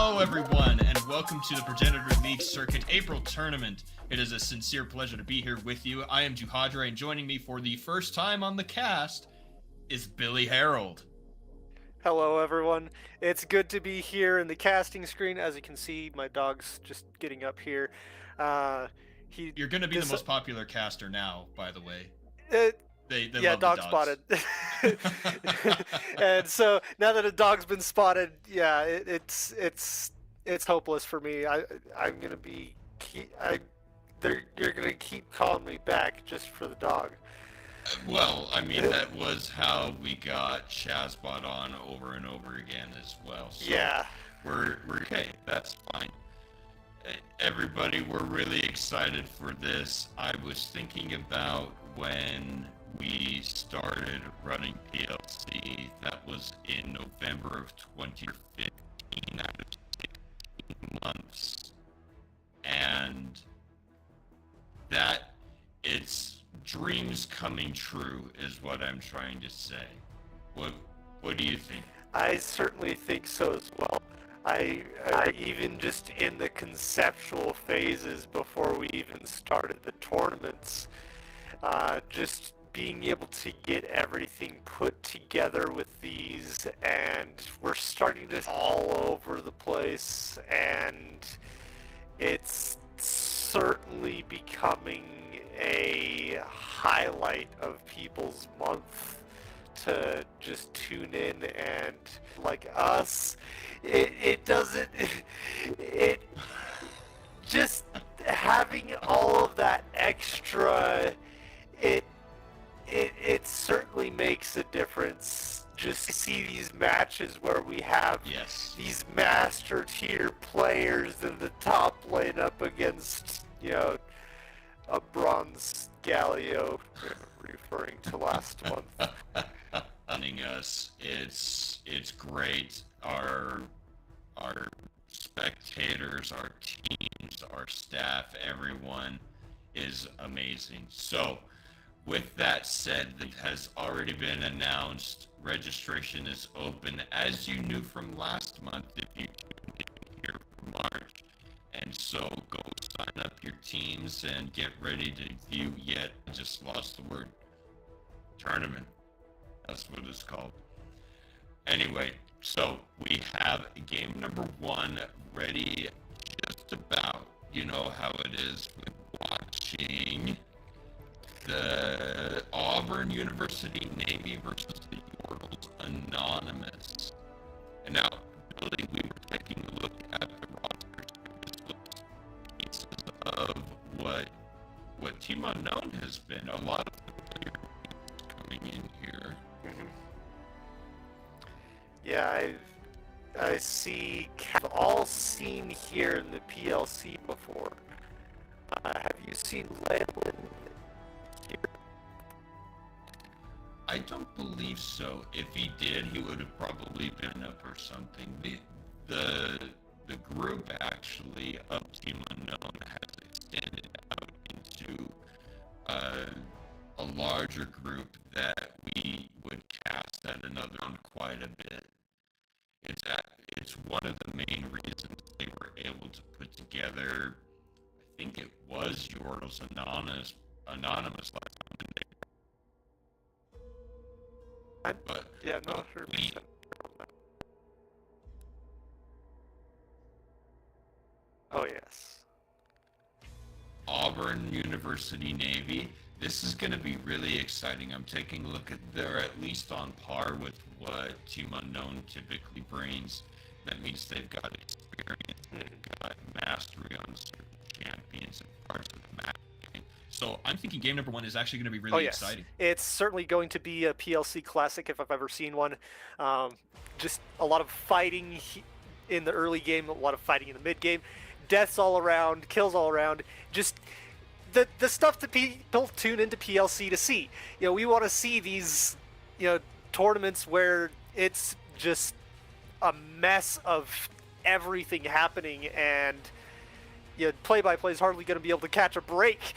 Hello, everyone, and welcome to the Progenitor League Circuit April Tournament. It is a sincere pleasure to be here with you. I am Juhadra, and joining me for the first time on the cast is Billy Harold. Hello, everyone. It's good to be here in the casting screen. As you can see, my dog's just getting up here. You're going to be the most popular caster now, by the way. They yeah, love dog the dogs. spotted. And so now that a dog's been spotted, yeah, it's hopeless for me. I'm gonna be you're gonna keep calling me back just for the dog. Well, I mean, that was how we got Shazbot on over and over again as well. So Yeah. We're okay. That's fine. Everybody, we're really excited for this. I was thinking about when we started running PLC. That was in November of 2015, out of 16 months. And that it's dreams coming true is what I'm trying to say. What do you think? I certainly think so as well. I even just in the conceptual phases before we even started the tournaments, just being able to get everything put together with these, and we're starting to all over the place, and it's certainly becoming a highlight of people's month to just tune in. And like us, it doesn't, it just having all of that extra, it certainly makes a difference. Just to see these matches where we have these master tier players in the top lane up against, a bronze Galio, referring to last month. Us, it's great. Our spectators, our teams, our staff, everyone is amazing. So, with that said, it has already been announced. Registration is open, as you knew from last month if you tuned in here for March. And so go sign up your teams and get ready to view yet. I just lost the word. Tournament. That's what it's called. Anyway, so we have game number 1 ready just about. You know how it is with watching the Auburn University Navy versus the Yordles Anonymous. And now, Billy, we were taking a look at the rosters. This was pieces of what Team Unknown has been. A lot of familiar names coming in here. Mm-hmm. Yeah, I see. Have all seen here in the PLC before. Have you seen Leyland here? I don't believe so. If he did, he would have probably been up or something. The group actually of Team Unknown has extended out into a larger group that we would cast at another on quite a bit. It's one of the main reasons they were able to put together. I think it was Yordles Anonymous last time. But yeah, not 100%. Oh yes. Auburn University Navy. This is going to be really exciting. I'm taking a look at they're at least on par with what Team Unknown typically brings. That means they've got experience, they've got mastery on certain champions and parts of the map. So I'm thinking game number 1 is actually going to be really exciting. It's certainly going to be a PLC classic if I've ever seen one. Just a lot of fighting in the early game, a lot of fighting in the mid game, deaths all around, kills all around. Just the stuff that people tune into PLC to see. We want to see these, tournaments where it's just a mess of everything happening, and play-by-play is hardly going to be able to catch a break.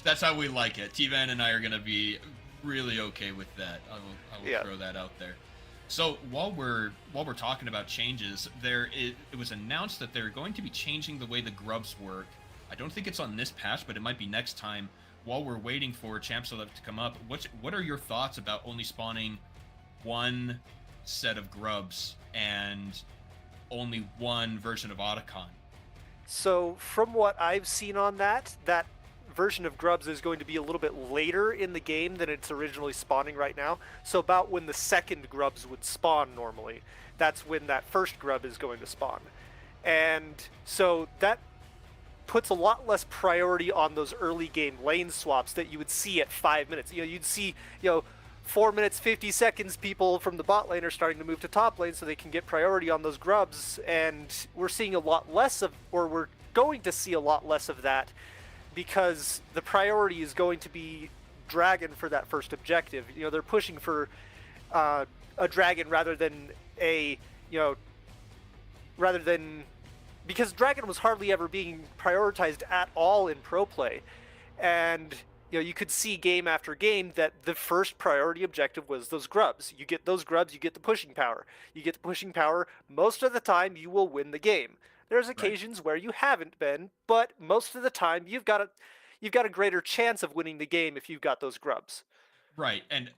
That's how we like it. T-Van and I are going to be really okay with that. I will throw that out there. So while we're talking about changes, it was announced that they're going to be changing the way the grubs work. I don't think it's on this patch, but it might be next time. While we're waiting for Champ Select to come up, what are your thoughts about only spawning one set of grubs and only one version of Otacon? So from what I've seen on that version of grubs is going to be a little bit later in the game than it's originally spawning right now. So about when the second grubs would spawn normally, that's when that first grub is going to spawn. And so that puts a lot less priority on those early game lane swaps that you would see at 5 minutes. You'd see, 4 minutes, 50 seconds, people from the bot lane are starting to move to top lane so they can get priority on those grubs, and we're seeing a lot less of, or we're going to see a lot less of that, because the priority is going to be dragon for that first objective. They're pushing for a dragon rather than because dragon was hardly ever being prioritized at all in pro play. And you could see game after game that the first priority objective was those grubs. You get those grubs, you get the pushing power. You get the pushing power, most of the time you will win the game. There's occasions where you haven't been, but most of the time you've got a greater chance of winning the game if you've got those grubs. Right, and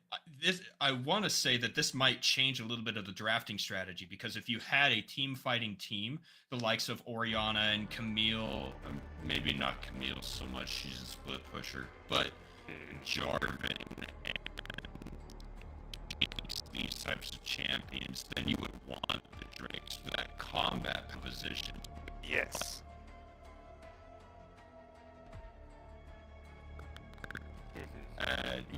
I want to say that this might change a little bit of the drafting strategy, because if you had a team fighting team, the likes of Orianna and Camille, Maybe not Camille so much, she's a split pusher, but Jarvan and these types of champions, then you would want the Drakes for that combat position. Yes.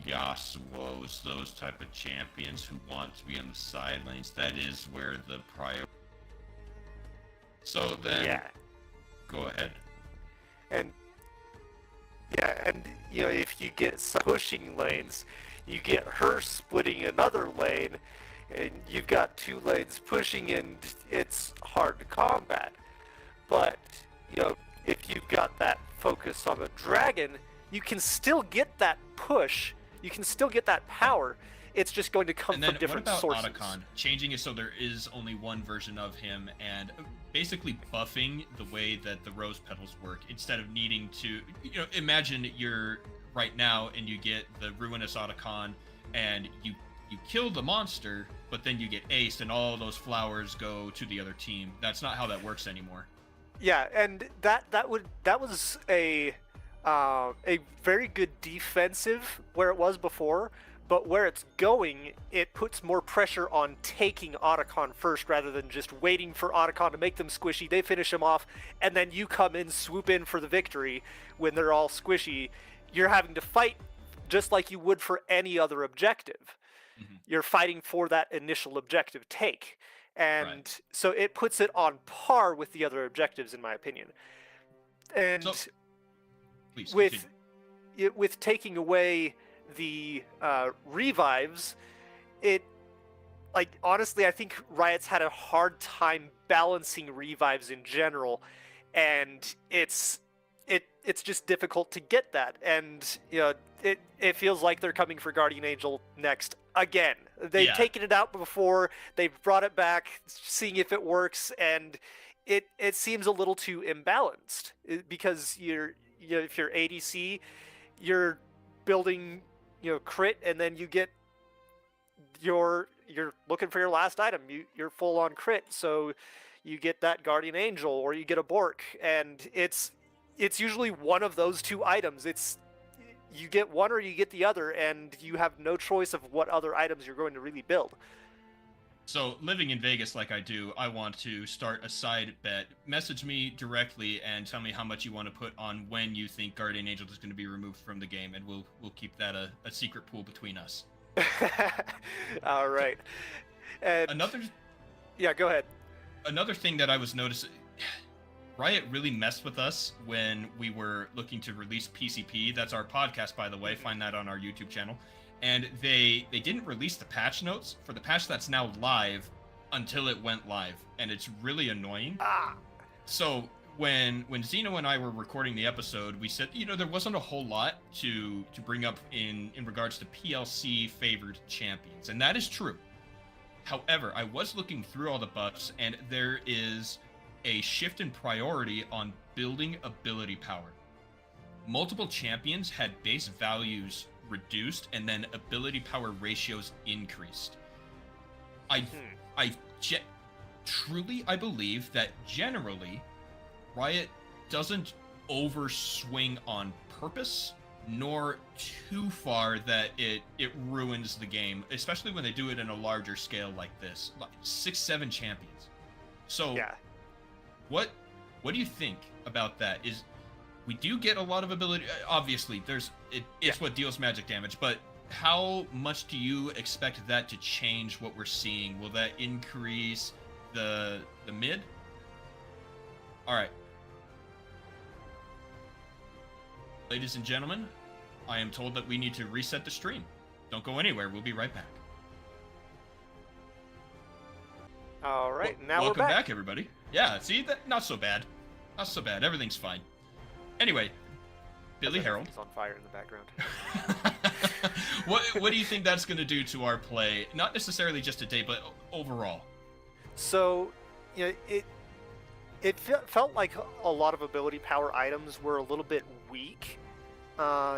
Yasuo's, those type of champions who want to be on the side lanes, that is where the priority. So then, go ahead. And if you get some pushing lanes, you get her splitting another lane, and you've got two lanes pushing, and it's hard to combat. But if you've got that focus on a dragon, you can still get that push. You can still get that power. It's just going to come from different sources. What about Otacon? Changing it so there is only one version of him, and basically buffing the way that the rose petals work, instead of needing to, imagine you're right now and you get the ruinous Otacon, and you kill the monster, but then you get aced and all those flowers go to the other team. That's not how that works anymore. Yeah, and that was a very good defensive where it was before, but where it's going, it puts more pressure on taking Otacon first rather than just waiting for Otacon to make them squishy. They finish them off, and then you come in, swoop in for the victory when they're all squishy. You're having to fight just like you would for any other objective. Mm-hmm. You're fighting for that initial objective take. And so it puts it on par with the other objectives, in my opinion. And with taking away the revives, honestly, I think Riot's had a hard time balancing revives in general, and it's just difficult to get that. And it feels like they're coming for Guardian Angel next again. They've taken it out before, they've brought it back, seeing if it works, and it seems a little too imbalanced, because if you're ADC, you're building crit, and then you're looking for your last item. You're full on crit, so you get that Guardian Angel or you get a Bork, and it's usually one of those two items. You get one or you get the other, and you have no choice of what other items you're going to really build. So, living in Vegas like I do, I want to start a side bet. Message me directly and tell me how much you want to put on when you think Guardian Angel is going to be removed from the game, and we'll keep that a secret pool between us. All right. And go ahead. Another thing that I was noticing, Riot really messed with us when we were looking to release PCP. That's our podcast, by the way. Find that on our YouTube channel. And they didn't release the patch notes for the patch that's now live until it went live, and it's really annoying. So when Zeno and I were recording the episode, we said, there wasn't a whole lot to bring up in regards to PLC favored champions, and that is true. However, I was looking through all the buffs, and there is a shift in priority on building ability power. Multiple champions had base values reduced, and then ability power ratios increased. I truly believe that generally, Riot doesn't overswing on purpose, nor too far that it ruins the game, especially when they do it in a larger scale like this, like 6-7 champions. So Yeah. what do you think about that? Is we do get a lot of ability, obviously it's what deals magic damage, but how much do you expect that to change what we're seeing? Will that increase the mid? All right. Ladies and gentlemen, I am told that we need to reset the stream. Don't go anywhere. We'll be right back. All right, now Welcome we're back, everybody. Yeah, see, that not so bad. Not so bad. Everything's fine. Anyway, Billy Harold. He's on fire in the background. What do you think that's going to do to our play? Not necessarily just today, but overall. So, you know, it felt like a lot of ability power items were a little bit weak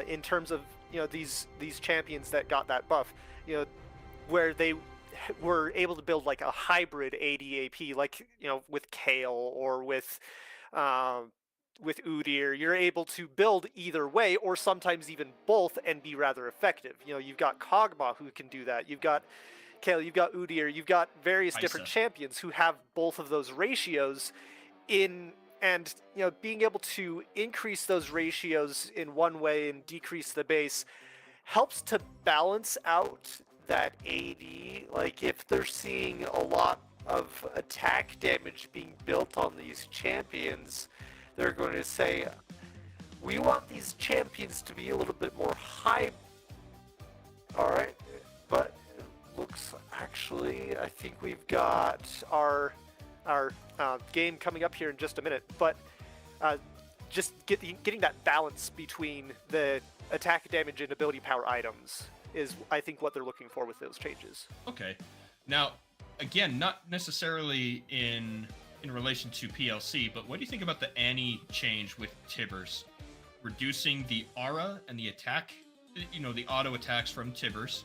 in terms of, you know, these champions that got that buff, you know, where they were able to build like a hybrid AD/AP, like, you know, with Kayle or with Udyr. You're able to build either way, or sometimes even both, and be rather effective. You know, you've got Kog'Maw who can do that. You've got Kayle, you've got Udyr, you've got various different champions who have both of those ratios in, and, you know, being able to increase those ratios in one way and decrease the base helps to balance out that AD. Like, if they're seeing a lot of attack damage being built on these champions, they're going to say, we want these champions to be a little bit more high. Alright, but it looks, actually, I think we've got our game coming up here in just a minute, but just getting that balance between the attack damage and ability power items is, I think, what they're looking for with those changes. Okay. Now, again, not necessarily in relation to PLC, but what do you think about the Annie change with Tibbers? Reducing the aura and the attack, you know, the auto attacks from Tibbers,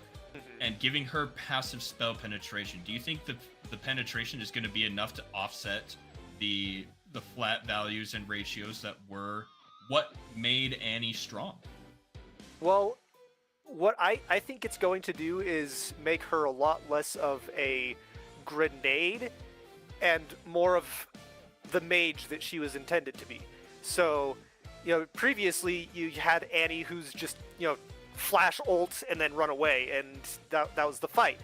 and giving her passive spell penetration. Do you think the penetration is going to be enough to offset the flat values and ratios that were what made Annie strong? Well, what I think it's going to do is make her a lot less of a grenade and more of the mage that she was intended to be. So, you know, previously you had Annie who's just, you know, flash ult and then run away, and that was the fight.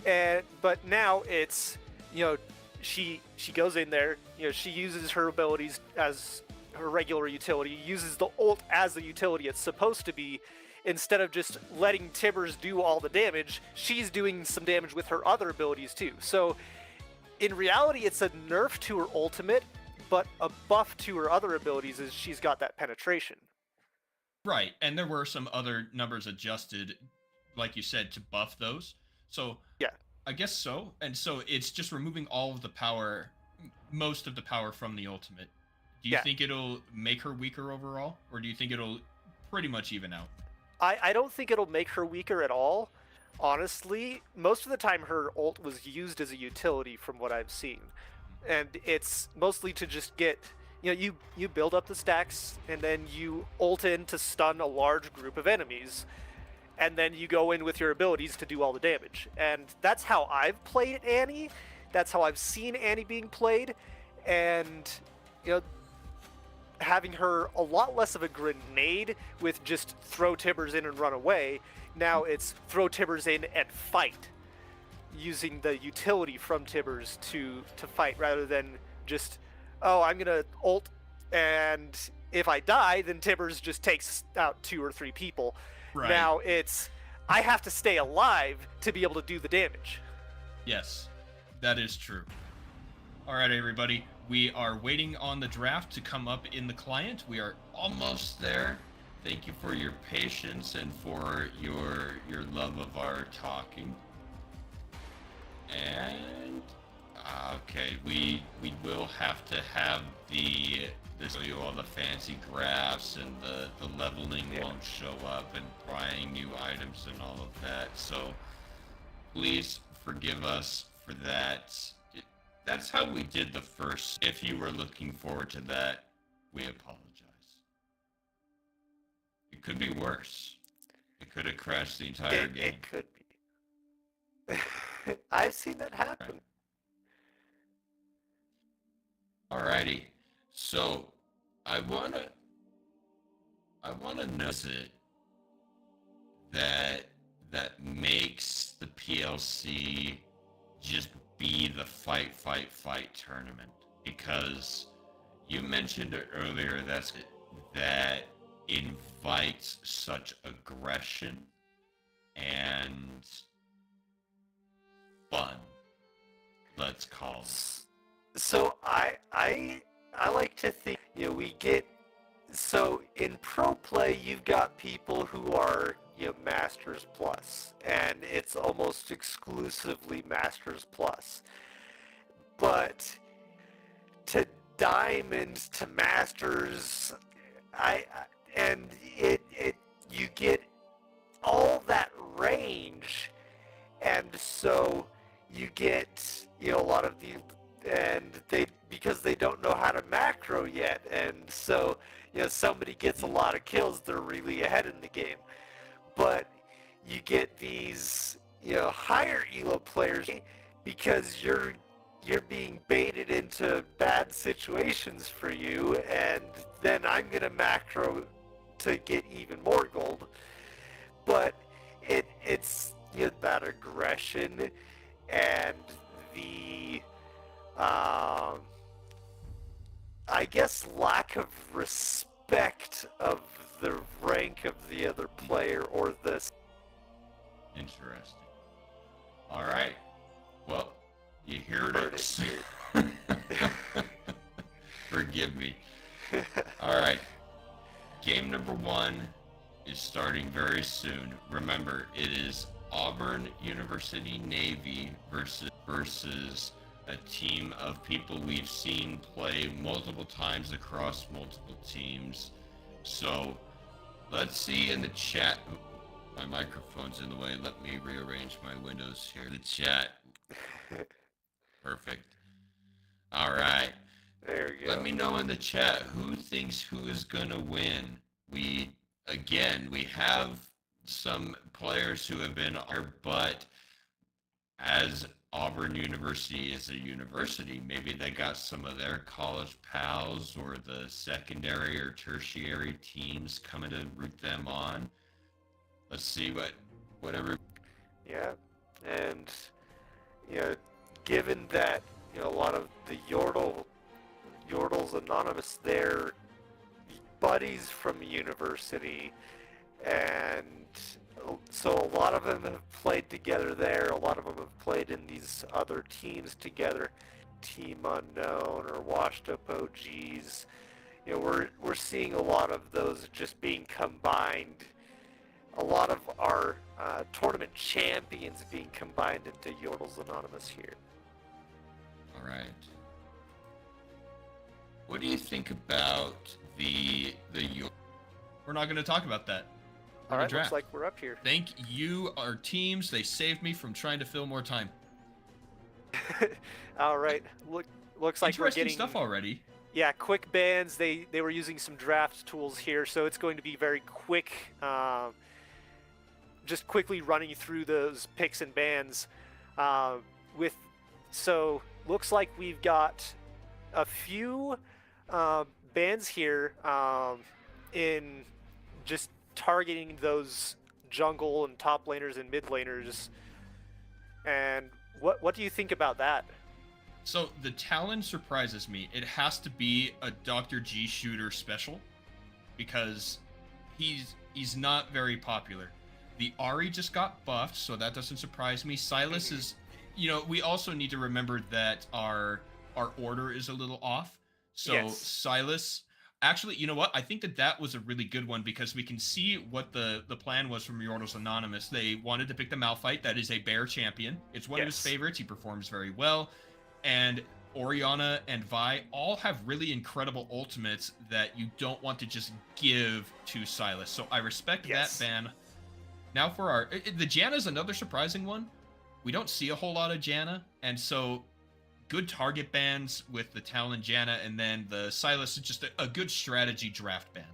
But now it's, you know, she goes in there, you know, she uses her abilities as her regular utility, uses the ult as the utility it's supposed to be. Instead of just letting Tibbers do all the damage, she's doing some damage with her other abilities too. So in reality, it's a nerf to her ultimate, but a buff to her other abilities is she's got that penetration. Right, and there were some other numbers adjusted, like you said, to buff those. So yeah, I guess so. And so it's just removing all of the power, most of the power from the ultimate. Do you think it'll make her weaker overall, or do you think it'll pretty much even out? I don't think it'll make her weaker at all. Honestly, most of the time her ult was used as a utility from what I've seen. And it's mostly to just get, you know, you build up the stacks and then you ult in to stun a large group of enemies. And then you go in with your abilities to do all the damage. And that's how I've played Annie. That's how I've seen Annie being played. And, you know, having her a lot less of a grenade with just throw Tibbers in and run away. Now it's throw Tibbers in and fight, using the utility from Tibbers to fight, rather than just, oh, I'm gonna ult, and if I die, then Tibbers just takes out 2 or 3 people. Right. Now it's, I have to stay alive to be able to do the damage. Yes, that is true. All right, everybody. We are waiting on the draft to come up in the client. We are almost there. Thank you for your patience and for your love of our talking. And okay, we will have to have the this show you all the fancy graphs, and the leveling won't show up, and buying new items and all of that. So please forgive us for that. That's how we did the first. If you were looking forward to that, we apologize. It could be worse. It could have crashed the entire game. It could be. I've seen that happen. Alrighty. So I wanna notice it that makes the PLC just be the fight tournament, because you mentioned it earlier that invites such aggression and fun, let's call it. So I like to think, we get, so in pro play you've got people who are, Masters Plus, and it's almost exclusively Masters Plus. But to Diamonds to Masters, you get all that range, and so you get, a lot of because they don't know how to macro yet, and so, somebody gets a lot of kills, they're really ahead in the game. But you get these, higher elo players, because you're being baited into bad situations for you, and then I'm gonna macro to get even more gold. But it's that aggression and the I guess lack of respect of the rank of the other player, or this. Interesting. All right. Well, you heard it. Forgive me. All right. Game number 1 is starting very soon. Remember, it is Auburn University Navy versus a team of people we've seen play multiple times across multiple teams. So let's see in the chat. My microphone's in the way. Let me rearrange my windows here. The chat. Perfect. All right. There we go. Let me know in the chat who thinks who is gonna win. We have some players who have been but as Auburn University is a university, maybe they got some of their college pals or the secondary or tertiary teams coming to root them on. Let's see whatever. Yeah, and given that a lot of the Yordles Anonymous, they're buddies from the university, and so a lot of them have played together there. A lot of them have played in these other teams together, Team Unknown or Washed Up OGs. We're seeing a lot of those just being combined. A lot of our tournament champions being combined into Yordles Anonymous here. All right. What do you think about the We're not going to talk about that. All right, draft. looks like we're up here. Thank you, our teams. They saved me from trying to fill more time. All right, looks like we're Interesting getting stuff already. Yeah, quick bans. They were using some draft tools here, so it's going to be very quick. Just quickly running through those picks and bans. So looks like we've got a few bans here in just targeting those jungle and top laners and mid laners. And what do you think about that? So the Talon surprises me. It has to be a Dr. G shooter special because he's not very popular. The Ahri just got buffed, so that doesn't surprise me. Sylas is, we also need to remember that our order is a little off. So Yes. Sylas, Actually, you know what? I think that was a really good one because we can see what the plan was from Yordles Anonymous. They wanted to pick the Malphite. That is a bear champion. It's one of his favorites. He performs very well. And Orianna and Vi all have really incredible ultimates that you don't want to just give to Sylas. So I respect that ban. Now for the Janna is another surprising one. We don't see a whole lot of Janna, and so good target bans with the Talon Janna, and then the Sylas is just a good strategy draft ban.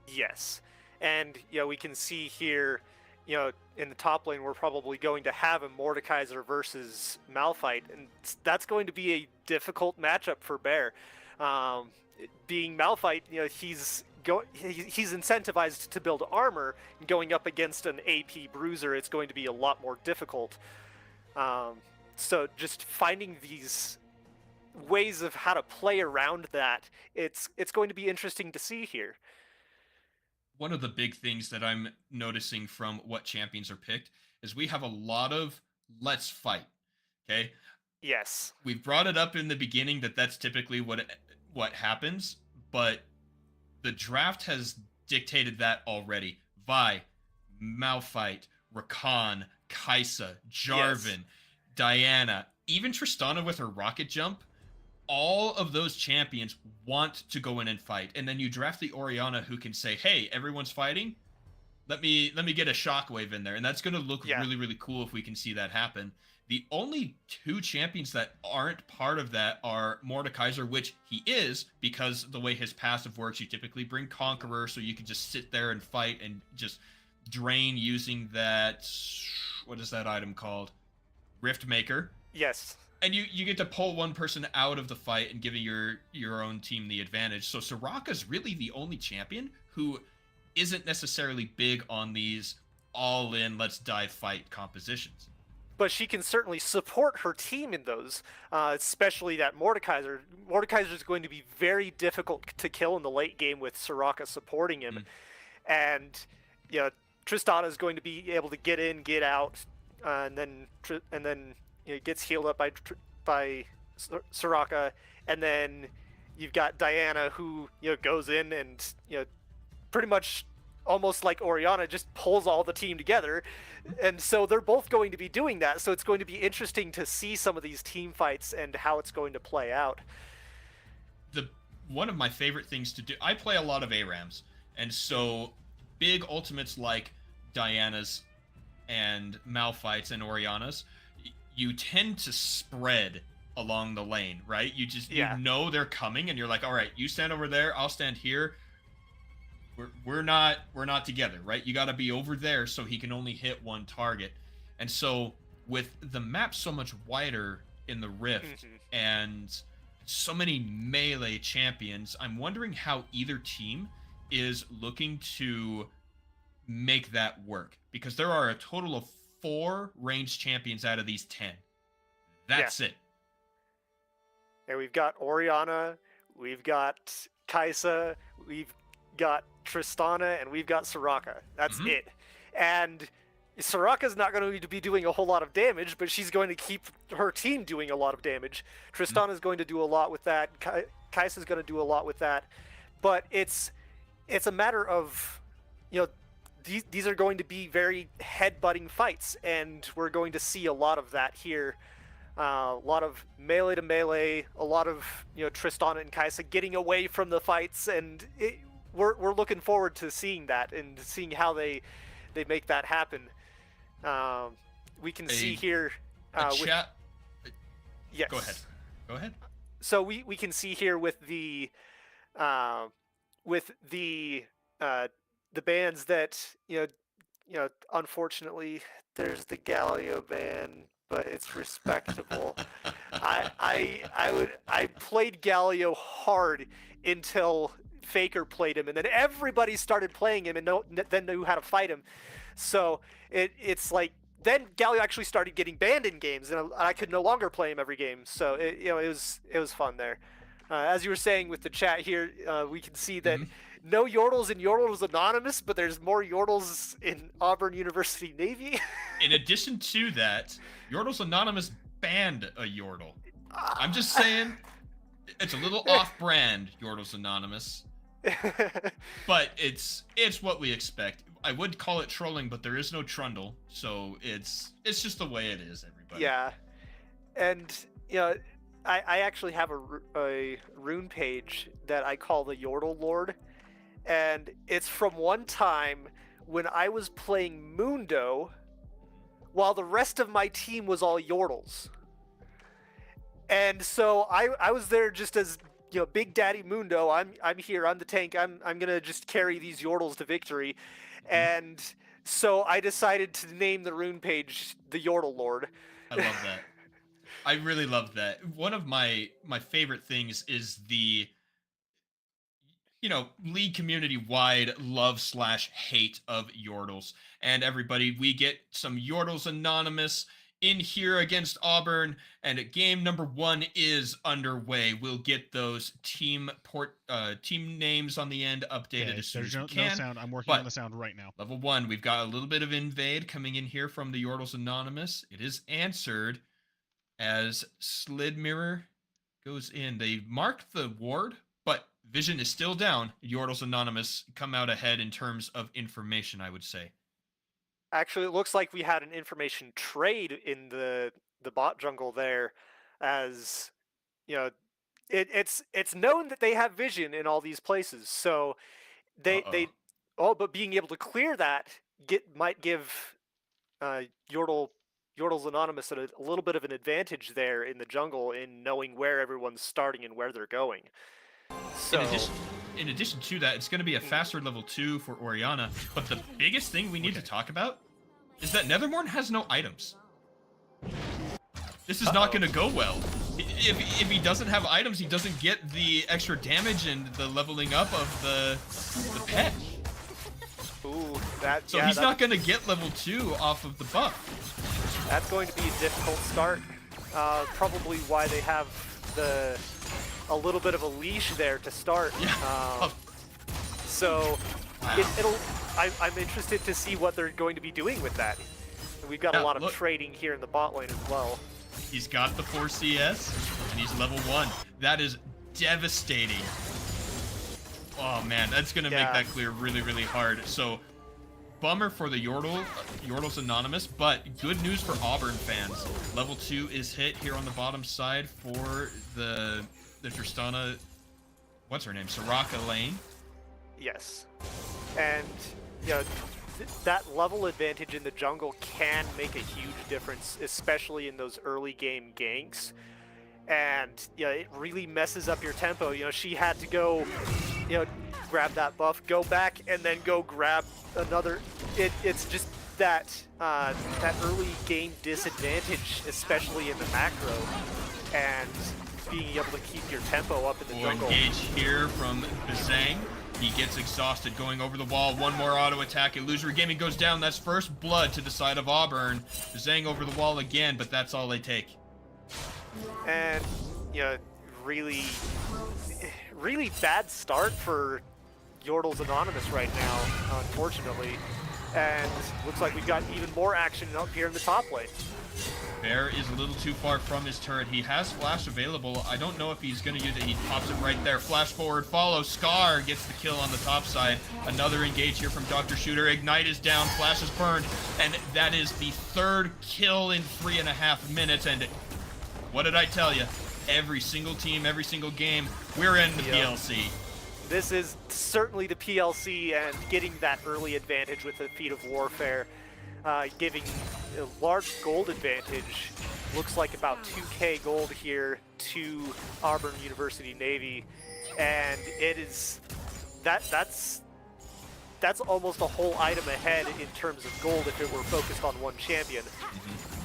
Yes, and we can see here, in the top lane, we're probably going to have a Mordekaiser versus Malphite, and that's going to be a difficult matchup for Bear. Being Malphite, he's incentivized to build armor, and going up against an AP bruiser, it's going to be a lot more difficult. So just finding these ways of how to play around that, it's going to be interesting to see here. One of the big things that I'm noticing from what champions are picked is we have a lot of let's fight. Okay. Yes. We've brought it up in the beginning that's typically what happens, but the draft has dictated that already. Vi, Malphite, Rakan, Kai'Sa, Jarvan, Diana, even Tristana with her rocket jump, all of those champions want to go in and fight. And then you draft the Orianna who can say, hey, everyone's fighting. Let me get a shockwave in there. And that's going to look really, really cool if we can see that happen. The only two champions that aren't part of that are Mordekaiser, which he is, because the way his passive works, you typically bring Conqueror, so you can just sit there and fight and just drain using that, what is that item called? Rift Maker. Yes. And you get to pull one person out of the fight and giving your own team the advantage. So Soraka's really the only champion who isn't necessarily big on these all-in, let's dive fight compositions. But she can certainly support her team in those, especially that Mordekaiser. Mordekaiser is going to be very difficult to kill in the late game with Soraka supporting him. And Tristana is going to be able to get in, get out, and then gets healed up by Soraka, and then you've got Diana who goes in and pretty much almost like Orianna just pulls all the team together, and so they're both going to be doing that. So it's going to be interesting to see some of these team fights and how it's going to play out. One of my favorite things to do, I play a lot of ARAMs, and so big ultimates like Diana's and Malphite's and Orianna's, you tend to spread along the lane, right? You know they're coming, and you're like, all right, you stand over there, I'll stand here. We're not together, right? You got to be over there so he can only hit one target. And so with the map so much wider in the Rift and so many melee champions, I'm wondering how either team is looking to make that work, because there are a total of 4 ranged champions out of these 10. That's it. And we've got Orianna, we've got Kai'Sa, we've got Tristana, and we've got Soraka. That's it. And Soraka's not going to be doing a whole lot of damage, but she's going to keep her team doing a lot of damage. Tristana's going to do a lot with that. Kai'Sa's going to do a lot with that. But it's a matter of, these are going to be very head-butting fights, and we're going to see a lot of that here. A lot of melee to melee, a lot of Tristana and Kai'Sa getting away from the fights, and we're looking forward to seeing that and seeing how they make that happen. We can see here. Chat. Yes. Go ahead. So we can see here with the bans that unfortunately there's the Galio ban, but it's respectable. I played Galio hard until Faker played him, and then everybody started playing him and then knew how to fight him. So it's like then Galio actually started getting banned in games, and I could no longer play him every game. So it was fun there. As you were saying with the chat here, we can see that no Yordles in Yordles Anonymous, but there's more Yordles in Auburn University Navy. In addition to that, Yordles Anonymous banned a Yordle. I'm just saying, it's a little off-brand, Yordles Anonymous. But it's what we expect. I would call it trolling, but there is no trundle, so it's just the way it is, everybody. Yeah, and you know, I actually have a rune page that I call the Yordle Lord, and it's from one time when I was playing Mundo, while the rest of my team was all Yordles. And so I was there just as, you know, Big Daddy Mundo. I'm here. I'm the tank. I'm gonna just carry these Yordles to victory. And so I decided to name the rune page the Yordle Lord. I love that. I really love that. One of my favorite things is the, you know, league community wide love/hate of Yordles. And everybody, we get some Yordles Anonymous in here against Auburn, and game number 1 is underway. We'll get those team names on the end updated as soon as we can. No sound. I'm working on the sound right now. Level 1, we've got a little bit of invade coming in here from the Yordles Anonymous. It is answered as Slid Mirror goes in. They marked the ward, but vision is still down. Yordles Anonymous come out ahead in terms of information, I would say. Actually, it looks like we had an information trade in the bot jungle there, as you know, it's known that they have vision in all these places. So but being able to clear that might give Yordles Anonymous a little bit of an advantage there in the jungle in knowing where everyone's starting and where they're going. So in addition to that, it's going to be a faster level 2 for Orianna. But the biggest thing we need to talk about is that Nethermorn has no items. This is not going to go well. If he doesn't have items, he doesn't get the extra damage and the leveling up of the pet. Ooh, he's not going to get level 2 off of the buff. That's going to be a difficult start. Probably why they have a little bit of a leash there to start. Yeah. So wow. I'm interested to see what they're going to be doing with that. We've got a lot of trading here in the bot lane as well. He's got the 4 CS, and he's level 1. That is devastating. Oh man, that's going to make that clear really, really hard. So, bummer for the Yordles Anonymous, but good news for Auburn fans. Level 2 is hit here on the bottom side for the Tristana, what's her name, Soraka lane. Yes, and you know, that level advantage in the jungle can make a huge difference, especially in those early game ganks. And you know, it really messes up your tempo. You know, she had to go, you know, grab that buff, go back, and then go grab another. It's just that early game disadvantage, especially in the macro, and being able to keep your tempo up in the jungle. Engage here from Zhang. He gets exhausted going over the wall. One more auto attack. Illusory Gaming goes down. That's first blood to the side of Auburn. Zhang over the wall again, but that's all they take. And, you know, really bad start for Yordles Anonymous right now, unfortunately. And looks like we've got even more action up here in the top lane. Bear is a little too far from his turret. He has flash available. I don't know if he's going to use it. He pops it right there. Flash forward, follow. Scar gets the kill on the top side. Another engage here from Dr. Shooter. Ignite is down. Flash is burned. And that is the 3rd kill in 3.5 minutes. And what did I tell you? Every single team, every single game, we're in the PLC. This is certainly the PLC, and getting that early advantage with the Feat of Warfare, giving a large gold advantage. Looks like about 2k gold here to Auburn University Navy, and it is that's almost a whole item ahead in terms of gold if it were focused on one champion.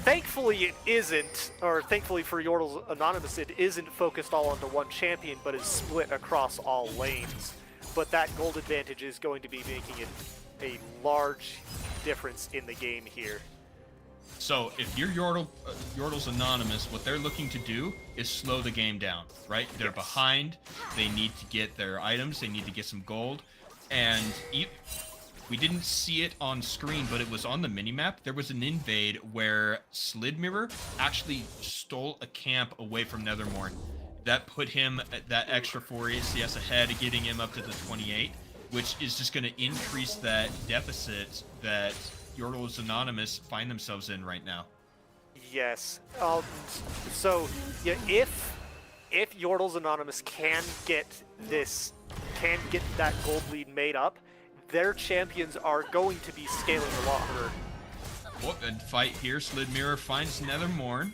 Thankfully it isn't, or thankfully for Yordles Anonymous, it isn't focused all onto one champion, but is split across all lanes. But that gold advantage is going to be making it a large difference in the game here. So if you're Yordles Anonymous, what they're looking to do is slow the game down, right? They're behind. They need to get their items. They need to get some gold. And we didn't see it on screen, but it was on the minimap. There was an invade where Slid Mirror actually stole a camp away from Nethermorn. That put him at that extra 4 ACS ahead, getting him up to the 28, which is just going to increase that deficit that Yordles Anonymous find themselves in right now. Yes. So yeah, if Yordles Anonymous can get that gold lead made up, their champions are going to be scaling a lot harder. Oh, and fight here. Slidmirror finds Nethermorn.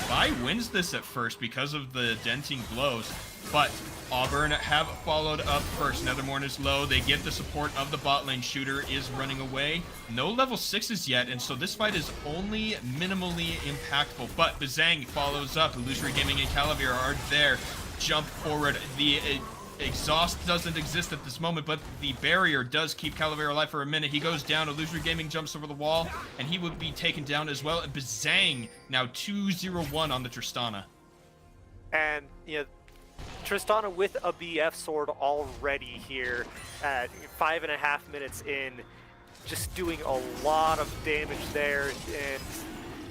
Vi wins this at first because of the denting blows, but Auburn have followed up first. Nethermorn is low. They get the support of the bot lane. Shooter is running away. No level 6s yet, and so this fight is only minimally impactful. But Bazang follows up. Illusory Gaming and Calavir are there. Jump forward. The exhaust doesn't exist at this moment, but the barrier does keep Calavera alive for a minute. He goes down. Illusory Gaming jumps over the wall, and he would be taken down as well. And Bazang now 2-0-1 on the Tristana. And, Tristana with a BF sword already here at 5.5 minutes in, just doing a lot of damage there and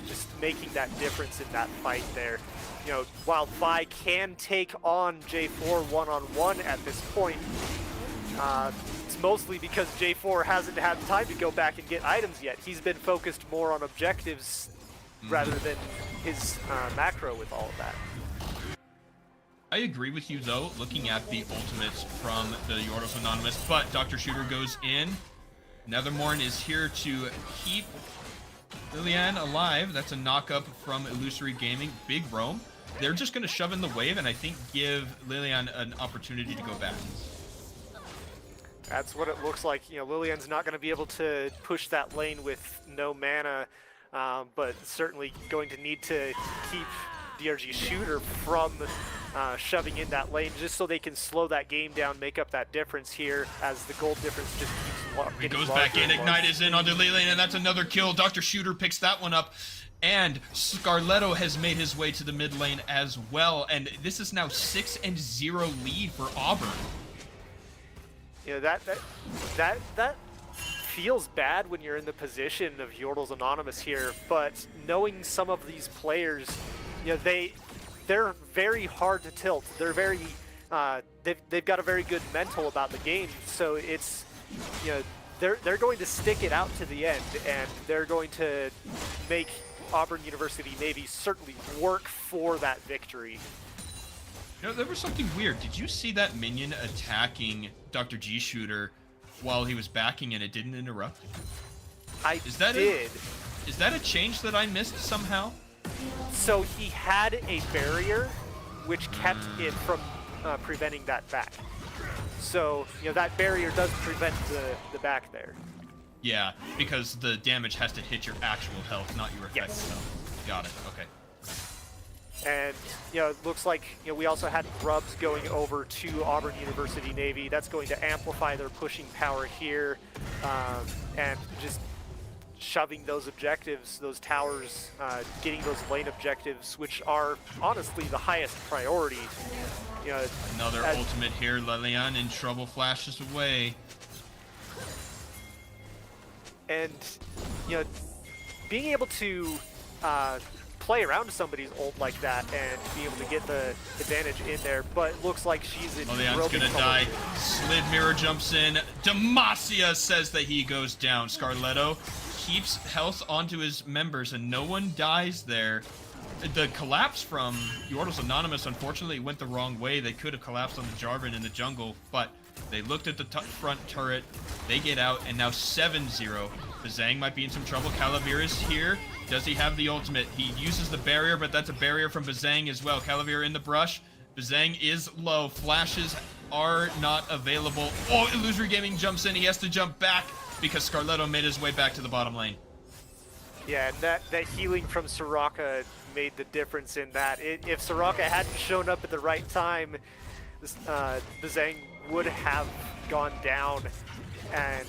just making that difference in that fight there. While Vi can take on J4 one-on-one at this point, it's mostly because J4 hasn't had time to go back and get items yet. He's been focused more on objectives rather than his macro with all of that. I agree with you, though, looking at the ultimates from the Yordles Anonymous, but Dr. Shooter goes in. Nethermorn is here to keep Lilian alive. That's a knock-up from Illusory Gaming. Big roam. They're just going to shove in the wave and I think give Lilian an opportunity to go back. That's what it looks like. Lilian's not going to be able to push that lane with no mana, but certainly going to need to keep DRG Shooter from shoving in that lane just so they can slow that game down, make up that difference here as the gold difference just keeps getting larger. He goes back in, Ignite is in onto Lilian, and that's another kill. Dr. Shooter picks that one up. And Scarletto has made his way to the mid lane as well, and this is now 6-0 lead for Auburn. That feels bad when you're in the position of Yordles Anonymous here, but knowing some of these players, they're very hard to tilt. They're very they've got a very good mental about the game, so it's they're going to stick it out to the end, and they're going to make Auburn University Navy certainly work for that victory. There was something weird. Did you see that minion attacking Dr. G Shooter while he was backing and it didn't interrupt? I did. Is that a change that I missed somehow? So he had a barrier which kept it from preventing that back. So, that barrier does prevent the back there. Yeah, because the damage has to hit your actual health, not your effective health. Got it, okay. And, it looks like, we also had Grubs going over to Auburn University Navy. That's going to amplify their pushing power here, and just shoving those objectives, those towers, getting those lane objectives, which are honestly the highest priority. Another ultimate here, Lilian in trouble, flashes away. And, being able to play around somebody's ult like that and be able to get the advantage in there, but it looks like she's in Lilian's gonna die. Slidmirror jumps in. Demacia says that he goes down. Scarletto keeps health onto his members and no one dies there. The collapse from Yordles Anonymous unfortunately went the wrong way. They could have collapsed on the Jarvan in the jungle, but they looked at the front turret, they get out, and now 7-0. Bazang might be in some trouble. Calavir is here. Does he have the ultimate? He uses the barrier, but that's a barrier from Bazang as well. Calavir in the brush. Bazang is low. Flashes are not available. Oh, Illusory Gaming jumps in. He has to jump back because Scarletto made his way back to the bottom lane. Yeah, and that healing from Soraka made the difference in that. If Soraka hadn't shown up at the right time, Bazang would have gone down, and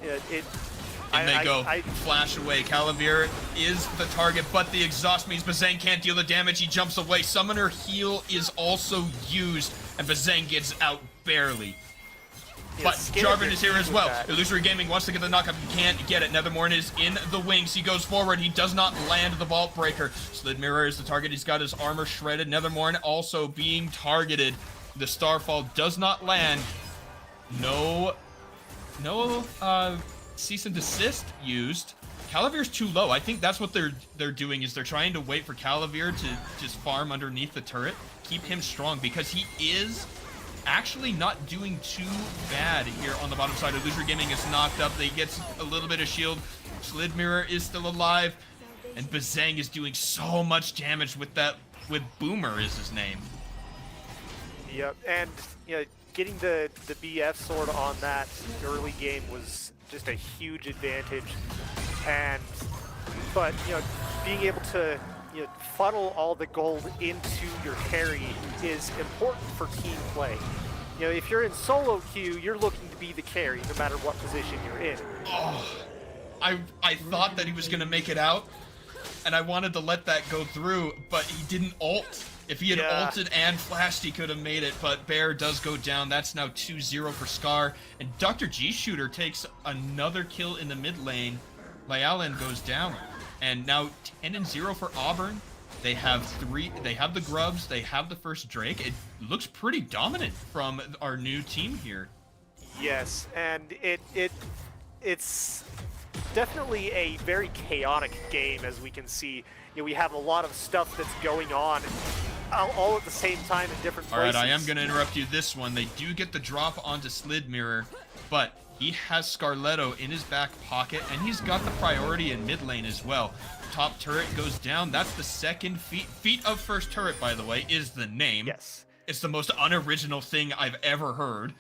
they go flash away. Calavir is the target, but the exhaust means Bazang can't deal the damage. He jumps away. Summoner heal is also used, and Bazang gets out barely. But skin Jarvan your is here teeth as with well. that. Illusory Gaming wants to get the knockup. He can't get it. Nethermorn is in the wings. He goes forward. He does not land the Vault Breaker. Slid Mirror is the target. He's got his armor shredded. Nethermorn also being targeted. The Starfall does not land. No cease and desist used. Calavir's too low. I think that's what they're doing, is they're trying to wait for Calavir to just farm underneath the turret, keep him strong, because he is actually not doing too bad here on the bottom side. Illusory Gaming is knocked up. They get a little bit of shield. Slid Mirror is still alive, and Bazang is doing so much damage with Boomer is his name. Yep, and getting the BF sword on that early game was just a huge advantage. But being able to funnel all the gold into your carry is important for team play. If you're in solo queue, you're looking to be the carry no matter what position you're in. Oh, I thought that he was gonna make it out, and I wanted to let that go through, but he didn't ult. If he had ulted and flashed, he could have made it, but Bear does go down. That's now 2-0 for Scar, and Dr. G Shooter takes another kill in the mid lane. Lyalan goes down, and now 10-0 for Auburn. They have the Grubs, they have the first Drake. It looks pretty dominant from our new team here. Yes, and it's definitely a very chaotic game, as we can see. We have a lot of stuff that's going on all at the same time in different places. All right, I am going to interrupt you this one. They do get the drop onto Slid Mirror, but he has Scarletto in his back pocket, and he's got the priority in mid lane as well. Top turret goes down. That's the second feat. Feat of first turret, by the way, is the name. Yes. It's the most unoriginal thing I've ever heard.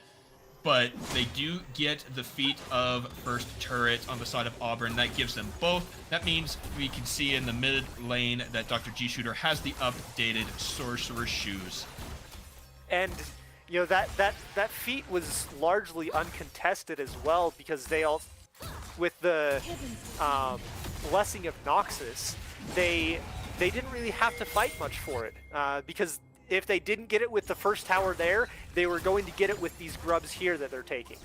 But they do get the feat of first turret on the side of Auburn. That gives them both. That means we can see in the mid lane that Dr. G Shooter has the updated Sorcerer shoes. And that feat was largely uncontested as well, because they all, with the blessing of Noxus, they didn't really have to fight much for it, because if they didn't get it with the first tower there, they were going to get it with these Grubs here that they're taking.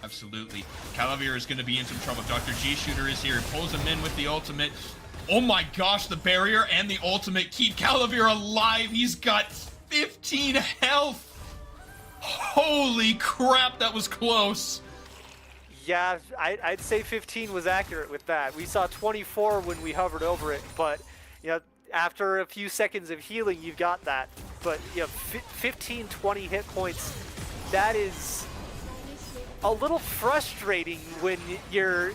Absolutely. Calavir is going to be in some trouble. Dr. G Shooter is here. Pulls him in with the ultimate. Oh my gosh, the barrier and the ultimate keep Calavir alive. He's got 15 health. Holy crap, that was close. Yeah, I'd say 15 was accurate with that. We saw 24 when we hovered over it, but after a few seconds of healing, you've got that. But 15, 20 hit points, that is a little frustrating when you're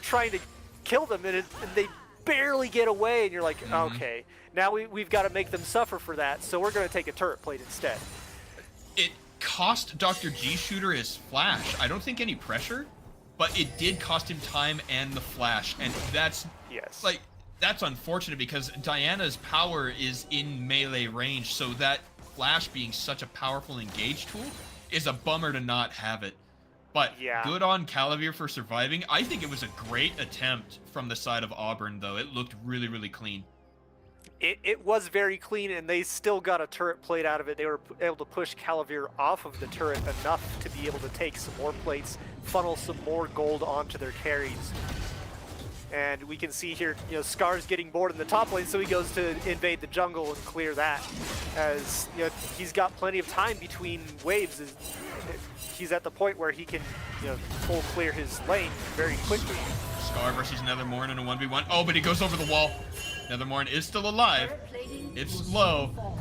trying to kill them and they barely get away, and you're like, okay, now we've got to make them suffer for that, so we're going to take a turret plate instead. It cost Dr. G Shooter his flash. I don't think any pressure, but it did cost him time and the flash, and that's that's unfortunate, because Diana's power is in melee range, so that flash being such a powerful engage tool is a bummer to not have it. But good on Calavir for surviving. I think it was a great attempt from the side of Auburn, though. It looked really, really clean. It was very clean, and they still got a turret plate out of it. They were able to push Calavir off of the turret enough to be able to take some more plates, funnel some more gold onto their carries. And we can see here, Scar's getting bored in the top lane, so he goes to invade the jungle and clear that. As he's got plenty of time between waves. He's at the point where he can, full clear his lane very quickly. Scar versus Nethermorn in a 1v1. Oh, but he goes over the wall. Nethermorn is still alive. It's low.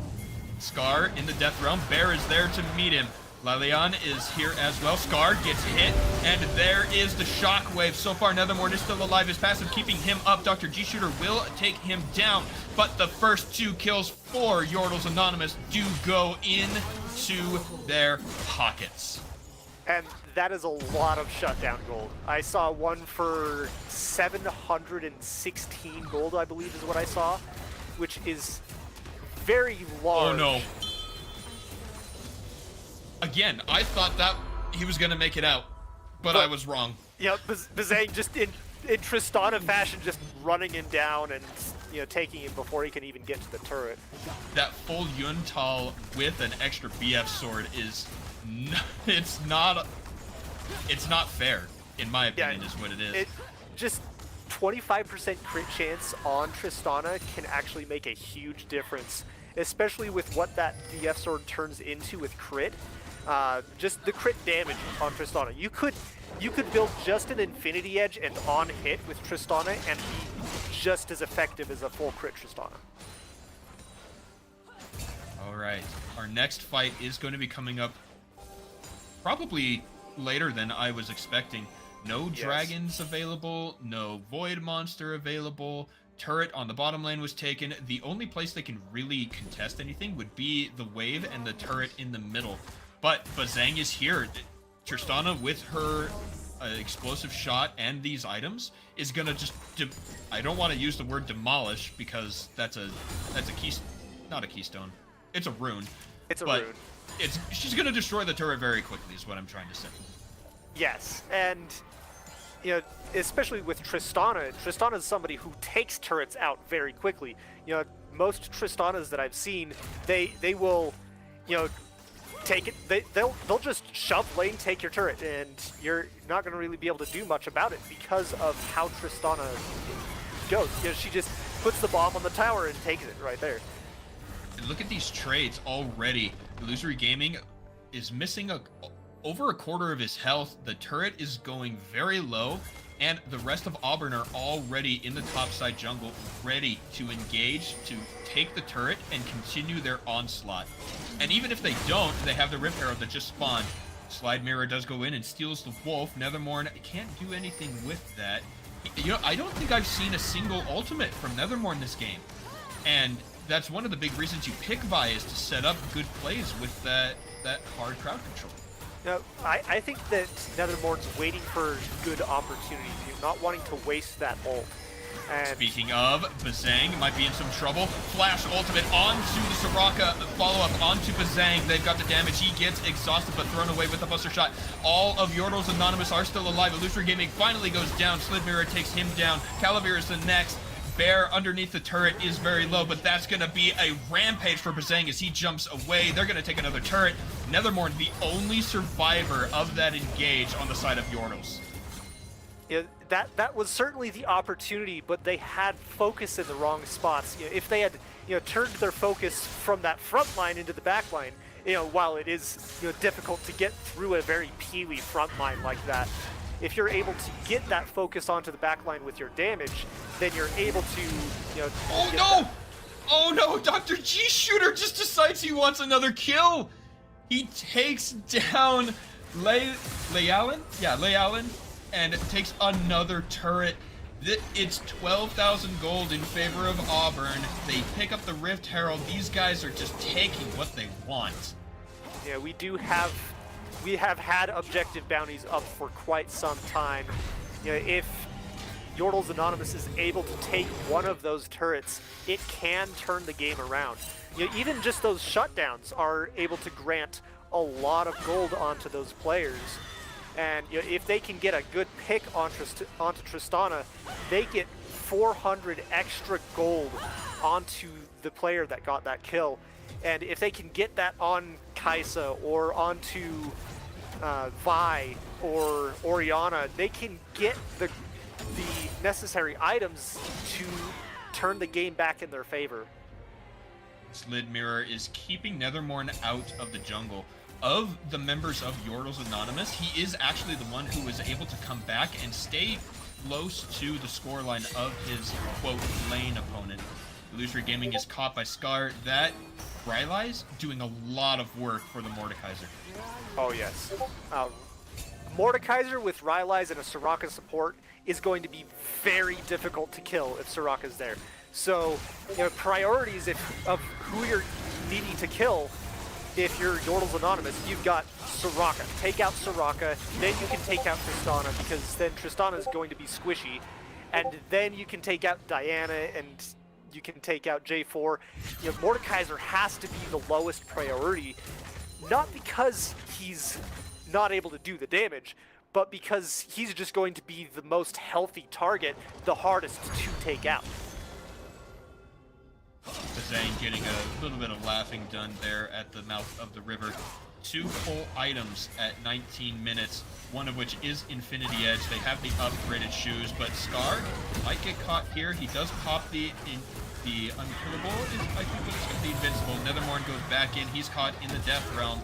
Scar in the death realm. Bear is there to meet him. Lalian is here as well. Scar gets hit, and there is the shockwave. So far, Nethermorn is still alive. His passive keeping him up. Dr. G Shooter will take him down, but the first 2 kills for Yordles Anonymous do go into their pockets. And that is a lot of shutdown gold. I saw one for 716 gold, I believe is what I saw, which is very large. Oh no. Again, I thought that he was going to make it out, but I was wrong. Yeah, Bazang just in Tristana fashion, just running him down and taking him before he can even get to the turret. That full Yuntal with an extra BF sword is it's not fair, in my opinion, is what it is. It just 25% crit chance on Tristana can actually make a huge difference, especially with what that DF sword turns into with crit. Just the crit damage on Tristana. You could build just an Infinity Edge and on hit with Tristana and be just as effective as a full crit Tristana. Alright, our next fight is going to be coming up probably later than I was expecting. No dragons available, no void monster available, turret on the bottom lane was taken. The only place they can really contest anything would be the wave and the turret in the middle. But Bazang is here. Tristana with her explosive shot and these items is gonna just I don't want to use the word demolish because that's a not a keystone. It's a rune. It's a rune. She's gonna destroy the turret very quickly is what I'm trying to say. Yes, and you know, especially with Tristana, Tristana is somebody who takes turrets out very quickly. You know, most Tristanas that I've seen, they will, you know, take it. They'll just shove lane, take your turret, and you're not going to really be able to do much about it because of how Tristana goes. You know, she just puts the bomb on the tower and takes it right there. Look at these trades already. Illusory Gaming is missing over a quarter of his health. The turret is going very low, and the rest of Auburn are already in the topside jungle, ready to engage, to take the turret and continue their onslaught. And even if they don't, they have the Rift Arrow that just spawned. Slide Mirror does go in and steals the Wolf. Nethermorn can't do anything with that. You know, I don't think I've seen a single ultimate from Nethermorn this game. And that's one of the big reasons you pick Vi, is to set up good plays with that hard crowd control. Now, I think that Nethermorn's waiting for good opportunities, not wanting to waste that ult. And speaking of, Bazang might be in some trouble. Flash ultimate onto the Soraka, follow-up onto Bazang. They've got the damage. He gets exhausted but thrown away with a Buster Shot. All of Yordle's Anonymous are still alive. Illusory Gaming finally goes down. Slid Mirror takes him down. Calavir is the next. Bear underneath the turret is very low, but that's going to be a rampage for Bazang as he jumps away. They're going to take another turret. Nethermorn, the only survivor of that engage on the side of Yordles. Yeah, that was certainly the opportunity, but they had focus in the wrong spots. You know, if they had, you know, turned their focus from that front line into the back line, you know, while it is, you know, difficult to get through a very peely front line like that, if you're able to get that focus onto the back line with your damage, then you're able to, you know... Oh no! Oh no! Dr. G Shooter just decides he wants another kill! He takes down Leyalan? Yeah, Leyalan, and takes another turret. It's 12,000 gold in favor of Auburn. They pick up the Rift Herald. These guys are just taking what they want. Yeah, we have had objective bounties up for quite some time. You know, if Yordle's Anonymous is able to take one of those turrets, it can turn the game around. You know, even just those shutdowns are able to grant a lot of gold onto those players. And you know, if they can get a good pick onto Tristana, they get 400 extra gold onto the player that got that kill. And if they can get that on Kai'Sa or onto Vi or Orianna, they can get the necessary items to turn the game back in their favor. Slid Mirror is keeping Nethermorn out of the jungle. Of the members of Yordle's Anonymous, he is actually the one who was able to come back and stay close to the scoreline of his, quote, lane opponent. Illusory Gaming is caught by Scar. That Rylai's doing a lot of work for the Mordekaiser. Oh, yes. Mordekaiser with Rylai's and a Soraka support is going to be very difficult to kill if Soraka's there. So, you know, priorities of who you're needing to kill, if you're Yordle's Anonymous, you've got Soraka. Take out Soraka, then you can take out Tristana, because then Tristana is going to be squishy, and then you can take out Diana, and you can take out J4. You know, Mordekaiser has to be the lowest priority, not because he's not able to do the damage, but because he's just going to be the most healthy target, the hardest to take out. Bazang getting a little bit of laughing done there at the mouth of the river. 2 full items at 19 minutes, one of which is Infinity Edge. They have the upgraded shoes, but Scar might get caught here. He does pop the unkillable, I think it's the invincible. Nethermorn goes back in. He's caught in the Death Realm.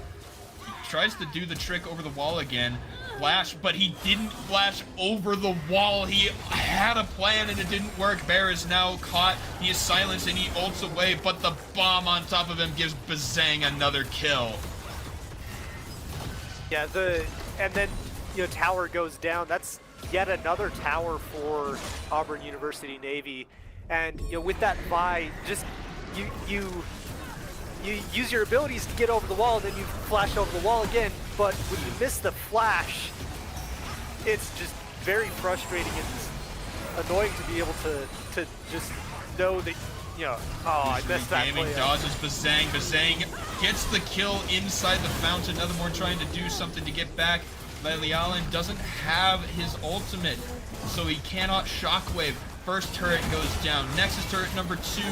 He tries to do the trick over the wall again. Flash, but he didn't flash over the wall. He had a plan and it didn't work. Bear is now caught. He is silenced and he ults away, but the bomb on top of him gives Bazang another kill. Yeah, and then tower goes down. That's yet another tower for Auburn University Navy, and with that Vi, just you use your abilities to get over the wall, and then you flash over the wall again. But when you miss the flash, it's just very frustrating and annoying to be able to just know that I messed that Gaming play dodges Bazang. Bazang gets the kill inside the fountain. Nethermorn trying to do something to get back. Lelialan doesn't have his ultimate, so he cannot shockwave. First turret goes down. Nexus turret number 2,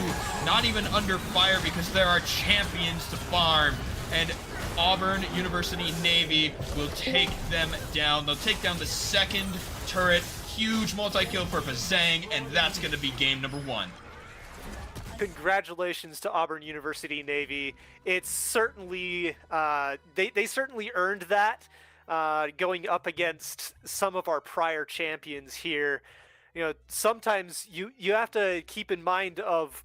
not even under fire because there are champions to farm. And Auburn University Navy will take them down. They'll take down the second turret. Huge multi-kill for Bazang, and that's going to be game number 1. Congratulations to Auburn University Navy. It's certainly they certainly earned that, going up against some of our prior champions here. Sometimes you have to keep in mind of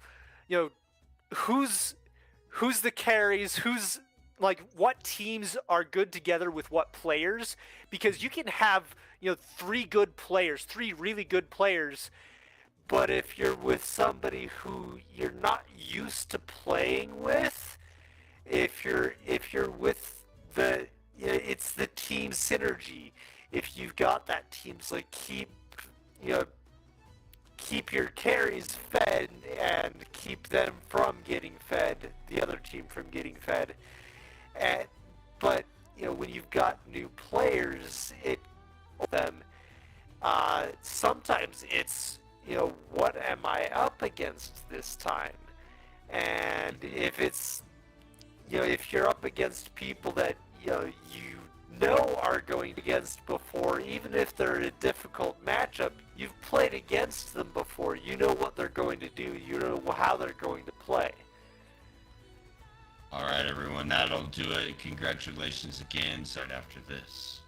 who's the carries, who's like what teams are good together with what players, because you can have 3 really good players. But if you're with somebody who you're not used to playing with, if you're with it's the team synergy. If you've got that team's like keep your carries fed and keep them from getting fed, the other team from getting fed. But when you've got new players, sometimes it's what am I up against this time? And if it's, if you're up against people that, are going against before, even if they're a difficult matchup, you've played against them before. You know what they're going to do. You know how they're going to play. All right, everyone, that'll do it. Congratulations again. Start after this.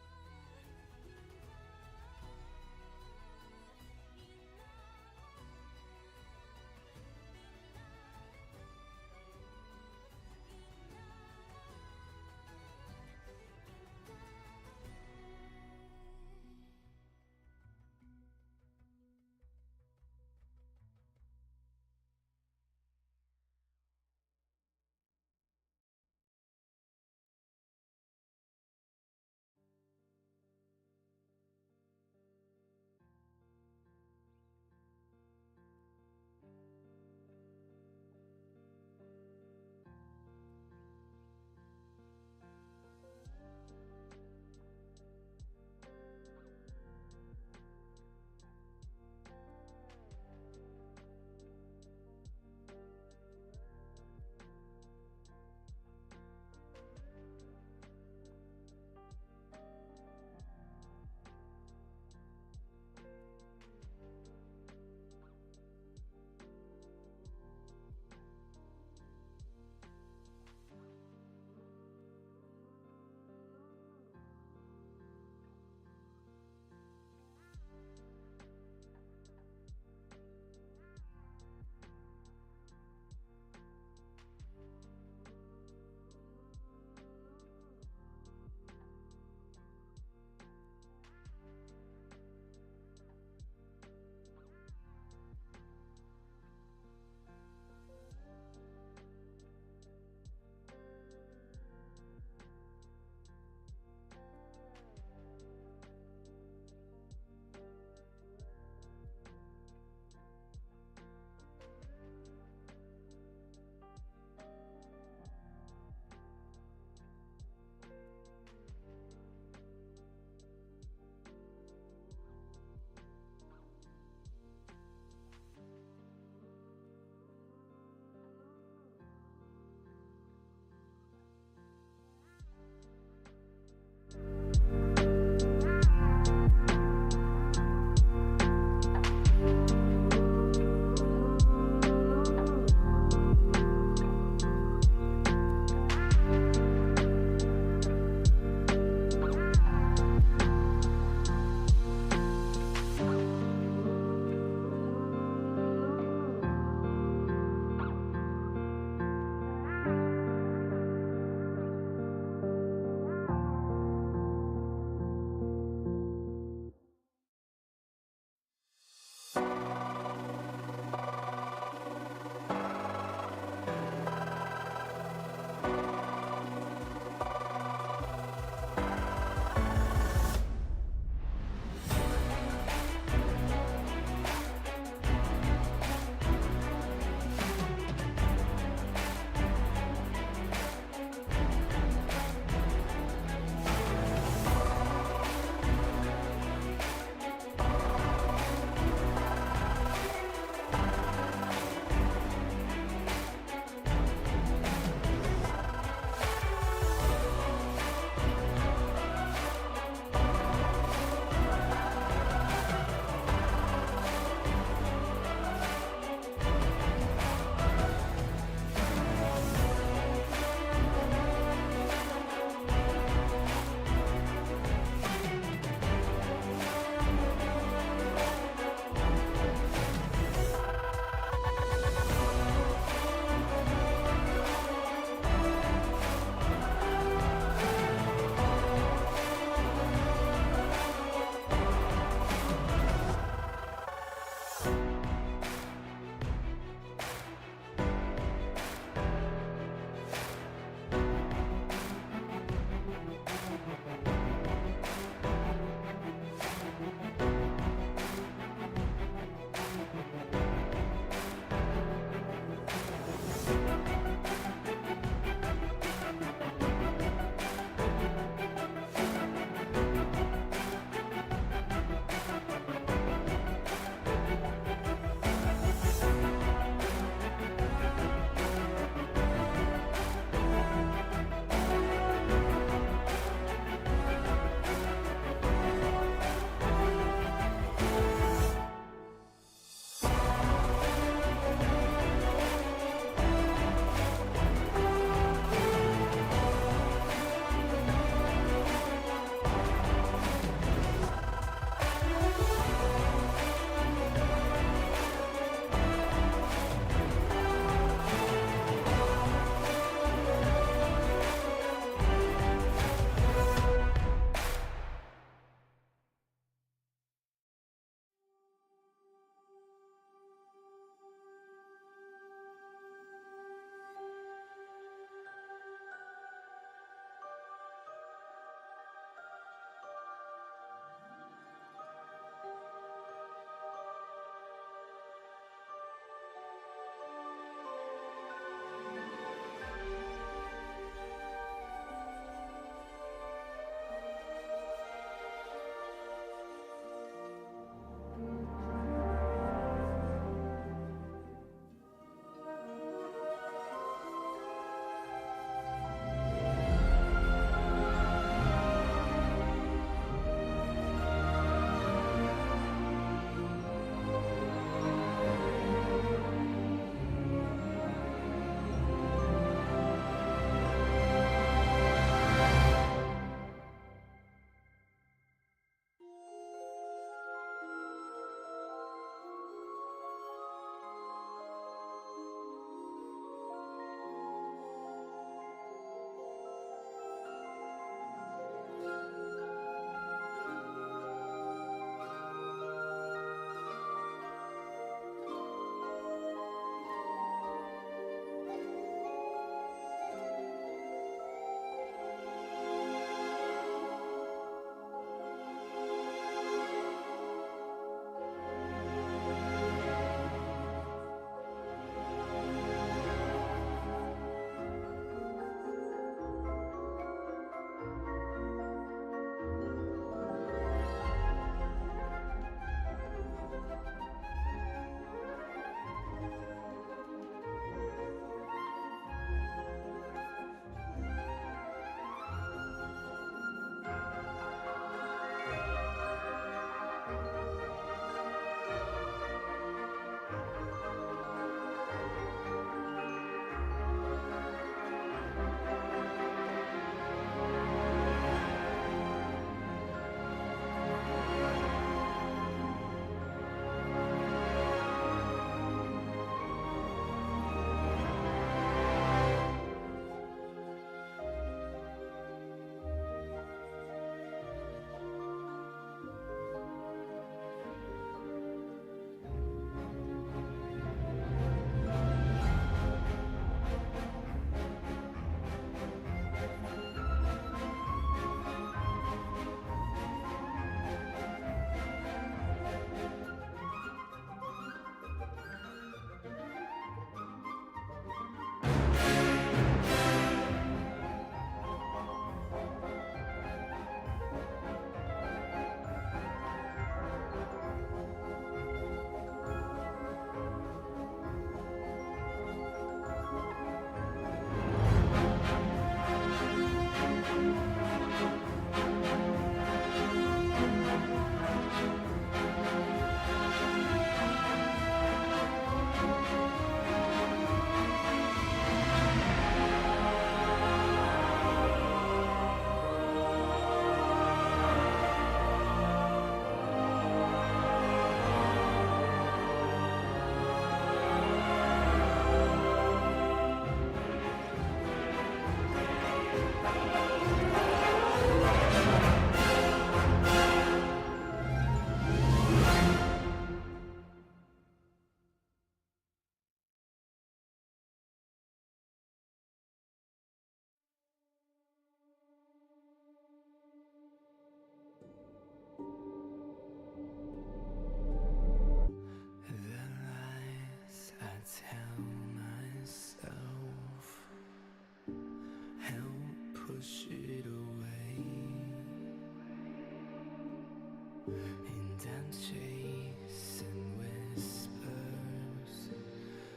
and I'm chasing whispers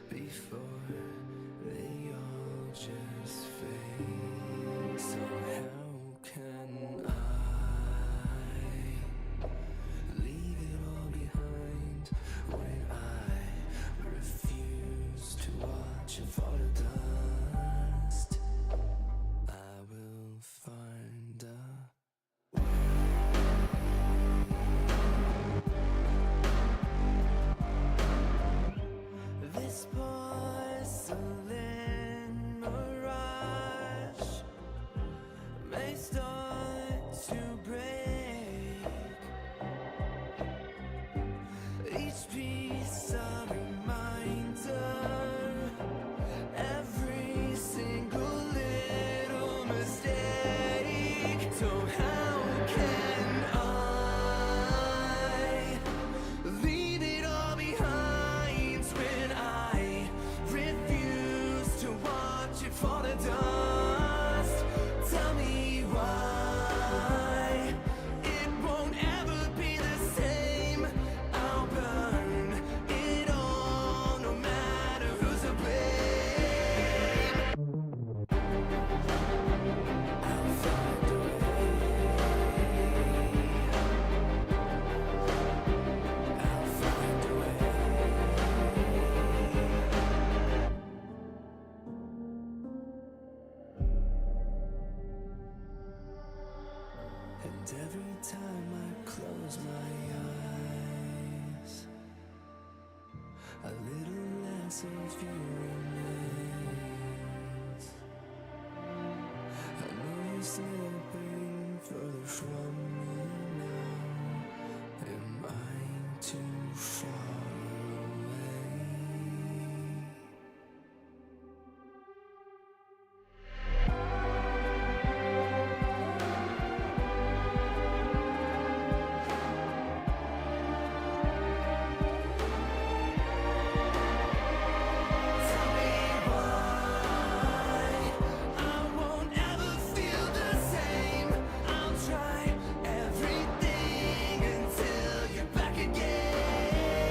before they all just fade. So how can I leave it all behind when I refuse to watch it fall to dust? I will find a this porcelain mirage may start to break. Each piece a reminder, every single little mistake. So how can I leave it all behind when I refuse to watch it fall to dust? Tell me why it won't ever be the same. I'll burn it all, no matter who's to blame. I'll find a way. I'll find a way. And every time I close my eyes, a little less of you remains. I know you're slipping further from me now. Am I too far away? Tell me why I won't ever feel the same. I'll try everything until you're back again.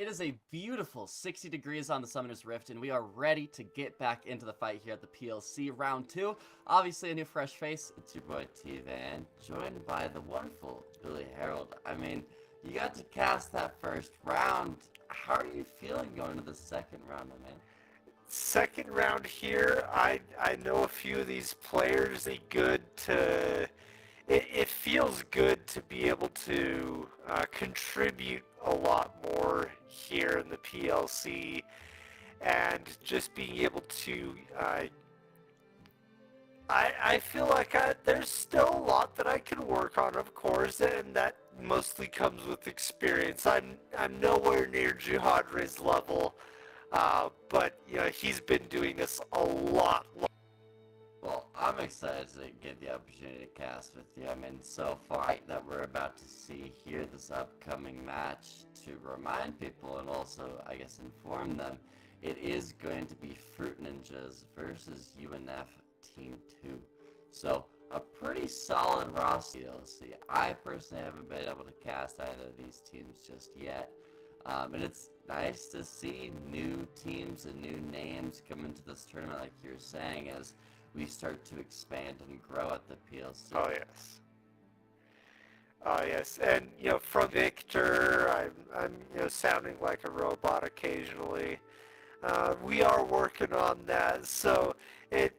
It is a beautiful 60 degrees on the Summoner's Rift, and we are ready to get back into the fight here at the PLC Round 2. Obviously, a new fresh face. It's your boy T-Van, joined by the wonderful Billy Harold. I mean, you got to cast that first round. How are you feeling going to the second round, my man? Second round here, I know a few of these players. They good to. It feels good to be able to contribute a lot more here in the PLC, and just being able to. I feel like there's still a lot that I can work on, of course, and that mostly comes with experience. I'm nowhere near Juhadre's level, but you know, he's been doing this a lot. Well, I'm excited to get the opportunity to cast with you. I mean, so far that we're about to see here this upcoming match, to remind people and also, I guess, inform them, it is going to be Fruit Ninjas versus UNF Team 2. So, a pretty solid roster DLC. I personally haven't been able to cast either of these teams just yet. And it's nice to see new teams and new names come into this tournament, like you're saying, as we start to expand and grow at the PLC. Oh yes. Oh yes, and you know, from Victor, I'm sounding like a robot occasionally. We are working on that, so it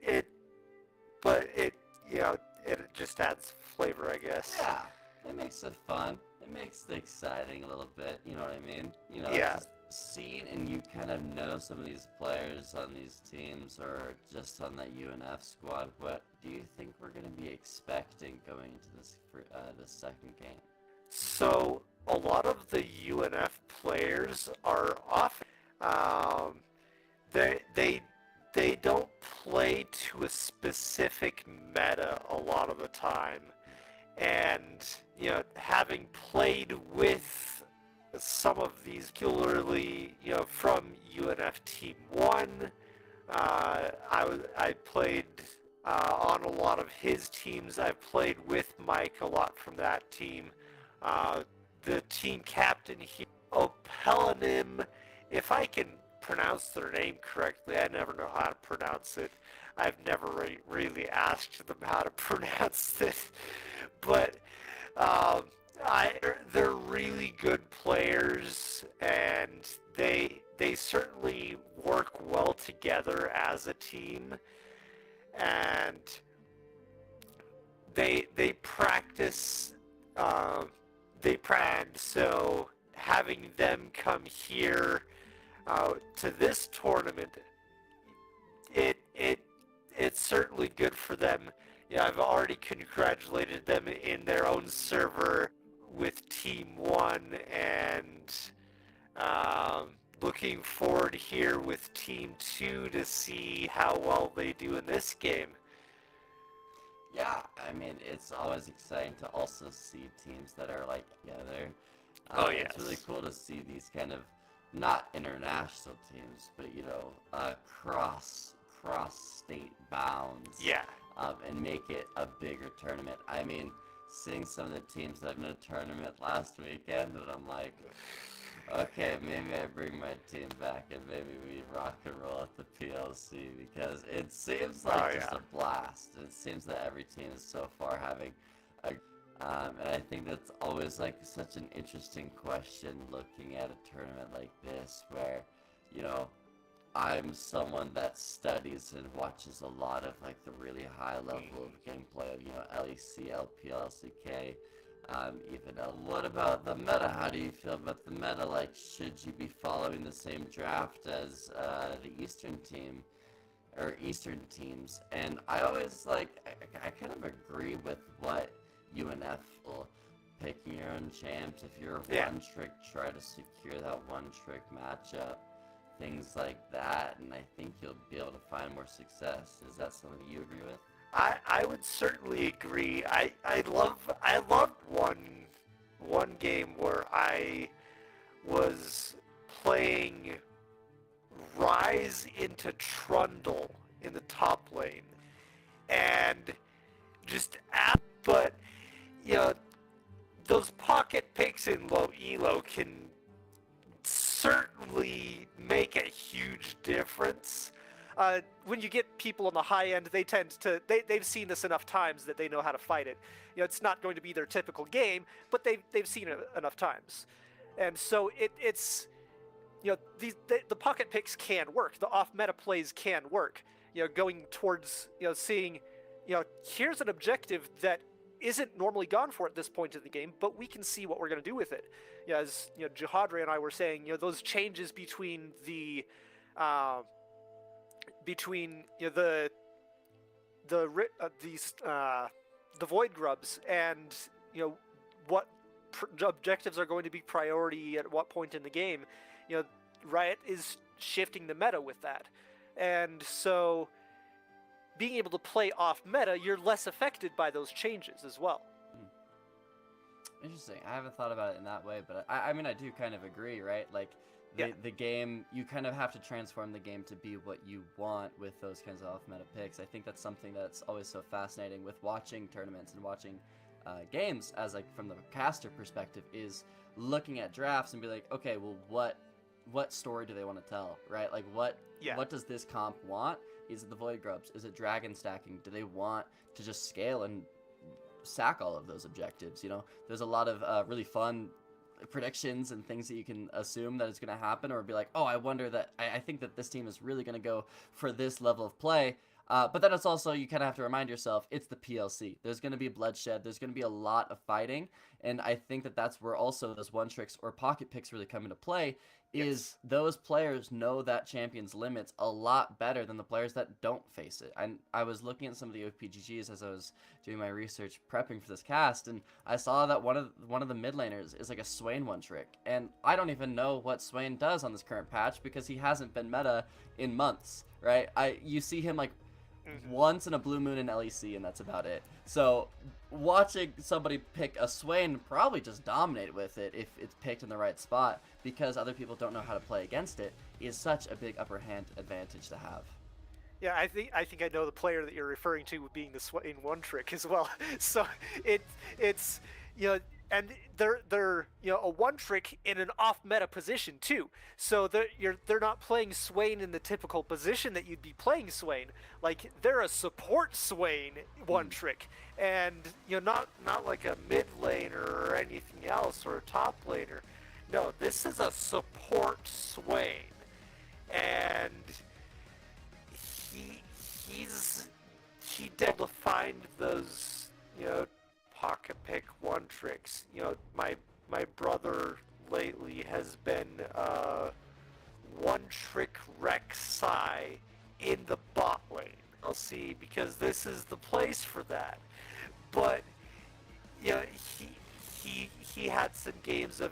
just adds flavor, I guess. Yeah, it makes it fun. It makes it exciting a little bit, you know what I mean? You know, Yeah. just seeing and you kind of know some of these players on these teams or just on that UNF squad. What do you think we're going to be expecting going into this second game? So a lot of the UNF players are often they don't play to a specific meta a lot of the time, and you know, having played with some of these, particularly from UNF Team 1, I played on a lot of his teams. I've played with Mike a lot from that team. The team captain here, Opelanim, if I can pronounce their name correctly, I never know how to pronounce it. I've never really asked them how to pronounce it, but they're really good players, and they certainly work well together as a team, and they practice. So having them come here to this tournament, it's certainly good for them. Yeah, I've already congratulated them in their own server with Team 1, and looking forward here with Team 2 to see how well they do in this game. Yeah, I mean, it's always exciting to also see teams that are like together. Oh, yes. It's really cool to see these kind of, not international teams, but cross state bounds. Yeah. And make it a bigger tournament. I mean, seeing some of the teams that in a tournament last weekend, and I'm like, okay, maybe I bring my team back and maybe we rock and roll at the PLC, because it seems like just a blast. It seems that every team is so far having a and I think that's always like such an interesting question looking at a tournament like this, where, you know, I'm someone that studies and watches a lot of like the really high level of gameplay of, you know, LEC, LPL, LCK, even what about the meta? How do you feel about the meta? Like, should you be following the same draft as the Eastern team or Eastern teams? And I always I kind of agree with what UNF will picking your own champs. If you're one trick, try to secure that one trick matchup. Things like that, and I think you'll be able to find more success. Is that something you agree with? I would certainly agree. I loved one game where I was playing Rise into Trundle in the top lane, and but you know, those pocket picks in low elo can certainly make a huge difference. When you get people on the high end, they tend to they've seen this enough times that they know how to fight it. You know, it's not going to be their typical game, but they've seen it enough times, and so it's, you know, the pocket picks can work. The off meta plays can work. You know, going towards, you know, seeing, you know, here's an objective that isn't normally gone for at this point in the game, but we can see what we're going to do with it. You know, as you know, Jihadre and I were saying, you know, those changes between the you know, the void grubs and, you know, what objectives are going to be priority at what point in the game, you know, Riot is shifting the meta with that, and so being able to play off meta, you're less affected by those changes as well. Interesting. I haven't thought about it in that way, but I mean, I do kind of agree, right? Like, the game, you kind of have to transform the game to be what you want with those kinds of off-meta picks. I think that's something that's always so fascinating with watching tournaments and watching games, as like from the caster perspective, is looking at drafts and be like, okay, well, what story do they want to tell, right? Like, what does this comp want? Is it the Void Grubs? Is it dragon stacking? Do they want to just scale and sack all of those objectives? You know, there's a lot of really fun predictions and things that you can assume that is going to happen, or be like, oh, I wonder that I think that this team is really going to go for this level of play. But then it's also, you kind of have to remind yourself, it's the PLC. There's going to be bloodshed. There's going to be a lot of fighting. And I think that that's where also those one tricks or pocket picks really come into play, is those players know that champion's limits a lot better than the players that don't face it. And I was looking at some of the OPGGs as I was doing my research prepping for this cast, and I saw that one of the mid laners is like a Swain one trick. And I don't even know what Swain does on this current patch because he hasn't been meta in months, right? You see him like once in a blue moon in LEC, and that's about it. So watching somebody pick a Swain, probably just dominate with it if it's picked in the right spot, because other people don't know how to play against it, is such a big upper hand advantage to have. Yeah, I think I know the player that you're referring to being the Swain one trick as well. So it's you know, and they're you know, a one trick in an off meta position too. So they're not playing Swain in the typical position that you'd be playing Swain. Like, they're a support Swain one trick, and you know, not like a mid laner or anything else, or a top laner. No, this is a support Swain, and he's able to find those, you know, pocket pick one tricks. You know, my brother lately has been one trick Rek'Sai in the bot lane. I'll see, because this is the place for that. But you know, he had some games of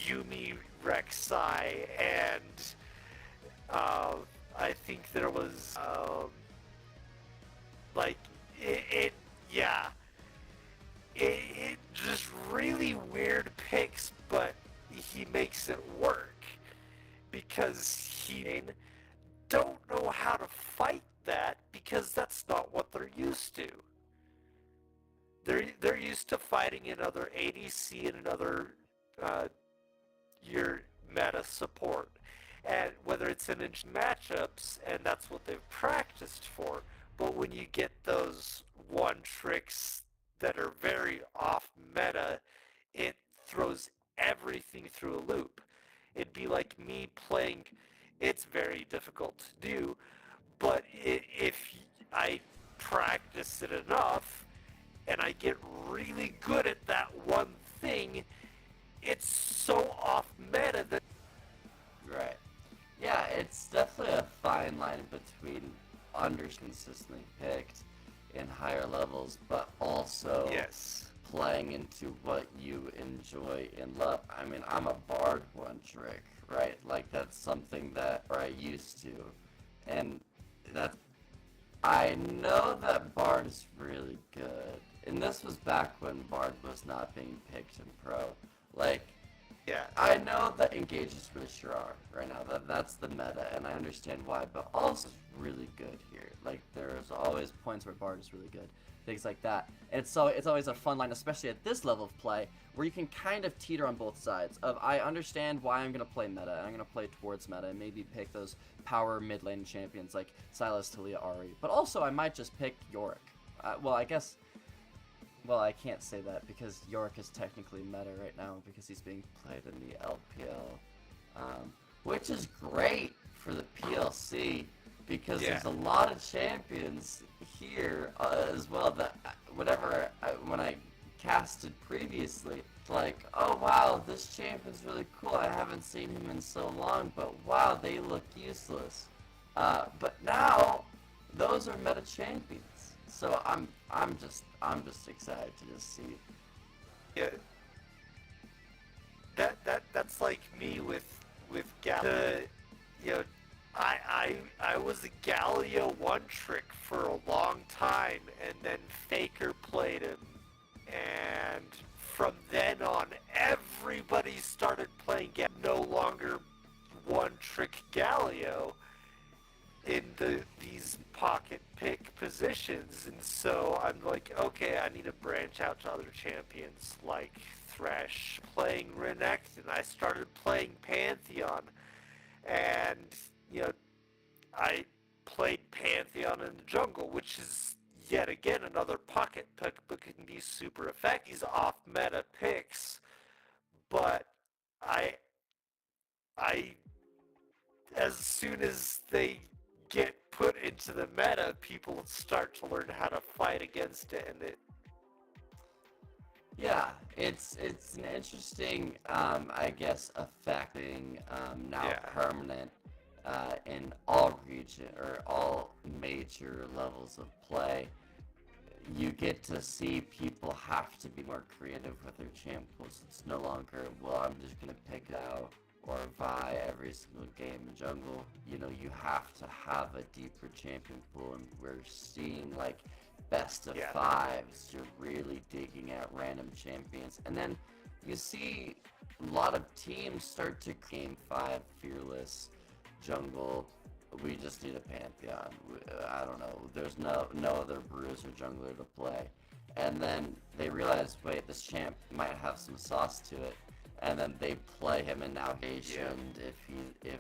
Yuumi Rek'Sai, and I think there was like it just really weird picks, but he makes it work because he don't know how to fight that, because that's not what they're used to. They're used to fighting another ADC and another your meta support, and whether it's in matchups, and that's what they've practiced for. But when you get those one tricks that are very off meta, it throws everything through a loop. It'd be like me playing, it's very difficult to do, but if I practice it enough and I get really good at that one thing, it's so off meta that... Right. Yeah, it's definitely a fine line between under consistently picked in higher levels, but also playing into what you enjoy and love. I mean, I'm a Bard one trick, right? Like, that's something that I used to, and that's, I know that Bard is really good, and this was back when Bard was not being picked in pro. Like, yeah, I know that Engage is really strong right now. That's the meta, and I understand why, but also really good here. Like, there's always points where Bard is really good. things like that. And it's always a fun line, especially at this level of play, where you can kind of teeter on both sides of I understand why I'm going to play meta, and I'm going to play towards meta, and maybe pick those power mid lane champions like Sylas, Talia, Ahri. But also I might just pick Yorick. Well, I can't say that because Yorick is technically meta right now because he's being played in the LPL, which is great for the PLC because there's a lot of champions here as well that when I casted previously, like, oh wow, this champion's really cool, I haven't seen him in so long, but wow, they look useless. But now, those are meta champions. So I'm just excited to just see. Yeah. That's like me with Galio. I was a Galio one trick for a long time, and then Faker played him, and from then on, everybody started playing no longer one trick Galio in these pocket pick positions, and so I'm like, okay, I need to branch out to other champions like Thresh, playing Renekton. I started playing Pantheon, and I played Pantheon in the jungle, which is yet again another pocket pick, but can be super effective. These off meta picks, but I as soon as they get put into the meta, people start to learn how to fight against it, and Yeah, it's an interesting, I guess, affecting now permanent in all region or all major levels of play. You get to see people have to be more creative with their champions. It's no longer, well, I'm just gonna pick out or Vi every single game in jungle. You have to have a deeper champion pool, and we're seeing like best of fives. You're really digging at random champions, and then you see a lot of teams start to game 5 fearless jungle. We just need a Pantheon. I don't know. There's no other bruiser jungler to play, and then they realize, wait, this champ might have some sauce to it. And then they play him, and now Haitian if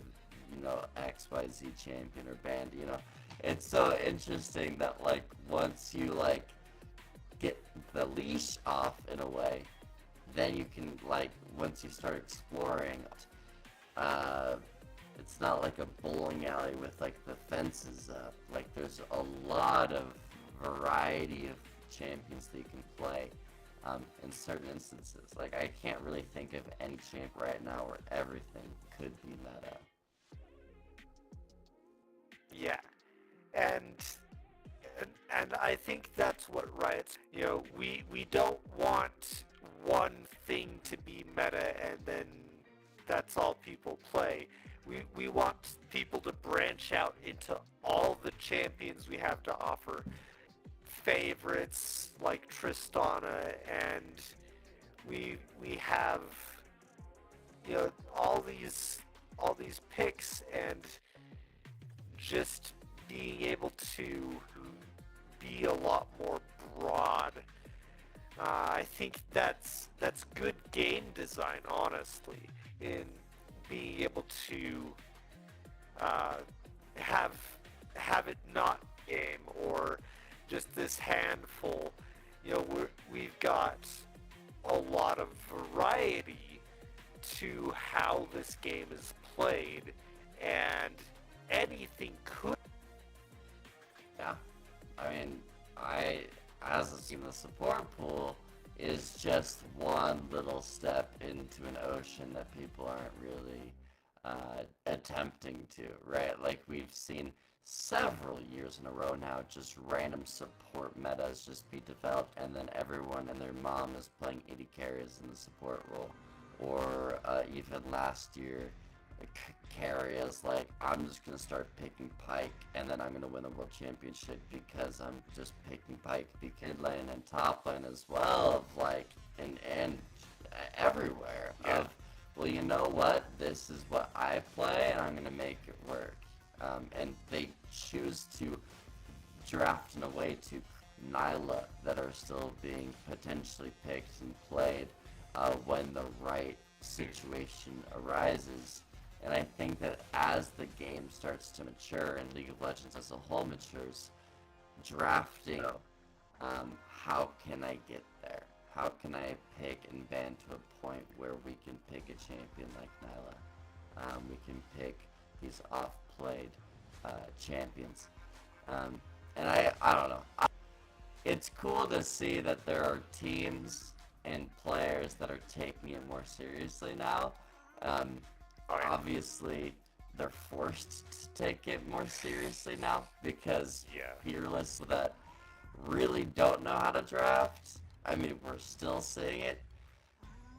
XYZ champion or band, It's so interesting that like once you like get the leash off in a way, then you can like once you start exploring, it's not like a bowling alley with like the fences up. Like there's a lot of variety of champions that you can play. In certain instances, like I can't really think of any champ right now where everything could be meta. Yeah, and I think that's what Riot's. We don't want one thing to be meta and then that's all people play. We want people to branch out into all the champions we have to offer. Favorites like Tristana, and we have all these picks, and just being able to be a lot more broad. I think that's good game design, honestly, in being able to have it not game or just this handful. We've got a lot of variety to how this game is played, and anything could. Yeah, I mean, as the support pool is just one little step into an ocean that people aren't really attempting to, right? Like we've seen several years in a row now, just random support metas just be developed, and then everyone and their mom is playing 80 carries in the support role. Or even last year, carry is like, I'm just gonna start picking Pyke, and then I'm gonna win a world championship because I'm just picking Pyke. Mid lane and top lane as well, of like, and everywhere. Yeah. Of, well, you know what? This is what I play, and I'm gonna make it work. And they choose to draft in a way to Nyla that are still being potentially picked and played when the right situation arises. And I think that as the game starts to mature and League of Legends as a whole matures, drafting, how can I get there? How can I pick and band to a point where we can pick a champion like Nyla? We can pick these off-played champions. And I don't know. It's cool to see that there are teams and players that are taking it more seriously now. Obviously, they're forced to take it more seriously now because Fearless that really don't know how to draft. I mean, we're still seeing it.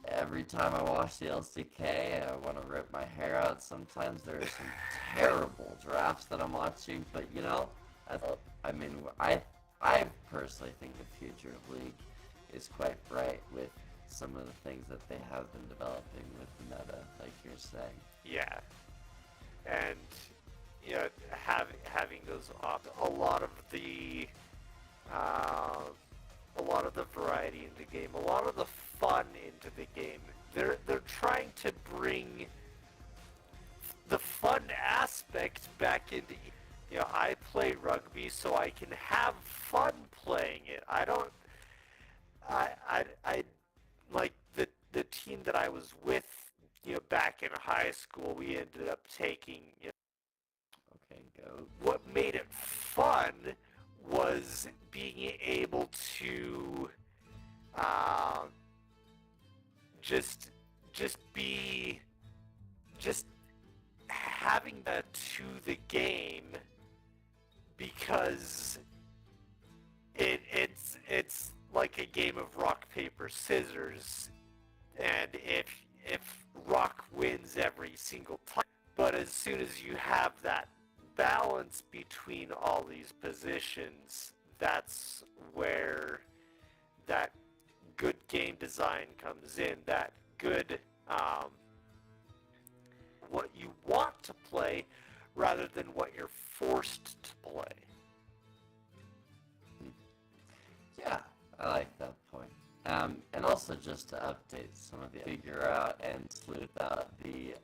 Every time I watch the LCK, I want to rip my hair out. Sometimes there are some terrible drafts that I'm watching, but you know, I personally think the future of League is quite bright with some of the things that they have been developing with the meta, like you're saying. Yeah, and having those a lot of the variety in the game, a lot of the fun into the game. They're trying to bring the fun aspect back into. I play rugby so I can have fun playing it. I like the team that I was with, back in high school. We ended up taking. Okay, go. What made it fun was being able to just having that to the game, because it's like a game of rock paper scissors, and if rock wins every single time, but as soon as you have that balance between all these positions, that's where that good game design comes in, that good what you want to play rather than what you're forced to play. Yeah, I like that point. And also just to update some of the figure out and sleuth out the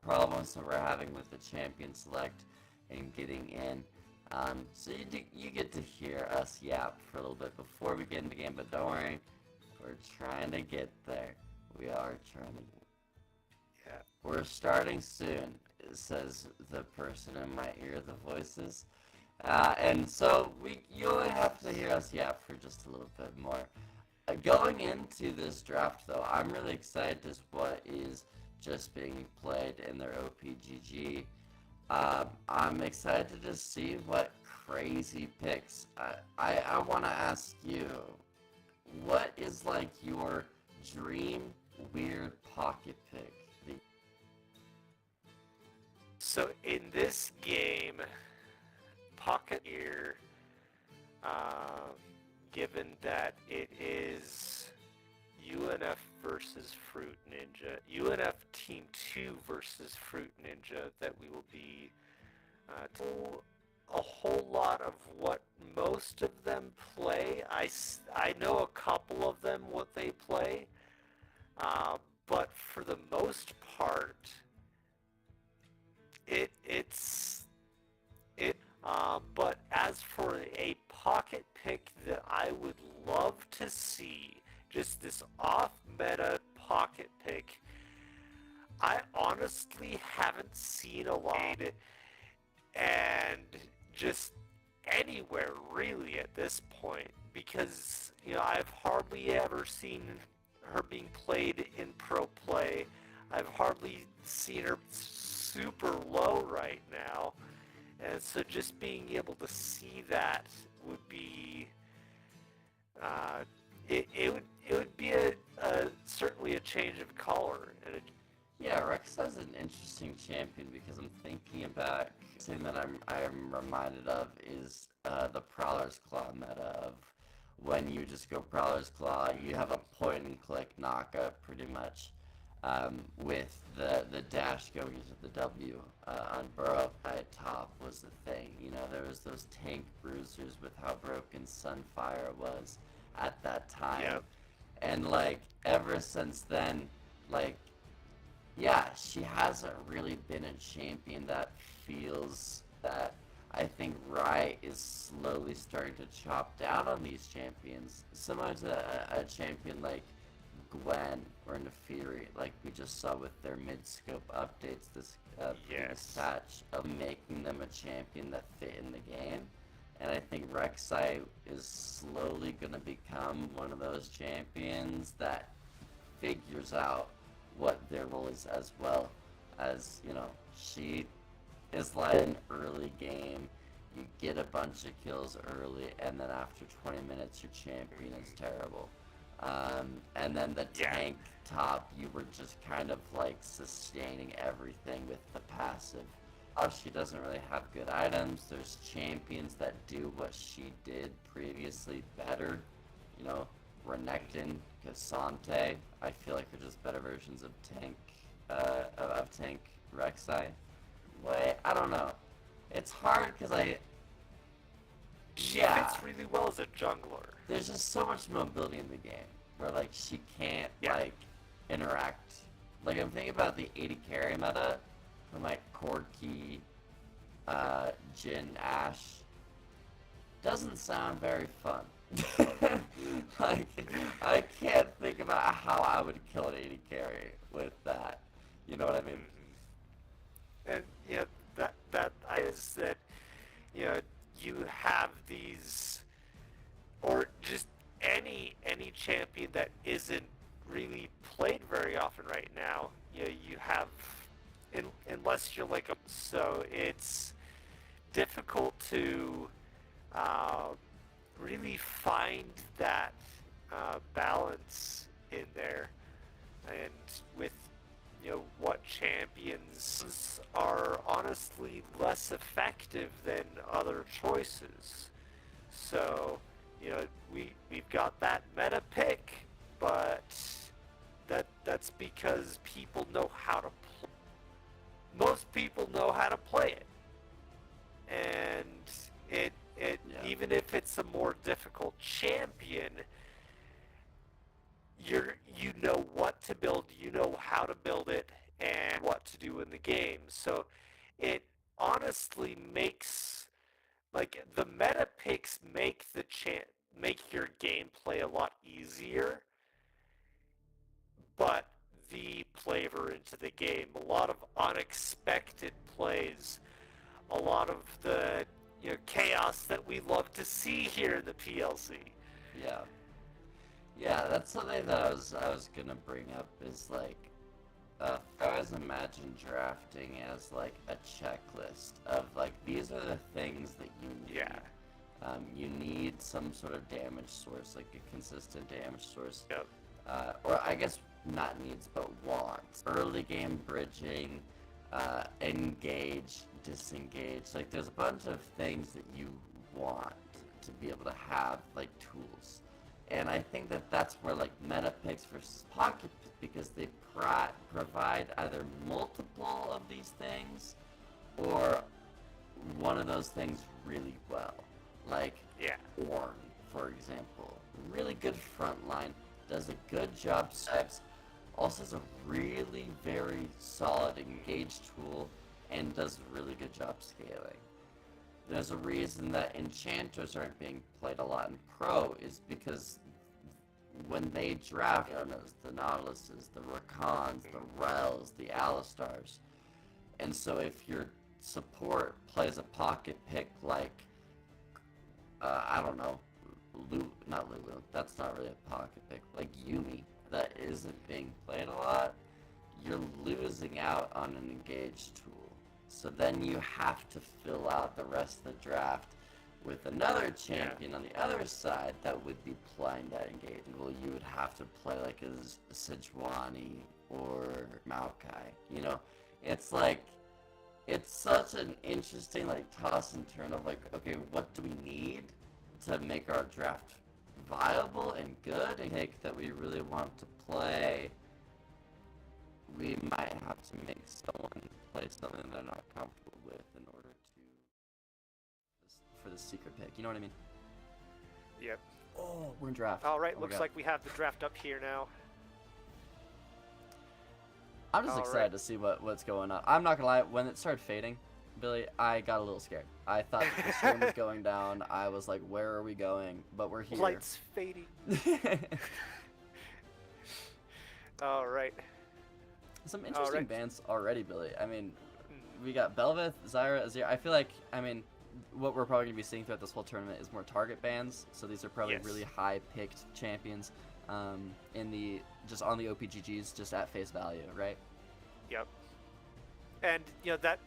problems that we're having with the champion select and getting in. So you get to hear us yap for a little bit before we get in the game, but don't worry, we're trying to get there. We are trying to. Yeah. We're starting soon, says the person in my ear, the voices. And so you only have to hear us yap for just a little bit more. Going into this draft, though, I'm really excited as what is just being played in their OPGG. I'm excited to see what crazy picks. I want to ask you, what is like your dream weird pocket pick? So in this game, Pocket Ear, given that it is UNF versus Fruit Ninja, UNF Team 2 versus Fruit Ninja, that we will be a whole lot of what most of them play. I know a couple of them what they play, but for the most part, but as for a pocket pick that I would love to see, just this off-meta pocket pick, I honestly haven't seen a lot, and just anywhere really at this point, because I've hardly ever seen her being played in pro play. I've hardly seen her super low right now, and so just being able to see that would be it would be certainly a change of color. And yeah, Rex is an interesting champion because I'm thinking about something that I'm reminded of is the Prowler's Claw meta of when you just go Prowler's Claw, you have a point and click knockup pretty much. With the dash going into the W on Burrow by top was the thing. You know, there was those tank bruisers with how broken Sunfire was at that time. Yep. And, like, ever since then, like, yeah, she hasn't really been a champion that feels that I think Riot is slowly starting to chop down on these champions. Similar to a champion like Gwen or Nefiri, like we just saw with their mid-scope updates this previous patch, of making them a champion that fit in the game. And I think Rek'Sai is slowly going to become one of those champions that figures out what their role is, as well as, you know, she is like an early game. You get a bunch of kills early, and then after 20 minutes, your champion is terrible. And then the tank top, you were just kind of like sustaining everything with the passive. Oh, she doesn't really have good items. There's champions that do what she did previously better. You know, Renekton, Cassante, I feel like are just better versions of tank Rek'Sai. Wait, I don't know. It's hard because She fits really well as a jungler. there's just so much mobility in the game where like she can't like interact. Like I'm thinking about the 80 carry meta from like Corki, Jhin, Ashe. Doesn't sound very fun. Like I can't think about how I would kill an 80 carry with that. You know what I mean? And yeah, that is that, you know, you have these, or just any champion that isn't really played very often right now. You know, you have, unless you're like so it's difficult to really find that balance in there, and with, you know, what champions are honestly less effective than other choices. So, you know, we've got that meta pick, but that's because people know how to play. Most people know how to play it, and it even if it's a more difficult champion, you know what to build, you know how to build it, and what to do in the game. So it honestly makes, like, the meta picks make make your gameplay a lot easier, but the flavor into the game, a lot of unexpected plays, a lot of the, you know, chaos that we love to see here in the PLC. Yeah. Yeah, that's something that I was gonna bring up, is like, I always imagine drafting as like a checklist of like, these are the things that you need. Yeah. You need some sort of damage source, like a consistent damage source. Yep. Or I guess not needs, but wants. Early game bridging, engage, disengage. Like there's a bunch of things that you want to be able to have, like tools. And I think that that's where like meta picks versus pocket picks, because they provide either multiple of these things or one of those things really well. Like Ornn, for example. Really good front line, does a good job steps, also has a really very solid engage tool, and does a really good job scaling. There's a reason that enchanters aren't being played a lot in pro, is because when they draft the Nautiluses, the Rakans, the Rels, the Alistars, and so if your support plays a pocket pick like, I don't know, not Lulu, that's not really a pocket pick, like Yuumi, that isn't being played a lot, you're losing out on an engage tool. So then you have to fill out the rest of the draft with another champion on the other side that would be playing that engage. Well, you would have to play like a Sejuani or Maokai. You know, it's like, it's such an interesting like toss and turn of like, okay, what do we need to make our draft viable and good and pick that we really want to play? We might have to make someone play something they're not comfortable with in order secret pick. You know what I mean? Yep. Oh, we're in draft. All right, Oh my looks God. like we have the draft up here now. I'm just all excited right. to see what's going on. I'm not gonna lie, when it started fading, Billy, I got a little scared. I thought that the stream was going down. I was like, where are we going? But we're here. Lights fading. All right. Some interesting right. bands already, Billy. I mean, Hmm. we got Belveth, Zyra, Azir. I feel like, I mean, what we're probably going to be seeing throughout this whole tournament is more target bans. So these are probably Yes. really high-picked champions in the just on the OPGGs, just at face value, right? Yep. And that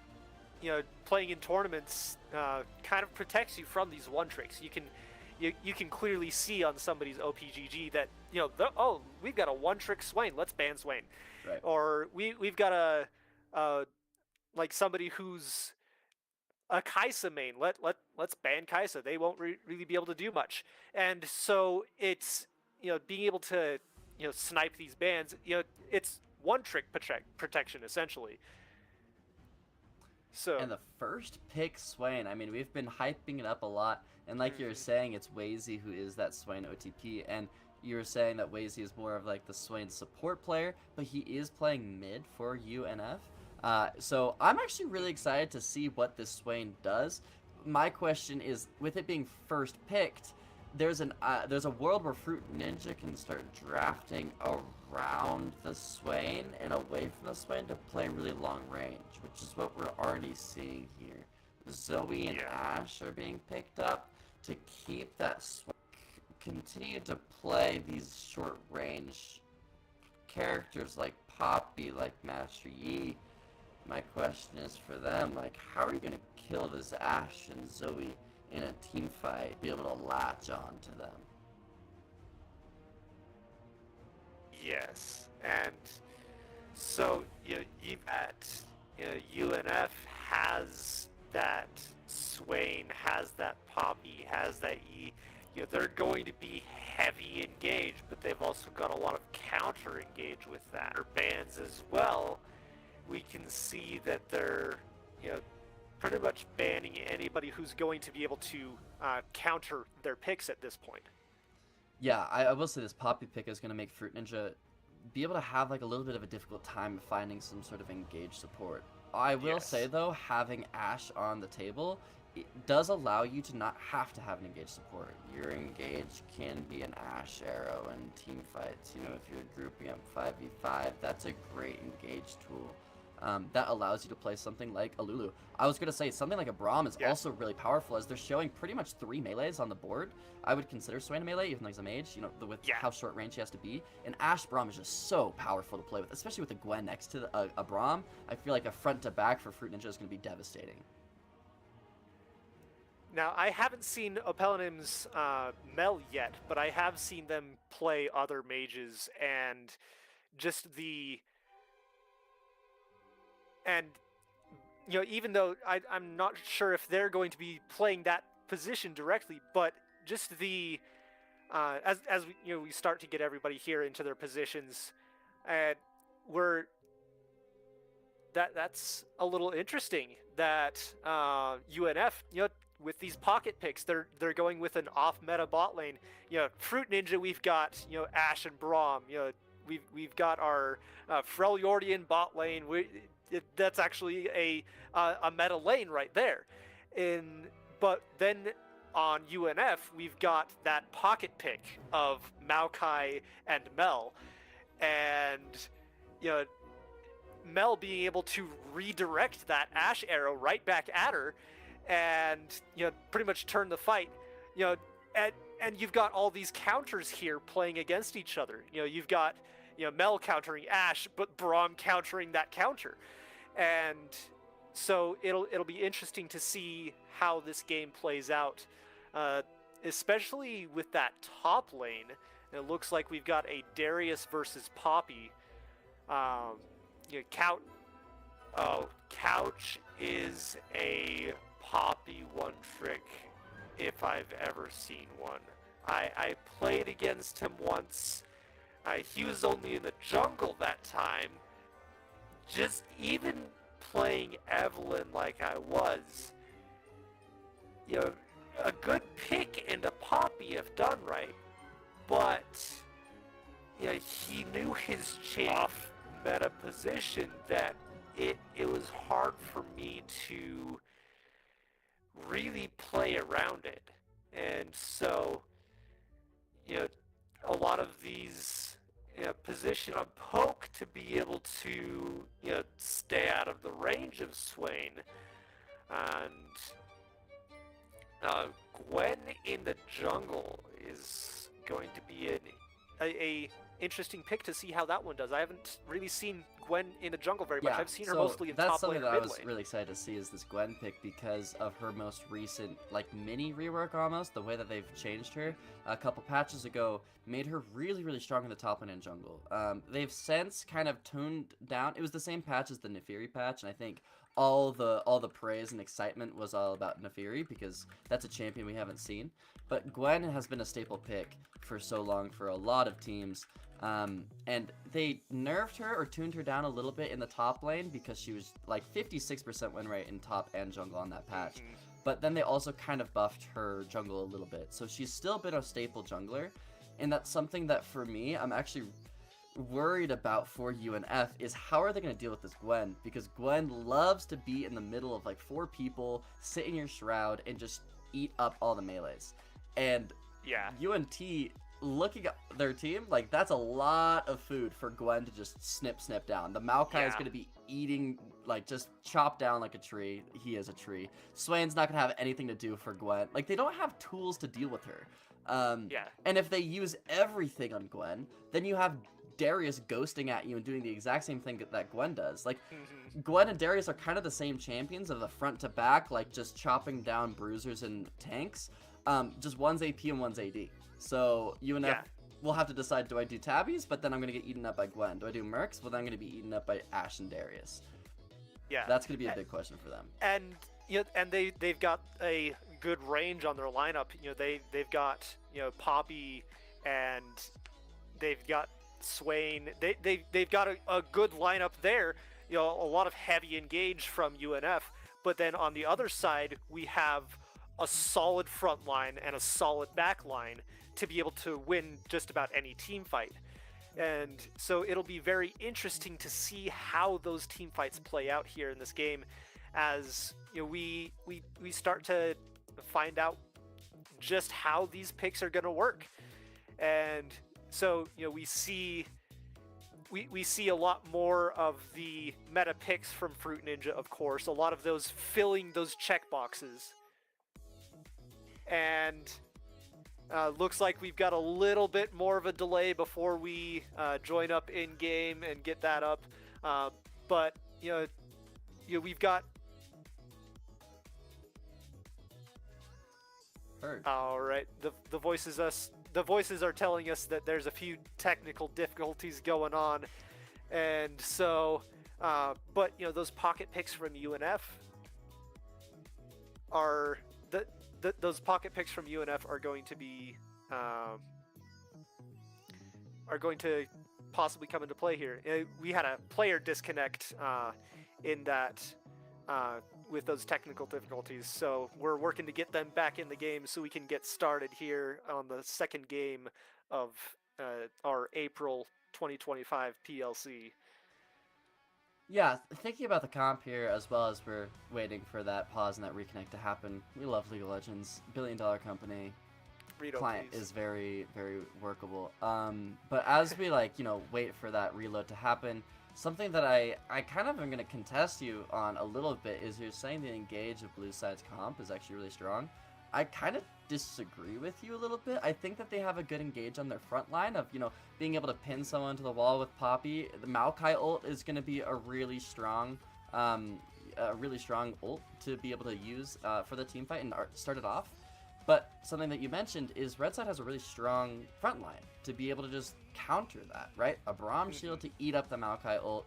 playing in tournaments kind of protects you from these one tricks. You can clearly see on somebody's OPGG that we've got a one trick Swain, let's ban Swain. Right. Or we've got a like somebody who's a Kai'Sa main. Let's ban Kai'Sa. They won't really be able to do much. And so it's being able to snipe these bans. It's one trick protection essentially. So And the first pick, Swain, I mean, we've been hyping it up a lot. And like you're saying, it's Wazy who is that Swain OTP. And you were saying that Wazy is more of like the Swain support player, but he is playing mid for UNF. So I'm actually really excited to see what this Swain does. My question is, with it being first picked, there's a world where Fruit Ninja can start drafting around the Swain and away from the Swain to play really long range, which is what we're already seeing here. Zoe and Ashe are being picked up to keep that Swain, continue to play these short range characters like Poppy, like Master Yi. My question is for them, like, how are you going to kill this Ashe and Zoe in a team fight, be able to latch on to them? Yes, and so UNF has that Swain, has that Poppy, has that E. They're going to be heavy engaged, but they've also got a lot of counter engage with that. Or bans as well. We can see that they're pretty much banning anybody who's going to be able to counter their picks at this point. Yeah, I will say this Poppy pick is going to make Fruit Ninja be able to have like a little bit of a difficult time finding some sort of engaged support. I will say though, having Ashe on the table, it does allow you to not have to have an engaged support. Your engage can be an Ashe arrow in team fights. If you're grouping up 5v5, that's a great engage tool. That allows you to play something like a Lulu. I was going to say something like a Braum is also really powerful, as they're showing pretty much 3 melees on the board. I would consider Swain a melee, even though he's a mage, with how short range he has to be. And Ashe Braum is just so powerful to play with, especially with a Gwen next to a Braum. I feel like a front to back for Fruit Ninja is going to be devastating. Now, I haven't seen Opelonim's Mel yet, but I have seen them play other mages, and just the... And, even though I'm not sure if they're going to be playing that position directly, but just the... as we start to get everybody here into their positions, and that's a little interesting that UNF, with these pocket picks, they're going with an off-meta bot lane. Fruit Ninja, we've got Ashe and Braum. We've got our Freljordian bot lane. That's actually a meta lane right there. But then on UNF, we've got that pocket pick of Maokai and Mel, and Mel being able to redirect that Ashe arrow right back at her, and pretty much turn the fight. And you've got all these counters here playing against each other. You've got Mel countering Ashe, but Braum countering that counter, and so it'll be interesting to see how this game plays out, especially with that top lane. It looks like we've got a Darius versus Poppy. Couch is a Poppy one trick if I've ever seen one. I played against him once. He was only in the jungle that time. Just even playing Evelynn like I was, a good pick into Poppy if done right, but he knew his off meta position that it was hard for me to really play around it. And so, a lot of these position on poke to be able to stay out of the range of Swain. And Gwen in the jungle is going to be a interesting pick to see how that one does. I haven't really seen Gwen in the jungle very much. Yeah, I've seen her so mostly in that's top something lane that or I mid was lane. really excited to see is this Gwen pick because of her most recent mini rework almost. The way that they've changed her a couple patches ago made her really strong in the top lane and jungle. They've since kind of toned down. It was the same patch as the Nefiri patch, and I think all the praise and excitement was all about Nefiri because that's a champion we haven't seen. But Gwen has been a staple pick for so long for a lot of teams. And they nerfed her or tuned her down a little bit in the top lane because she was 56% win rate in top and jungle on that patch. But then they also kind of buffed her jungle a little bit. So she's still been a staple jungler. And that's something that for me, I'm actually worried about for UNF is how are they going to deal with this Gwen? Because Gwen loves to be in the middle of 4 people, sit in your shroud, and just eat up all the melees. And Yeah. UNT, looking at their team, that's a lot of food for Gwen to just snip down. The Maokai is Yeah. going to be eating, just chop down like a tree. He is a tree. Swain's not going to have anything to do for Gwen. They don't have tools to deal with her. Yeah. And if they use everything on Gwen, then you have Darius ghosting at you and doing the exact same thing that Gwen does. Gwen and Darius are kind of the same champions of the front to back, just chopping down bruisers and tanks. Just one's AP and one's AD. So UNF will have to decide, do I do Tabbies, but then I'm going to get eaten up by Gwen? Do I do Mercs? Well, then I'm going to be eaten up by Ashe and Darius. Yeah. That's going to be a big question for them. And they've got a good range on their lineup. They've got Poppy, and they've got Swain. They've got a good lineup there. A lot of heavy engage from UNF. But then on the other side, we have a solid front line and a solid back line to be able to win just about any team fight. And so it'll be very interesting to see how those team fights play out here in this game as we start to find out just how these picks are going to work. And so we see a lot more of the meta picks from Fruit Ninja, of course, a lot of those filling those check boxes. And looks like we've got a little bit more of a delay before we join up in game and get that up. But we've got. Heard. All right, the voices are telling us that there's a few technical difficulties going on, and so, but those pocket picks from UNF are those pocket picks from UNF are going to be are going to possibly come into play here. We had a player disconnect in that with those technical difficulties, so we're working to get them back in the game so we can get started here on the second game of our April 2025 PLC. Yeah, thinking about the comp here as well as we're waiting for that pause and that reconnect to happen. We love League of Legends, billion-dollar company. Rito, Client please. is very workable. But as we wait for that reload to happen, something that I kind of am going to contest you on a little bit is you're saying the engage of Blue Side's comp is actually really strong. I kind of disagree with you a little bit. I think that they have a good engage on their front line of, being able to pin someone to the wall with Poppy. The Maokai ult is going to be a really strong ult to be able to use for the team fight and start it off. But something that you mentioned is Red Side has a really strong front line to be able to just counter that, right? A Braum shield to eat up the Maokai ult.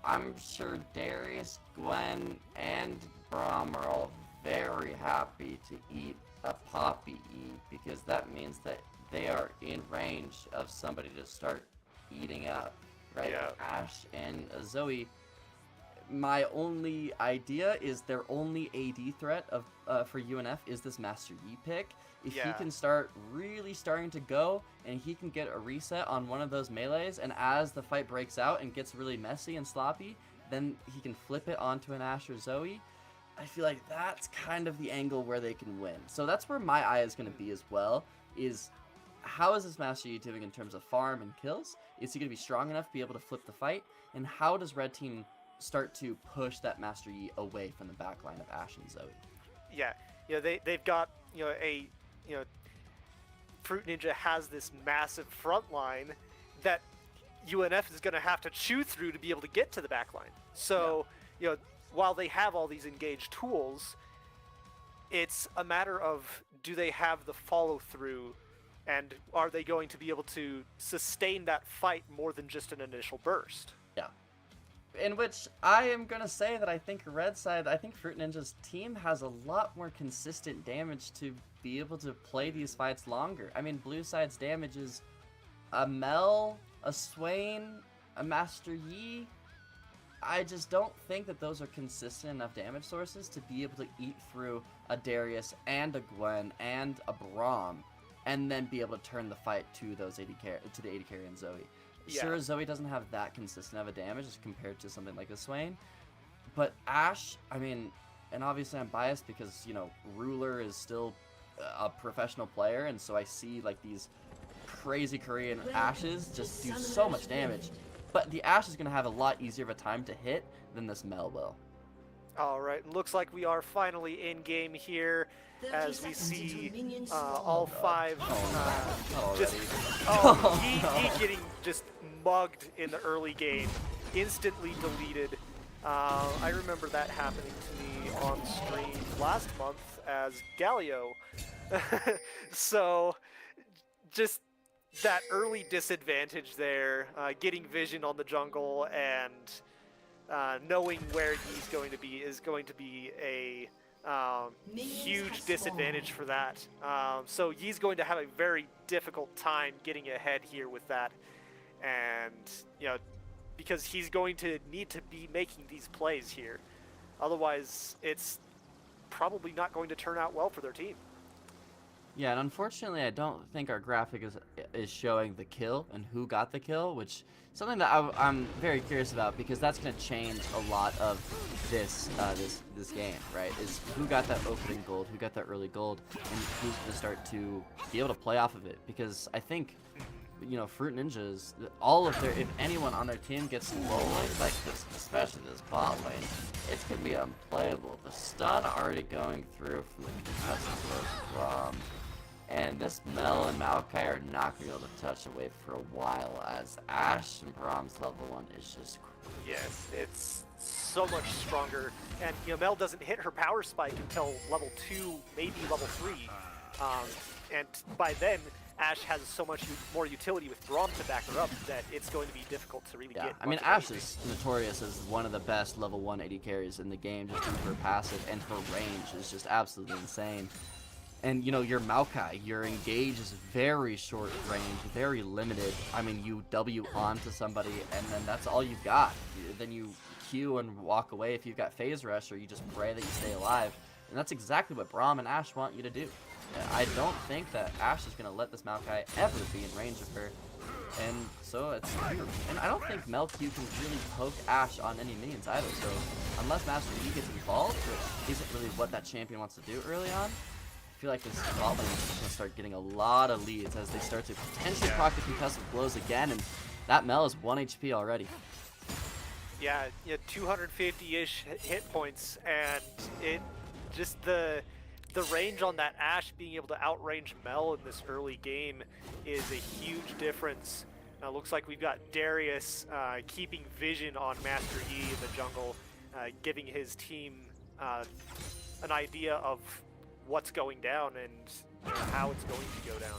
I'm sure Darius, Gwen, and Braum are all very happy to eat a Poppy E because that means that they are in range of somebody to start eating up, right? Yeah. Ashe And Zoe, my only idea is their only AD threat of for UNF is this Master Yi pick. If he Yeah. can start really starting to go, and he can get a reset on one of those melees, and as the fight breaks out and gets really messy and sloppy, then he can flip it onto an Ashe or Zoe. I feel like that's kind of the angle where they can win. So that's where my eye is going to be as well, is how is this Master Yi doing in terms of farm and kills? Is he going to be strong enough to be able to flip the fight? And how does Red Team start to push that Master Yi away from the backline of Ashe and Zoe? Yeah, they've got Fruit Ninja has this massive front line that UNF is going to have to chew through to be able to get to the back line. So, while they have all these engaged tools, it's a matter of, do they have the follow through, and are they going to be able to sustain that fight more than just an initial burst? Yeah. In which I am going to say that I think I think Fruit Ninja's team has a lot more consistent damage to be able to play these fights longer. I mean, Blue Side's damage is a Mel, a Swain, a Master Yi. I just don't think that those are consistent enough damage sources to be able to eat through a Darius and a Gwen and a Braum, and then be able to turn the fight to the AD carry and Zoe. Yeah. Sure, Zoe doesn't have that consistent of a damage as compared to something like a Swain, but Ashe, I mean, and obviously I'm biased because, Ruler is still a professional player, and so I see like these crazy Korean Ashes just do so much damage. But the Ashe is going to have a lot easier of a time to hit than this Mel will. All right, looks like we are finally in game here as we see all five just Yi getting just mugged in the early game, instantly deleted. I remember that happening to me on stream last month as Galio. So just that early disadvantage there, getting vision on the jungle and knowing where he's going to be is going to be a huge disadvantage for that. So he's going to have a very difficult time getting ahead here with that, and because he's going to need to be making these plays here, otherwise it's probably not going to turn out well for their team. Yeah, and unfortunately, I don't think our graphic is showing the kill and who got the kill, which is something that I'm very curious about, because that's going to change a lot of this game, right? Is who got that opening gold, who got that early gold, and who's going to start to be able to play off of it. Because I think, Fruit Ninjas, if anyone on their team gets low like this, especially this bot lane, it's going to be unplayable. The stun already going through from the contestant from. And this Mel and Maokai are not going to be able to touch a wave for a while, as Ashe and Braum's level 1 is just crazy. Yes, it's so much stronger. And, Mel doesn't hit her power spike until level 2, maybe level 3. And by then, Ashe has so much more utility with Braum to back her up that it's going to be difficult to really get. I mean, Ashe is notorious as one of the best level 1 AD carries in the game, just due to her passive, and her range is just absolutely insane. And, your Maokai, your engage is very short range, very limited. I mean, you W onto somebody, and then that's all you've got. Then you Q and walk away if you've got phase rush, or you just pray that you stay alive. And that's exactly what Braum and Ashe want you to do. I don't think that Ashe is going to let this Maokai ever be in range of her. And so and I don't think Mel Q can really poke Ashe on any minions either. So unless Master Yi gets involved, which isn't really what that champion wants to do early on, I feel like this bot lane is going to start getting a lot of leads as they start to potentially proc the concussive blows again, and that Mel is 1 HP already. Yeah, 250-ish hit points, and it just the range on that Ashe being able to outrange Mel in this early game is a huge difference. Now, looks like we've got Darius keeping vision on Master Yi in the jungle, giving his team an idea of what's going down and how it's going to go down.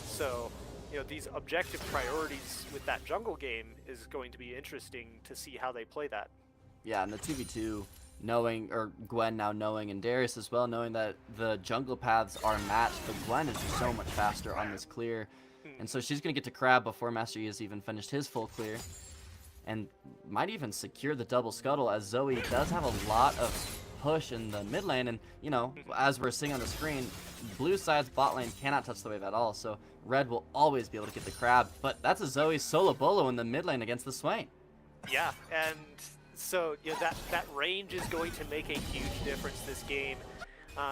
So, these objective priorities with that jungle game is going to be interesting to see how they play that. Yeah, and the 2v2 knowing, or Gwen now knowing, and Darius as well, knowing that the jungle paths are matched, but Gwen is just so much faster on this clear. And so she's going to get to Crab before Master Yi has even finished his full clear. and might even secure the double scuttle, as Zoe does have a lot of push in the mid lane. And, you know, as we're seeing on the screen, blue side's bot lane cannot touch the wave at all, so red will always be able to get the crab. But that's a Zoe solo bolo in the mid lane against the Swain. Yeah, and so that range is going to make a huge difference this game.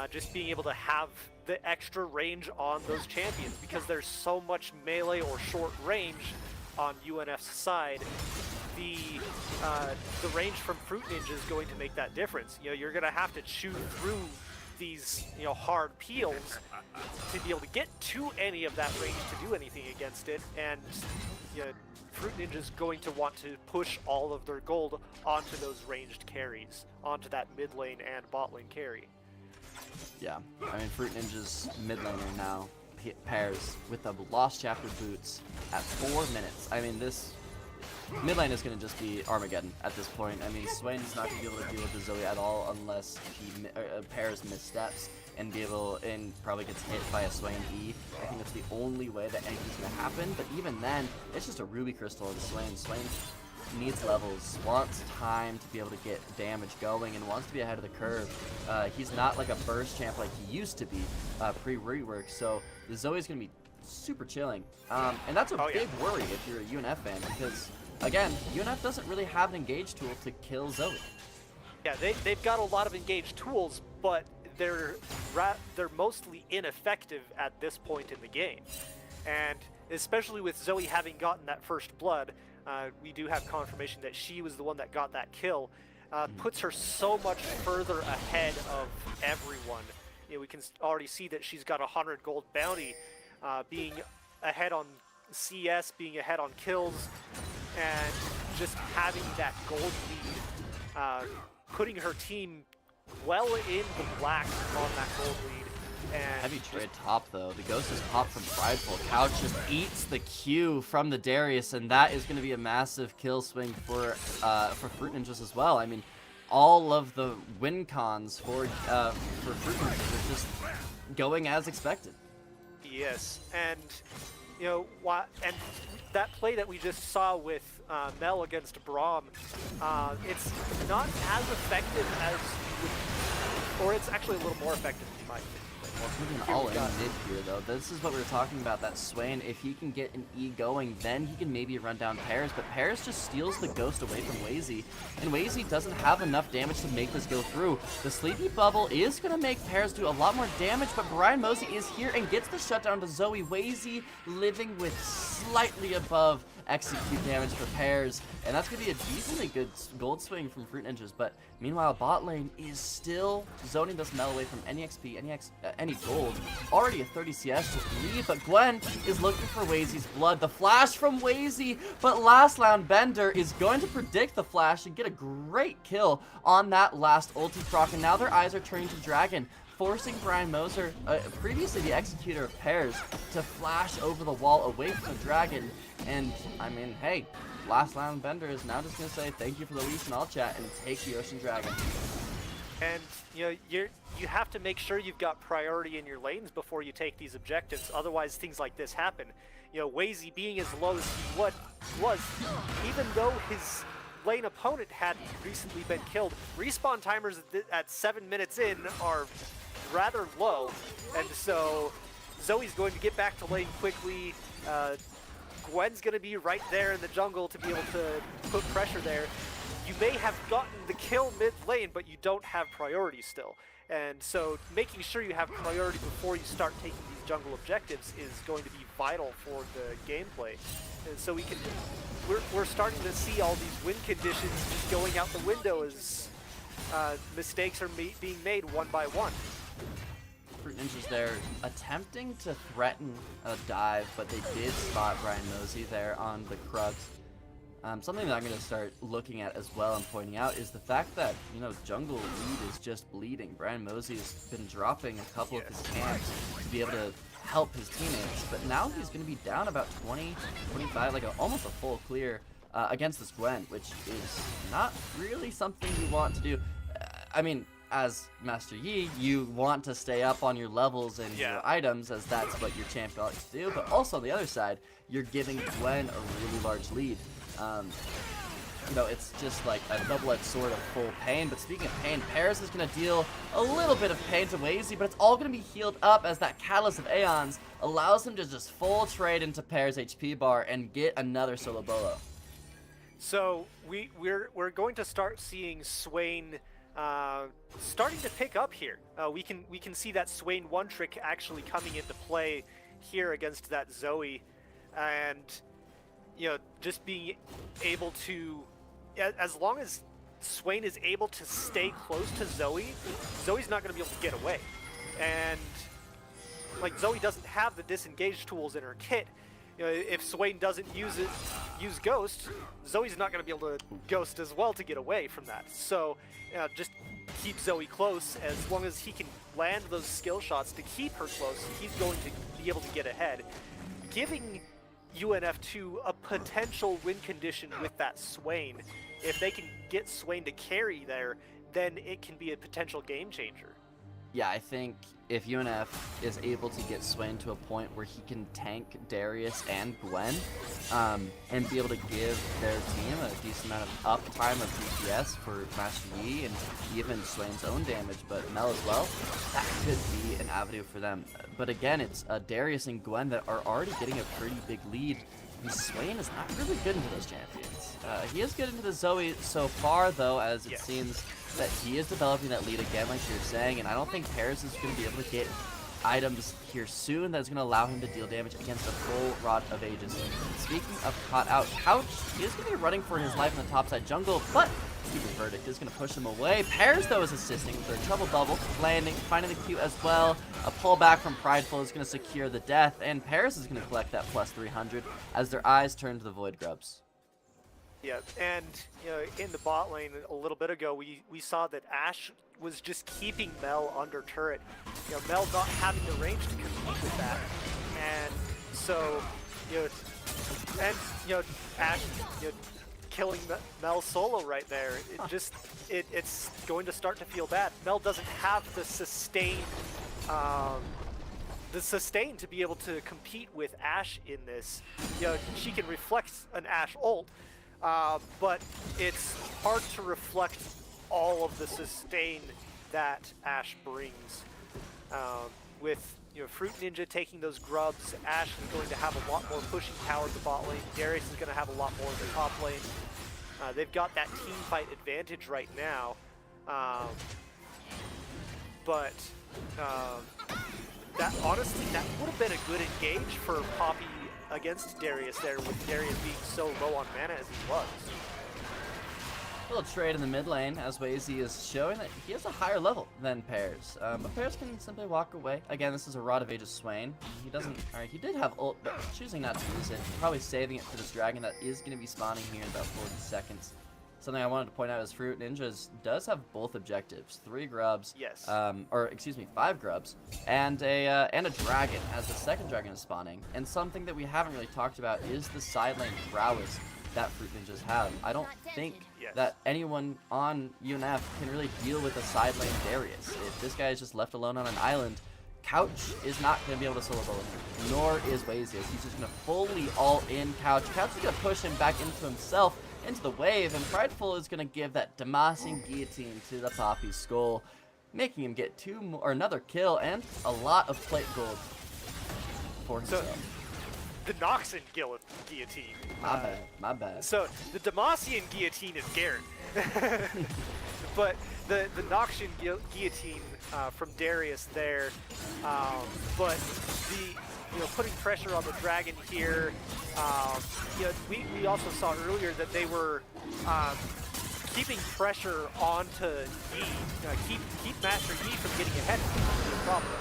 Just being able to have the extra range on those champions, because there's so much melee or short range on UNF's side. The range from Fruit Ninja is going to make that difference. You're going to have to chew through these hard peels to be able to get to any of that range to do anything against it, and Fruit Ninja is going to want to push all of their gold onto those ranged carries, onto that mid lane and bot lane carry. Yeah, I mean, Fruit Ninja's mid laner now pairs with the Lost Chapter boots at 4 minutes. I mean, this mid lane is going to just be Armageddon at this point. I mean, Swain's not going to be able to deal with the Zoe at all unless he pairs missteps and probably gets hit by a Swain E. I think that's the only way that anything's going to happen. But even then, it's just a Ruby Crystal of the Swain. Swain needs levels, wants time to be able to get damage going, and wants to be ahead of the curve. He's not like a burst champ like he used to be pre-rework, so the Zoe's going to be super chilling. And that's a big worry if you're a UNF fan, because, again, UNF doesn't really have an engage tool to kill Zoe. Yeah, they've got a lot of engaged tools, but they're mostly ineffective at this point in the game. And especially with Zoe having gotten that first blood, we do have confirmation that she was the one that got that kill, puts her so much further ahead of everyone. We can already see that she's got a 100 gold bounty, being ahead on CS, being ahead on kills, and just having that gold lead, putting her team well in the black on that gold lead. And heavy trade top, though. The Ghost is popped from Prideful. Couch just eats the Q from the Darius, and that is going to be a massive kill swing for Fruit Ninjas as well. I mean, all of the win cons for Fruit Ninjas are just going as expected. Yes, and and that play that we just saw with Mel against Braum, it's not as effective as you would, or it's actually a little more effective in my opinion. Well, it's moving all in mid here, though. This is what we were talking about, that Swain. If he can get an E going, then he can maybe run down Pears, but Pears just steals the Ghost away from Wazy, and Wazy doesn't have enough damage to make this go through. The Sleepy Bubble is going to make Pears do a lot more damage, but Brian Mosey is here and gets the shutdown to Zoe. Wazy living with slightly above execute damage for Pears, and that's going to be a decently good gold swing from Fruit Ninjas. But meanwhile, bot lane is still zoning this Mel away from any XP, any gold. Already a 30 CS just lead, but Gwen is looking for Wazy's blood. The flash from Wazy, but last round Bender is going to predict the flash and get a great kill on that last ulti proc, and now their eyes are turning to Dragon, forcing Brian Moser, previously the executor of Pears, to flash over the wall away from the Dragon. And, I mean, hey, last round Bender is now just going to say thank you for the leash and I'll chat and take the Ocean Dragon. And, you have to make sure you've got priority in your lanes before you take these objectives, otherwise things like this happen. Wazy being as low as he was, even though his lane opponent had recently been killed, respawn timers at 7 minutes in are rather low, and so Zoe's going to get back to lane quickly. Gwen's going to be right there in the jungle to be able to put pressure there. You may have gotten the kill mid lane, but you don't have priority still. And so making sure you have priority before you start taking these jungle objectives is going to be vital for the gameplay. And so we're starting to see all these win conditions just going out the window as mistakes are being made one by one. Fruit Ninjas there attempting to threaten a dive, but they did spot Brian Mosey there on the Krugs. Something that I'm going to start looking at as well and pointing out is the fact that, jungle lead is just bleeding. Brian Mosey has been dropping a couple of his camps to be able to help his teammates, but now he's going to be down about 20, 25, like almost a full clear against this Gwen, which is not really something you want to do. I mean, as Master Yi, you want to stay up on your levels and your items, as that's what your champion likes to do, but also on the other side, you're giving Gwen a really large lead. you know, it's just like a double-edged sword of full pain. But speaking of pain, Paris is going to deal a little bit of pain to Wazy, but it's all going to be healed up as that Catalyst of Aeons allows him to just full trade into Paris' HP bar and get another solo bolo. So we're going to start seeing Swain starting to pick up here. We can see that Swain one trick actually coming into play here against that Zoe, and you know, just being able to, as long as Swain is able to stay close to Zoe, Zoe's not going to be able to get away. And like, Zoe doesn't have the disengage tools in her kit. You know, if Swain doesn't use Ghost, Zoe's not going to be able to Ghost as well to get away from that. So just keep Zoe close. As long as he can land those skill shots to keep her close, he's going to be able to get ahead, giving UNF2 a potential win condition with that Swain. If they can get Swain to carry there, then it can be a potential game changer. Yeah, I think if UNF is able to get Swain to a point where he can tank Darius and Gwen, and be able to give their team a decent amount of uptime of DPS for Master Yi and even Swain's own damage, but Mel as well, that could be an avenue for them. But again, it's Darius and Gwen that are already getting a pretty big lead. And Swain is not really good into those champions. He is good into the Zoe so far, though, as it seems that he is developing that lead again, like you're saying, and I don't think Paris is going to be able to get items here soon that's going to allow him to deal damage against a full Rod of Ages. Speaking of caught out, Couch, he is going to be running for his life in the topside jungle, but Stupid Verdict is going to push him away. Paris, though, is assisting with their trouble bubble, landing, finding the Q as well. A pullback from Prideful is going to secure the death, and Paris is going to collect that plus 300 as their eyes turn to the Void Grubs. Yeah, and you know, in the bot lane a little bit ago, we saw that Ashe was just keeping Mel under turret. You know, Mel not having the range to compete with that, and so Ashe, killing Mel solo right there. It just it's going to start to feel bad. Mel doesn't have the sustain to be able to compete with Ashe in this. You know, she can reflect an Ashe ult. But it's hard to reflect all of the sustain that Ashe brings. With Fruit Ninja taking those grubs, Ashe is going to have a lot more pushing power at the bot lane. Darius is going to have a lot more in the top lane. They've got that team fight advantage right now. But that honestly, that would have been a good engage for Poppy against Darius there, with Darius being so low on mana as he was. A little trade in the mid lane as Wazy is showing that he has a higher level than Pears. But Pears can simply walk away. Again, this is a Rod of Ages Swain. He doesn't, alright, he did have ult, but choosing not to use it. Probably saving it for this dragon that is going to be spawning here in about 40 seconds. Something I wanted to point out is Fruit Ninjas does have both objectives: 3 grubs, yes, or excuse me, 5 grubs, and a dragon, as the second dragon is spawning. And something that we haven't really talked about is the side lane prowess that Fruit Ninjas have. I don't think that anyone on UNF can really deal with a side lane Darius. If this guy is just left alone on an island, Couch is not going to be able to solo bowl him, nor is Wazy. He's just going to fully all-in Couch. Couch is going to push him back into himself, into the wave, and Prideful is going to give that Demacian guillotine to the Poppy's skull, making him get another kill and a lot of plate gold for himself. So, the Noxian guillotine. My bad. So, the Demacian guillotine is Garrett. But the Noxian guillotine from Darius there, but putting pressure on the dragon here. We also saw earlier that they were keeping pressure onto Yi. Keep Master Yi from getting ahead of the problem.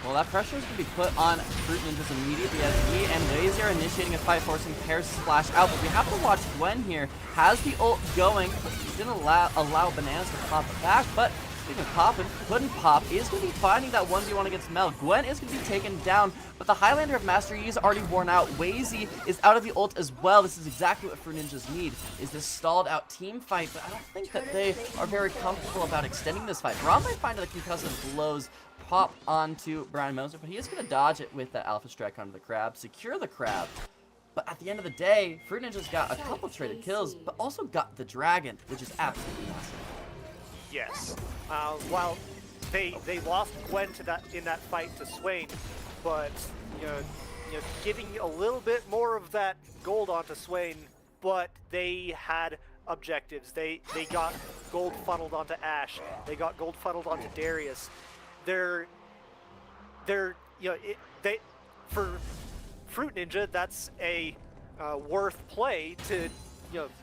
Well, that pressure is going to be put on Fruit Ninjas immediately as Yi and Wazy are initiating a fight, forcing Paris to splash out. But we have to watch Gwen here. Has the ult going. He's going to allow Bananas to pop it back, but speaking of popping, couldn't pop, is going to be finding that 1v1 against Mel. Gwen is going to be taken down, but the Highlander of Master Yi is already worn out. Wazy is out of the ult as well. This is exactly what Fruit Ninjas need, is this stalled out team fight, but I don't think that they are very comfortable about extending this fight. Braum might find that the concussive blows pop onto Brian Moser, but he is going to dodge it with that Alpha Strike onto the crab, secure the crab. But at the end of the day, Fruit Ninja's got a couple traded kills, but also got the dragon, which is absolutely massive. Yes. While they lost Gwen in that fight to Swain, but you know, giving a little bit more of that gold onto Swain, but they had objectives. They got gold funneled onto Ashe. They got gold funneled onto Darius. They're for Fruit Ninja, that's a worth play to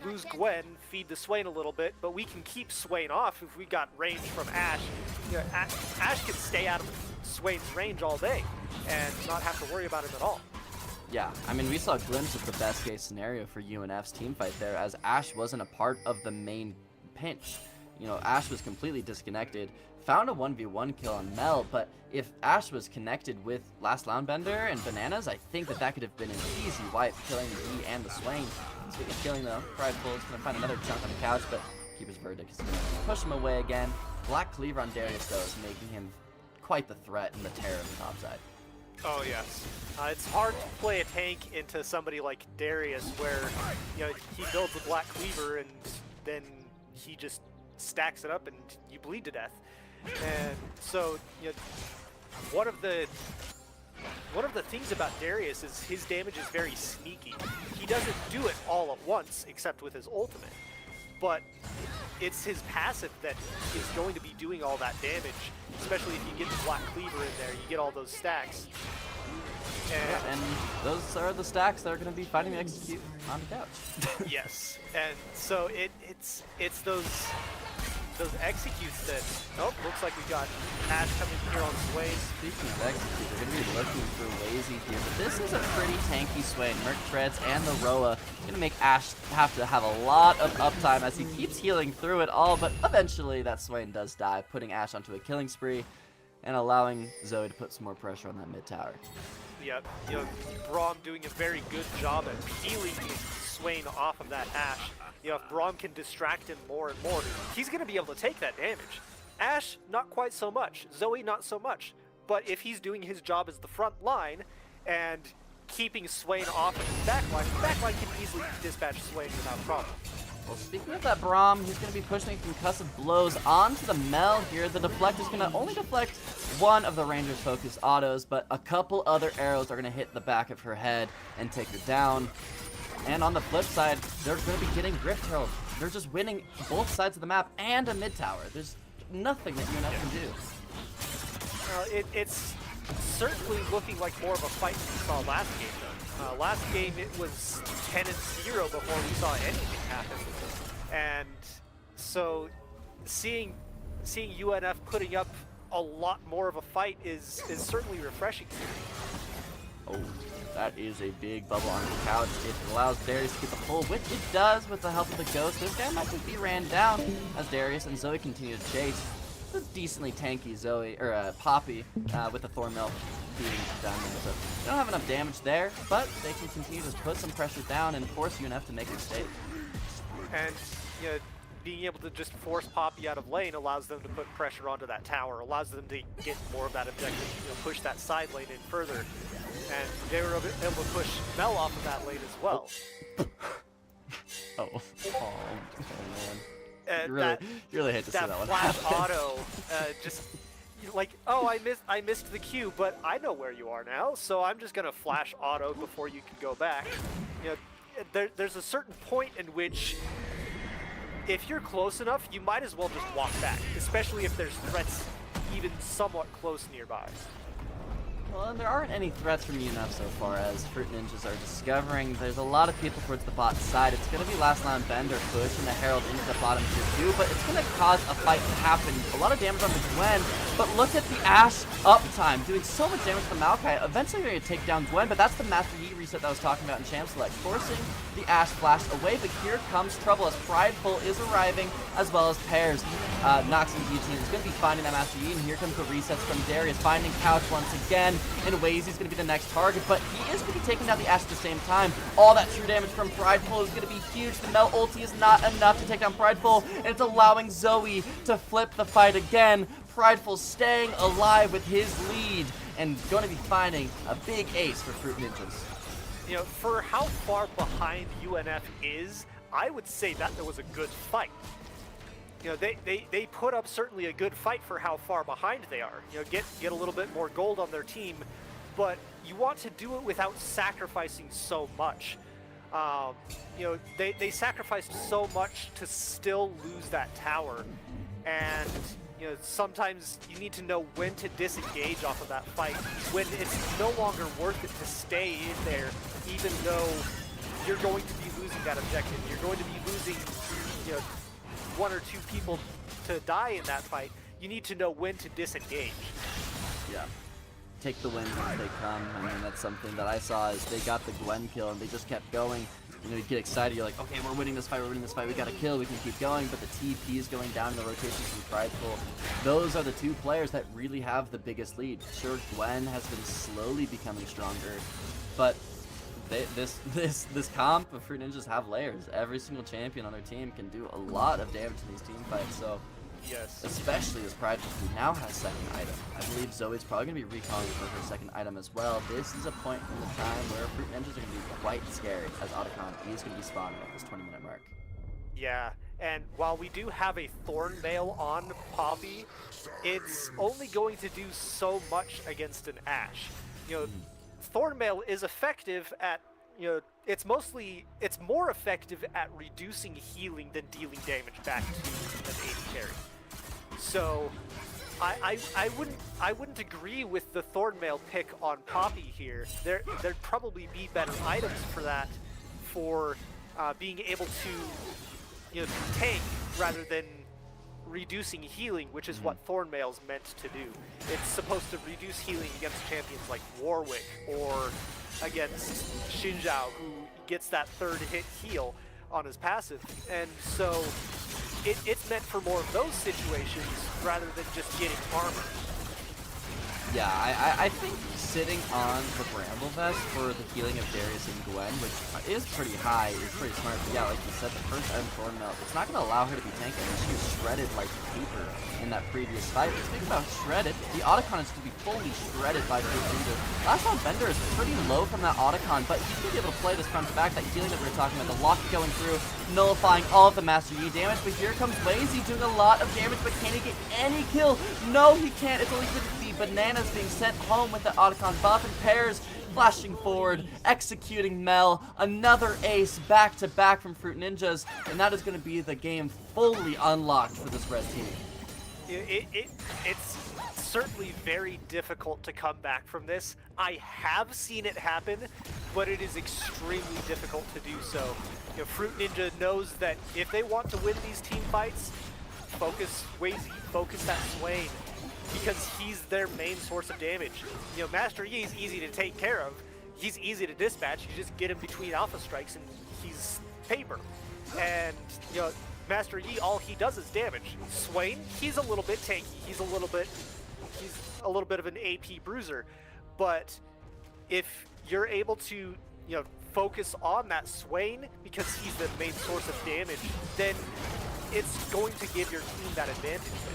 lose Gwen, feed the Swain a little bit, but we can keep Swain off if we got range from Ashe. Ashe can stay out of Swain's range all day and not have to worry about him at all. Yeah, I mean, we saw a glimpse of the best case scenario for UNF's team fight there, as Ashe wasn't a part of the main pinch. Ashe was completely disconnected, found a 1v1 kill on Mel, but if Ashe was connected with Last Lounbender and Bananas, I think that could have been an easy wipe, killing the E and the Swain. Speaking of killing, though, Prideful is going to find another chunk on the couch, but Keeper's Verdict is going to push him away again. Black Cleaver on Darius, though, is making him quite the threat and the terror of the top side. Oh yes, it's hard to play a tank into somebody like Darius, where he builds a Black Cleaver and then he just stacks it up and you bleed to death. And so one of the things about Darius is his damage is very sneaky. He doesn't do it all at once, except with his ultimate, but it's his passive that is going to be doing all that damage, especially if you get the Black Cleaver in there, you get all those stacks. And those are the stacks that are going to be fighting to execute on the couch. Yes, and so it's those executes that, looks like we got Ashe coming here on Swain. Speaking of execute, we're going to be looking for Lazy here, but this is a pretty tanky Swain. Merc Treads and the Roa going to make Ashe have to have a lot of uptime as he keeps healing through it all, but eventually that Swain does die, putting Ashe onto a killing spree and allowing Zoe to put some more pressure on that mid tower. Yep, Braum doing a very good job at peeling Swain off of that Ashe. If Braum can distract him more and more, he's going to be able to take that damage. Ashe, not quite so much. Zoe, not so much. But if he's doing his job as the front line and keeping Swain off of his backline can easily dispatch Swain without problem. Well, speaking of that Braum, he's going to be pushing concussive blows onto the Mel here. The deflect is going to only deflect one of the Ranger's focused autos, but a couple other arrows are going to hit the back of her head and take her down. And on the flip side, they're going to be getting Rift Herald. They're just winning both sides of the map and a mid tower. There's nothing that UNF can do. It's certainly looking like more of a fight than we saw last game, though. Last game it was 10-0 before we saw anything happen. And so seeing UNF putting up a lot more of a fight is certainly refreshing. Oh, that is a big bubble on the couch. It allows Darius to get the pull, which it does with the help of the Ghost. This guy might just be ran down as Darius and Zoe continue to chase. It's a decently tanky Poppy with the Thornmail beating down there. So they don't have enough damage there, but they can continue to put some pressure down and force UNF to make a mistake. And being able to just force Poppy out of lane allows them to put pressure onto that tower, allows them to get more of that objective, push that side lane in further. And they were able to push Mel off of that lane as well. Oh man. And you really hate to see that one flash happen. auto, just like, oh, I missed the queue, but I know where you are now, so I'm just gonna flash auto before you can go back. There's a certain point in which, if you're close enough, you might as well just walk back, especially if there's threats even somewhat close nearby. Well, and there aren't any threats from UNF so far, as Fruit Ninjas are discovering there's a lot of people towards the bot side. It's going to be Last Lounbender pushing the Herald into the bottom tier 2, but it's going to cause a fight to happen. A lot of damage on the Gwen, but look at the Ashe uptime, doing so much damage to the Maokai. Eventually they're going to take down Gwen, but that's the Master Yi reset that I was talking about in Champ Select, forcing the Ashe flash away, but here comes trouble as Prideful is arriving, as well as Pears. Nox and Guillotine is going to be finding that Master Yi, and here comes the resets from Darius, finding Couch once again. In ways he's going to be the next target, but he is going to be taking down the Ashe at the same time. All that true damage from Prideful is going to be huge. The Mel ulti is not enough to take down Prideful, and it's allowing Zoe to flip the fight again. Prideful staying alive with his lead and going to be finding a big ace for Fruit Ninjas. you know, for how far behind UNF is, I would say that there was a good fight. You know, they put up certainly a good fight for how far behind they are. You know, get a little bit more gold on their team, but you want to do it without sacrificing so much. You know, they sacrificed so much to still lose that tower, and you know, sometimes you need to know when to disengage off of that fight, when it's no longer worth it to stay in there, even though you're going to be losing that objective. You're going to be losing, you know, 1 or 2 people to die in that fight. You need to know when to disengage. Yeah. Take the wins as they come. I mean, that's something that I saw is they got the Gwen kill and they just kept going. You know, you get excited, you're like, okay, we're winning this fight, we got a kill, we can keep going, but the TP is going down, the rotations from Prideful. Those are the 2 players that really have the biggest lead. Sure, Gwen has been slowly becoming stronger, but this comp of Fruit Ninjas have layers. Every single champion on their team can do a lot of damage in these team fights, so yes, especially as Prideful, who now has second item. I believe Zoe's probably going to be recalling for her second item as well. This is a point in the time where Fruit Ninjas are going to be quite scary, as Otacon is going to be spawning at this 20-minute mark. Yeah, and while we do have a Thornmail on Poppy, it's only going to do so much against an Ashe. You know, Thornmail is effective at, you know, it's more effective at reducing healing than dealing damage back to an AD carry. So I wouldn't agree with the Thornmail pick on Poppy here. There'd probably be better items for that, for being able to, you know, tank rather than reducing healing, which is what Thornmail's meant to do. It's supposed to reduce healing against champions like Warwick or against Xinjiao, who gets that 3rd hit heal on his passive. And so it's meant for more of those situations rather than just getting armor. Yeah, I think sitting on the Bramble Vest for the healing of Darius and Gwen, which is pretty high, is pretty smart. But yeah, like you said, the first item Thornmail, it's not going to allow her to be tanking. She was shredded like paper in that previous fight. But speaking about shredded, the Otacon is going to be fully shredded by Fruit Ninja. Last round Bender is pretty low from that Otacon, but he's going to be able to play this front to back, that healing that we were talking about, the lock going through, nullifying all of the Master Yi damage. But here comes Lazy doing a lot of damage, but can he get any kill? No, he can't. It's only going to be Bananas being sent home with the Otacon buff, and Pears flashing forward, executing Mel. Another ace back to back from Fruit Ninjas, and that is going to be the game fully unlocked for this red team. It's certainly very difficult to come back from this. I have seen it happen, but it is extremely difficult to do so. You know, Fruit Ninja knows that if they want to win these team fights, focus Wazy, focus that Swain, because he's their main source of damage. You know, Master Yi is easy to take care of. He's easy to dispatch. You just get him between alpha strikes and he's paper. And, you know, Master Yi, all he does is damage. Swain, he's a little bit tanky. He's a little bit of an AP bruiser. But if you're able to, you know, focus on that Swain because he's the main source of damage, then it's going to give your team that advantage there.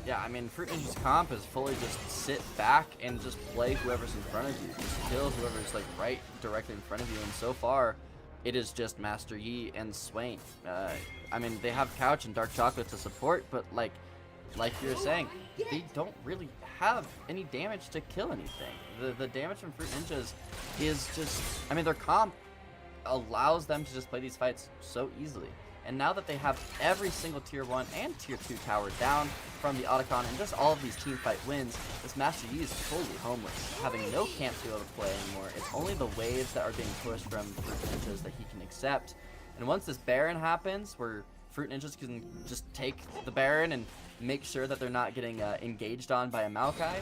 Yeah, I mean, Fruit Ninja's comp is fully just sit back and just play whoever's in front of you. Just kill whoever's like right directly in front of you. And so far, it is just Master Yi and Swain. I mean, they have Couch and Dark Chocolate to support, but like you were saying, they don't really have any damage to kill anything. The damage from Fruit Ninjas is just, I mean, their comp allows them to just play these fights so easily. And now that they have every single tier 1 and tier 2 tower down from the Otacon and just all of these team fight wins, this Master Yi is fully homeless, having no camp to be able to play anymore. It's only the waves that are being pushed from Fruit Ninjas that he can accept. And once this Baron happens, where Fruit Ninjas can just take the Baron and make sure that they're not getting engaged on by a Maokai,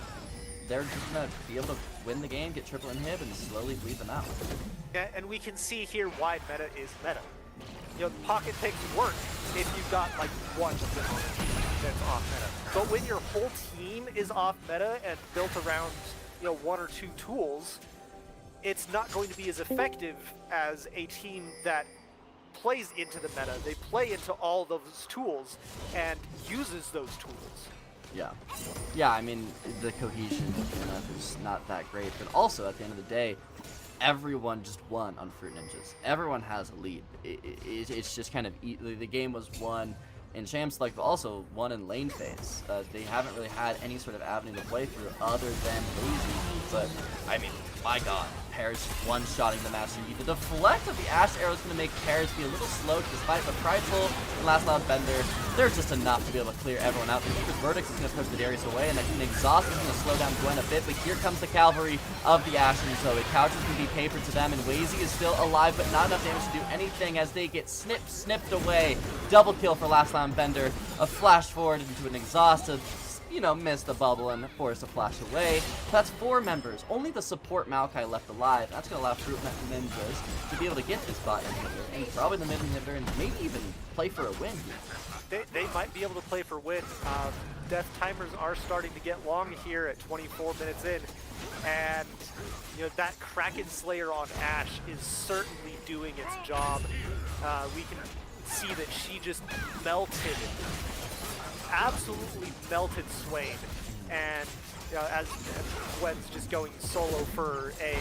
they're just going to be able to win the game, get triple inhib, and slowly bleed them out. Yeah, and we can see here why meta is meta. You know, pocket picks work if you've got like one of them on the team that's off meta. But when your whole team is off meta and built around, you know, 1 or 2 tools, it's not going to be as effective as a team that plays into the meta. They play into all those tools and uses those tools. Yeah, I mean, the cohesion of DNF is not that great, but also at the end of the day, everyone just won on Fruit Ninjas. Everyone has a lead. It's just kind of the game was won in Champ Select, but also won in lane phase. They haven't really had any sort of avenue to play through other than Lazy. But I mean, my God, Pears one-shotting the Master Yi. The deflect of the Ash arrow is going to make Pears be a little slow, despite the Prideful and Last Loud Bender. They're just enough to be able to clear everyone out. The Keeper's Verdict is going to push the Darius away, and that Exhaust is going to slow down Gwen a bit, but here comes the cavalry of the Ash and Zoe. Couches can be papered to them, and Wazy is still alive, but not enough damage to do anything as they get snipped away. Double kill for Last Loud Bender. A flash forward into an Exhaust to, you know, miss the bubble and force a flash away. That's 4 members. Only the support Maokai left alive. That's going to allow Fruit Ninjas to be able to get this bot inhibitor, and probably the mid inhibitor, and maybe even play for a win here. They might be able to play for win. Death timers are starting to get long here at 24 minutes in, and you know that Kraken Slayer on Ash is certainly doing its job. We can see that she just melted, absolutely melted Swain, and as Gwen's just going solo for a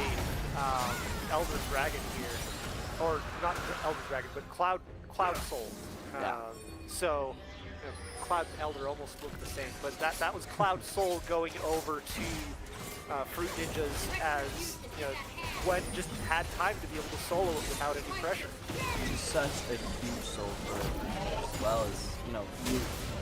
Elder Dragon here, or not Elder Dragon, but Cloud Soul. So Cloud and Elder almost look the same, but that was Cloud Soul going over to Fruit Ninjas, as you know, Gwen just had time to be able to solo it without any pressure. She's such a huge soul for as well as, you know,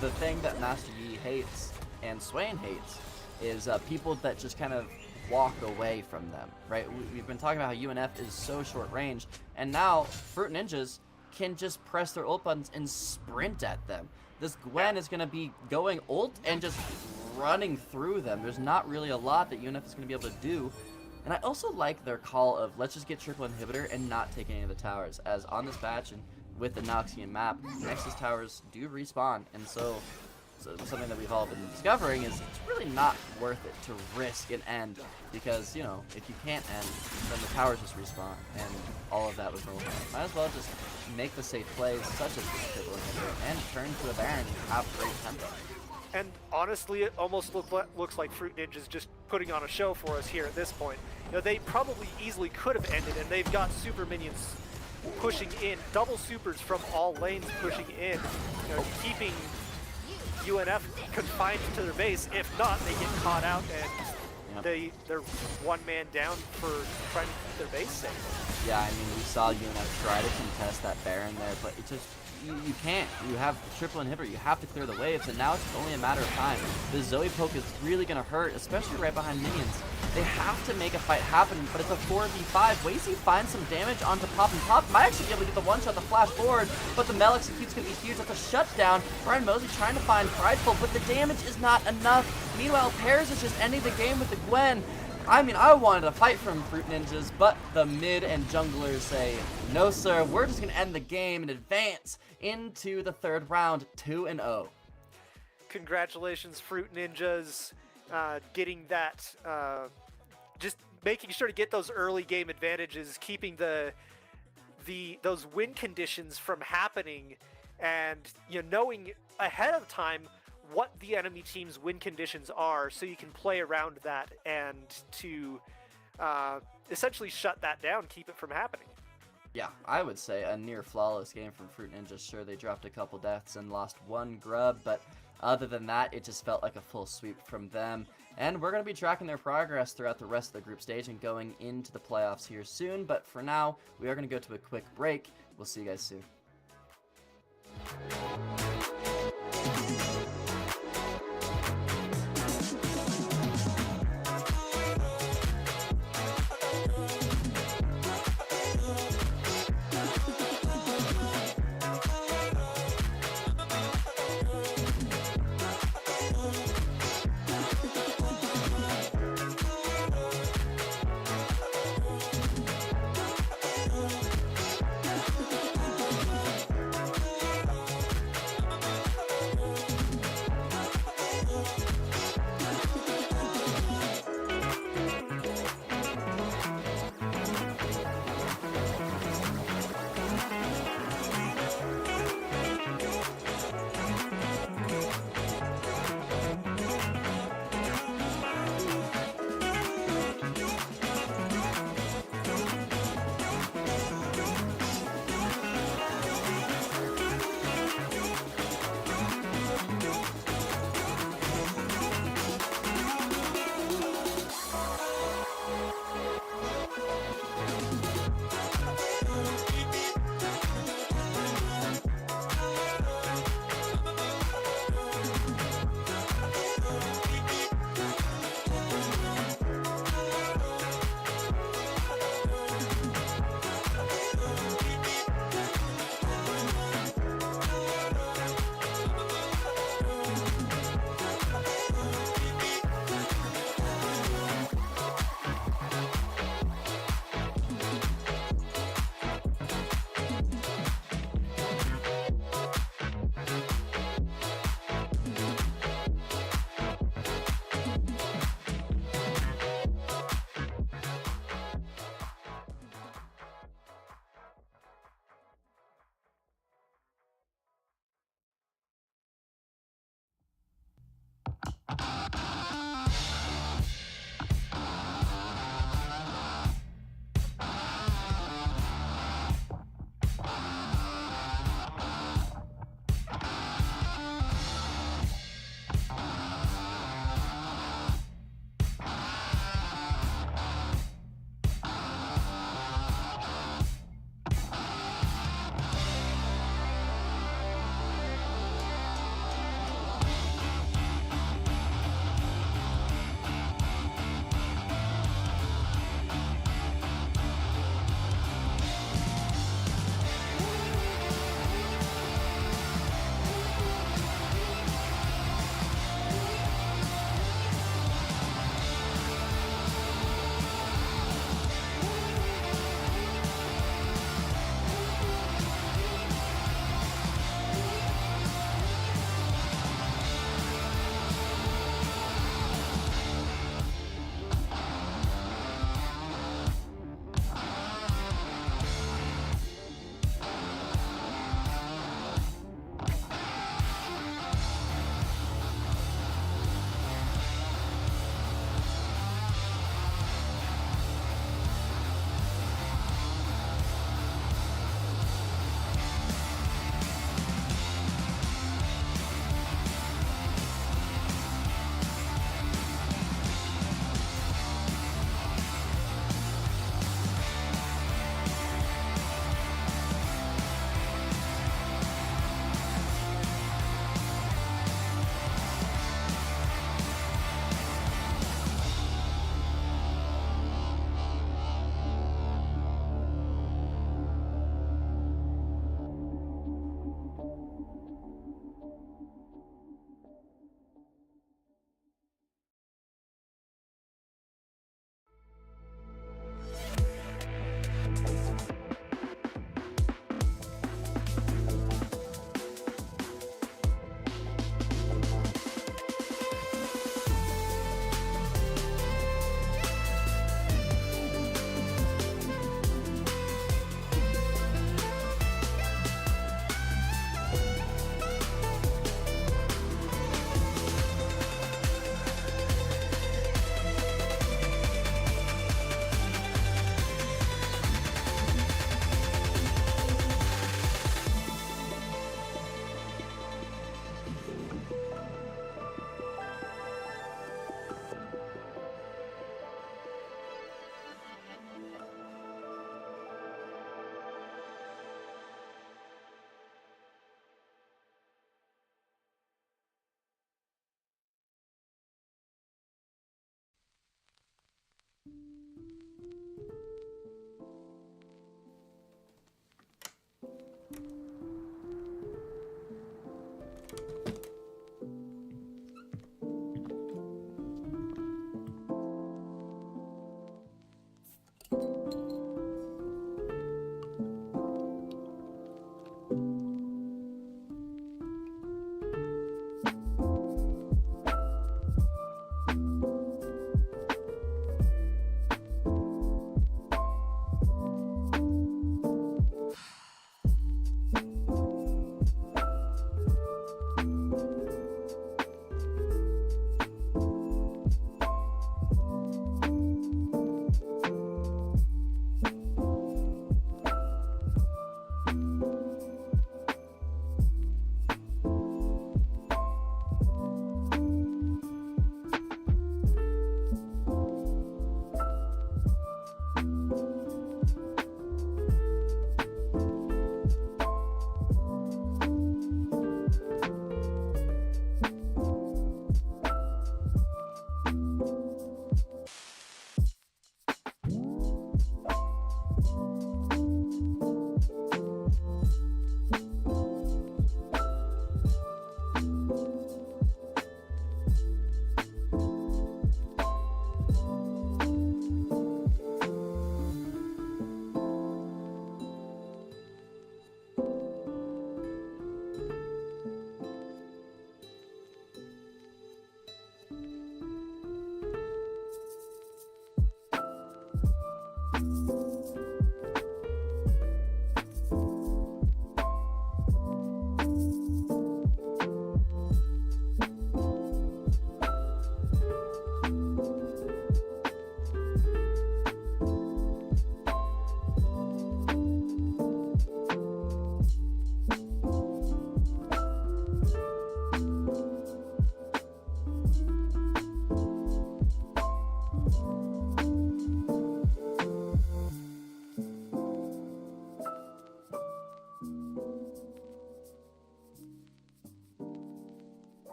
the thing that Master Yi hates and Swain hates is people that just kind of walk away from them, right? We've been talking about how UNF is so short range, and now Fruit Ninjas can just press their ult buttons and sprint at them. This Gwen is going to be going ult and just running through them. There's not really a lot that UNF is going to be able to do. And I also like their call of let's just get triple inhibitor and not take any of the towers, as on this patch and with the Noxian map, Nexus towers do respawn, and so something that we've all been discovering is it's really not worth it to risk an end, because, you know, if you can't end, then the towers just respawn, and all of that was normal. Might as well just make the safe plays, such as the triple inhibitor, and turn to a Baron and have great tempo. And honestly, it almost looks like Fruit Ninja's just putting on a show for us here at this point. You know, they probably easily could have ended, and they've got super minions pushing in, double supers from all lanes pushing in, you know, keeping UNF confined to their base. If not, they get caught out, and they're one man down for trying to keep their base safe. Yeah, I mean, we saw UNF try to contest that Baron there, but it just, you can't. You have triple inhibitor, you have to clear the waves, and now it's only a matter of time. The Zoe poke is really going to hurt, especially right behind minions. They have to make a fight happen, but it's a 4v5. Wazy finds some damage onto Pop, and Pop might actually be able to get the one-shot, the flash forward, but the Mel execute's going to be huge. That's a shutdown. Brian Mosey trying to find Prideful, but the damage is not enough. Meanwhile, Pears is just ending the game with the Gwen. I mean, I wanted a fight from Fruit Ninjas, but the mid and junglers say, no sir, we're just going to end the game and advance into the third round, 2-0. Congratulations, Fruit Ninjas, getting that, just making sure to get those early game advantages, keeping those win conditions from happening, and, you know, knowing ahead of time what the enemy team's win conditions are, so you can play around that and to essentially shut that down, keep it from happening. Yeah, I would say a near flawless game from Fruit Ninjas. Sure, they dropped a couple deaths and lost one grub, but other than that, it just felt like a full sweep from them. And we're going to be tracking their progress throughout the rest of the group stage and going into the playoffs here soon. But for now, we are going to go to a quick break. We'll see you guys soon.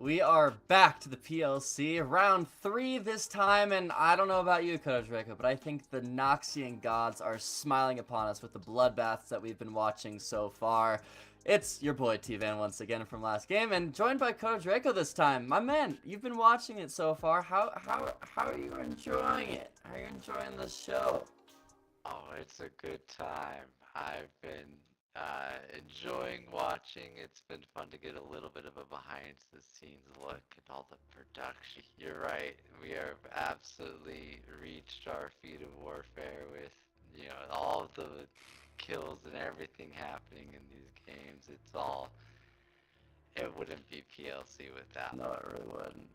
We are back to the PLC, round 3 this time, and I don't know about you, Kodo Draco, but I think the Noxian gods are smiling upon us with the bloodbaths that we've been watching so far. It's your boy T-Van once again from last game, and joined by Kodo Draco this time. My man, you've been watching it so far. How are you enjoying it? How are you enjoying the show? Oh, it's a good time. I've been enjoying watching. It's been fun to get a little bit of a behind-the-scenes look at all the production. You're right. We have absolutely reached our feat of warfare with, all of the kills and everything happening in these games. It wouldn't be PLC without. No, it really wouldn't.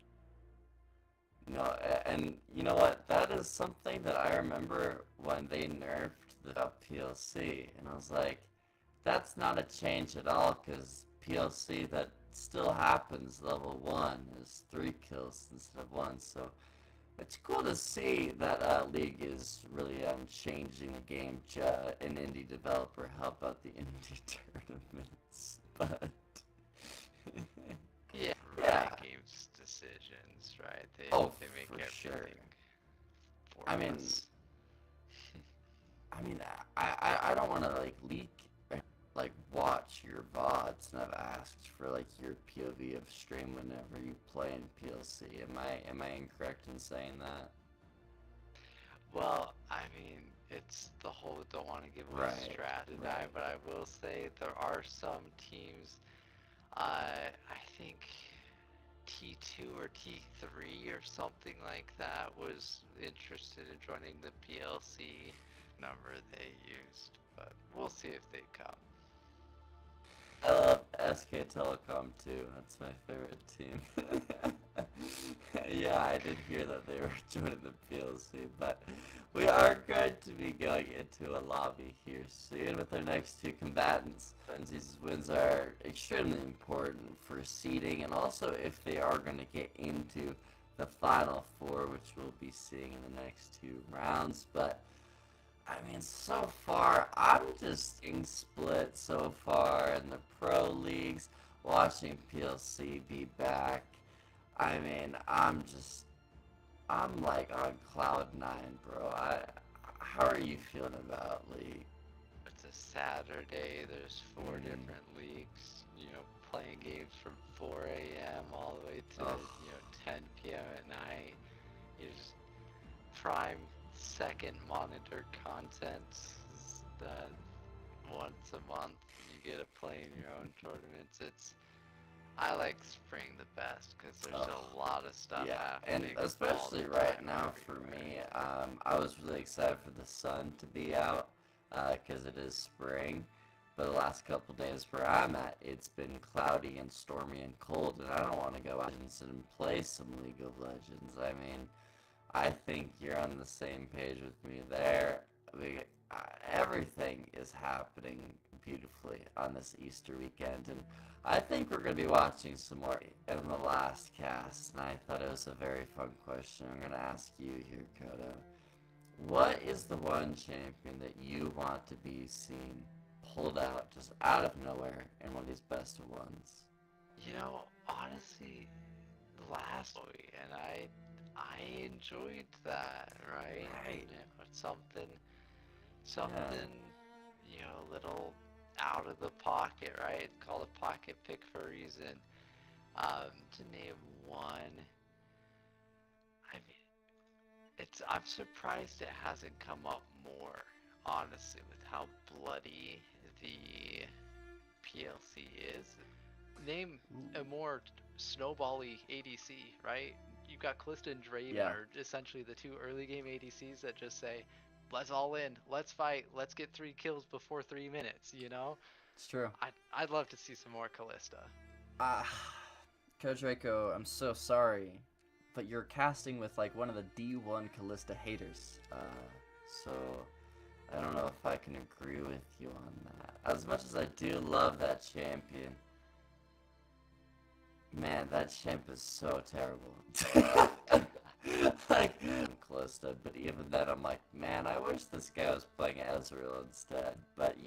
No, and you know what? That is something that I remember when they nerfed the PLC, and I was like, that's not a change at all, because PLC, that still happens. Level 1 is 3 kills instead of 1, so it's cool to see that League is really changing the game. An indie developer help out the indie tournaments, but Yeah, yeah. games decisions, right? They make for everything sure. for I mean, us. I don't want to leak, watch your VODs, and I've asked for your POV of stream whenever you play in PLC. Am I incorrect in saying that? Well, I mean, it's the whole don't want to give away Right, strat and I, right. but I will say there are some teams, I think T2 or T3 or something like that was interested in joining the PLC number they used, but we'll see if they come. I love SK Telecom too. That's my favorite team. Yeah, I did hear that they were joining the PLC, but we are going to be going into a lobby here soon with our next 2 combatants. And these wins are extremely important for seeding, and also if they are going to get into the Final 4, which we'll be seeing in the next 2 rounds. But I mean, so far, I'm just getting split so far in the pro leagues, watching PLC be back. I mean, I'm on cloud 9, bro. How are you feeling about League? It's a Saturday, there's 4 different leagues, playing games from 4 a.m. all the way to, 10 p.m. at night. You just prime second monitor content once a month. You get to play in your own tournaments. I like spring the best because there's a lot of stuff happening. And especially right now for me, I was really excited for the sun to be out because it is spring. But the last couple days where I'm at, it's been cloudy and stormy and cold, and I don't want to go out and play some League of Legends. I mean, I think you're on the same page with me there. Everything is happening beautifully on this Easter weekend, and I think we're going to be watching some more in the last cast, and I thought it was a very fun question. I'm going to ask you here, Kodo. What is the one champion that you want to be seen pulled out just out of nowhere in one of these best of ones? Honestly, last week, and I enjoyed that, right? Something, a little out of the pocket, right? It's called a pocket pick for a reason. To name one, I mean, I'm surprised it hasn't come up more, honestly, with how bloody the PLC is. Name a more snowbally ADC, right? You've got Kalista and Draven are essentially the 2 early game ADCs that just say, let's all in, let's fight, let's get 3 kills before 3 minutes, It's true. I'd love to see some more Kalista. Coach Draco, I'm so sorry, but you're casting with one of the D1 Kalista haters, so I don't know if I can agree with you on that. As much as I do love that champion, man, that champ is so terrible. Kalista, but even then I'm like, man, I wish this guy was playing Ezreal instead. But,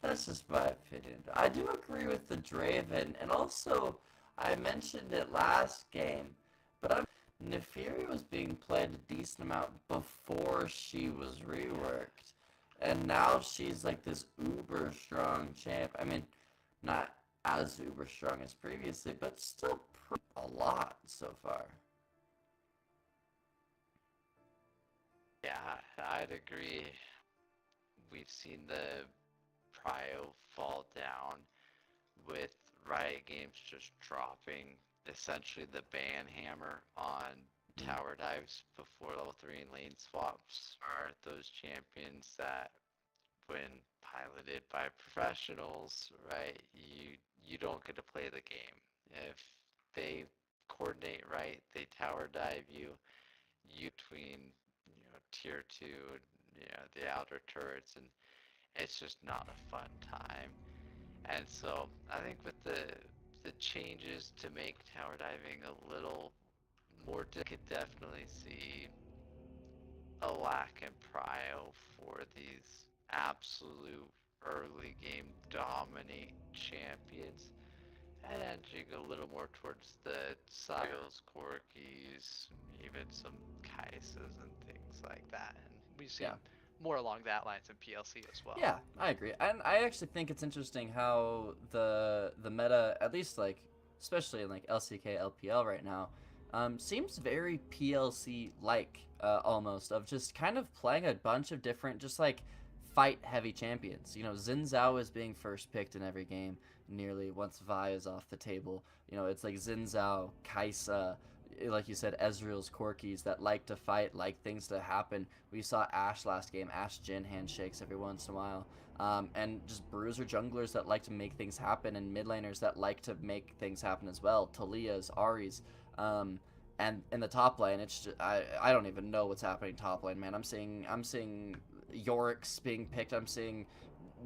that's just my opinion. I do agree with the Draven, and also, I mentioned it last game, but Nefiri was being played a decent amount before she was reworked. And now she's like this uber strong champ. I mean, not as uber strong as previously, but still a lot so far. Yeah, I'd agree. We've seen the prio fall down with Riot Games just dropping essentially the ban hammer on tower dives before level 3 and lane swaps are those champions that when piloted by professionals, right, you don't get to play the game. If they coordinate right, they tower dive you between tier 2 and the outer turrets, and it's just not a fun time. And so I think with the changes to make tower diving a little more, could definitely see a lack in prio for these absolute early game dominate champions, and edging a little more towards the Syos, Corkis, even some Kaisas and things like that. And we've seen more along that lines in PLC as well. Yeah, I agree. And I actually think it's interesting how the meta, at least like, especially in like LCK, LPL right now, seems very PLC-like, almost, of just kind of playing a bunch of different, just like, fight-heavy champions. You know, Xin Zhao is being first picked in every game, nearly, once Vi is off the table. You know, it's like Xin Zhao, Kai'Sa, like you said, Ezreal's Corkis that like to fight, like things to happen. We saw Ashe last game, Ashe Jhin handshakes every once in a while. And just bruiser junglers that like to make things happen, and mid laners that like to make things happen as well. Talia's, Ahri's. And in the top lane, it's just, I don't even know what's happening top lane, man. I'm seeing Yorick's being picked. I'm seeing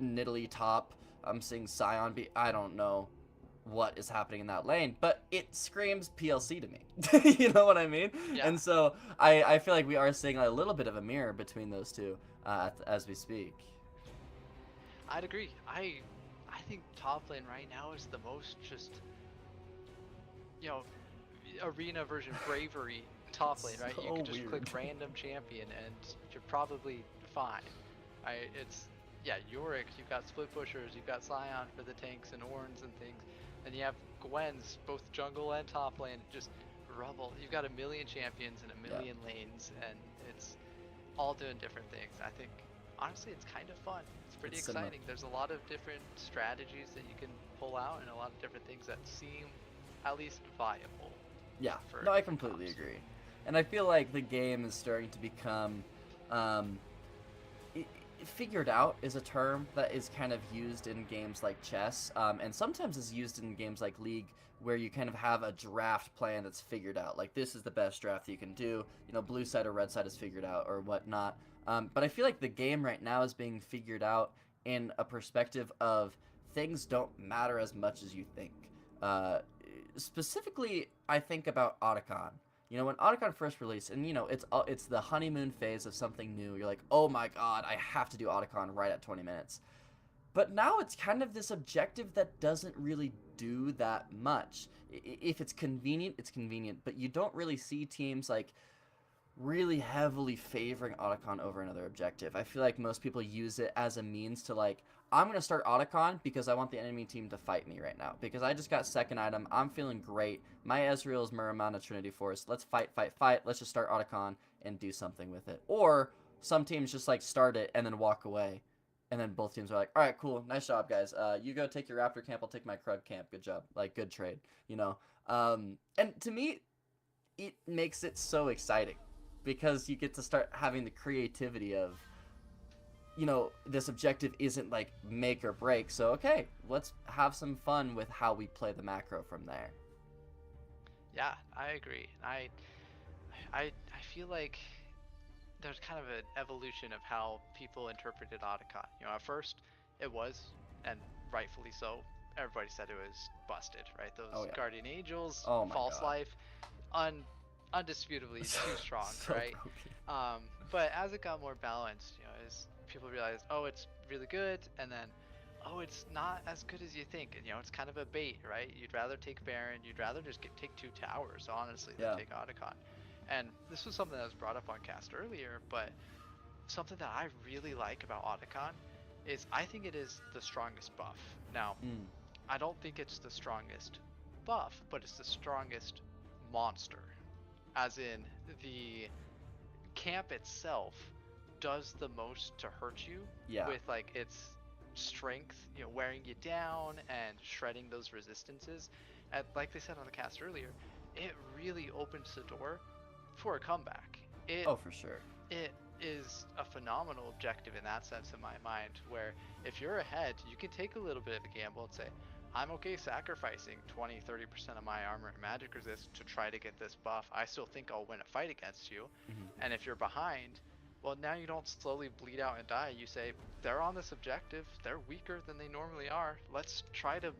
Nidalee top. I'm seeing Sion be. I don't know what is happening in that lane, but it screams PLC to me. You know what I mean? Yeah. And so I feel like we are seeing a little bit of a mirror between those two as we speak. I'd agree. I think top lane right now is the most just, arena version bravery top lane, right? You So can just weird. click random champion and you're probably fine. Yorick, you've got split pushers, you've got Sion for the tanks and Ornns and things, and you have Gwen's both jungle and top lane just rubble. You've got a million champions and a million lanes, and it's all doing different things. I think honestly it's kind of fun. It's pretty It's exciting. There's a lot of different strategies that you can pull out and a lot of different things that seem at least viable. Yeah, for no, I different completely comps. agree. And I feel like the game is starting to become, figured out is a term that is kind of used in games like chess, and sometimes is used in games like League, where you kind of have a draft plan that's figured out. Like, this is the best draft you can do, blue side or red side is figured out or whatnot. But I feel like the game right now is being figured out in a perspective of things don't matter as much as you think. Specifically, I think about Otacon. When Otacon first released, and it's the honeymoon phase of something new. You're like, oh my god, I have to do Otacon right at 20 minutes. But now it's kind of this objective that doesn't really do that much. If it's convenient, it's convenient. But you don't really see teams like really heavily favoring Otacon over another objective. I feel like most people use it as a means to like, I'm going to start Otacon because I want the enemy team to fight me right now. Because I just got second item. I'm feeling great. My Ezreal is Muramana Trinity Force. Let's fight. Let's just start Otacon and do something with it. Or some teams just like start it and then walk away. And then both teams are like, all right, cool. Nice job, guys. You go take your Raptor camp. I'll take my Krug camp. Good job. Like, good trade, And to me, it makes it so exciting. Because you get to start having the creativity of, this objective isn't like make or break. So, okay, let's have some fun with how we play the macro from there. Yeah, I agree. I feel like there's kind of an evolution of how people interpreted Otacon. At first it was, and rightfully so, everybody said it was busted, right? Those Guardian Angels, False God. Life, undisputably too strong, So right? broken. But as it got more balanced, as people realized, oh, it's really good, and then oh, it's not as good as you think. You know, it's kind of a bait, right? You'd rather take Baron, you'd rather just take 2 towers, honestly, than take Otacon. And this was something that was brought up on cast earlier, but something that I really like about Otacon is I think it is the strongest buff. Now, I don't think it's the strongest buff, but it's the strongest monster. As in, the camp itself does the most to hurt you with like its strength, you know, wearing you down and shredding those resistances. And like they said on the cast earlier, it really opens the door for a comeback. For sure. It is a phenomenal objective in that sense in my mind, where if you're ahead, you can take a little bit of a gamble and say, I'm okay sacrificing 20-30% of my armor and magic resist to try to get this buff. I still think I'll win a fight against you. And if you're behind, well, now you don't slowly bleed out and die. You say, they're on this objective, they're weaker than they normally are, let's try to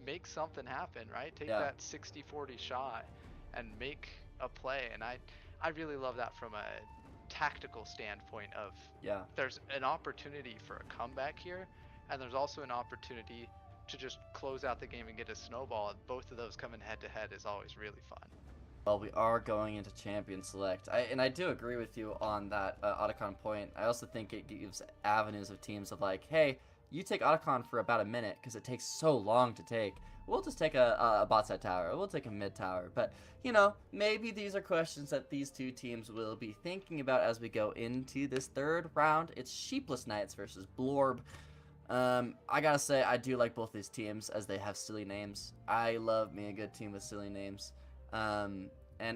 make something happen, right? Take that 60-40 shot and make a play. And I really love that from a tactical standpoint of there's an opportunity for a comeback here, and there's also an opportunity to just close out the game and get a snowball, and both of those coming head to head is always really fun. Well, we are going into Champion Select, and I do agree with you on that Otacon point. I also think it gives avenues of teams of like, hey, you take Otacon for about a minute because it takes so long to take. We'll just take a bot side tower, we'll take a mid tower. But, you know, maybe these are questions that these two teams will be thinking about as we go into this third round. It's Sheepless Knights versus Blorb. I gotta say, I do like both these teams as they have silly names. I love me a good team with silly names. And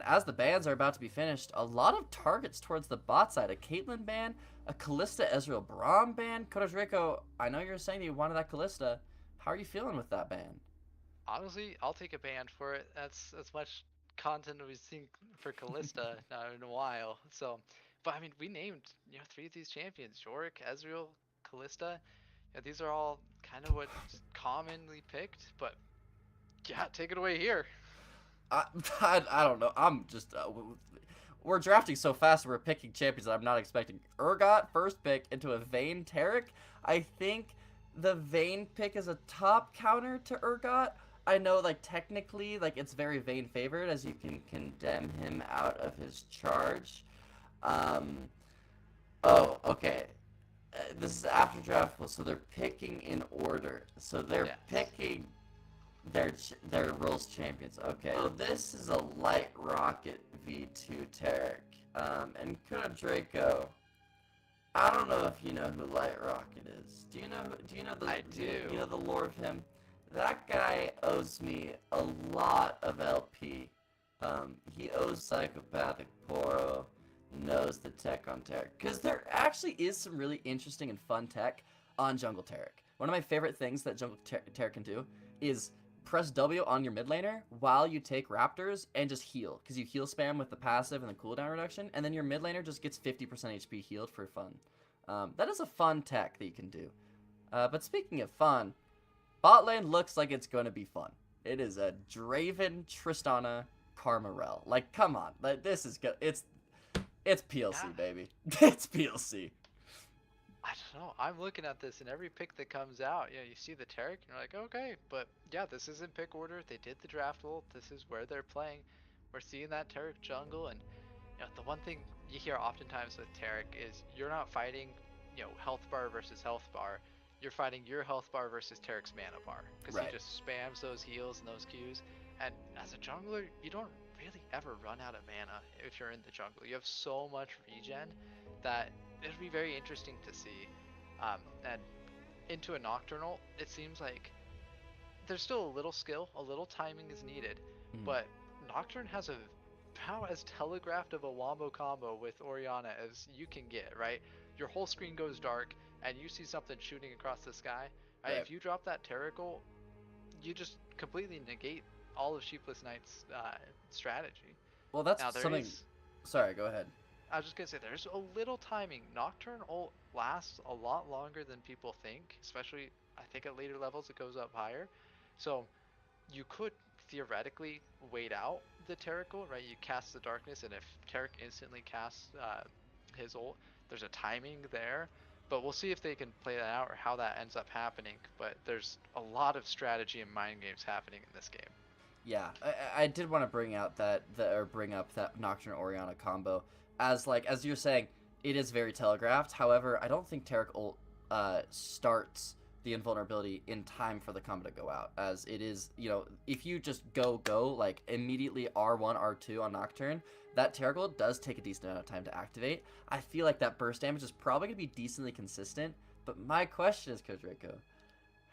as the bans are about to be finished, a lot of targets towards the bot side. A Caitlyn ban, a Kalista Ezreal Braum ban. Draco, I know you're saying you wanted that Kalista. How are you feeling with that ban? Honestly, I'll take a ban for it. That's as much content we've seen for Kalista in a while. So, but I mean, we named 3 of these champions: Yorick, Ezreal, Kalista. Yeah, these are all kind of what's commonly picked. But yeah, take it away here. I don't know. I'm just we're drafting so fast. We're picking champions that I'm not expecting. Urgot first pick into a Vayne Taric. I think the Vayne pick is a top counter to Urgot. I know, like, technically, like, it's very Vayne favored, as you can condemn him out of his charge. Oh, okay. This is after draft, so they're picking in order. So they're picking their roles champions. Okay. So this is a Light Rocket V2 Taric. And Kuna Draco, I don't know if you know who Light Rocket is. Do you know the? I do. You know the lore of him? That guy owes me a lot of LP. He owes Psychopathic Poro, knows the tech on Taric. Because there actually is some really interesting and fun tech on Jungle Taric. One of my favorite things that Jungle Taric can do is press W on your mid laner while you take Raptors and just heal. Because you heal spam with the passive and the cooldown reduction, and then your mid laner just gets 50% HP healed for fun. That is a fun tech that you can do. But speaking of fun, bot lane looks like it's going to be fun. It is a Draven, Tristana, Karmarel. Like, come on. Like, this is good. It's PLC, baby. It's PLC. I don't know. I'm looking at this, and every pick that comes out, you see the Taric, and you're like, okay, but yeah, this isn't pick order. They did the draft rule. This is where they're playing. We're seeing that Taric jungle, and the one thing you hear oftentimes with Taric is you're not fighting, health bar versus health bar. You're fighting your health bar versus Taric's mana bar, because he just spams those heals and those Qs. And as a jungler, you don't really ever run out of mana if you're in the jungle. You have so much regen that it'd be very interesting to see. And into a Nocturnal, it seems like there's still a little skill, a little timing is needed, but Nocturne has about as telegraphed of a wombo combo with Orianna as you can get, right? Your whole screen goes dark, and you see something shooting across the sky. Right? If you drop that Taric, you just completely negate all of Sheepless Knight's strategy. Well, that's something. Sorry, go ahead. I was just gonna say, there's a little timing. Nocturne ult lasts a lot longer than people think, especially I think at later levels it goes up higher. So you could theoretically wait out the Taric ult, right? You cast the darkness, and if Taric instantly casts his ult, there's a timing there. But we'll see if they can play that out or how that ends up happening. But there's a lot of strategy and mind games happening in this game. Yeah, I did want to bring up that Nocturne Orianna combo as you're saying, it is very telegraphed. However, I don't think Taric ult starts the invulnerability in time for the combo to go out, as it is, if you just go like immediately R1 R2 on Nocturne, that Taric ult does take a decent amount of time to activate. I feel like that burst damage is probably going to be decently consistent, but my question is, Coach Rico,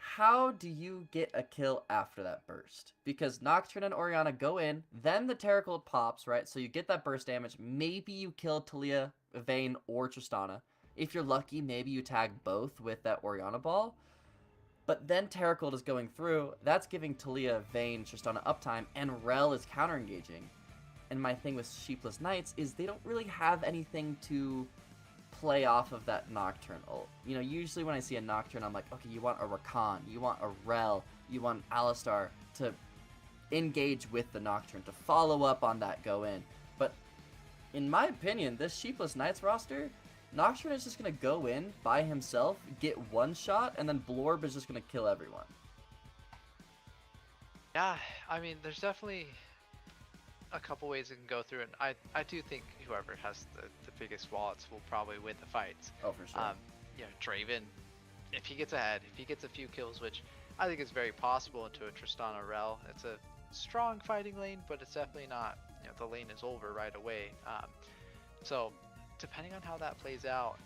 how do you get a kill after that burst? Because Nocturne and Orianna go in, then the Taric ult pops, right? So you get that burst damage. Maybe you kill Taliyah, Vayne, or Tristana. If you're lucky, maybe you tag both with that Orianna ball. But then Taric ult is going through. That's giving Taliyah, Vayne, Tristana uptime, and Rell is counter-engaging. And my thing with Sheepless Knights is they don't really have anything to play off of that Nocturne ult. Usually when I see a Nocturne, I'm like, okay, you want a Rakan, you want a Rell, you want Alistar to engage with the Nocturne, to follow up on that go in. But in my opinion, this Sheepless Knights roster, Nocturne is just going to go in by himself, get one shot, and then Blorb is just going to kill everyone. Yeah, I mean, there's definitely a couple ways it can go through, and I do think whoever has the biggest wallets will probably win the fights. Oh, for sure. Draven, if he gets ahead, if he gets a few kills, which I think is very possible into a Tristana Rell, it's a strong fighting lane, but it's definitely not, the lane is over right away. So depending on how that plays out,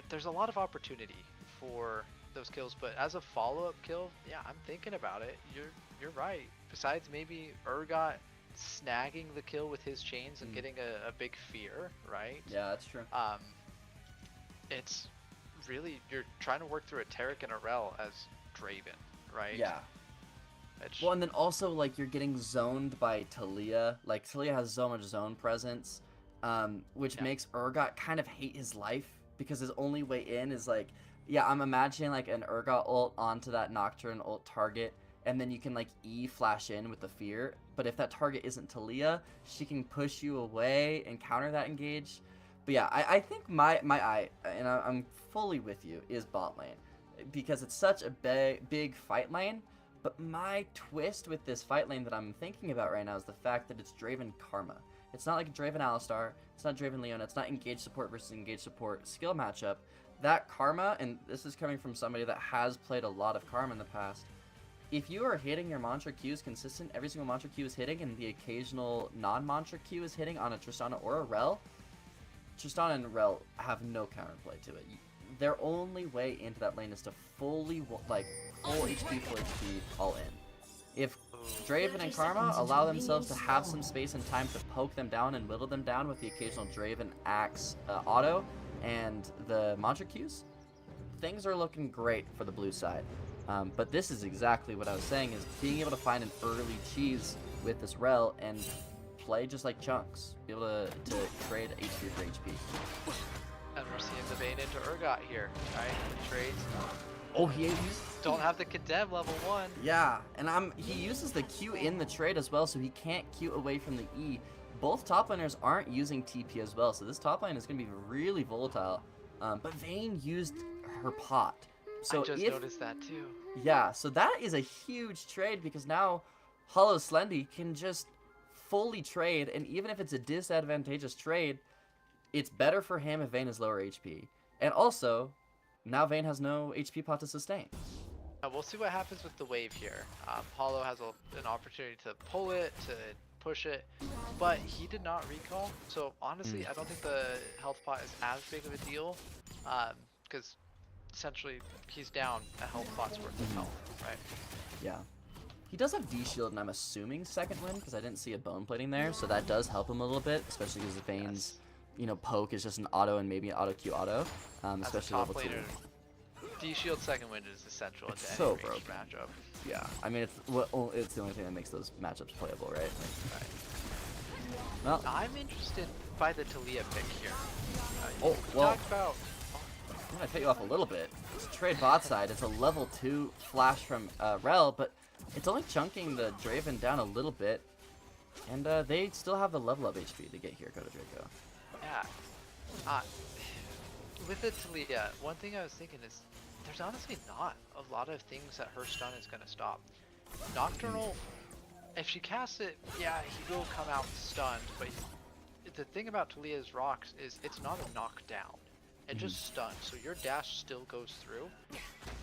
there's a lot of opportunity for those kills, but as a follow-up kill, yeah, I'm thinking about it. You're right. Besides maybe Urgot snagging the kill with his chains and getting a big fear, right? Yeah, that's true. It's really, you're trying to work through a Taric and a Rell as Draven, right? Yeah. Well, and then also, you're getting zoned by Taliyah. Taliyah has so much zone presence, which makes Urgot kind of hate his life, because his only way in is I'm imagining an Urgot ult onto that Nocturne ult target, and then you can E flash in with the fear. But if that target isn't Taliyah, she can push you away and counter that engage. But yeah, I think my eye, and I'm fully with you, is bot lane, because it's such a big fight lane. But my twist with this fight lane that I'm thinking about right now is the fact that it's Draven Karma. It's not like Draven Alistar, it's not Draven Leona, it's not engage support versus engage support skill matchup. That Karma, and this is coming from somebody that has played a lot of Karma in the past, if you are hitting your mantra Qs consistent, every single mantra Q is hitting, and the occasional non-mantra Q is hitting on a Tristana or a Rell, Tristana and Rell have no counterplay to it. Their only way into that lane is to fully, full HP, full HP, all in. If Draven and Karma allow themselves to have some space and time to poke them down and whittle them down with the occasional Draven Axe auto and the mantra Qs, things are looking great for the blue side. But this is exactly what I was saying, is being able to find an early cheese with this Rell and play just like chunks. Be able to trade HP for HP. And we're seeing the Vayne into Urgot here, right? Trades. Oh, he don't have the condemn level 1. Yeah, and he uses the Q in the trade as well, so he can't Q away from the E. Both top laners aren't using TP as well, so this top lane is going to be really volatile. But Vayne used her pot. So I just noticed that too. Yeah, so that is a huge trade, because now Hollow Slendy can just fully trade, and even if it's a disadvantageous trade, it's better for him if Vayne is lower HP. And also, now Vayne has no HP pot to sustain. We'll see what happens with the wave here. Hollow has an opportunity to pull it, to push it, but he did not recall. So honestly, I don't think the health pot is as big of a deal, because essentially he's down a health pot's worth of health, right? Yeah. He does have D-Shield, and I'm assuming second win, because I didn't see a bone plating there, so that does help him a little bit, especially because Vayne's, poke is just an auto and maybe an auto Q auto, especially level 2. D-Shield second wind is essential into so any range matchup. Yeah, I mean, it's the only thing that makes those matchups playable, right? Right. Well, I'm interested by the Taliyah pick here. I'm gonna cut you off a little bit. It's trade bot side. It's a level 2 flash from Rell, but it's only chunking the Draven down a little bit, and they still have the level up HP to get here, Coach Draco. Yeah. with the Talia, one thing I was thinking is there's honestly not a lot of things that her stun is going to stop. Nocturnal, if she casts it, yeah, he will come out stunned, but the thing about Talia's rocks is it's not a knockdown. It just stuns, so your dash still goes through.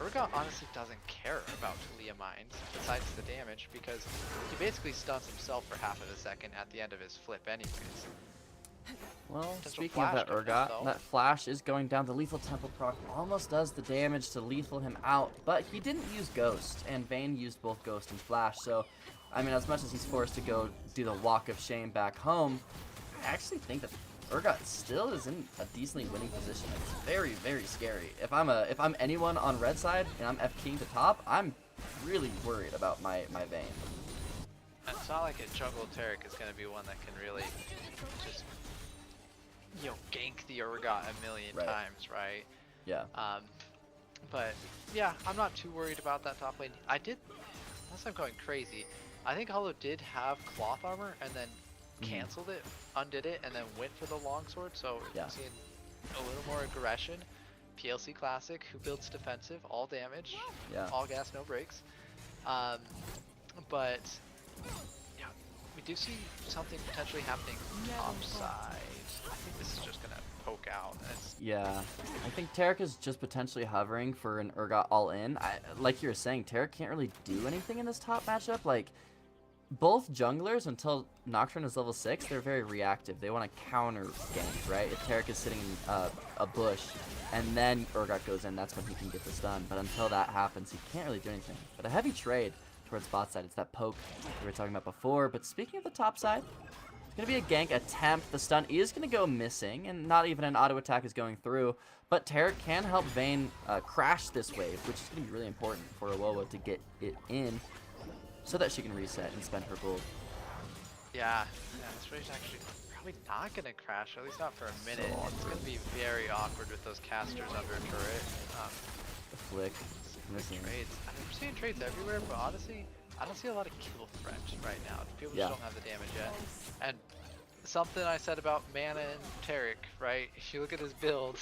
Urgot honestly doesn't care about Talia Mines, besides the damage, because he basically stuns himself for half of a second at the end of his flip anyways. Well, Potential speaking of flash that coming Urgot, though. that flash is going down. The lethal temple proc almost does the damage to lethal him out, but he didn't use Ghost, and Vayne used both Ghost and Flash, so, I mean, as much as he's forced to go do the walk of shame back home, I actually think that Urgot still is in a decently winning position. It's very, very scary. If I'm anyone on red side and I'm F king to top, I'm really worried about my Vayne. It's not like a jungle Taric is going to be one that can really just, you know, gank the Urgot a million times, right? Yeah. But yeah, I'm not too worried about that top lane. I did, unless I'm going crazy, I think Hollow did have cloth armor and then canceled it, undid it, and then went for the longsword, so I'm seeing a little more aggression. PLC Classic, who builds defensive, all damage, all gas, no breaks. But yeah, we do see something potentially happening top side. I think this is just gonna poke out. Yeah, I think Taric is just potentially hovering for an Urgot all-in. Like you were saying, Taric can't really do anything in this top matchup. Like, both junglers, until Nocturne is level 6, they're very reactive. They want to counter gank, right? If Taric is sitting in a bush, and then Urgot goes in, that's when he can get the stun. But until that happens, he can't really do anything. But a heavy trade towards bot side. It's that poke we were talking about before. But speaking of the top side, it's going to be a gank attempt. The stun is going to go missing, and not even an auto attack is going through. But Taric can help Vayne crash this wave, which is going to be really important for Awowo to get it in, so that she can reset and spend her gold. Yeah, this rage's actually probably not going to crash, at least not for a minute. It's going to be very awkward with those casters under a turret. The flick. Missing. Trades. I'm seeing trades everywhere, but honestly, I don't see a lot of kill threats right now. People just don't have the damage yet. And something I said about Mana and Taric, right? If you look at his build,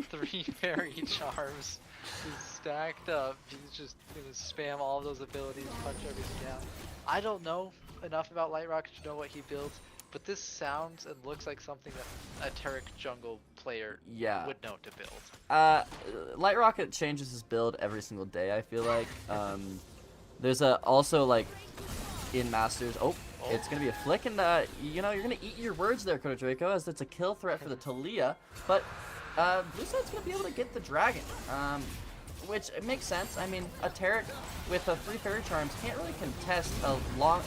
3 fairy charms. He's stacked up. He's just gonna spam all of those abilities, punch everything down. I don't know enough about Light Rocket to know what he builds, but this sounds and looks like something that a Taric jungle player would know to build. Light Rocket changes his build every single day, I feel like. There's also, like, in Masters, it's gonna be a flick, and you know, you're gonna eat your words there, Kodo Draco, as it's a kill threat for the Talia, but Blue side's gonna be able to get the dragon, which it makes sense. I mean, a Taric with 3 fairy charms can't really contest a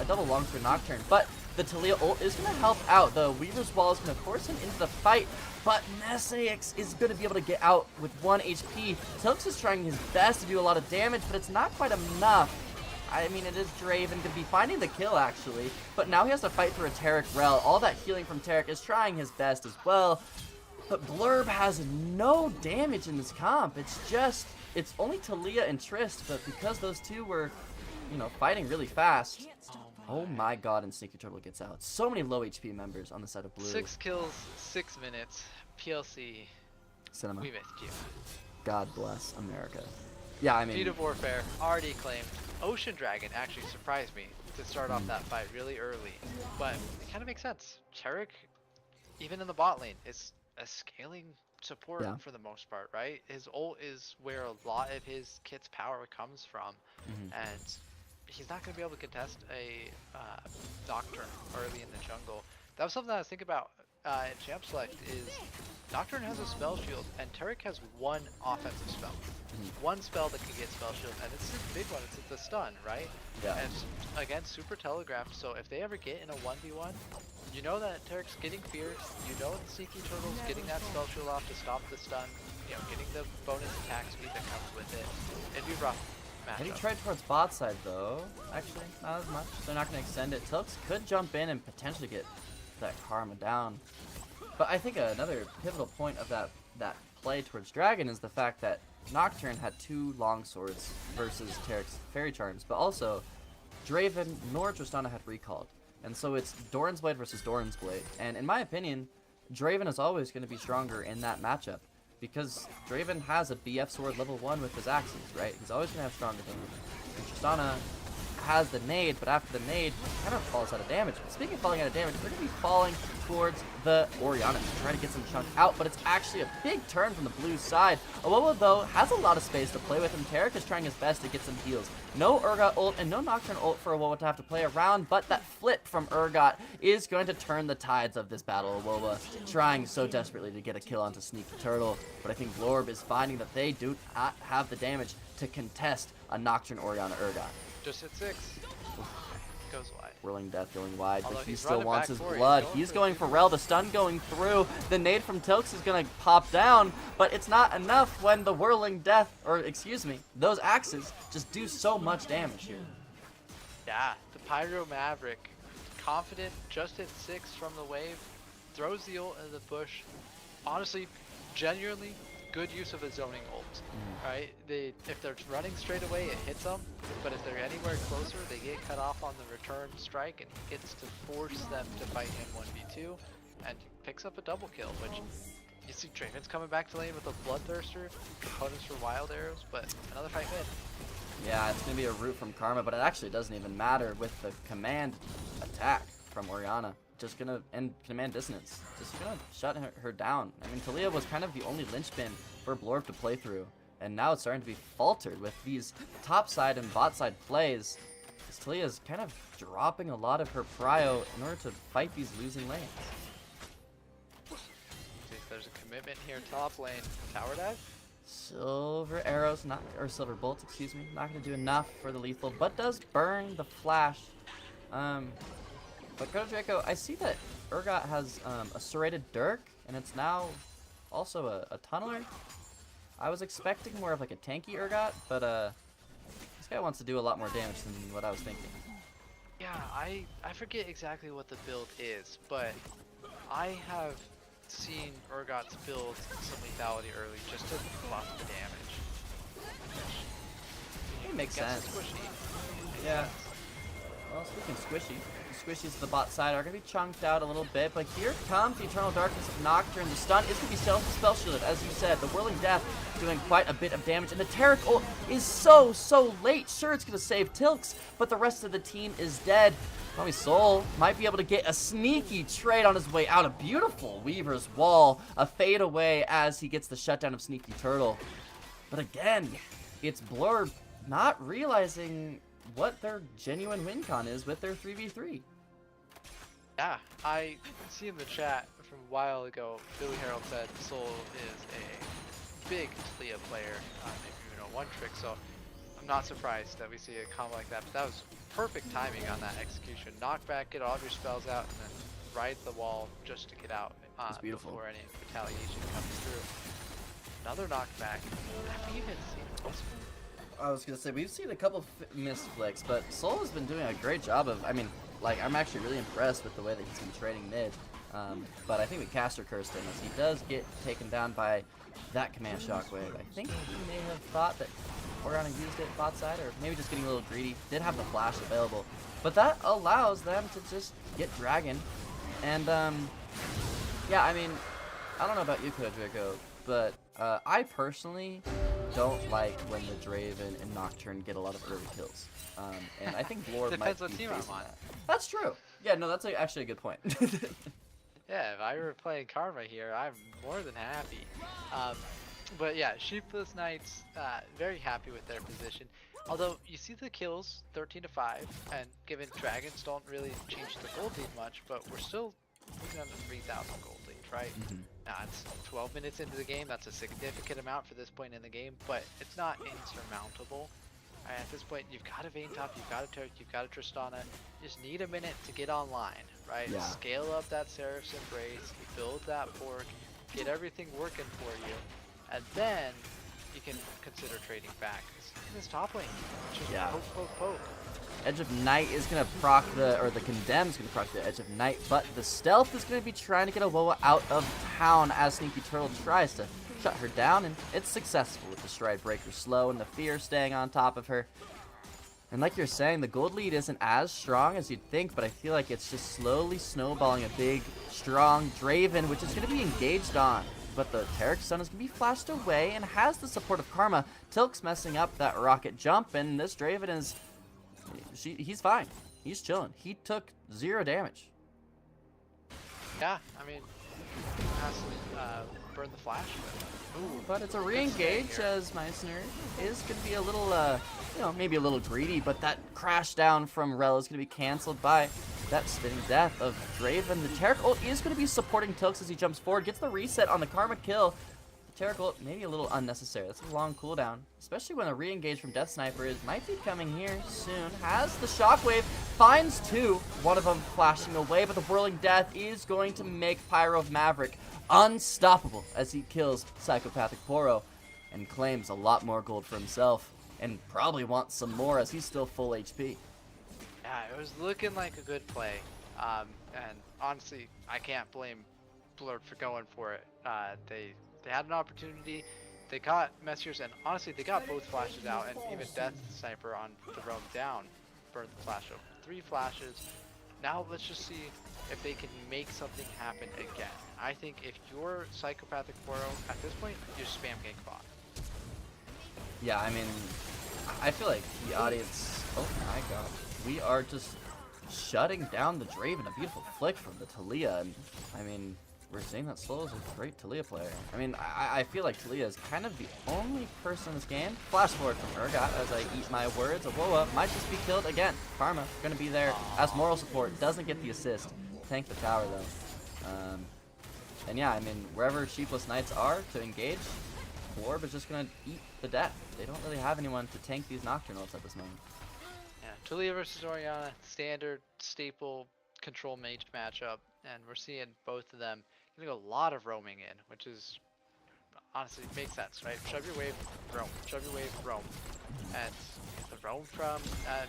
double longsword Nocturne, but the Talia ult is gonna help out. The Weaver's Wall is gonna force him into the fight, but Messiax is gonna be able to get out with 1 HP. Tilks is trying his best to do a lot of damage, but it's not quite enough. I mean, it is Draven going to be finding the kill, actually, but now he has to fight through a Taric Rel. All that healing from Taric is trying his best as well, but Blurb has no damage in this comp. It's only Talia and Trist, but because those two were, you know, fighting really fast, oh my god, and Sneaky Turtle gets out. So many low HP members on the side of Blue. 6 kills, 6 minutes, PLC, Cinema. we missed you. God bless America. Yeah, I mean... Speed of Warfare, already claimed. Ocean Dragon actually surprised me to start off that fight really early, but it kind of makes sense. Taric, even in the bot lane, is a scaling support for the most part, right? His ult is where a lot of his kit's power comes from, and he's not going to be able to contest a Nocturne early in the jungle. That was something that I was thinking about in Champ Select, is Nocturne has a spell shield, and Taric has 1 offensive spell. 1 spell that can get spell shield, and it's a big one. It's the stun, right? Yeah. And again, super telegraphed. So if they ever get in a 1v1, you know that Taric's getting feared. You know that Sneaky Turtle's getting that spell shield off to stop the stun. You know, getting the bonus attack speed that comes with it. It'd be rough matchup. Heavy trade towards bot side though. Actually, not as much. They're not going to extend it. Tilks could jump in and potentially get that Karma down. But I think another pivotal point of that play towards Dragon is the fact that Nocturne had 2 longswords versus Taric's fairy charms, but also Draven nor Tristana had recalled. And so it's Doran's Blade versus Doran's Blade. And in my opinion, Draven is always going to be stronger in that matchup. because Draven has a BF sword level 1 with his axes, right? He's always going to have stronger damage. And Tristana has the nade, but after the nade, kind of falls out of damage. Speaking of falling out of damage, we're going to be falling towards the Orianna to try to get some chunk out, but it's actually a big turn from the blue side. Awoa, though, has a lot of space to play with, and Taric is trying his best to get some heals. No Urgot ult and no Nocturne ult for Awoa to have to play around, but that flip from Urgot is going to turn the tides of this battle. Awoa trying so desperately to get a kill onto Sneaky Turtle, but I think Glorb is finding that they do not have the damage to contest a Nocturne Orianna Urgot. Just hit 6. Goes wide. Whirling Death going wide, Although but he he's still running wants back his for it. blood. He's He's going going for Rel. The stun going through. The nade from Tilks is going to pop down, but it's not enough when the Whirling Death, or excuse me, those axes just do so much damage here. Yeah, the Pyro Maverick, confident, just hit 6 from the wave, throws the ult into the bush. Honestly, genuinely good use of a zoning ult, right? If they're running straight away, it hits them, but if they're anywhere closer, they get cut off on the return strike, and he gets to force them to fight him 1v2, and picks up a double kill, which you see Draven's coming back to lane with a Bloodthirster, components for Wild Arrows, but another fight mid. Yeah, it's going to be a root from Karma, but it actually doesn't even matter with the command attack from Orianna. Just going to end command dissonance. Just going to shut her down. I mean, Taliyah was kind of the only linchpin for Blorb to play through, and now it's starting to be faltered with these top side and bot side plays. Taliyah is kind of dropping a lot of her prio in order to fight these losing lanes. See if there's a commitment here top lane. Tower dive? Silver arrows, or silver bolts, excuse me, not going to do enough for the lethal, but does burn the flash. But Kodo Draco, I see that Urgot has a serrated Dirk, and it's now also a tunneler. I was expecting more of like a tanky Urgot, but this guy wants to do a lot more damage than what I was thinking. Yeah, I forget exactly what the build is, but I have seen Urgot's build some lethality early just to buff the damage. It makes Gets sense. Squishy. Yeah. Well, speaking of Squishy, the Squishies to the bot side are going to be chunked out a little bit, but here comes the Eternal Darkness of Nocturne. The stun is going to be spell shielded, as you said. The Whirling Death doing quite a bit of damage, and the Taric ult is so late. Sure, it's going to save Tilks, but the rest of the team is dead. Probably Soul might be able to get a sneaky trade on his way out. A beautiful Weaver's Wall, a fade away as he gets the shutdown of Sneaky Turtle. But again, it's Blurb not realizing what their genuine win con is with their 3v3. Yeah, I see in the chat from a while ago, Billy Harold said Soul is a big Taliyah player, if you know one trick, so I'm not surprised that we see a combo like that, but that was perfect timing on that execution. Knock back, get all of your spells out, and then ride the wall just to get out before any retaliation comes through. Another knockback. Have we even seen this one? I was gonna say, we've seen a couple missed flicks, but Soul has been doing a great job of, I mean, like, I'm actually really impressed with the way that he's been trading mid. But I think we caster cursed him as he does get taken down by that command shockwave. I think he may have thought that Orianna used it bot side, or maybe just getting a little greedy. Did have the flash available, but that allows them to just get Dragon. And yeah, I mean, I don't know about you, Kodrigo, but I personally don't like when the Draven and Nocturne get a lot of early kills. And I think Lord might be facing that. That's true. Yeah, no, that's actually a good point. Yeah, if I were playing Karma here, I'm more than happy. But yeah, Sheepless Knights, very happy with their position. Although you see the kills, 13 to 5, and given dragons don't really change the gold lead much, but we're still moving on to 3,000 gold lead, right? Now it's 12 minutes into the game. That's a significant amount for this point in the game, but it's not insurmountable. At this point, you've got a Vayne top, you've got a Turk, you've got a Tristana. You just need a minute to get online, right? Yeah. Scale up that Seraph's Embrace, build that pork, get everything working for you, and then you can consider trading back. In this top lane, just poke. Edge of Night is going to proc the Condemn's going to proc the Edge of Night, but the Stealth is going to be trying to get Awoa out of town as Sneaky Turtle tries to shut her down, and it's successful with the Stride Breaker slow and the Fear staying on top of her. And like you're saying, the gold lead isn't as strong as you'd think, but I feel like it's just slowly snowballing a big, strong Draven, which is going to be engaged on. but the Taric Stun is going to be flashed away and has the support of Karma. Tilk's messing up that rocket jump, and this Draven is... he's fine. He's chilling. He took 0 damage. Yeah, I mean, has to burn the flash. But it's a re-engage as Meissner is going to be a little, maybe a little greedy, but that crash down from Rel is going to be canceled by that spinning death of Draven. The Taric ult is going to be supporting Tilks as he jumps forward, gets the reset on the Karma kill. The Taric ult maybe a little unnecessary. That's a long cooldown, especially when a re-engage from Death Sniper might be coming here soon. Has the Shockwave, finds 2, one of them flashing away, but the Whirling Death is going to make Pyro of Maverick unstoppable as he kills Psychopathic Poro and claims a lot more gold for himself and probably wants some more as he's still full HP. Yeah, it was looking like a good play, and honestly, I can't blame Blurb for going for it. They had an opportunity, they caught Messiers, and honestly, they got both flashes out, and even Death Sniper on the roam down burned the flash over. 3 flashes. Now let's just see if they can make something happen again. I think if you're Psychopathic Poro, at this point, you just spam gank bot. Yeah, I mean, I feel like the audience, oh my god, we are just shutting down the Draven. A beautiful flick from the Taliyah, and I mean, we're seeing that Slow is a great Taliyah player. I mean, I feel like Taliyah is kind of the only person in this game. Flash forward from Urgot as I eat my words. Awoa might just be killed again. Karma gonna be there as moral support. Doesn't get the assist. Tank the tower though. And yeah, I mean, wherever Sheepless Knights are to engage, Orb is just gonna eat the death. They don't really have anyone to tank these Nocturnals at this moment. Yeah, Taliyah versus Orianna, standard, staple, control mage matchup, and we're seeing both of them getting a lot of roaming in, which is honestly makes sense, right? Shove your wave, roam. Shove your wave, roam. And the roam from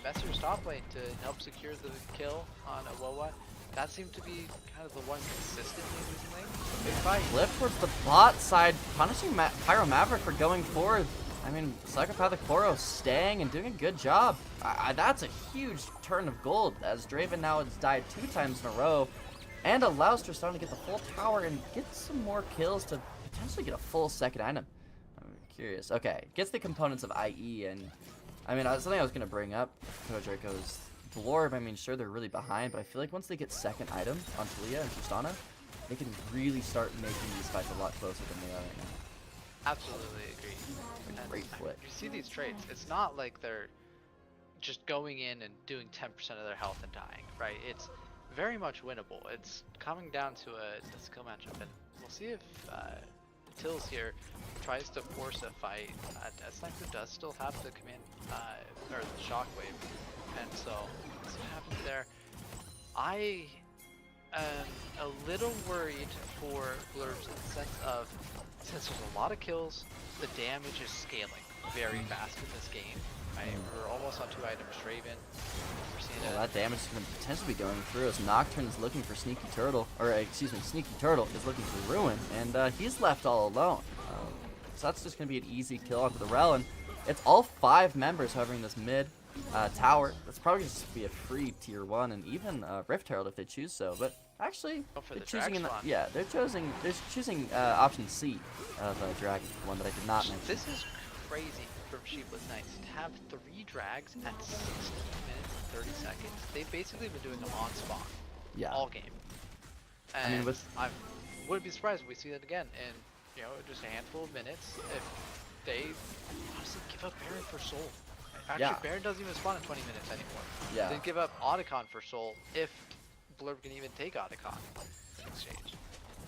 Messier's top lane to help secure the kill on Awoa, that seemed to be kind of the one consistently losing lane. Big fight. Flip towards the bot side, punishing Pyro Maverick for going forward. I mean, Psychopathic Poro staying and doing a good job. That's a huge turn of gold, as Draven now has died 2 times in a row and allows Tristana to get the full tower and get some more kills to potentially get a full second item. I'm curious. Okay, gets the components of IE, and I mean, something I was going to bring up, Draco, is Blorb. I mean, sure, they're really behind, but I feel like once they get second item on Taliyah and Tristana, they can really start making these fights a lot closer than they are right now. Absolutely agree. Great flick. You see these traits, it's not like they're just going in and doing 10% of their health and dying, right? It's very much winnable. It's coming down to a skill matchup, and we'll see if Tills here tries to force a fight. Death Sniper does still have the command, or the shockwave, and so let's see what happens there. I am a little worried for Blurbs in the sense of, since there's a lot of kills, the damage is scaling very fast in this game. We're almost on 2 items Draven. We're seeing that damage is going to potentially be going through as Nocturne is looking for Sneaky Turtle, or excuse me, Sneaky Turtle is looking for Ruin, and he's left all alone. So that's just going to be an easy kill onto the Rel, and it's all 5 members hovering this mid tower. That's probably just be a free tier 1 and even Rift Herald if they choose so, but actually, they're choosing they're choosing option C of Dragon, one that I did not mention. This is crazy from Sheepless Knights to have 3 drags at 16 minutes and 30 seconds. They've basically been doing them on spawn all game. And I mean, I wouldn't be surprised if we see that again in just a handful of minutes if they honestly give up Baron for Soul. Actually, Baron doesn't even spawn in 20 minutes anymore. They give up Otacon for Soul if Blurb can even take Otacon in exchange.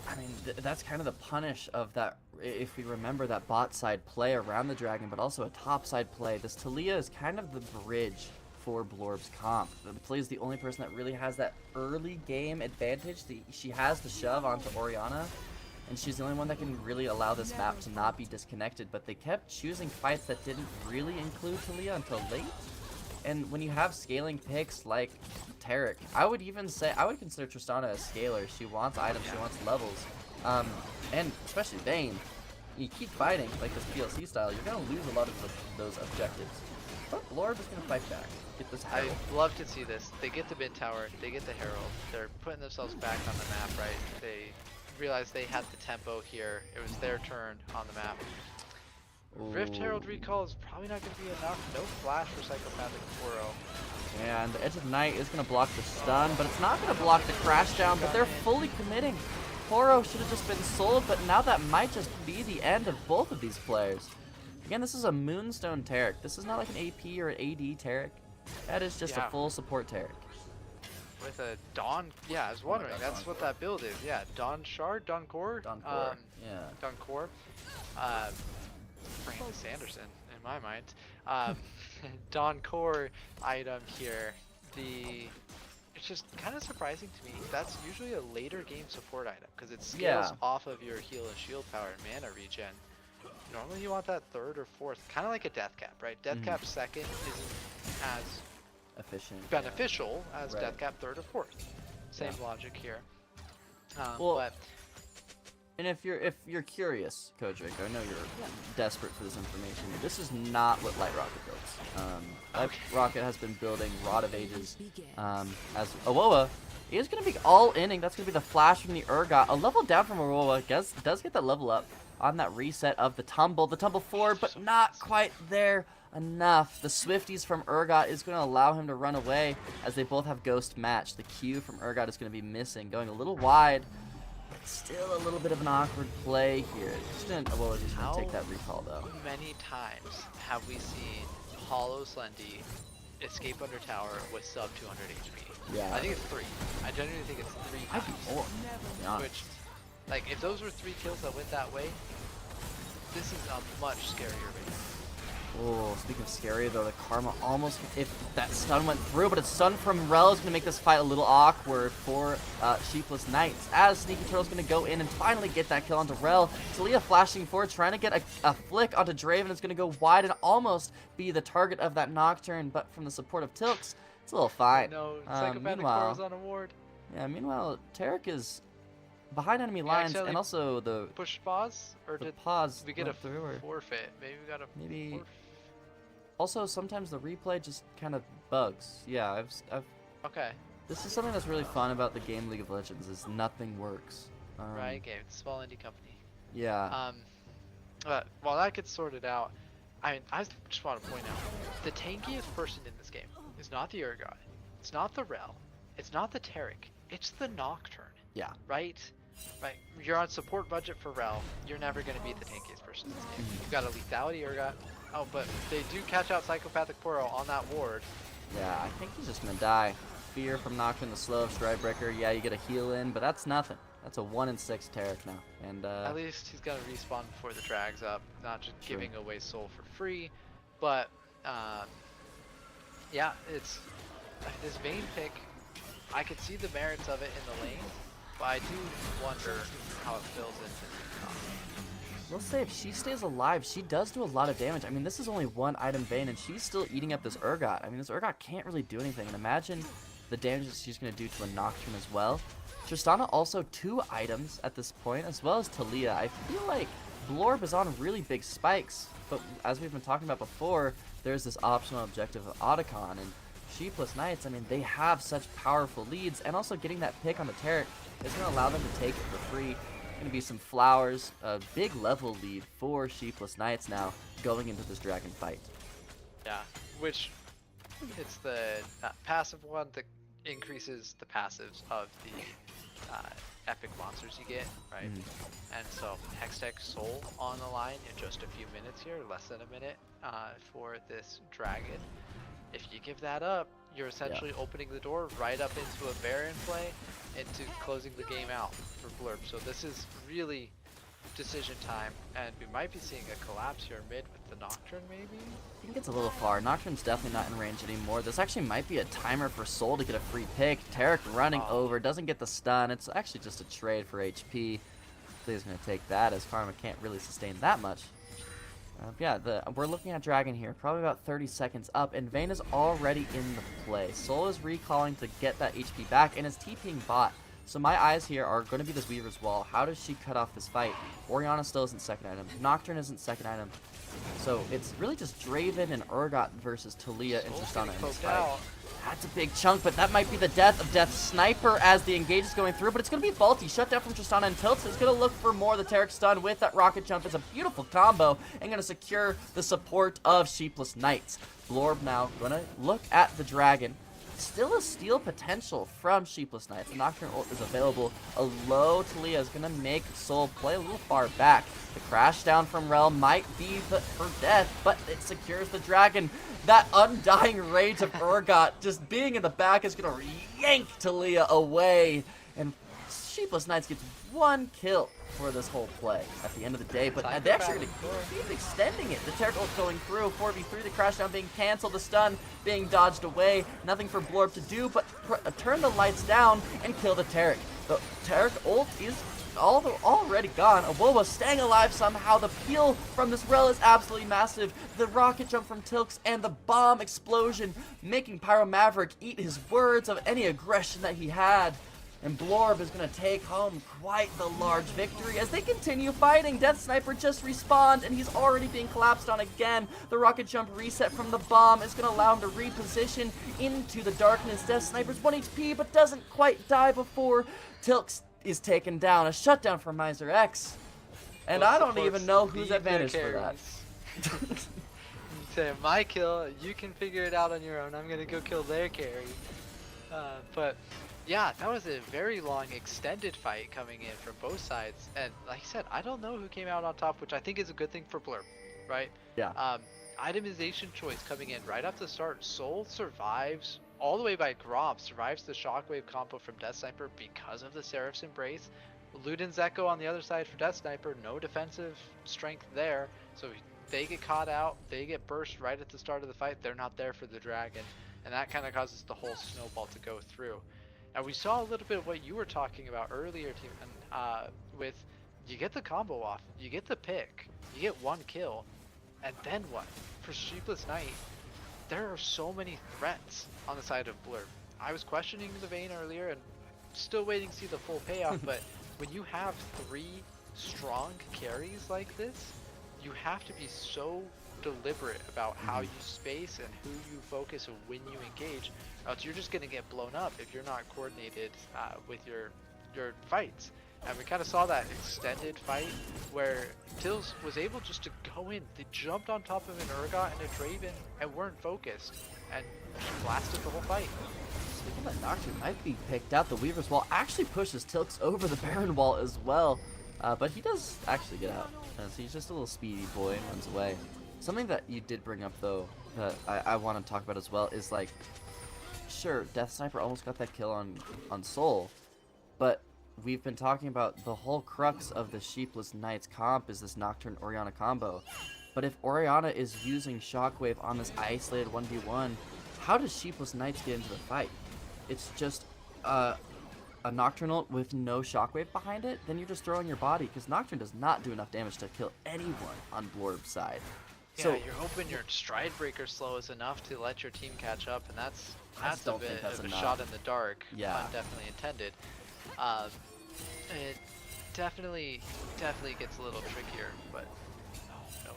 I mean, that's kind of the punish of that, if we remember that bot side play around the Dragon, but also a top side play. This Taliyah is kind of the bridge for Blorb's comp. Taliyah is the only person that really has that early game advantage. She has the shove onto Orianna, and she's the only one that can really allow this map to not be disconnected, but they kept choosing fights that didn't really include Taliyah until late. And when you have scaling picks like Taric, I would consider Tristana a scaler. She wants items, she wants levels. And especially Vayne, you keep fighting like this PLC style, you're going to lose a lot of those objectives. But Blorb is going to fight back. Get this Herald. I love to see this. They get the mid tower, they get the Herald, they're putting themselves back on the map, right? They realized they had the tempo here. It was their turn on the map. Rift Herald recall is probably not going to be enough. No flash for Psychopathic Poro. And the Edge of Night is going to block the stun, but it's not going to block the crash down, but they're fully committing. Poro should have just been sold, but now that might just be the end of both of these players. Again, this is a Moonstone Taric. This is not like an AP or an AD Taric. That is just a full support Taric. With a Dawn, yeah, I was wondering, that's what that build is. Yeah, Dawn Shard, Dawn Core? Dawn Core, yeah. Dawn Core. Brandon Sanderson, in my mind. Dawn Core item here. It's just kind of surprising to me. That's usually a later game support item because it scales off of your heal and shield power and mana regen. Normally you want that third or fourth, kind of like a Death Cap, right? Death Cap second isn't as beneficial as Death Cap third or fourth. Same logic here. And if you're curious, Kodrick, I know you're desperate for this information. This is not what Light Rocket builds. Light Rocket has been building Rod of Ages as Awoa is going to be all inning. That's going to be the flash from the Urgot. A level down from Awoa does get that level up on that reset of the tumble. The tumble forward, but not quite there enough. The Swifties from Urgot is going to allow him to run away as they both have Ghost Match. The Q from Urgot is going to be missing, going a little wide. Still a little bit of an awkward play here. Just going to take that recall though. How many times have we seen Hollow Slendy escape under tower with sub 200 HP? Yeah. I think it's 3. I genuinely think it's 3 times. Might be more. Which, like, if those were 3 kills that went that way, this is a much scarier race. Oh, speaking of scary though, the Karma almost, if that stun went through, but a stun from Rel is going to make this fight a little awkward for Sheepless Knights, as Sneaky Turtle's going to go in and finally get that kill onto Rel. Talia flashing forward, trying to get a flick onto Draven. It's going to go wide and almost be the target of that Nocturne, but from the support of Tilks, it's a little fine. No, Psychopathic Poro's on a ward. Yeah, meanwhile, Taric is behind enemy lines, and also the push pause, or the did pause we get a forfeit? Maybe we got a forfeit. Also, sometimes the replay just kind of bugs. Yeah, Okay. This is something that's really fun about the game League of Legends, is nothing works. Right, game, small indie company. Yeah. But while that gets sorted out, I just want to point out, the tankiest person in this game is not the Urgot, it's not the Rel, it's not the Taric, it's the Nocturne. Yeah. Right? Right. You're on support budget for Rel, you're never going to be the tankiest person in this game. You've got a lethality Urgot. Oh, but they do catch out Psychopathic Poro on that ward. Yeah, I think he's just gonna die. Fear from Nocturne, the slow of Stridebreaker. Yeah, you get a heal in, but that's nothing. That's a 1 in 6 Taric now. And at least he's gonna respawn before the drag's up, not just giving away soul for free. But yeah, it's this Vayne pick. I could see the merits of it in the lane, but I do wonder how it fills into the top. We'll say if she stays alive, she does do a lot of damage. I mean, this is only 1 item Vayne, and she's still eating up this Urgot. I mean, this Urgot can't really do anything. And imagine the damage that she's going to do to a Nocturne as well. Tristana also 2 items at this point, as well as Talia. I feel like Blorb is on really big spikes, but as we've been talking about before, there's this optional objective of Otacon, and Sheepless Knights, I mean, they have such powerful leads, and also getting that pick on the Taric is going to allow them to take it for free. Going to be some flowers, a big level lead for Sheepless Knights now going into this dragon fight. Yeah, which it's the passive one that increases the passives of the epic monsters you get, right? And so Hextech Soul on the line in just a few minutes here, less than a minute for this dragon. If you give that up, you're essentially opening the door right up into a Baron play, into closing the game out for Blurb. So this is really decision time, and we might be seeing a collapse here mid with the Nocturne maybe? I think it's a little far. Nocturne's definitely not in range anymore. This actually might be a timer for Soul to get a free pick. Taric running over, doesn't get the stun. It's actually just a trade for HP. He's going to take that, as Karma can't really sustain that much. Yeah, we're looking at Dragon here, probably about 30 seconds up, and Vayne is already in the play. Soul is recalling to get that HP back, and is TPing bot. So my eyes here are going to be this Weaver's Wall. How does she cut off this fight? Orianna still isn't second item. Nocturne isn't second item. So it's really just Draven and Urgot versus Taliyah and Tristana in this fight. That's a big chunk, but that might be the death of Death Sniper as the engage is going through, but it's going to be faulty. Shut down from Tristana, and Tilts is going to look for more. The Taric stun with that rocket jump is a beautiful combo and going to secure the support of Sheepless Knights. Blorb now going to look at the dragon. Still a steal potential from Sheepless Knights. The Nocturne ult is available. A low Taliyah is going to make Soul play a little far back. The crash down from Rel might be her death, but it secures the dragon. That undying rage of Urgot just being in the back is going to yank Taliyah away. And Sheepless Knights gets 1 kill for this whole play at the end of the day, but they actually going to keep extending it. The Taric ult going through, 4v3, the crash down being canceled, the stun being dodged away. Nothing for Blorb to do but turn the lights down and kill the Taric. The Taric ult is already gone. Awoa staying alive somehow. The peel from this Rel is absolutely massive. The rocket jump from Tilks and the bomb explosion making Pyro Maverick eat his words of any aggression that he had. And Blorb is going to take home quite the large victory as they continue fighting. Death Sniper just respawned, and he's already being collapsed on again. The rocket jump reset from the bomb is going to allow him to reposition into the darkness. Death Sniper's 1 HP, but doesn't quite die before Tilks is taken down. A shutdown from Miser X. And I don't even know whose advantage for that. Say, my kill, you can figure it out on your own. I'm going to go kill their carry. But yeah, that was a very long extended fight coming in from both sides, and like I said, I don't know who came out on top, which I think is a good thing for Blurb, right? Yeah. Itemization choice coming in right off the start. Soul survives all the way by Grom, survives the Shockwave combo from Death Sniper because of the Seraph's Embrace. Luden's Echo on the other side for Death Sniper, no defensive strength there, so they get caught out, they get burst right at the start of the fight, they're not there for the dragon, and that kind of causes the whole snowball to go through. Now we saw a little bit of what you were talking about earlier, team, with you get the combo off, you get the pick, you get 1 kill, and then what? For Sheepless Knight, there are so many threats on the side of Blurb. I was questioning the Vayne earlier and still waiting to see the full payoff, but when you have 3 strong carries like this, you have to be so deliberate about how you space and who you focus and when you engage, else you're just going to get blown up if you're not coordinated with your fights. And we kind of saw that extended fight where Tills was able just to go in. They jumped on top of an Urgot and a Draven and weren't focused and blasted the whole fight. Speaking of that, Nocturne might be picked out. The Weaver's Wall actually pushes Tilks over the Baron Wall as well, but he does actually get out. So he's just a little speedy boy and runs away. Something that you did bring up though that I want to talk about as well is like, sure, Death Sniper almost got that kill on Soul, but we've been talking about the whole crux of the Sheepless Knights comp is this Nocturne Orianna combo. But if Orianna is using Shockwave on this isolated 1v1, how does Sheepless Knights get into the fight? It's just a Nocturnal with no Shockwave behind it, then you're just throwing your body, because Nocturne does not do enough damage to kill anyone on Blorb's side. Yeah, So you're hoping your Stride Breaker slow is enough to let your team catch up, and that's a bit of a shot in the dark, Yeah. pun definitely intended. It definitely gets a little trickier, but no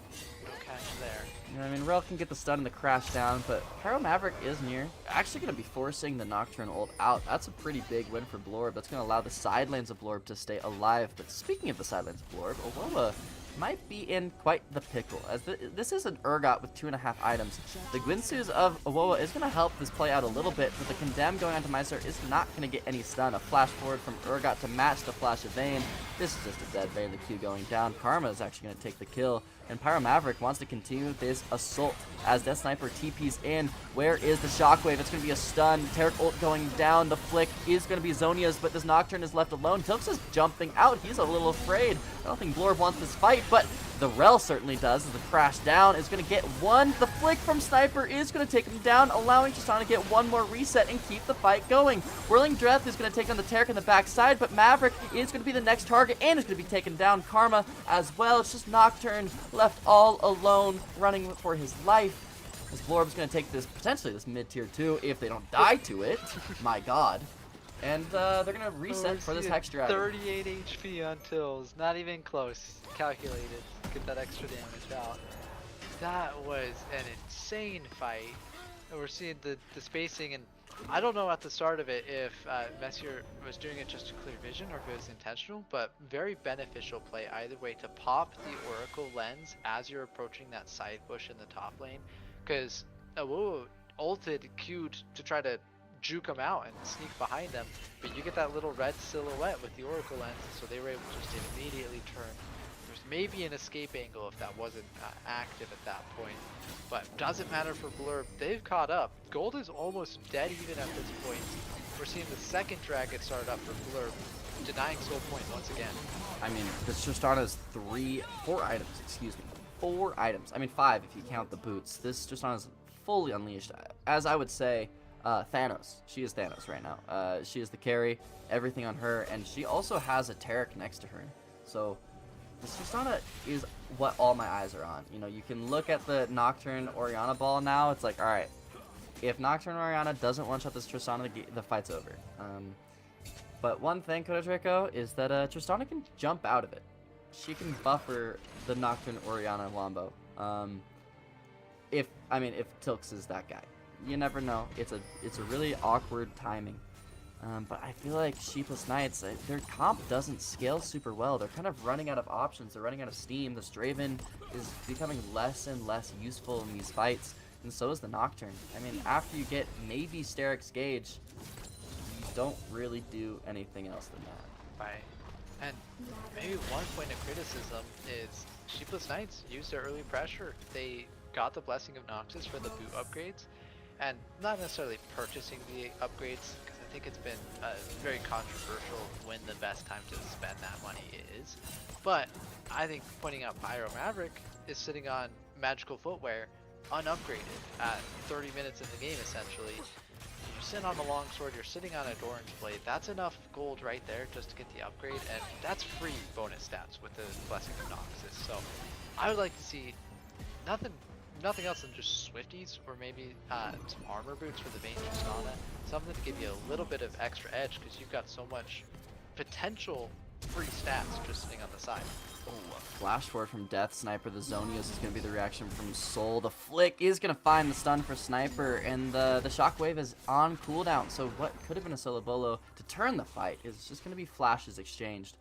catch there. You know what I mean? Rel can get the stun and the crash down, but Pyro Maverick is near. Actually going to be forcing the Nocturne ult out. That's a pretty big win for Blorb. That's going to allow the side lanes of Blorb to stay alive. But speaking of the side lanes of Blorb, Awoa might be in quite the pickle, as this is an Urgot with 2.5 items. The Gwynsu's of Awoa is going to help this play out a little bit, but the Condemn going onto Meister is not going to get any stun. A flash forward from Urgot to match the flash of Vayne. This is just a dead Vayne, the Q going down. Karma is actually going to take the kill, and Pyro Maverick wants to continue this assault as Death Sniper TP's in. Where is the Shockwave? It's going to be a stun. Taric ult going down. The flick is going to be Zhonya's, but this Nocturne is left alone. Tilks is jumping out. He's a little afraid. I don't think Blorb wants this fight, but the Rel certainly does. The crash down is going to get one. The flick from Sniper is going to take him down, allowing Tristana to get one more reset and keep the fight going. Whirling Dreath is going to take on the Taric on the backside, but Maverick is going to be the next target and is going to be taken down. Karma as well. It's just Nocturne left all alone, running for his life. As Blorb's going to take this, potentially this mid-tier 2, if they don't die to it. My god. And they're going to reset for this Hex Dragon. 38 HP on Tills. Not even close. Calculated. Get that extra damage out. That was an insane fight. And we're seeing the spacing, and I don't know at the start of it if Messier was doing it just to clear vision or if it was intentional, but very beneficial play either way to pop the Oracle lens as you're approaching that side bush in the top lane, because Awuo ulted, Q'd to try to juke them out and sneak behind them, but you get that little red silhouette with the Oracle lens, so they were able to just immediately turn. There's maybe an escape angle if that wasn't active at that point, but doesn't matter for Blurb. They've caught up. Gold is almost dead even at this point. We're seeing the second drag get started up for Blurb, denying soul point once again. I mean, this Tristana's 4 items, excuse me. 4 items. I mean, 5 if you count the boots. This Tristana's fully unleashed. As I would say, Thanos. She is Thanos right now. She is the carry, everything on her, and she also has a Taric next to her. So this Tristana is what all my eyes are on. You know, you can look at the Nocturne Orianna ball now. It's like, all right, if Nocturne Orianna doesn't one-shot this Tristana, the fight's over. But one thing, Kodo Draco, is that Tristana can jump out of it. She can buffer the Nocturne Orianna Wombo. If Tilks is that guy. You never know. It's a really awkward timing. But I feel like Sheepless Knights, their comp doesn't scale super well. They're kind of running out of options. They're running out of steam. The Straven is becoming less and less useful in these fights, and so is the Nocturne. I mean, after you get maybe Steric's Gauge, you don't really do anything else than that. Right. And maybe one point of criticism is Sheepless Knights used their early pressure. They got the Blessing of Noxus for the boot upgrades, and not necessarily purchasing the upgrades, because I think it's been very controversial when the best time to spend that money is. But I think pointing out Pyro Maverick is sitting on magical footwear unupgraded at 30 minutes in the game essentially. You're sitting on the longsword, you're sitting on a Doran's blade. That's enough gold right there just to get the upgrade, and that's free bonus stats with the Blessing of Noxus. So I would like to see nothing else than just Swifties, or maybe some armor boots for the Vayne Tristana. Something to give you a little bit of extra edge, because you've got so much potential free stats just sitting on the side. Oh, a flash forward from Death Sniper. The Zonios is going to be the reaction from Soul. The flick is going to find the stun for Sniper, and the Shockwave is on cooldown. So what could have been a solo bolo to turn the fight is just going to be flashes exchanged.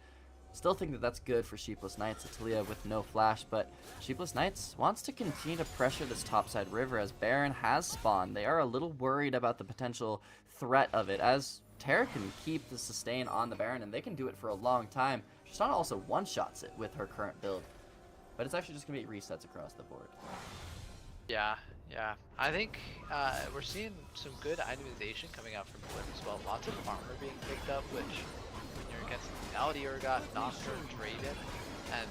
Still think that that's good for Sheepless Knights, Atilia with no flash, but Sheepless Knights wants to continue to pressure this topside river as Baron has spawned. They are a little worried about the potential threat of it, as Terra can keep the sustain on the Baron, and they can do it for a long time. Tristana also one-shots it with her current build, but it's actually just going to be resets across the board. Yeah. I think we're seeing some good itemization coming out from Blip as well. Lots of armor being picked up, which when you're against Aldi Urgot, Nocturne, Draven, and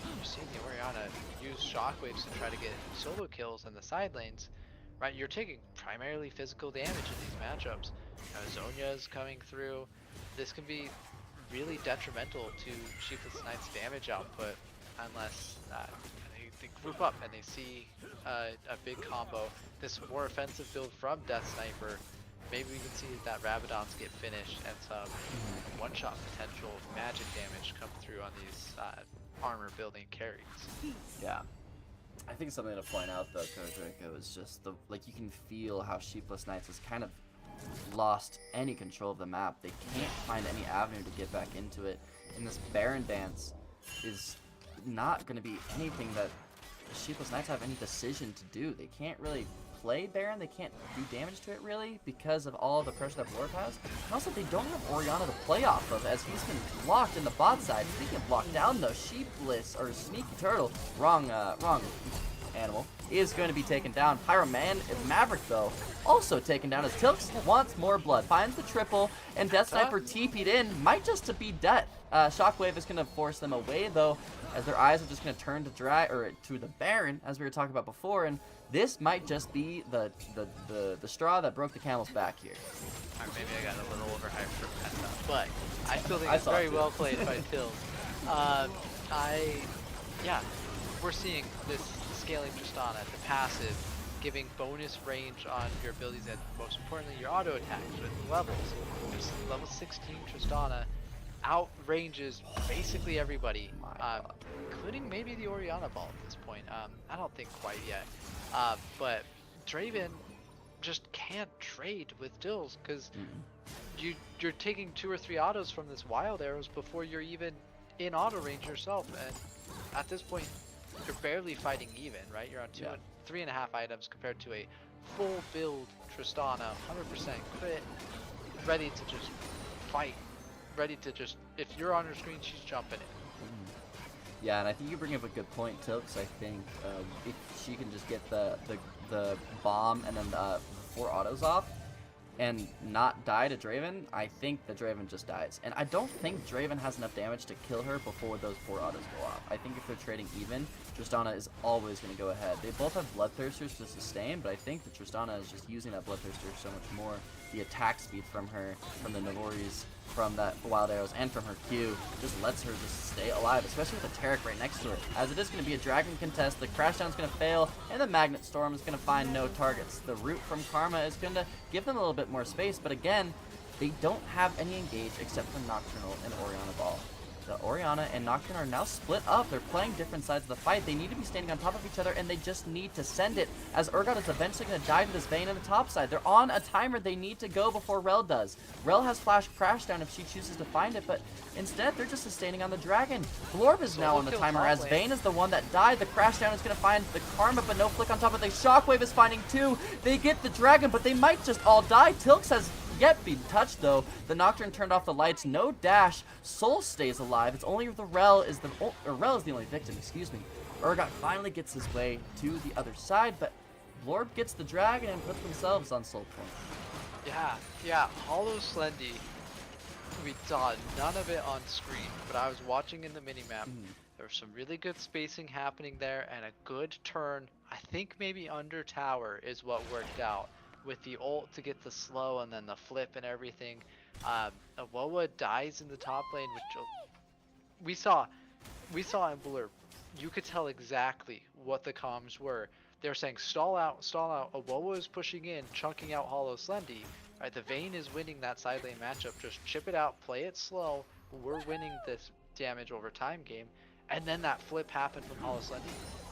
you're seeing the Orianna use shockwaves to try to get solo kills in the side lanes, right? You're taking primarily physical damage in these matchups. Zhonya's coming through. This can be really detrimental to Sheepless Knight's damage output unless they group up and they see a big combo. This more offensive build from Death Sniper. Maybe we can see that Rabadons get finished and some one-shot potential magic damage come through on these armor building carries. Yeah. I think something to point out though, Kodo Draco, is just you can feel how Sheepless Knights has kind of lost any control of the map. They can't find any avenue to get back into it, and this Baron dance is not going to be anything that Sheepless Knights have any decision to do. They can't really play Baron, they can't do damage to it really because of all the pressure that Blorb has, and also they don't have Orianna to play off of, as he's been blocked in the bot side. Speaking of blocked down though, Sheepless, or Sneaky Turtle, wrong animal, is going to be taken down. Maverick though, also taken down as Tilks wants more blood, finds the triple, and Death Sniper TP'd in, might just to be death. Shockwave is going to force them away though, as their eyes are just going to turn to the Baron, as we were talking about before, and this might just be the straw that broke the camel's back here. Alright, maybe I got a little overhyped for Penta, but I still think it's very well played by Tills. We're seeing this scaling Tristana, the passive, giving bonus range on your abilities and most importantly your auto attacks with levels. There's level 16 Tristana outranges basically everybody, including maybe the Orianna Ball at this point. I don't think quite yet, but Draven just can't trade with Dills because you're taking 2 or 3 autos from this wild arrows before you're even in auto range yourself, and at this point you're barely fighting even, right? You're on 3.5 items compared to a full build Tristana, 100% crit, ready to just fight, ready to just, if you're on her screen, she's jumping in. Yeah, and I think you bring up a good point, Tilks. I think if she can just get the bomb and then 4 autos off and not die to Draven, I think the Draven just dies. And I don't think Draven has enough damage to kill her before those 4 autos go off. I think if they're trading even, Tristana is always going to go ahead. They both have Bloodthirsters to sustain, but I think that Tristana is just using that Bloodthirster so much more. The attack speed from her, from the Navori's, from that Wild Arrows, and from her Q just lets her just stay alive, especially with the Taric right next to her. As it is going to be a Dragon contest, the Crashdown is going to fail, and the Magnet Storm is going to find no targets. The Root from Karma is going to give them a little bit more space, but again, they don't have any engage except for Nocturnal and Orianna Ball. The Orianna and Nocturne are now split up. They're playing different sides of the fight. They need to be standing on top of each other, and they just need to send it, as Urgot is eventually going to die to this Vayne on the top side. They're on a timer. They need to go before Rel does. Rel has Flash Crashdown if she chooses to find it, but instead they're just sustaining on the Dragon. Blorb is now on the timer, as Vayne is the one that died. The Crashdown is going to find the Karma, but no flick on top of the Shockwave is finding 2. They get the Dragon, but they might just all die. Tilks has yet been touched though. The Nocturne turned off the lights, no dash. Soul stays alive. It's only the Rel is the only victim, excuse me. Urgot finally gets his way to the other side, but Blorb gets the Dragon and puts themselves on Soul Point. Yeah, Hollow Slendy, we saw none of it on screen, but I was watching in the minimap. There was some really good spacing happening there and a good turn. I think maybe under tower is what worked out, with the ult to get the slow and then the flip and everything. Awoa dies in the top lane, which we saw in Blurb. You could tell exactly what the comms were. They were saying stall out. Awoa is pushing in, chunking out Hollow Slendy. Right, the Vayne is winning that side lane matchup. Just chip it out, play it slow. We're winning this damage over time game. And then that flip happened from Hollow Slendy.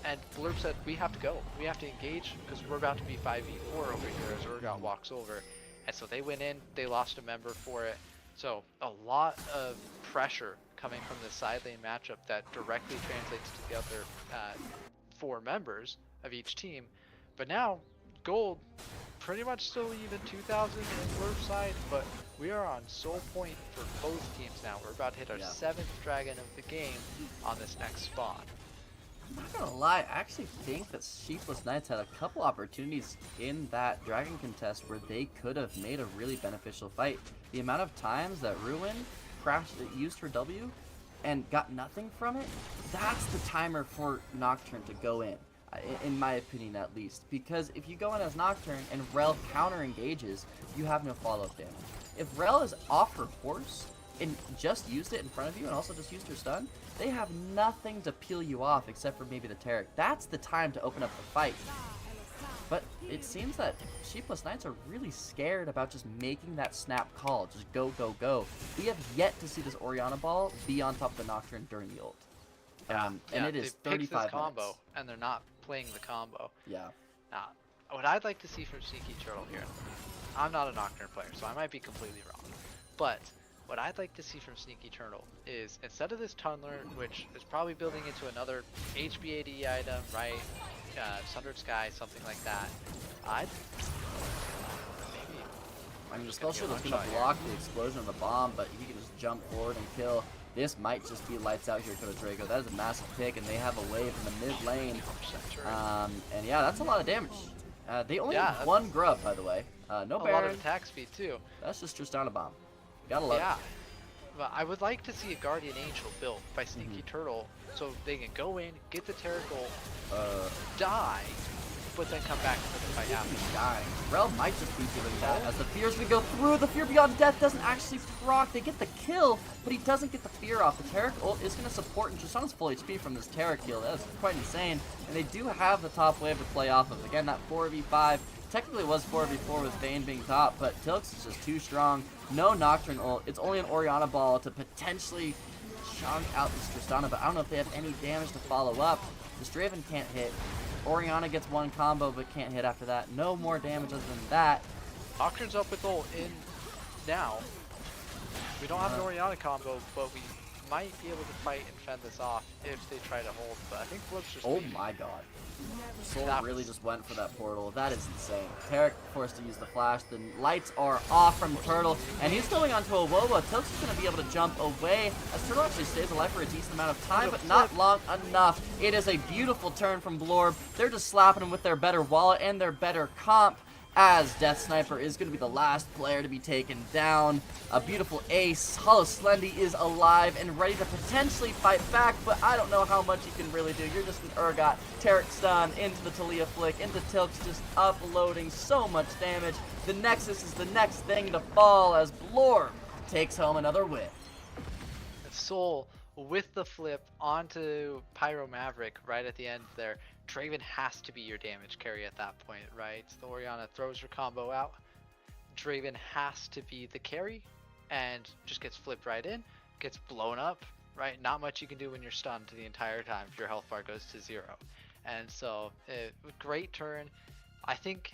And Blurb said, we have to go. We have to engage because we're about to be 5v4 over here as Urgot walks over. And so they went in, they lost a member for it. So a lot of pressure coming from the side lane matchup that directly translates to the other 4 members of each team. But now, Gold, pretty much still even 2,000 in Blurb side, but we are on Soul Point for both teams now. We're about to hit our 7th Dragon of the game on this next spawn. I'm not gonna lie, I actually think that Sheepless Knights had a couple opportunities in that Dragon contest where they could have made a really beneficial fight. The amount of times that Ruin used her W and got nothing from it, that's the timer for Nocturne to go in my opinion at least. Because if you go in as Nocturne and Rel counter engages, you have no follow-up damage. If Rel is off her horse and just used it in front of you and also just used her stun, they have nothing to peel you off except for maybe the Taric. That's the time to open up the fight. But it seems that Sheepless Knights are really scared about just making that snap call. Just go, go, go. We have yet to see this Orianna Ball be on top of the Nocturne during the ult. And it is 35 this combo, minutes. And they're not playing the combo. Yeah. Now, what I'd like to see from Sneaky Turtle here, I'm not a Nocturne player, so I might be completely wrong. But what I'd like to see from Sneaky Turtle is, instead of this Tunneler, which is probably building into another HB80 item, right? Sundered Sky, something like that. I mean, the spell shield is going to block the explosion of the bomb, but he can just jump forward and kill. This might just be lights out here, Coda Draco. That is a massive pick, and they have a wave in the mid lane. And yeah, that's a lot of damage. They only have 1 grub, by the way. No Baron. A lot of attack speed, too. That's just Tristana Bomb. Gotta love it. But I would like to see a Guardian Angel built by Sneaky Turtle so they can go in, get the Taric ult, die, but then come back for the fight after. Dying. Rel might just be doing that as the Fear's gonna go through. The Fear Beyond Death doesn't actually proc. They get the kill, but he doesn't get the Fear off. The Taric ult is gonna support, and Tristana's full HP from this Taric kill. That is quite insane. And they do have the top wave to play off of. Again, that 4v5. Technically it was 4v4 with Vayne being top, but Tilix is just too strong. No Nocturne ult. It's only an Orianna ball to potentially chunk out this Tristana, but I don't know if they have any damage to follow up. This Draven can't hit. Orianna gets one combo, but can't hit after that. No more damage other than that. Nocturne's up with ult in now. We don't have an Orianna combo, but we might be able to fight and fend this off if they try to hold. But I think Blip's just. Oh my god. Soul really just went for that portal. That is insane. Taric forced to use the flash. The lights are off from Turtle, and he's going onto a Woba. Tilix is going to be able to jump away as Turtle actually stays alive for a decent amount of time, but not long enough. It is a beautiful turn from Blorb. They're just slapping him with their better wallet and their better comp, as Death Sniper is going to be the last player to be taken down. A beautiful ace. Hollow Slendy is alive and ready to potentially fight back, but I don't know how much he can really do. You're just an Urgot. Taric stun into the Talia flick, into Tilix, just uploading so much damage. The Nexus is the next thing to fall as Blorb takes home another win. Soul with the flip onto Pyro Maverick right at the end there. Draven has to be your damage carry at that point, right? The Orianna throws her combo out. Draven has to be the carry and just gets flipped right in, gets blown up, right? Not much you can do when you're stunned the entire time if your health bar goes to 0. And so, great turn. I think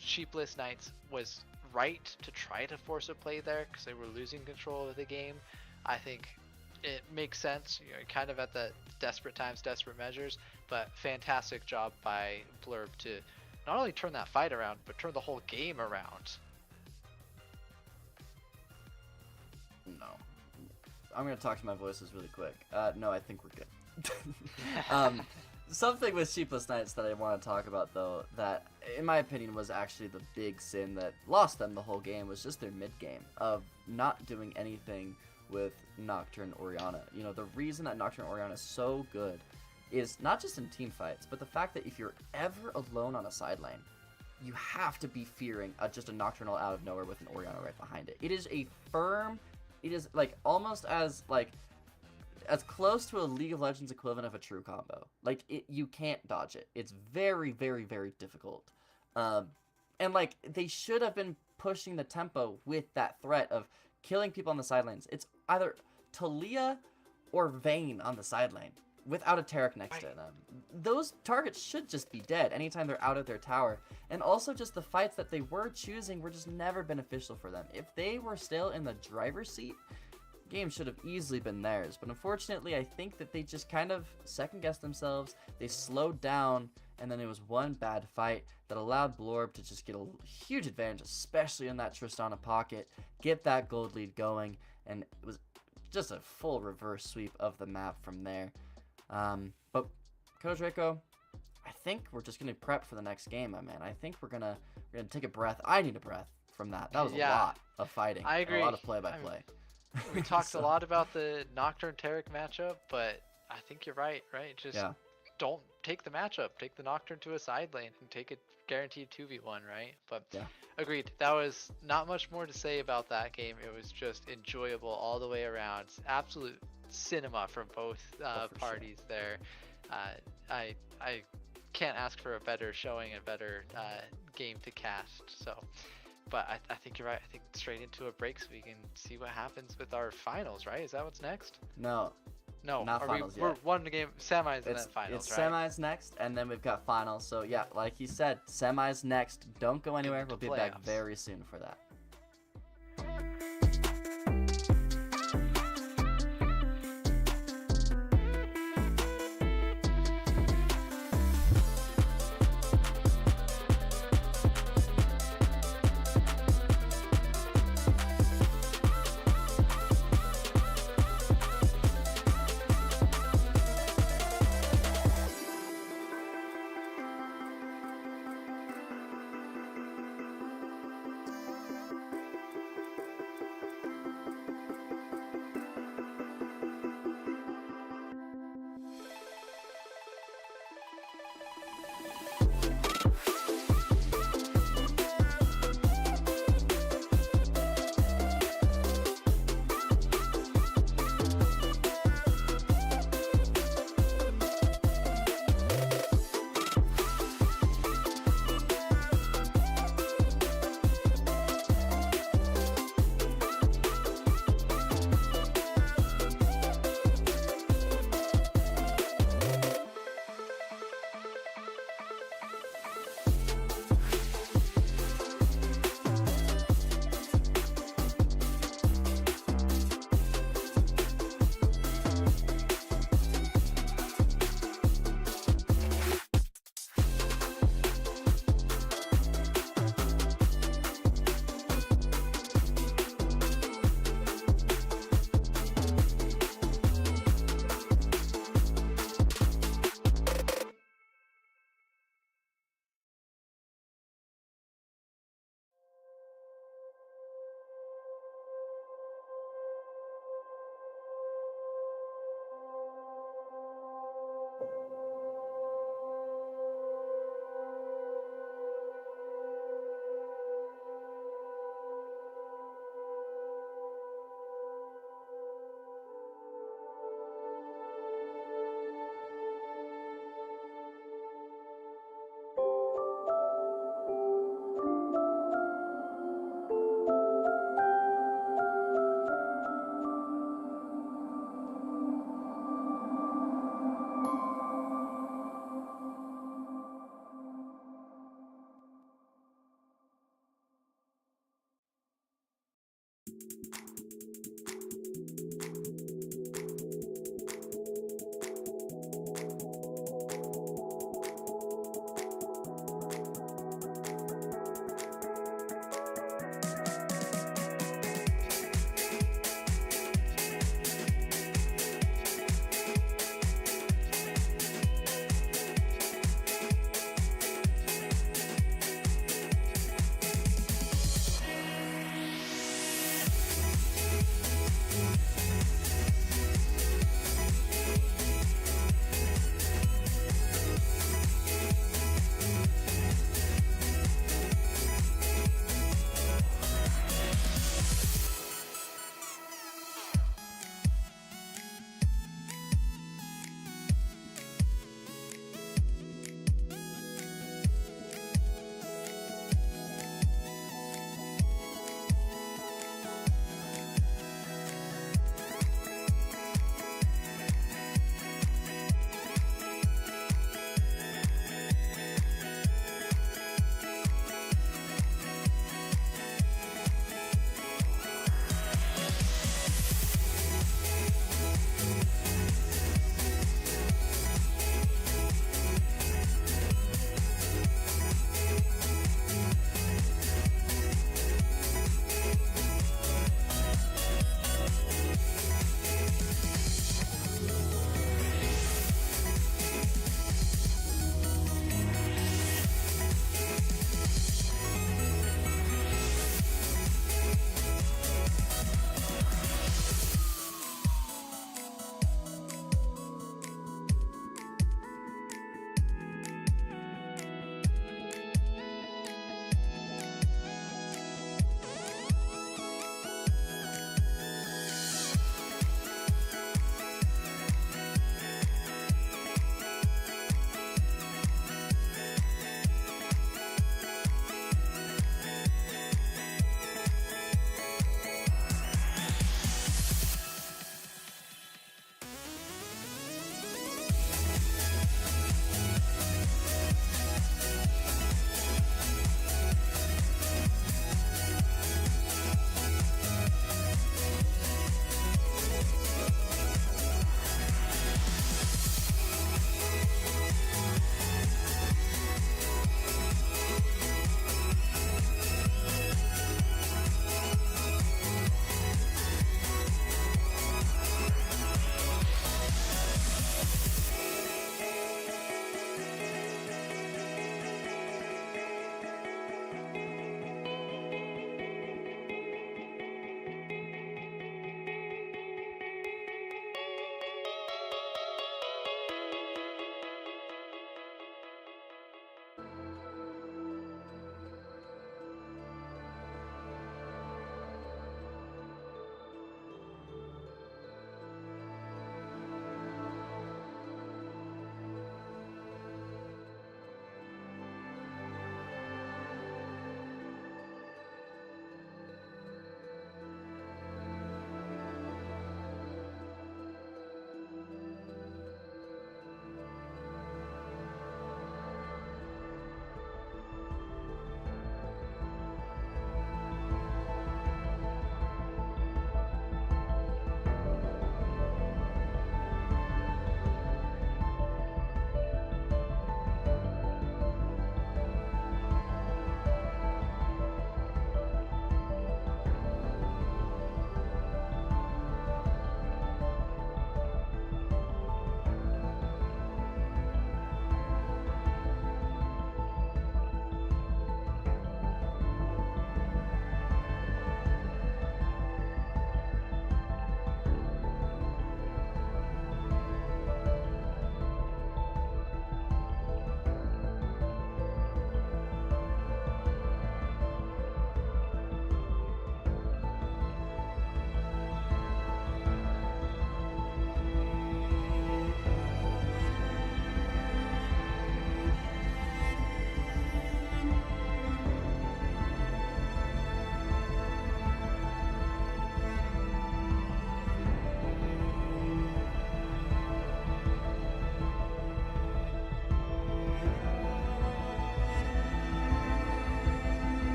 Sheepless Knights was right to try to force a play there because they were losing control of the game. I think it makes sense, you know, kind of at the desperate times, desperate measures, but fantastic job by Blurb to not only turn that fight around, but turn the whole game around. No. I'm going to talk to my voices really quick. No, I think we're good. Something with Sheepless Knights that I want to talk about, though, that, in my opinion, was actually the big sin that lost them the whole game, was just their mid-game of not doing anything with Nocturne Orianna. You know, the reason that Nocturne Orianna is so good is not just in team fights, but the fact that if you're ever alone on a side lane, you have to be fearing just a Nocturnal out of nowhere with an Orianna right behind it. It is a firm, it is like almost as close to a League of Legends equivalent of a true combo. Like, you can't dodge it. It's very, very, very difficult. And like, they should have been pushing the tempo with that threat of killing people on the side lanes. It's either Talia or Vayne on the side lane without a Taric next to them. Those targets should just be dead anytime they're out of their tower. And also just the fights that they were choosing were just never beneficial for them. If they were still in the driver's seat, game should have easily been theirs. But unfortunately, I think that they just kind of second-guessed themselves. They slowed down, and then it was one bad fight that allowed Blorb to just get a huge advantage, especially in that Tristana pocket, get that gold lead going, and it was just a full reverse sweep of the map from there. But Kodraco, I think we're just gonna prep for the next game, my man. I think we're gonna take a breath. I need a breath from that. That was a lot of fighting. I agree. A lot of play-by-play. We talked a lot about the Nocturne Taric matchup, but I think you're right, right? Just don't take the matchup. Take the Nocturne to a side lane and take a guaranteed 2v1, right? But agreed. That was not much more to say about that game. It was just enjoyable all the way around. Absolute cinema from both parties there. I can't ask for a better showing, a better game to cast. So, but I think you're right. I think straight into a break so we can see what happens with our finals, right? Is that what's next? No, not finals yet. We're one game semis and then finals, it's right? Semis next, and then we've got finals. So yeah, like he said, semis next. Don't go anywhere. We'll be back very soon for that.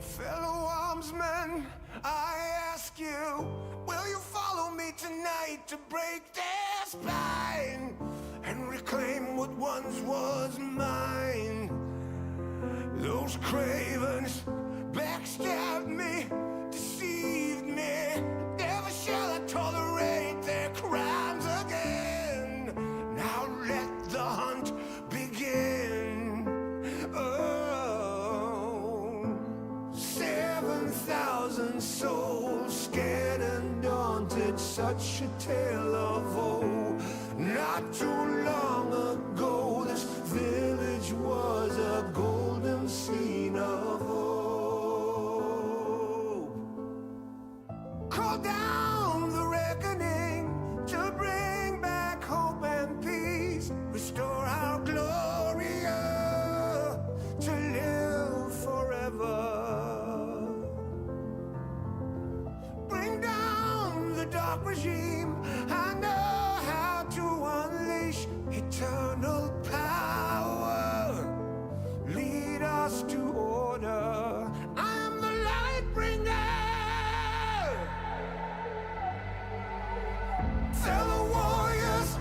Fellow armsmen, I ask you, will you follow me tonight to break their spine and reclaim what once was mine? Those cravens backstabbed me, deceived me. Never shall I tolerate their crimes again. Now let the hunt begin. Oh, 7,000 souls scared and daunted, such a tale of woe. Not too long ago, this village was a golden scene of hope. Call down the reckoning to bring back hope and peace. Restore our Gloria to live forever. Bring down the dark regime. I know how to unleash eternal power. Lead us to order. I am the light bringer. Fellow warriors,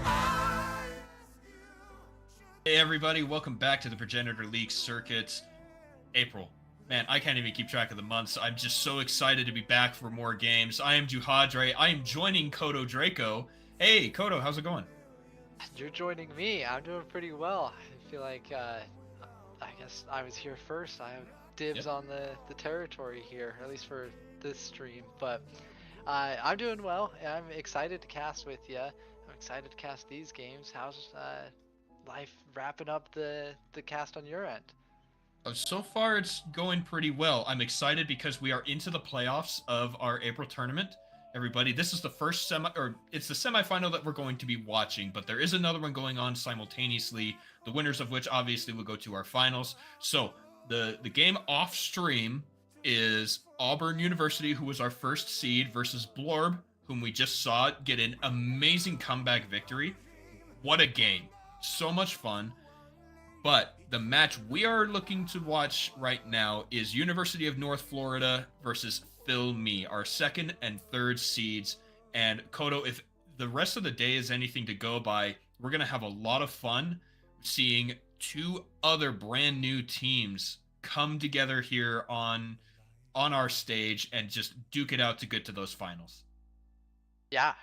Hey everybody, welcome back to the Progenitor League Circuit. April. Man, I can't even keep track of the months. I'm just so excited to be back for more games. I am Juhadre. I am joining Kodo Draco. Hey, Kodo, how's it going? You're joining me. I'm doing pretty well. I feel like, I guess I was here first. I have dibs on the territory here, at least for this stream. But I'm doing well. I'm excited to cast with you. I'm excited to cast these games. How's life wrapping up the cast on your end? So far, it's going pretty well. I'm excited because we are into the playoffs of our April tournament. Everybody, this is the first it's the semifinal that we're going to be watching, but there is another one going on simultaneously, the winners of which obviously will go to our finals. So the game off stream is Auburn University, who was our first seed, versus Blorb, whom we just saw get an amazing comeback victory. What a game. So much fun. But the match we are looking to watch right now is University of North Florida versus Phil Me, our second and third seeds. And Kodo, if the rest of the day is anything to go by, we're going to have a lot of fun seeing two other brand new teams come together here on our stage and just duke it out to get to those finals. Yeah,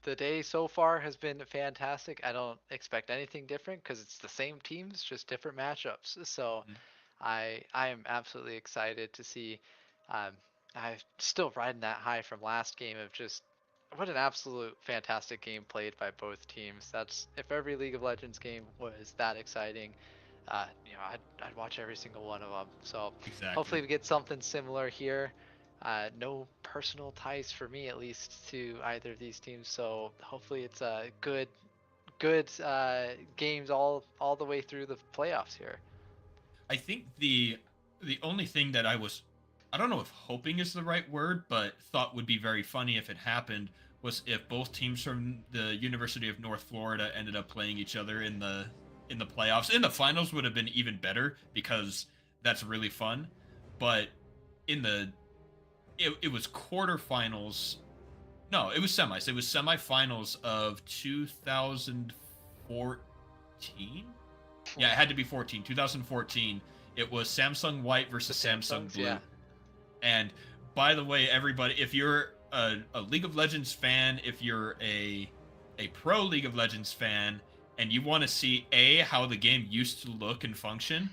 the day so far has been fantastic. I don't expect anything different because it's the same teams, just different matchups. So I am absolutely excited to see. I'm still riding that high from last game of just what an absolute fantastic game played by both teams. That's if every League of Legends game was that exciting, I'd watch every single one of them. So hopefully we get something similar here. No personal ties for me, at least, to either of these teams. So hopefully it's good games all the way through the playoffs here. I think the only thing that I don't know if hoping is the right word, but thought would be very funny if it happened was if both teams from the University of North Florida ended up playing each other in the playoffs. In the finals would have been even better because that's really fun. But in it was quarterfinals. No, it was semis. It was semifinals of 2014. Yeah, it had to be 14. 2014. It was Samsung White versus Samsung Blue. Yeah. And by the way, everybody, if you're a League of Legends fan, if you're a pro League of Legends fan, and you want to see A, how the game used to look and function,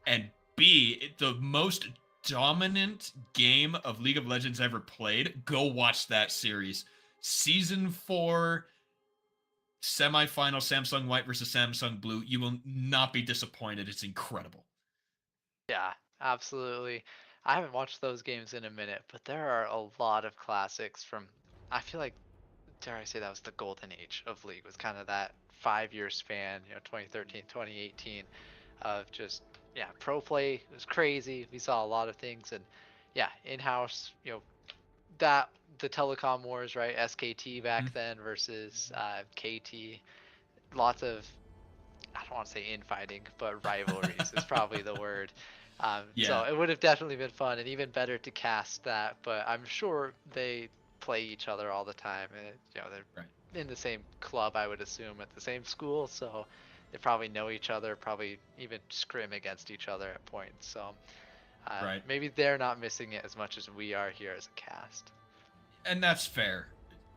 and B, the most dominant game of League of Legends ever played, go watch that series. Season 4, semifinal, Samsung White versus Samsung Blue. You will not be disappointed. It's incredible. Yeah, absolutely. I haven't watched those games in a minute, but there are a lot of classics from, I feel like, dare I say that was the golden age of League, was kind of that 5-year span, 2013, 2018, of just, pro play. It was crazy. We saw a lot of things, and in-house, the telecom wars, right? SKT back then versus KT. Lots of, I don't want to say infighting, but rivalries is probably the word. So it would have definitely been fun and even better to cast that. But I'm sure they play each other all the time, and they're in the same club, I would assume, at the same school, so they probably know each other, probably even scrim against each other at points. So maybe they're not missing it as much as we are here as a cast. And that's fair.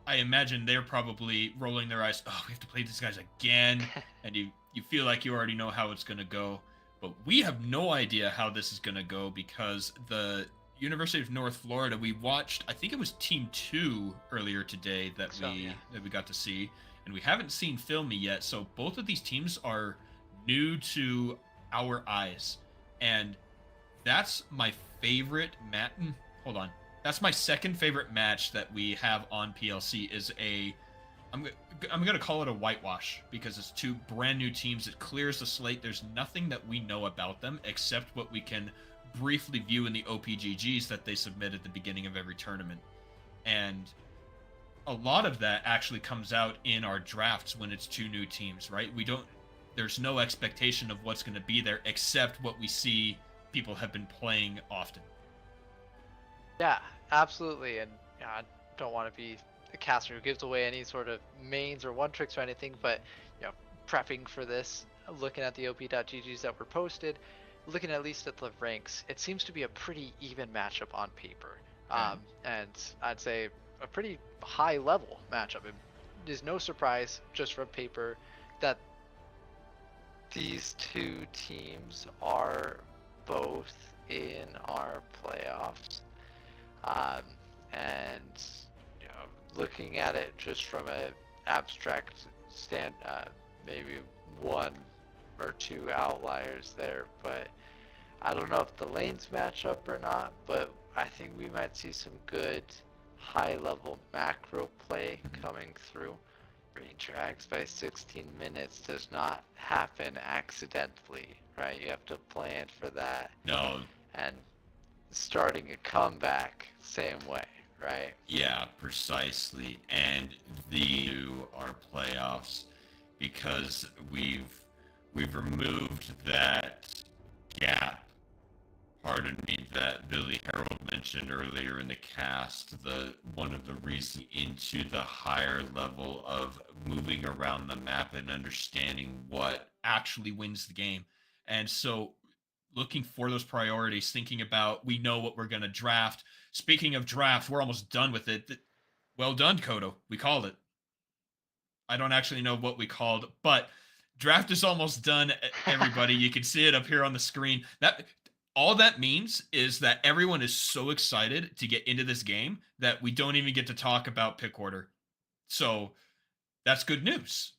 I imagine they're probably rolling their eyes. Oh, we have to play these guys again, and you feel like you already know how it's gonna go. But we have no idea how this is going to go because the University of North Florida, we watched, I think it was Team 2 earlier today that we got to see, and we haven't seen Filmy yet. So both of these teams are new to our eyes, and that's my favorite match. Hold on, that's my second favorite match that we have on PLC. Is I'm going to call it a whitewash because it's two brand new teams. It clears the slate. There's nothing that we know about them except what we can briefly view in the OPGGs that they submit at the beginning of every tournament. And a lot of that actually comes out in our drafts when it's two new teams, right? There's no expectation of what's going to be there except what we see people have been playing often. Yeah, absolutely. And I don't want to be a caster who gives away any sort of mains or one tricks or anything, but prepping for this, looking at the op.ggs that were posted, looking at least at the ranks, it seems to be a pretty even matchup on paper. And I'd say a pretty high level matchup. It is no surprise just from paper that these two teams are both in our playoffs. And looking at it just from an abstract maybe one or two outliers there, but I don't know if the lanes match up or not, but I think we might see some good high-level macro play coming through. Range drags by 16 minutes does not happen accidentally, right? You have to plan for that. No. And starting a comeback, same way. Right. Yeah, precisely. And our playoffs because we've removed that gap. Pardon me, that Billy Harold mentioned earlier in the cast. One of the reasons into the higher level of moving around the map and understanding what actually wins the game. And so looking for those priorities, thinking about, we know what we're going to draft. Speaking of draft, we're almost done with it. Well done, Kodo. We called it. I don't actually know what we called, but draft is almost done, everybody. You can see it up here on the screen. All that means is that everyone is so excited to get into this game that we don't even get to talk about pick order. So that's good news.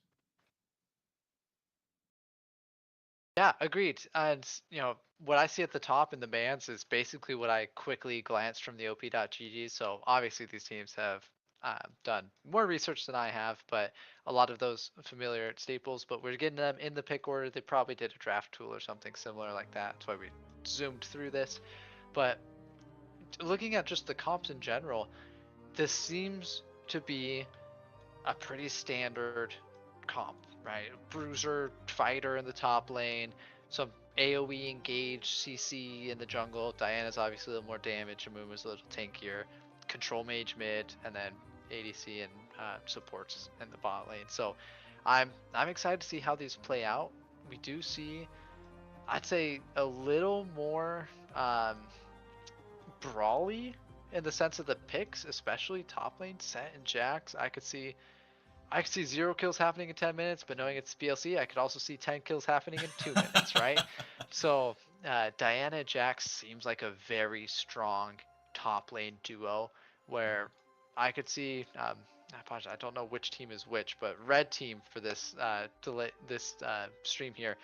Yeah, agreed. And what I see at the top in the bans is basically what I quickly glanced from the op.gg. So obviously these teams have done more research than I have, but a lot of those familiar staples, but we're getting them in the pick order. They probably did a draft tool or something similar like that. That's why we zoomed through this. But looking at just the comps in general, this seems to be a pretty standard comp, right? Bruiser, fighter in the top lane, some AoE engage CC in the jungle. Diana's obviously a little more damage, Amumu's a little tankier, control mage mid, and then ADC and supports in the bot lane. So I'm excited to see how these play out. We do see, I'd say, a little more brawly in the sense of the picks, especially top lane, Set and Jax. I could see 0 kills happening in 10 minutes, but knowing it's PLC, I could also see 10 kills happening in 2 minutes, right? So Diana Jax seems like a very strong top lane duo where I could see, I don't know which team is which, but red team for this stream here,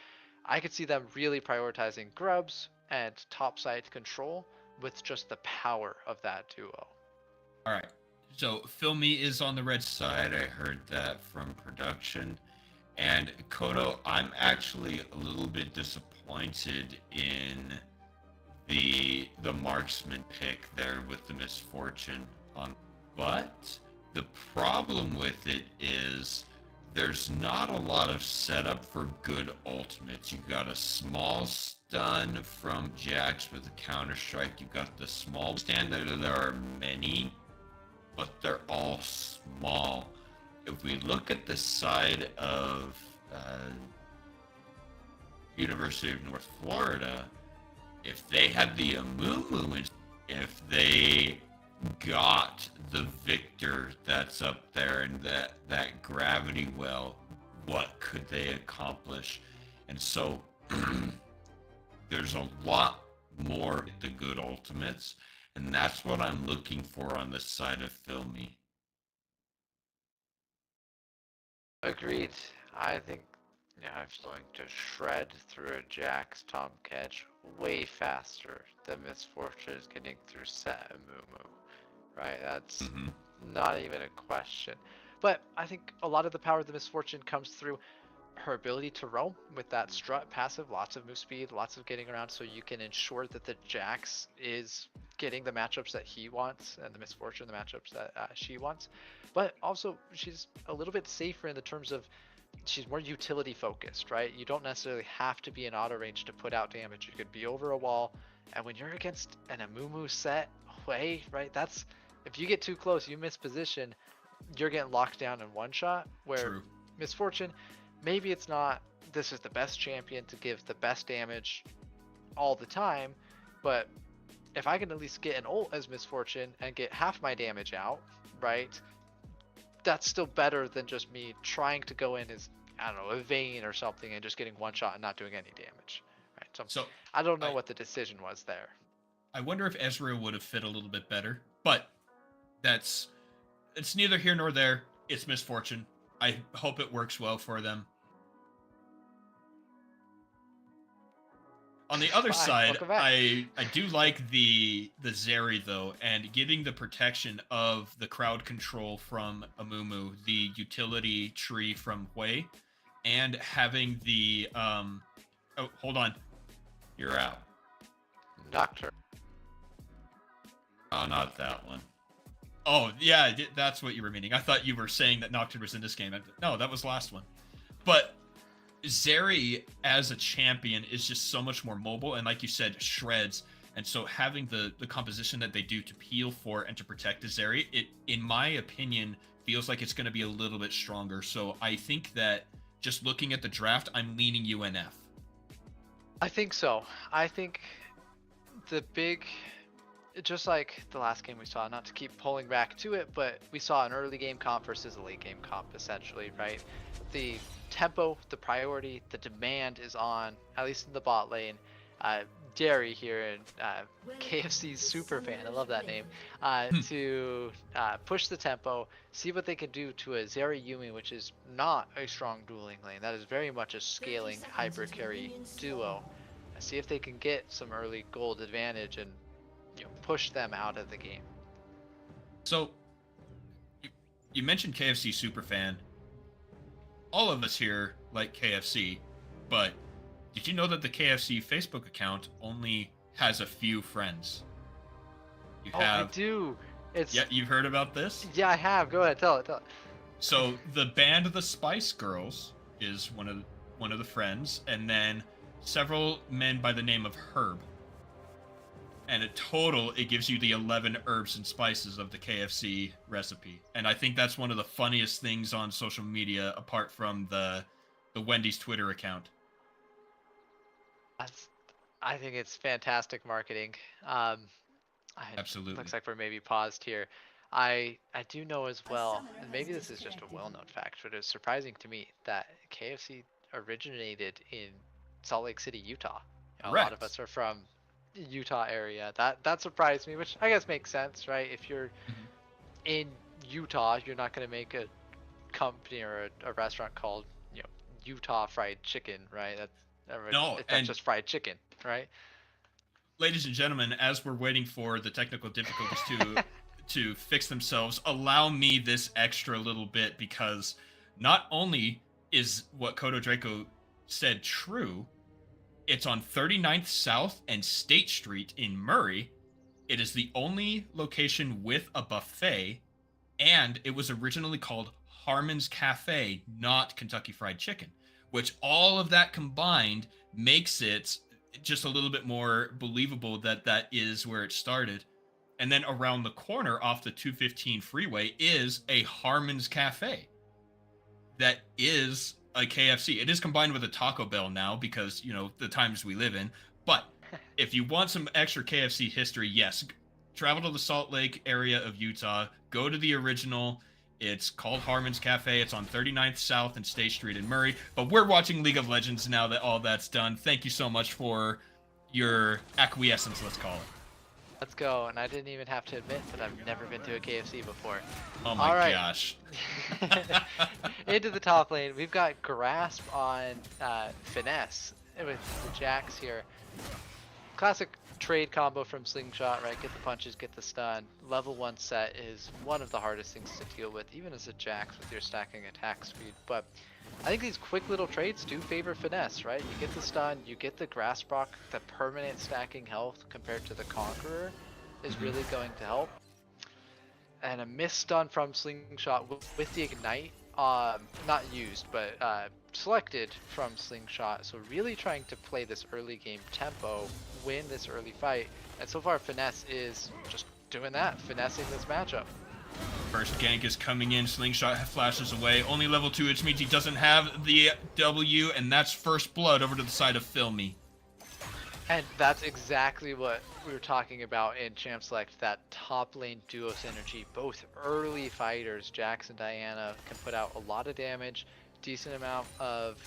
I could see them really prioritizing grubs and topside control with just the power of that duo. All right. So Filmy is on the red side. I heard that from production. And Kodo, I'm actually a little bit disappointed in the marksman pick there with the misfortune on. But the problem with it is there's not a lot of setup for good ultimates. You got a small stun from Jax with a counter strike. You got the small stand. There are many, but they're all small. If we look at the side of University of North Florida, if they had the Amumu, if they got the Victor that's up there and that gravity well, what could they accomplish? And so there's a lot more the good ultimates, and that's what I'm looking for on the side of Filmy. Agreed. I think I'm going to shred through a Jax Tom catch way faster than Misfortune is getting through Set Amumu. Right? That's not even a question. But I think a lot of the power of the Misfortune comes through her ability to roam with that strut passive, lots of move speed, lots of getting around, so you can ensure that the Jax is getting the matchups that he wants and the Misfortune the matchups that she wants. But also she's a little bit safer in the terms of she's more utility focused, right? You don't necessarily have to be in auto range to put out damage. You could be over a wall, and when you're against an Amumu set way, right, that's if you get too close, you miss position, you're getting locked down in one shot. Where True. Misfortune, maybe it's not this is the best champion to give the best damage all the time, but if I can at least get an ult as Misfortune and get half my damage out, right, that's still better than just me trying to go in as, I don't know, a Vayne or something and just getting one shot and not doing any damage. Right. So I don't know what the decision was there. I wonder if Ezreal would have fit a little bit better, but it's neither here nor there. It's Misfortune. I hope it works well for them. On the other side, I do like the Zeri though, and getting the protection of the crowd control from Amumu, the utility tree from Hui, and having the oh, hold on. You're out. Doctor. Oh, not that one. Oh, yeah, that's what you were meaning. I thought you were saying that Nocturne was in this game. No, that was the last one. But Zeri as a champion is just so much more mobile, and like you said, shreds. And so having the composition that they do to peel for and to protect Zeri, it, in my opinion, feels like it's going to be a little bit stronger. So I think that just looking at the draft, I'm leaning UNF. I think so. I think the big, just like the last game we saw, not to keep pulling back to it, but we saw an early game comp versus a late game comp, essentially, right? The tempo, the priority, the demand is on, at least in the bot lane. Derry here, and KFC's super fan, I love that name, to push the tempo, see what they can do to a Zeri Yuumi, which is not a strong dueling lane. That is very much a scaling hyper carry duo. See if they can get some early gold advantage and push them out of the game. So, you mentioned KFC superfan. All of us here like KFC, but did you know that the KFC Facebook account only has a few friends? You have... I do. Yeah, you've heard about this? Yeah, I have. Go ahead, tell it. So the band The Spice Girls is one of the friends, and then several men by the name of Herb. And in total, it gives you the 11 herbs and spices of the KFC recipe. And I think that's one of the funniest things on social media, apart from the Wendy's Twitter account. I think it's fantastic marketing. Absolutely. Looks like we're maybe paused here. I do know as well, and maybe this is just a well-known fact, but it was surprising to me that KFC originated in Salt Lake City, Utah. A lot of us are from Utah area. That surprised me, which I guess makes sense, right? If you're in Utah, you're not going to make a company or a restaurant called Utah Fried Chicken, right? That's just fried chicken, right? Ladies and gentlemen, as we're waiting for the technical difficulties to fix themselves, allow me this extra little bit, because not only is what Kodo Draco said true, it's on 39th South and State Street in Murray. It is the only location with a buffet, and it was originally called Harmon's Cafe, not Kentucky Fried Chicken, which all of that combined makes it just a little bit more believable that that is where it started. And then around the corner off the 215 freeway is a Harmon's Cafe that is a KFC. It is combined with a Taco Bell now because, you know, the times we live in. But if you want some extra KFC history, yes, travel to the Salt Lake area of Utah, go to the original. It's called Harmon's Cafe. It's on 39th South and State Street in Murray. But we're watching League of Legends now that all that's done. Thank you so much for your acquiescence, let's call it. Let's go. And I didn't even have to admit that I've never been to a KFC before. Oh my gosh. Into the top lane, we've got Grasp on Finesse with the Jax here. Classic trade combo from Slingshot, right? Get the punches, get the stun. Level 1 set is one of the hardest things to deal with, even as a Jax with your stacking attack speed. But I think these quick little trades do favor Finesse, right? You get the stun, you get the Grasp proc, the permanent stacking health compared to the Conqueror is really going to help. And a miss stun from Slingshot with the Ignite, not used, but selected from Slingshot. So really trying to play this early game tempo, win this early fight. And so far Finesse is just doing that, finessing this matchup. First gank is coming in, Slingshot flashes away. Only level 2, which means he doesn't have the W, and that's first blood over to the side of Filmy. And that's exactly what we were talking about in Champ Select, that top lane duo synergy. Both early fighters, Jax and Diana, can put out a lot of damage, decent amount of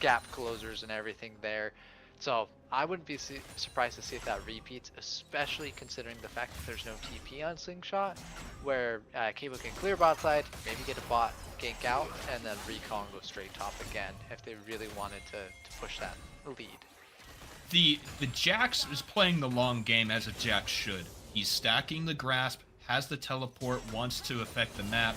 gap closers and everything there. So I wouldn't be surprised to see if that repeats, especially considering the fact that there's no TP on Slingshot, where Cable can clear bot side, maybe get a bot gank out, and then Recon go straight top again if they really wanted to push that lead. The Jax is playing the long game as a Jax should. He's stacking the Grasp, has the teleport, wants to affect the map,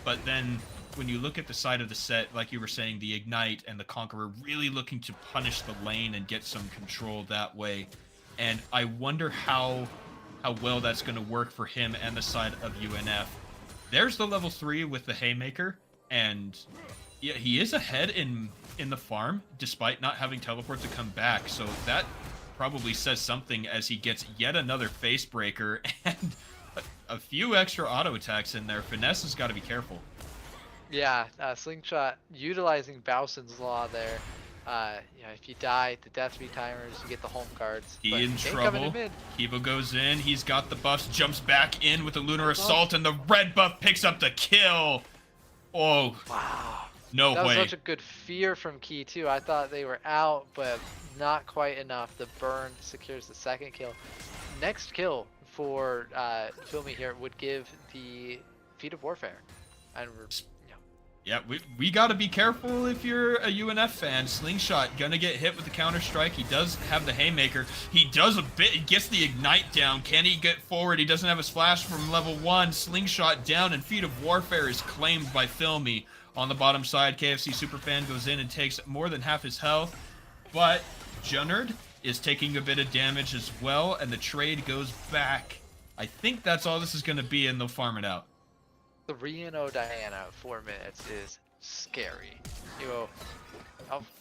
but then when you look at the side of the set, like you were saying, the Ignite and the Conqueror really looking to punish the lane and get some control that way. And I wonder how well that's going to work for him and the side of UNF. There's the level 3 with the Haymaker, and yeah, he is ahead in the farm despite not having teleport to come back. So that probably says something as he gets yet another face breaker and a few extra auto attacks in there. Finesse has got to be careful. Yeah, Slingshot utilizing Bowson's Law there. You know, if you die, the death timers, you get the home cards. He in trouble. Kiva goes in. He's got the buffs. Jumps back in with the Lunar Assault, and the red buff picks up the kill. Oh, wow! No way. That was such a good fear from Key too. I thought they were out, but not quite enough. The burn secures the second kill. Next kill for Filmy here would give the Feat of Warfare, and we're. Yeah, we got to be careful if you're a UNF fan. Slingshot gonna get hit with the counter-strike. He does have the Haymaker. He does a bit. He gets the Ignite down. Can he get forward? He doesn't have his flash from level 1. Slingshot down, and Feat of Warfare is claimed by Filmy. On the bottom side, KFC Superfan goes in and takes more than half his health. But Junnerd is taking a bit of damage as well, and the trade goes back. I think that's all this is going to be, and they'll farm it out. 3-0 Diana, 4 minutes is scary. You know,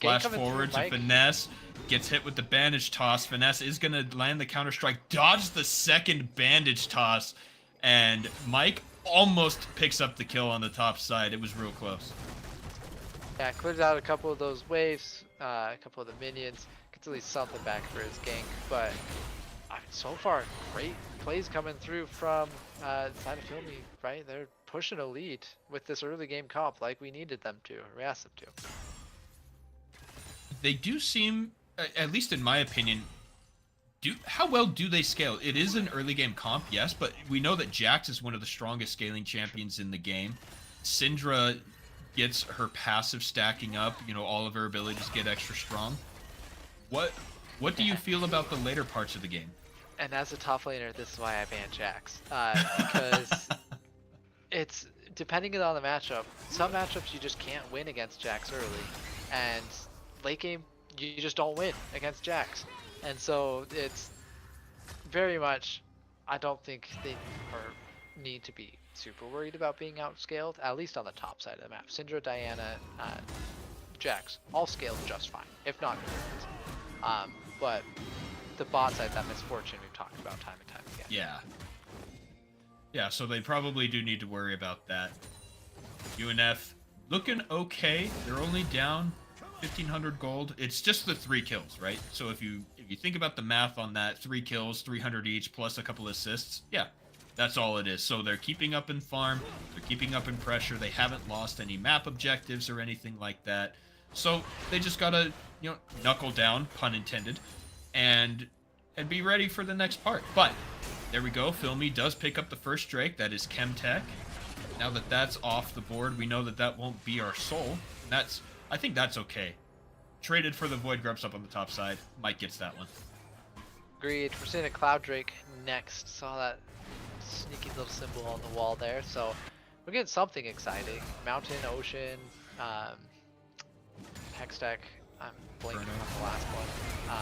flash forward to Finesse, gets hit with the bandage toss. Finesse is going to land the counter strike, dodge the second bandage toss, and Mike almost picks up the kill on the top side. It was real close. Yeah, clears out a couple of those waves, a couple of the minions, gets at least something back for his gank, but so far, great plays coming through from the side of Filmy, right? They're pushing a lead with this early game comp like we needed them to, or we asked them to. They do seem, at least in my opinion, how well do they scale? It is an early game comp, yes, but we know that Jax is one of the strongest scaling champions in the game. Syndra gets her passive stacking up, you know, all of her abilities get extra strong. What do you feel about the later parts of the game? And as a top laner, this is why I ban Jax. Because it's, depending on the matchup, some matchups you just can't win against Jax early. And late game, you just don't win against Jax. And so it's very much, I don't think they are need to be super worried about being outscaled, at least on the top side of the map. Syndra, Diana, Jax, all scaled just fine, if not perfect. But the bot side, that misfortune we've talked about time and time again. Yeah. Yeah, so they probably do need to worry about that. UNF looking okay. They're only down 1,500 gold. It's just the 3 kills, right? So if you think about the math on that, 3 kills, 300 each, plus a couple assists, yeah, that's all it is. So they're keeping up in farm, they're keeping up in pressure, they haven't lost any map objectives or anything like that. So they just gotta, knuckle down, pun intended, and be ready for the next part. But there we go. Filmy does pick up the first Drake. That is Chemtech. Now that that's off the board, we know that that won't be our soul. I think that's okay. Traded for the Void Grubs up on the top side. Mike gets that one. Agreed. We're seeing a Cloud Drake next. Saw that sneaky little symbol on the wall there. So we're getting something exciting. Mountain, Ocean, Hextech. I'm blanking on the last one.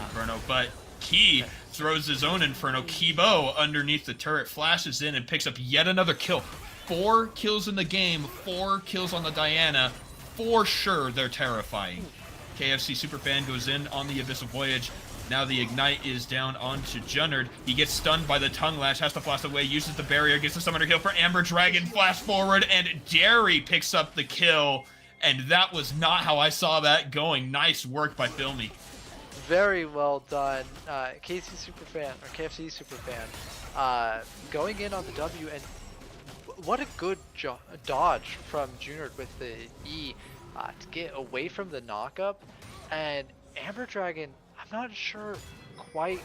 Inferno, but Key throws his own Inferno. Kibo underneath the turret flashes in and picks up yet another kill. 4 kills in the game, 4 kills on the Diana. For sure, they're terrifying. KFC Superfan goes in on the Abyssal Voyage. Now the Ignite is down onto Junnerd. He gets stunned by the Tongue Lash, has to flash away, uses the barrier, gets the Summoner heal for Amber Dragon, flash forward, and Derry picks up the kill. And that was not how I saw that going. Nice work by Filmy. Very well done. KFC Superfan going in on the W, and what a good dodge from Junnerd with the E to get away from the knockup. And Amber Dragon, I'm not sure quite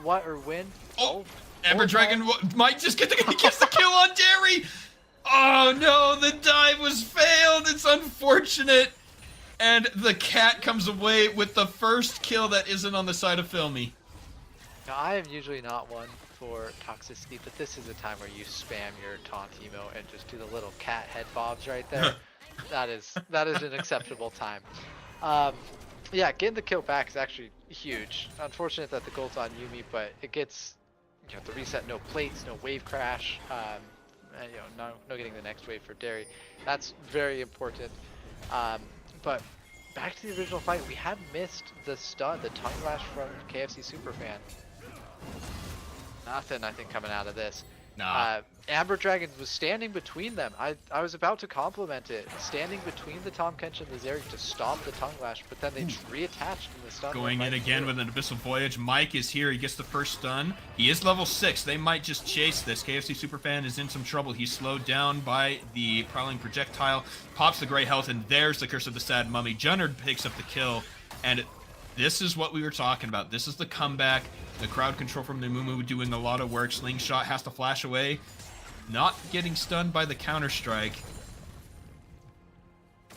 what or when. Oh, Amber Dragon might just get the kill on Derry. Oh no, the dive was failed. It's unfortunate. And the cat comes away with the first kill that isn't on the side of Filmy. Now, I am usually not one for toxicity, but this is a time where you spam your taunt emo and just do the little cat head bobs right there. that is an acceptable time. Yeah, getting the kill back is actually huge. Unfortunate that the gold's on Yuumi, but it gets the reset, no plates, no wave crash. And, no getting the next wave for Derry. That's very important. But back to the original fight, we had missed the stun, the tongue lash from KFC Superfan. Nothing, I think, coming out of this. Nah. Amber Dragon was standing between them. I was about to compliment it. Standing between the Tahm Kench and the Zeri to stop the tongue lash, but then they reattached in the stun. Going in again with an Abyssal Voyage. Mike is here. He gets the first stun. He is level 6. They might just chase this. KFC Superfan is in some trouble. He's slowed down by the Prowling Projectile. Pops the Grey Health, and there's the Curse of the Sad Mummy. Junnerd picks up the kill, and this is what we were talking about. This is the comeback. The crowd control from Nemumu doing a lot of work. Slingshot has to flash away. Not getting stunned by the counter-strike.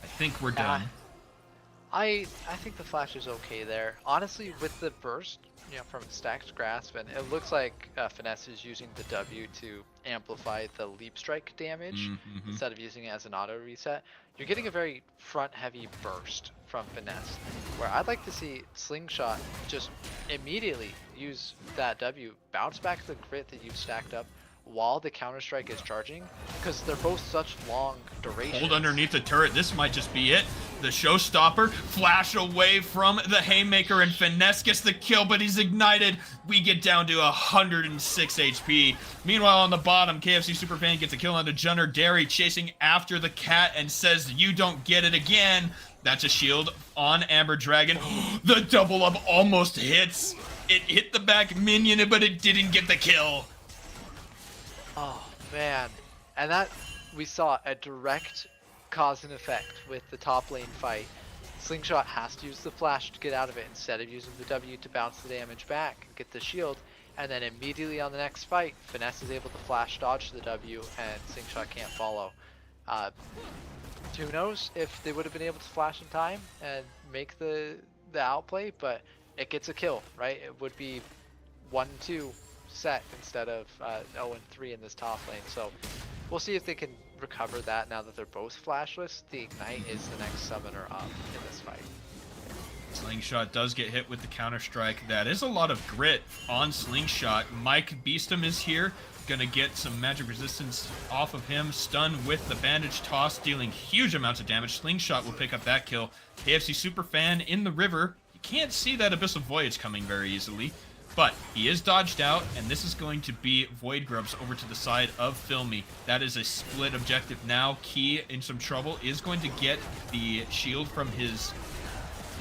I think we're done. I think the flash is okay there. Honestly, with the burst, from Stacked Grasp, and it looks like Finesse is using the W to amplify the leap strike damage instead of using it as an auto reset. You're getting a very front-heavy burst from Finesse, where I'd like to see Slingshot just immediately use that W, bounce back the crit that you've stacked up while the Counter-Strike is charging, because they're both such long durations. Hold underneath the turret. This might just be it. The Showstopper, flash away from the Haymaker, and Finesse gets the kill, but he's ignited. We get down to 106 HP. Meanwhile, on the bottom, KFC Superfan gets a kill onto Junnerd. Derry chasing after the cat and says, "You don't get it again." That's a shield on Amber Dragon. The double up almost hits. It hit the back minion, but it didn't get the kill. Oh man, and that we saw a direct cause and effect with the top lane fight. Slingshot has to use the flash to get out of it instead of using the W to bounce the damage back, get the shield, and then immediately on the next fight, Finesse is able to flash dodge the W and Slingshot can't follow. Who knows if they would have been able to flash in time and make the outplay, but it gets a kill, right? It would be 1-2 set instead of 0-3 in this top lane. So we'll see if they can recover that now that they're both flashless. The Ignite is the next summoner up in this fight. Slingshot does get hit with the counter-strike. That is a lot of grit on Slingshot. Mike Beestum is here. Gonna get some magic resistance off of him. Stun with the bandage toss, dealing huge amounts of damage. Slingshot will pick up that kill. KFC Superfan in the river. You can't see that Abyssal Voyage coming very easily, but he is dodged out, and this is going to be Void Grubs over to the side of Filmy. That is a split objective now. Key, in some trouble, is going to get the shield from his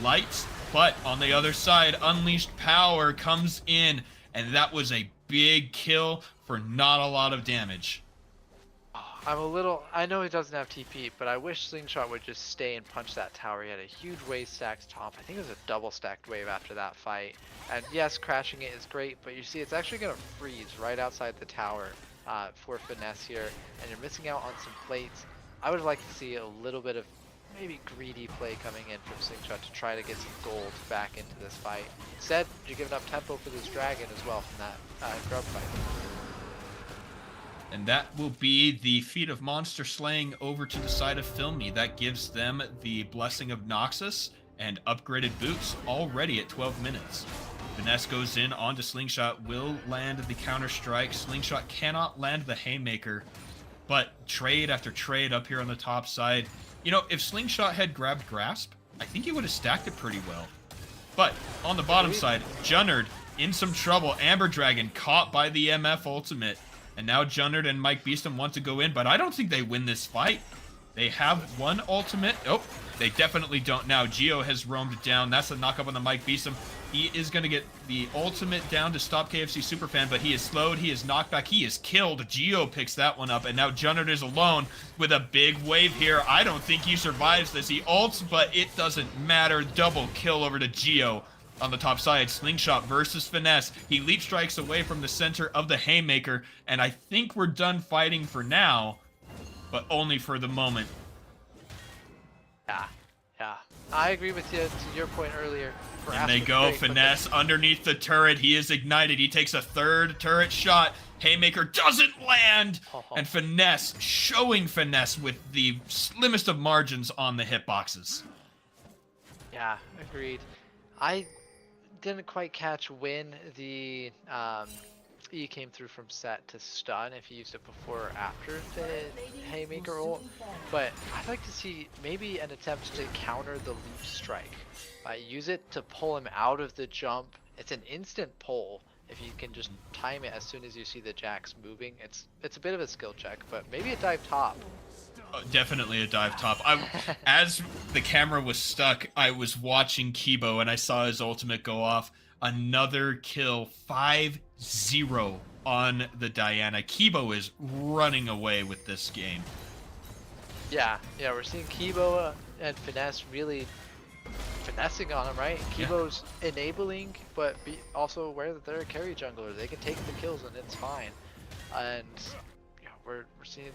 lights, but on the other side, Unleashed Power comes in, and that was a big kill for not a lot of damage. I know he doesn't have TP, but I wish Slingshot would just stay and punch that tower. He had a huge wave stacked top. I think it was a double stacked wave after that fight. And yes, crashing it is great, but you see it's actually going to freeze right outside the tower for Finesse here, and you're missing out on some plates. I would like to see a little bit of maybe greedy play coming in from Slingshot to try to get some gold back into this fight. Instead, you're giving up tempo for this dragon as well from that grub fight. And that will be the feat of monster slaying over to the side of Filmy. That gives them the Blessing of Noxus and upgraded boots already at 12 minutes. Finesse goes in onto Slingshot, will land the counter strike. Slingshot cannot land the Haymaker, but trade after trade up here on the top side. You know, if Slingshot had grabbed Grasp, I think he would have stacked it pretty well. But on the bottom side, Junnerd in some trouble. Amber Dragon caught by the MF ultimate. And now Junnerd and Mike Beestum want to go in, but I don't think they win this fight. They have one ultimate. Oh, they definitely don't now. Geo has roamed down. That's a knock up on the Mike Beestum. He is going to get the ultimate down to stop KFC Superfan, but he is slowed. He is knocked back. He is killed. Geo picks that one up, and now Junnerd is alone with a big wave here. I don't think he survives this. He ults, but it doesn't matter. Double kill over to Geo. On the top side, Slingshot versus Finesse. He leap strikes away from the center of the Haymaker, and I think we're done fighting for now, but only for the moment. Yeah. I agree with you to your point earlier. And they go, Finesse underneath the turret. He is ignited. He takes a third turret shot. Haymaker doesn't land, and Finesse showing Finesse with the slimmest of margins on the hitboxes. Yeah, agreed. I didn't quite catch when the E came through from set to stun, if he used it before or after the Haymaker ult, but I'd like to see maybe an attempt to counter the leap strike. Use it to pull him out of the jump. It's an instant pull if you can just time it as soon as you see the jacks moving. It's a bit of a skill check, but maybe a dive top. Definitely a dive top. As the camera was stuck, I was watching Kibo and I saw his ultimate go off. Another kill, 5-0 on the Diana. Kibo is running away with this game. Yeah, we're seeing Kibo and Finesse really finessing on him, right? Kibo's enabling, but be also aware that they're a carry jungler. They can take the kills and it's fine. And yeah, we're seeing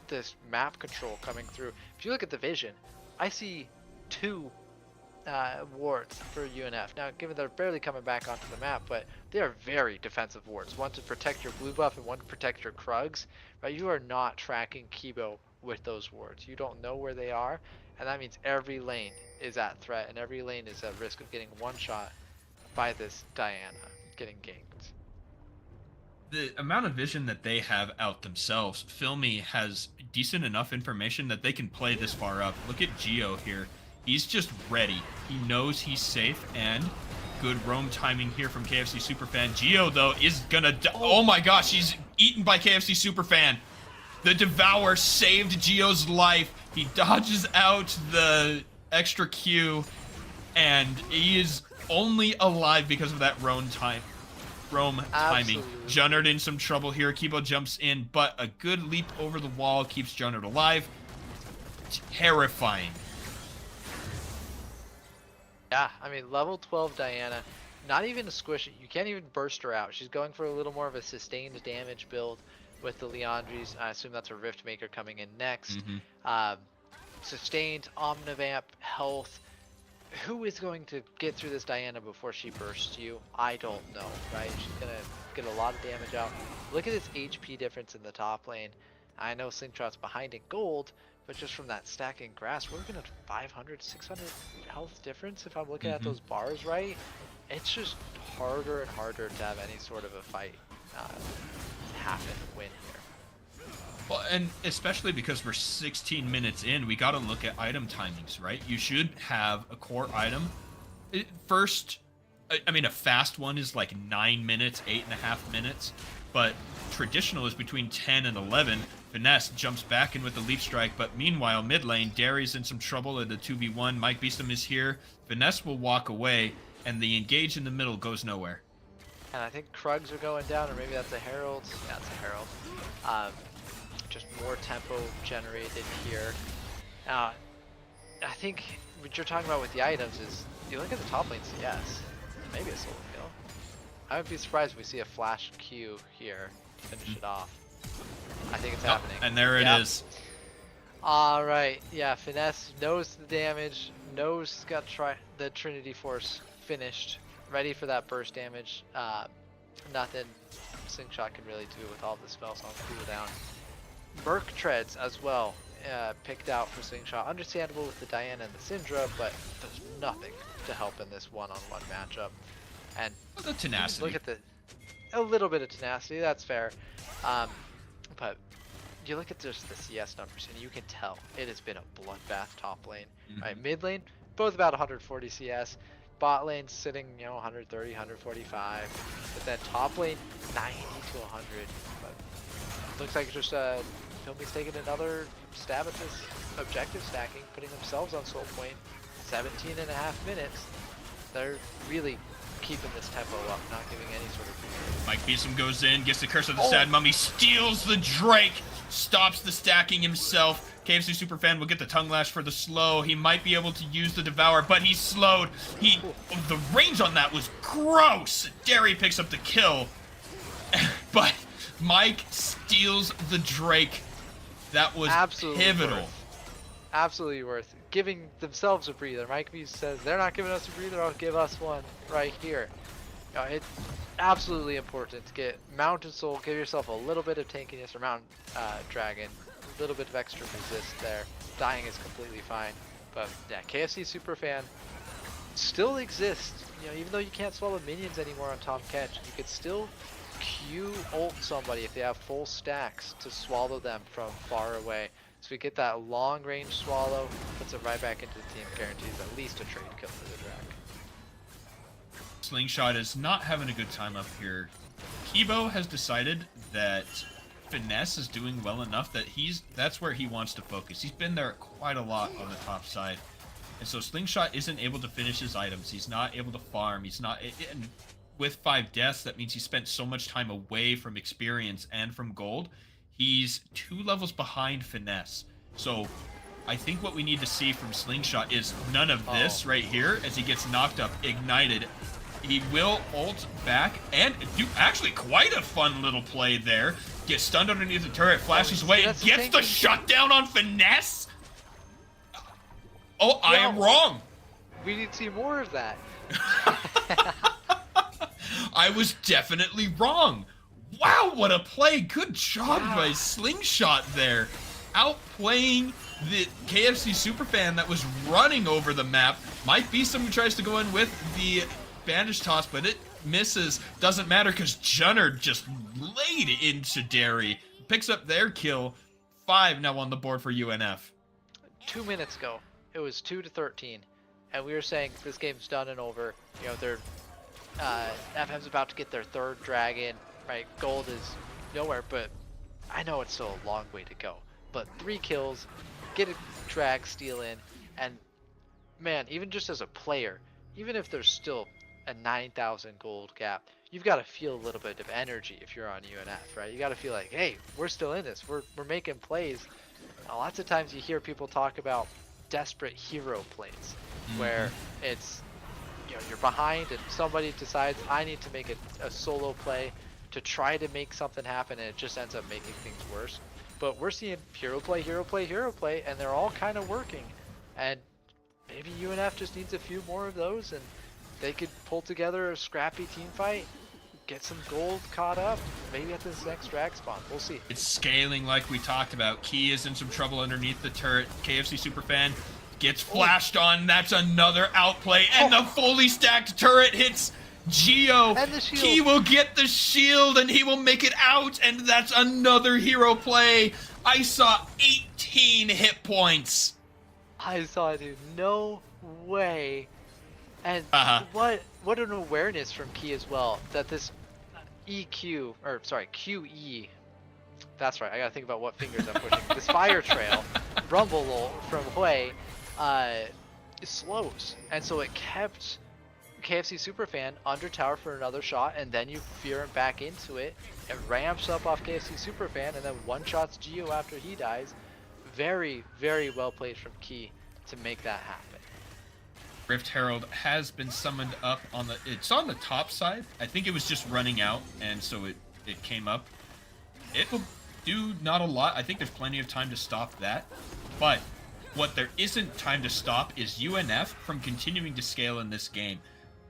this map control coming through. If you look at the vision, I see 2 wards for UNF. Now, given they're barely coming back onto the map, but they are very defensive wards. One to protect your blue buff and one to protect your Krugs. Right? You are not tracking Kibo with those wards. You don't know where they are, and that means every lane is at threat, and every lane is at risk of getting one shot by this Diana getting ganked. The amount of vision that they have out themselves, Filmy has decent enough information that they can play this far up. Look at Geo here. He's just ready. He knows he's safe, and good roam timing here from KFC Superfan. Geo, though, is gonna oh my gosh, he's eaten by KFC Superfan. The Devour saved Geo's life. He dodges out the extra Q, and he is only alive because of that roam timing. Junnerd in some trouble here. Kibo jumps in, but a good leap over the wall keeps Junnerd alive. Terrifying. Yeah, I mean, level 12 Diana, not even a squish. You can't even burst her out. She's going for a little more of a sustained damage build with the Liandry's. I assume that's a Rift Maker coming in next. Sustained, Omnivamp, health. Who is going to get through this Diana before she bursts you? I don't know, right? She's going to get a lot of damage out. Look at this HP difference in the top lane. I know Slingshot's behind in gold, but just from that stacking grass, we're looking at 500, 600 health difference if I'm looking at those bars right. It's just harder and harder to have any sort of a fight happen, win here. Well, and especially because we're 16 minutes in, we got to look at item timings, right? You should have a core item. First, I mean, a fast one is like 9 minutes, 8.5 minutes, but traditional is between 10 and 11. Finesse jumps back in with the leap strike, but meanwhile, mid lane, Derry's in some trouble at the 2v1. Mike Beeston is here. Finesse will walk away, and the engage in the middle goes nowhere. And I think Krugs are going down, or maybe that's a Herald. Yeah, it's a Herald. Just more tempo generated here. I think what you're talking about with the items is, you look at the top lane CS, maybe a solo kill. I would be surprised if we see a flash Q here to finish it off. I think it's happening. And there it is. Alright, yeah, Finesse knows the damage, knows he's got the Trinity Force finished, ready for that burst damage. Nothing Slingshot can really do with all the spells on cooldown. Merc Treads as well, picked out for Slingshot. Understandable with the Diana and the Syndra, but there's nothing to help in this one-on-one matchup. And the tenacity. Look at a little bit of tenacity, that's fair. But you look at just the CS numbers and you can tell it has been a bloodbath top lane. Right, mid lane, both about 140 CS. Bot lane sitting, 130, 145. But then top lane, 90 to 100. But looks like just Filmy's taking another stab at this objective stacking, putting themselves on soul point. 17.5 minutes. They're really keeping this tempo up, not giving any sort of... Mike Beeson goes in, gets the Curse of the Sad Mummy, steals the Drake, stops the stacking himself. KFC Superfan will get the Tongue Lash for the slow. He might be able to use the Devour, but he's slowed. The range on that was gross. Derry picks up the kill, but Mike steals the Drake. That was pivotal. Absolutely worth giving themselves a breather. Mike B says they're not giving us a breather, I'll give us one right here. It's absolutely important to get Mountain Soul, give yourself a little bit of tankiness, or Mountain Dragon, a little bit of extra resist there. Dying is completely fine. But yeah, KFC Superfan still exists. Even though you can't swallow minions anymore on Tahm Kench, you could still Q ult somebody if they have full stacks to swallow them from far away. So we get that long range swallow, puts it right back into the team, guarantees at least a trade kill for the Drac. Slingshot is not having a good time up here. Kibo has decided that Finesse is doing well enough that that's where he wants to focus. He's been there quite a lot on the top side. And so Slingshot isn't able to finish his items. He's not able to farm. He's not... And with 5 deaths, that means he spent so much time away from experience and from gold. He's 2 levels behind Finesse. So I think what we need to see from Slingshot is none of this right here as he gets knocked up, ignited. He will ult back and do actually quite a fun little play there. Gets stunned underneath the turret, flashes away, and gets the shutdown on Finesse? Oh, I am wrong. We need to see more of that. I was definitely wrong. Wow, what a play. Good job by Slingshot there. Outplaying the KFC Superfan that was running over the map. Might be someone who tries to go in with the bandage toss, but it misses. Doesn't matter because Junnard just laid into Derry. Picks up their kill. 5 now on the board for UNF. 2 minutes ago, it was 2-13. And we were saying this game's done and over. They're FM's about to get their 3rd dragon. Right, gold is nowhere, but I know it's still a long way to go. But 3 kills, get a drag steal in, and man, even just as a player, even if there's still a 9,000 gold gap, you've got to feel a little bit of energy if you're on UNF, right? You got to feel like, hey, we're still in this, we're making plays. Now, lots of times you hear people talk about desperate hero plays, where it's, you're behind and somebody decides I need to make a solo play to try to make something happen, and it just ends up making things worse. But we're seeing hero play, and they're all kind of working. And maybe UNF just needs a few more of those, and they could pull together a scrappy team fight. get some gold caught up. Maybe at this next drag spawn. We'll see. It's scaling like we talked about. Key is in some trouble underneath the turret. KFC Superfan gets flashed on. That's another outplay. And the fully stacked turret hits Geo. And the shield. He will get the shield and he will make it out. And that's another hero play. I saw 18 hit points. I saw it, dude. No way. And what an awareness from Key as well, that this QE, that's right, I gotta think about what fingers I'm pushing. This Fire Trail, Rumble from Hui, slows. And so it kept KFC Superfan under tower for another shot, and then you fear him back into it. It ramps up off KFC Superfan, and then one-shots Geo after he dies. Very, very well played from Key to make that happen. Rift Herald has been summoned up on it's on the top side. I think it was just running out, and so it came up. It will do not a lot. I think there's plenty of time to stop that. But what there isn't time to stop is UNF from continuing to scale in this game.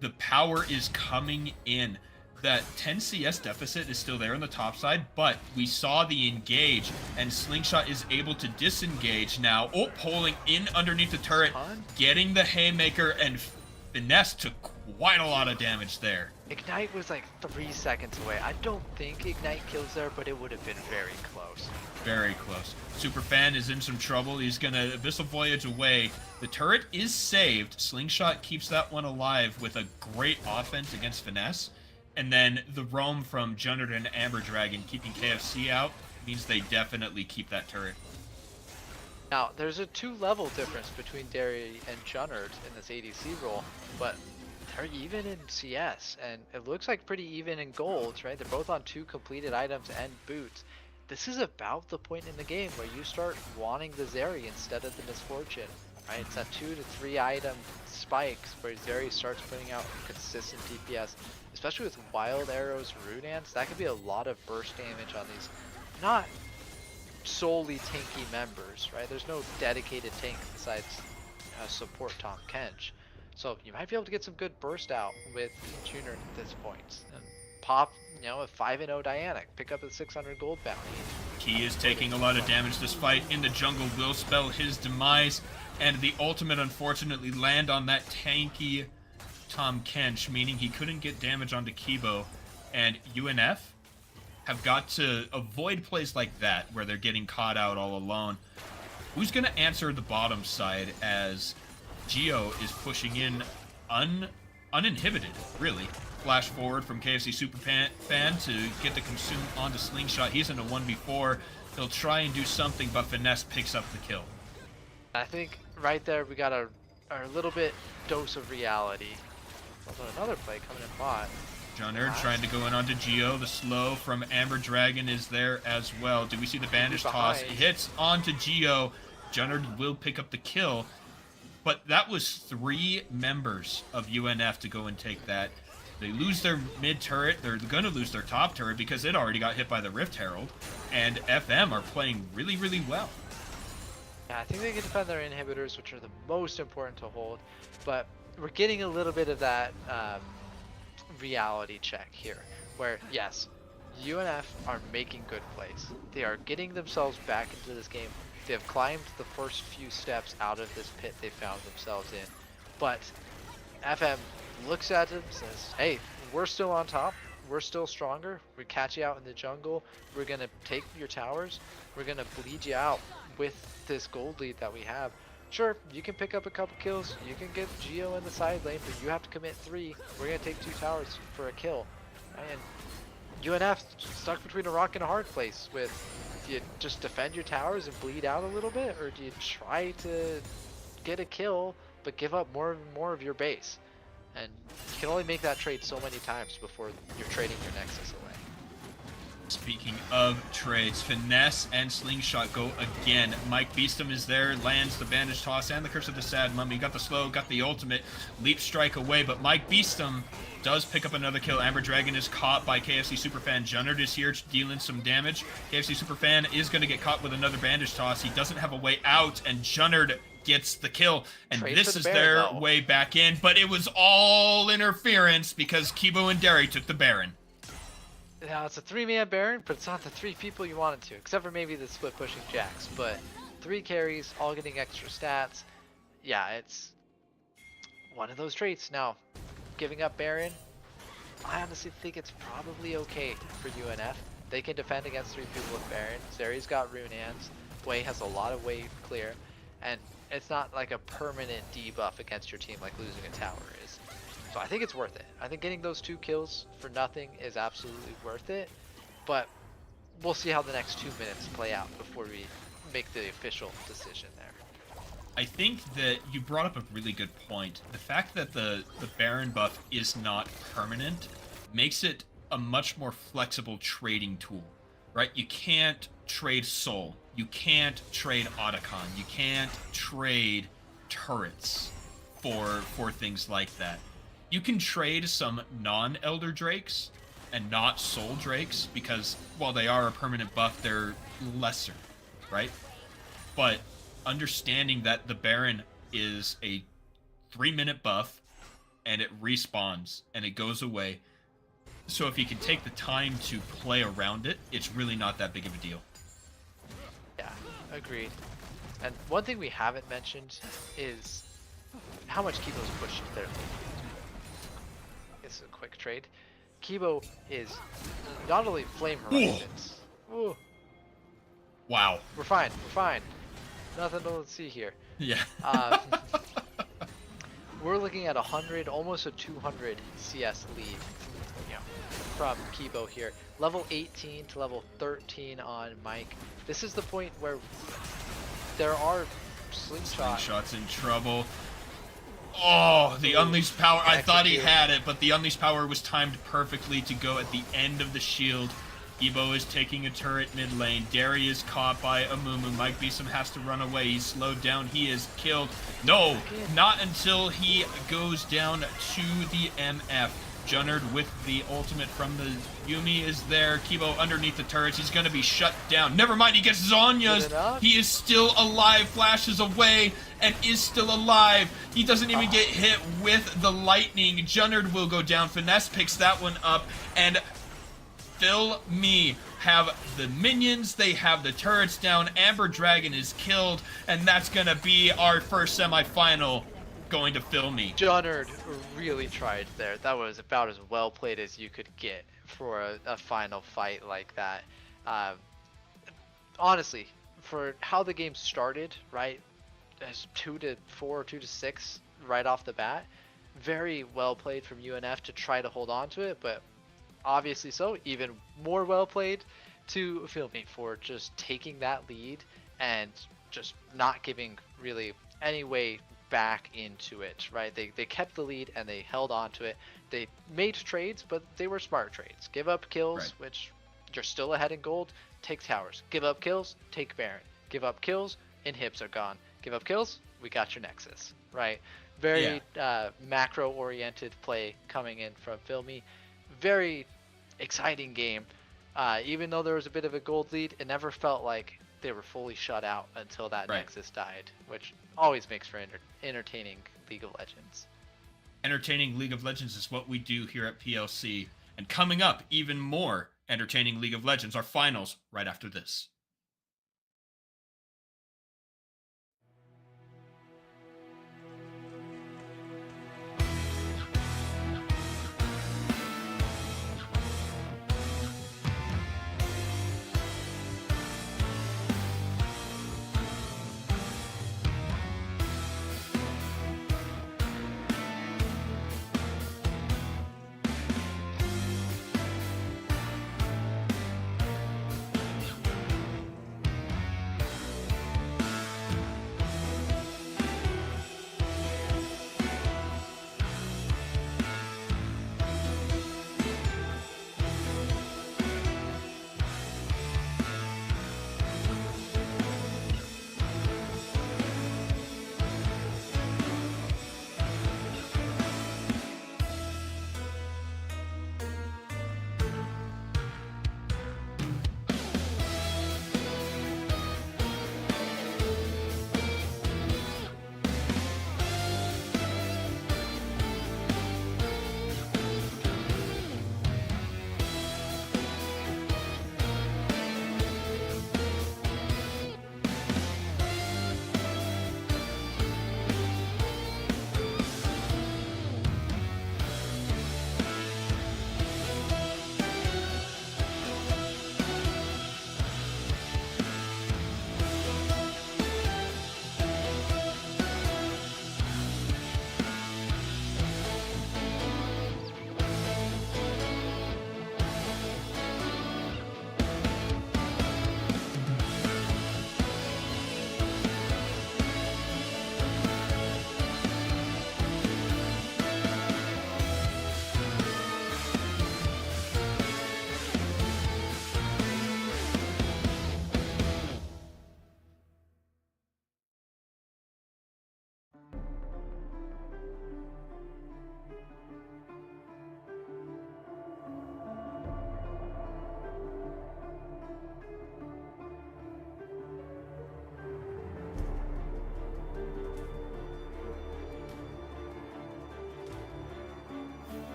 The power is coming in. That 10 CS deficit is still there on the top side, but we saw the engage, and Slingshot is able to disengage now. Oh, pulling in underneath the turret, getting the haymaker, and Finesse took quite a lot of damage there. Ignite was like 3 seconds away. I don't think Ignite kills there, but it would have been very close. Very close. Superfan is in some trouble. He's gonna Abyssal Voyage away. The turret is saved. Slingshot keeps that one alive with a great offense against Finesse. And then the roam from Junnerd and Amber Dragon keeping KFC out means they definitely keep that turret. Now, there's a 2-level difference between Derry and Junnerd in this ADC role, but they're even in CS, and it looks like pretty even in golds, right? They're both on 2 completed items and boots. This is about the point in the game where you start wanting the Zeri instead of the Misfortune, right? It's at 2 to 3 item spikes where Zeri starts putting out consistent DPS. Especially with Wild Arrows, Runance, that could be a lot of burst damage on these not solely tanky members, right? There's no dedicated tank besides support Tahm Kench. So you might be able to get some good burst out with Junior at this point. And pop, you know, a 5-0 Dianic, pick up a 600 gold bounty. Key is taking a lot of damage. This fight in the jungle will spell his demise, and the ultimate unfortunately land on that tanky Tahm Kench, meaning he couldn't get damage onto Kibo, and UNF have got to avoid plays like that where they're getting caught out all alone. Who's going to answer the bottom side as Geo is pushing in uninhibited, really? Flash forward from KFC Superfan to get the consume onto Slingshot. He's in a 1v4. He'll try and do something, but Finesse picks up the kill. I think right there we got a little bit dose of reality. Also another play coming in bot. Junnerd trying to go in onto Geo. The slow from Amber Dragon is there as well. Do we see the bandage toss? It hits onto Geo. Junnerd will pick up the kill. But that was 3 members of UNF to go and take that. They lose their mid turret. They're going to lose their top turret because it already got hit by the Rift Herald. And FM are playing really, really well. Yeah, I think they can defend their inhibitors, which are the most important to hold. But we're getting a little bit of that reality check here, where yes, UNF are making good plays. They are getting themselves back into this game. They have climbed the first few steps out of this pit they found themselves in. But FM looks at them, says, hey, we're still on top. We're still stronger. We catch you out in the jungle. We're going to take your towers. We're going to bleed you out with this gold lead that we have. Sure, you can pick up a couple kills, you can get Geo in the side lane, but you have to commit 3. We're going to take 2 towers for a kill. And UNF stuck between a rock and a hard place with, do you just defend your towers and bleed out a little bit, or do you try to get a kill but give up more and more of your base? And you can only make that trade so many times before you're trading your Nexus away. Speaking of trades, Finesse and Slingshot go again. Mike Beestum is there, lands the bandage toss and the Curse of the Sad Mummy. Got the slow, got the ultimate, leap strike away, but Mike Beestum does pick up another kill. Amber Dragon is caught by KFC Superfan. Junnerd is here dealing some damage. KFC Superfan is going to get caught with another bandage toss. He doesn't have a way out, and Junnerd gets the kill, and this is their way back in, but it was all interference because Kibo and Derry took the Baron. Now it's a 3-man Baron, but it's not the 3 people you want it to, except for maybe the split pushing Jax. But 3 carries, all getting extra stats. Yeah, it's one of those traits. Now, giving up Baron, I honestly think it's probably okay for UNF. They can defend against 3 people with Baron. Zeri's got Rune Hands. Wei has a lot of wave clear, and it's not like a permanent debuff against your team like losing a tower is. So I think it's worth it. I think getting those 2 kills for nothing is absolutely worth it, but we'll see how the next 2 minutes play out before we make the official decision there. I think that you brought up a really good point. The fact that the Baron buff is not permanent makes it a much more flexible trading tool, right? You can't trade Soul. You can't trade Otacon. You can't trade turrets for things like that. You can trade some non-Elder Drakes and not Soul Drakes because while they are a permanent buff, they're lesser, right? But understanding that the Baron is a 3-minute buff and it respawns and it goes away. So if you can take the time to play around it, it's really not that big of a deal. Yeah, agreed. And one thing we haven't mentioned is how much Kibo's pushed their lead. It's a quick trade. Kibo is not only Flame Horizons. Ooh. Wow. We're fine. We're fine. Nothing to see here. Yeah. We're looking at 100, almost a 200 CS lead, you know, from Kibo here. Level 18 to level 13 on Mike. This is the point where there are Slingshot's in trouble. Oh, the Unleashed Power. I thought he had it, but the Unleashed Power was timed perfectly to go at the end of the shield. Ebo is taking a turret mid lane. Derry is caught by Amumu. Mike Beeson has to run away. He's slowed down. He is killed. No, not until he goes down to the MF. Junnerd with the ultimate from the Yumi is there. Kibo underneath the turrets. He's going to be shut down. Never mind, he gets Zonya's. He is still alive. Flashes away and is still alive. He doesn't even get hit with the lightning. Junnerd will go down. Finesse picks that one up. And Phil Me have the minions. They have the turrets down. Amber Dragon is killed. And that's going to be our first semifinal. Going to Phil Me. Junnerd really tried there. That was about as well played as you could get for a final fight like that. Honestly, for how the game started, right, as 2-4, 2-6 right off the bat, very well played from UNF to try to hold on to it, but obviously so, even more well played to Phil Me for just taking that lead and just not giving really any way back into it, right? They kept the lead and they held on to it. They made trades, but they were smart trades. Give up kills, right, which you're still ahead in gold, take towers. Give up kills, take Baron. Give up kills, inhibs are gone. Give up kills, we got your Nexus, right? Very macro-oriented play coming in from Phil Me. Very exciting game. Even though there was a bit of a gold lead, it never felt like they were fully shut out until that Nexus died, which always makes for entertaining League of Legends. Entertaining League of Legends is what we do here at PLC. And coming up, even more entertaining League of Legends, our finals, right after this.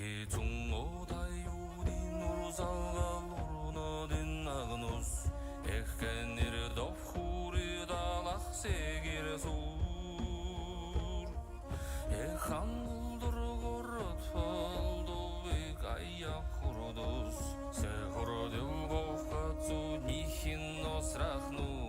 개종어 다이오리 노르사가 노르나딘 나그노스 에켄니르 덕후리다 낙세기레소 한글들어거릇 팔도 베가야 호로도스 세호로들고 가주 니힌 노스라흐누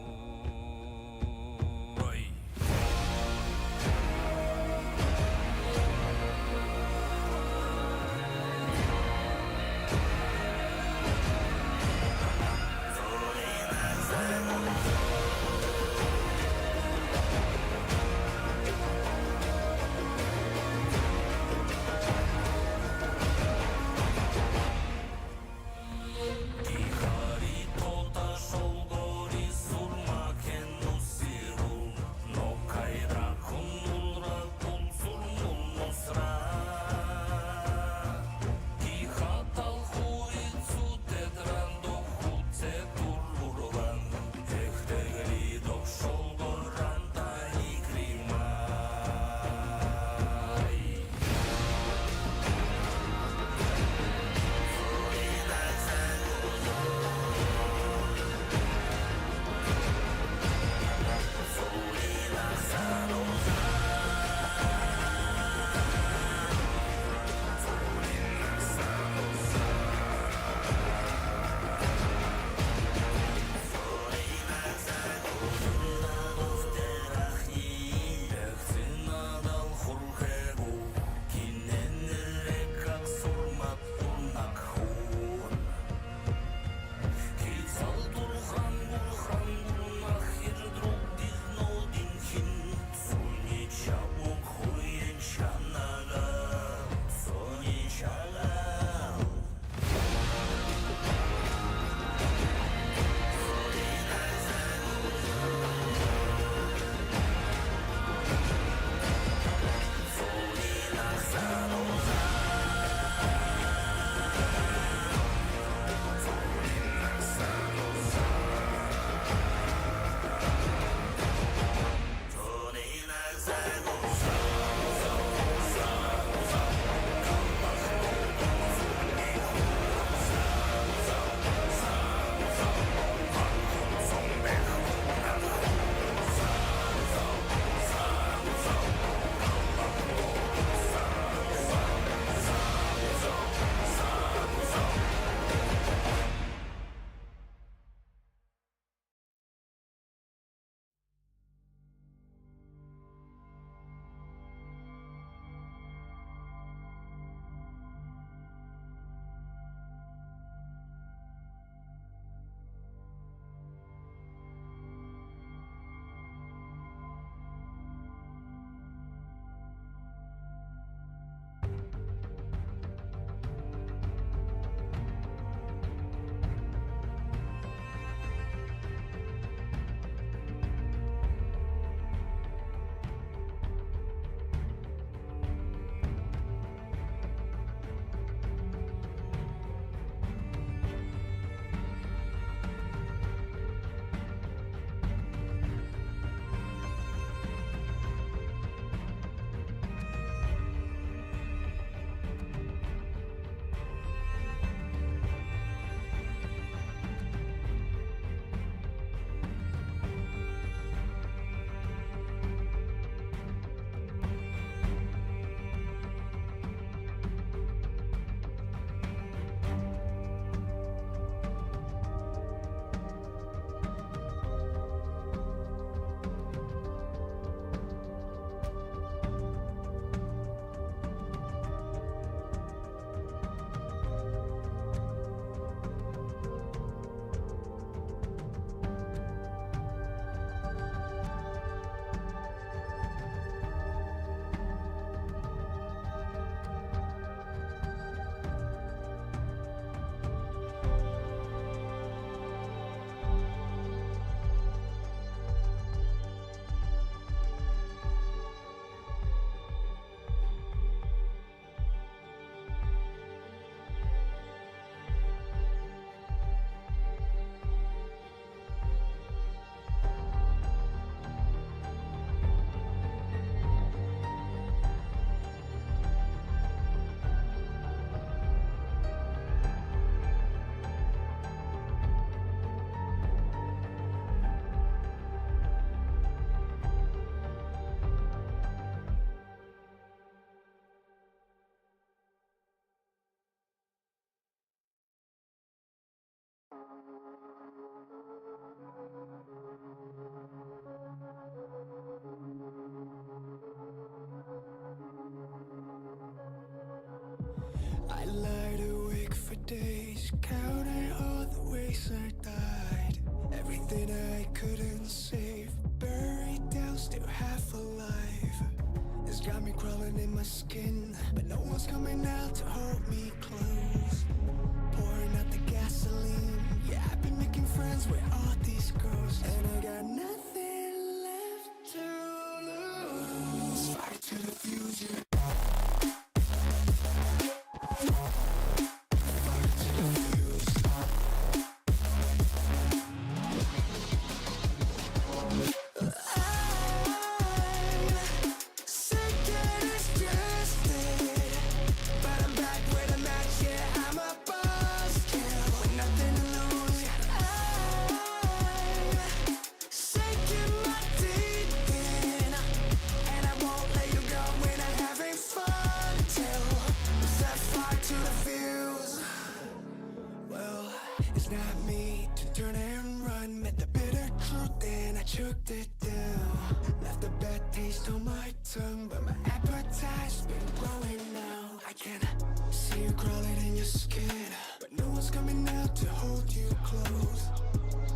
counting all the ways I died. Everything I couldn't save, buried down, still half alive. It's got me crawling in my skin, but no one's coming out to hold me close. Pouring out the gasoline, yeah, I've been making friends with all these ghosts, and I got nothing left to lose. Fight to the future. Not me to turn and run. Met the bitter truth and I choked it down. Left a bad taste on my tongue, but my appetite's been growing now. I can see you crawling in your skin, but no one's coming out to hold you close.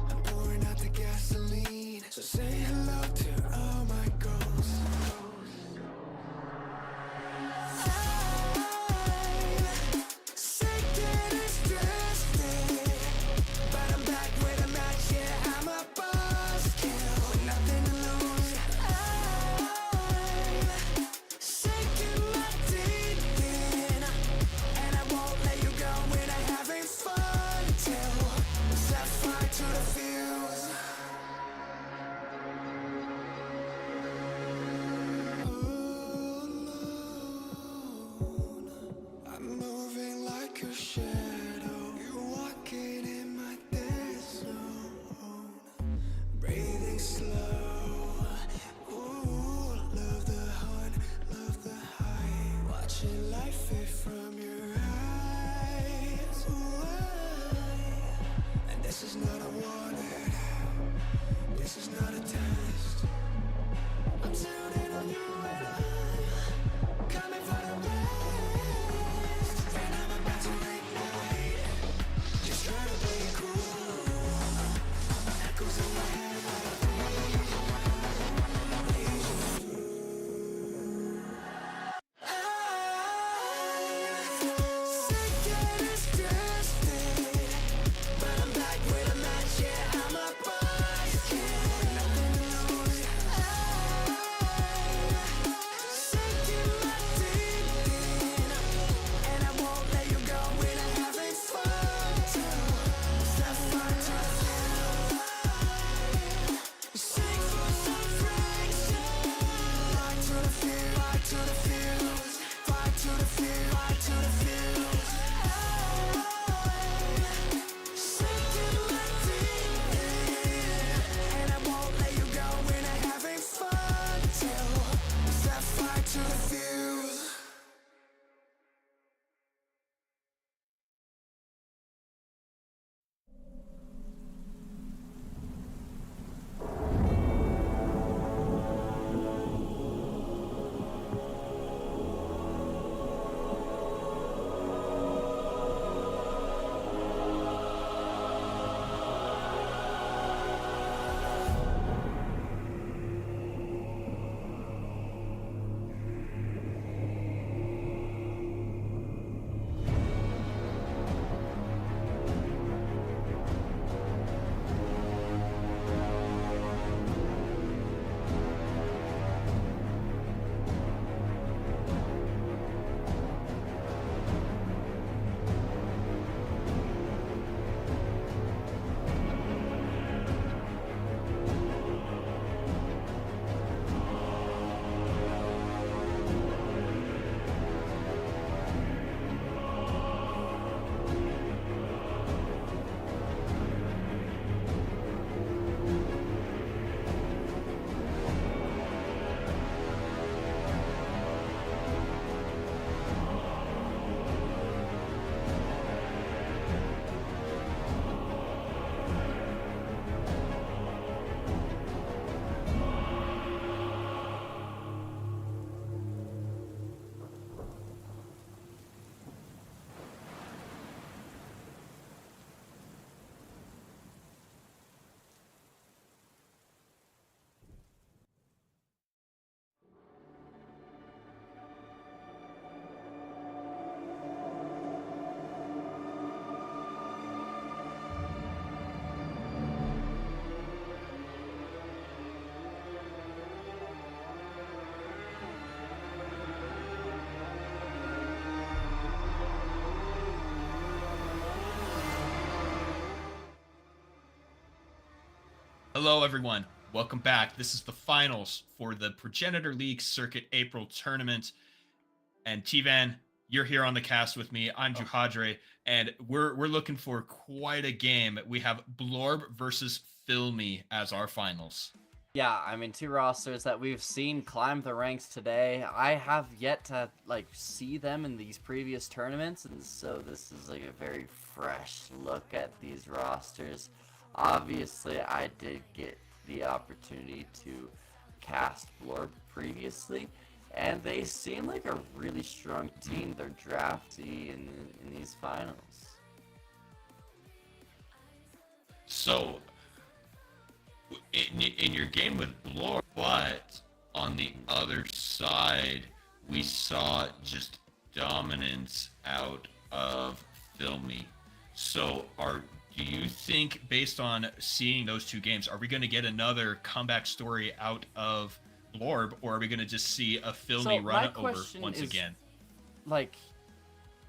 I'm pouring out the gasoline, so say hello to all my ghosts. Hello, everyone. Welcome back. This is the finals for the Progenitor League Circuit April tournament. And T-Van, you're here on the cast with me. I'm Juhadre, and we're looking for quite a game. We have Blorb versus Filmy as our finals. Yeah, I mean, two rosters that we've seen climb the ranks today. I have yet to see them in these previous tournaments, and so this is a very fresh look at these rosters. Obviously, I did get the opportunity to cast Blorb previously, and they seem like a really strong team. They're drafty in these finals. So, in your game with Blorb, but on the other side, we saw just dominance out of Filmy. So, do you think, based on seeing those two games, are we going to get another comeback story out of Blorb, or are we going to just see a Filmy run over once again? Like,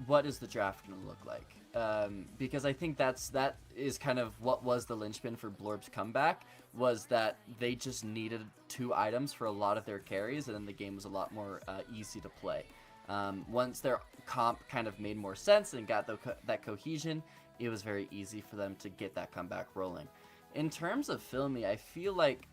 what is the draft going to look like? Because I think that is kind of what was the linchpin for Blorb's comeback, was that they just needed 2 items for a lot of their carries, and then the game was a lot more easy to play. Once their comp kind of made more sense and got that cohesion, it was very easy for them to get that comeback rolling. In terms of Filmy, I feel like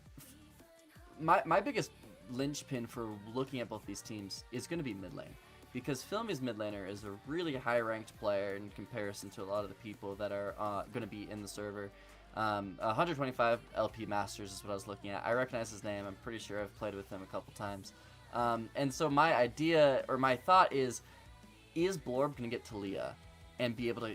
my biggest linchpin for looking at both these teams is going to be mid lane. Because Filmy's mid laner is a really high-ranked player in comparison to a lot of the people that are going to be in the server. 125 LP Masters is what I was looking at. I recognize his name. I'm pretty sure I've played with him a couple times. And so my idea, or my thought is Blorb going to get Taliyah and be able to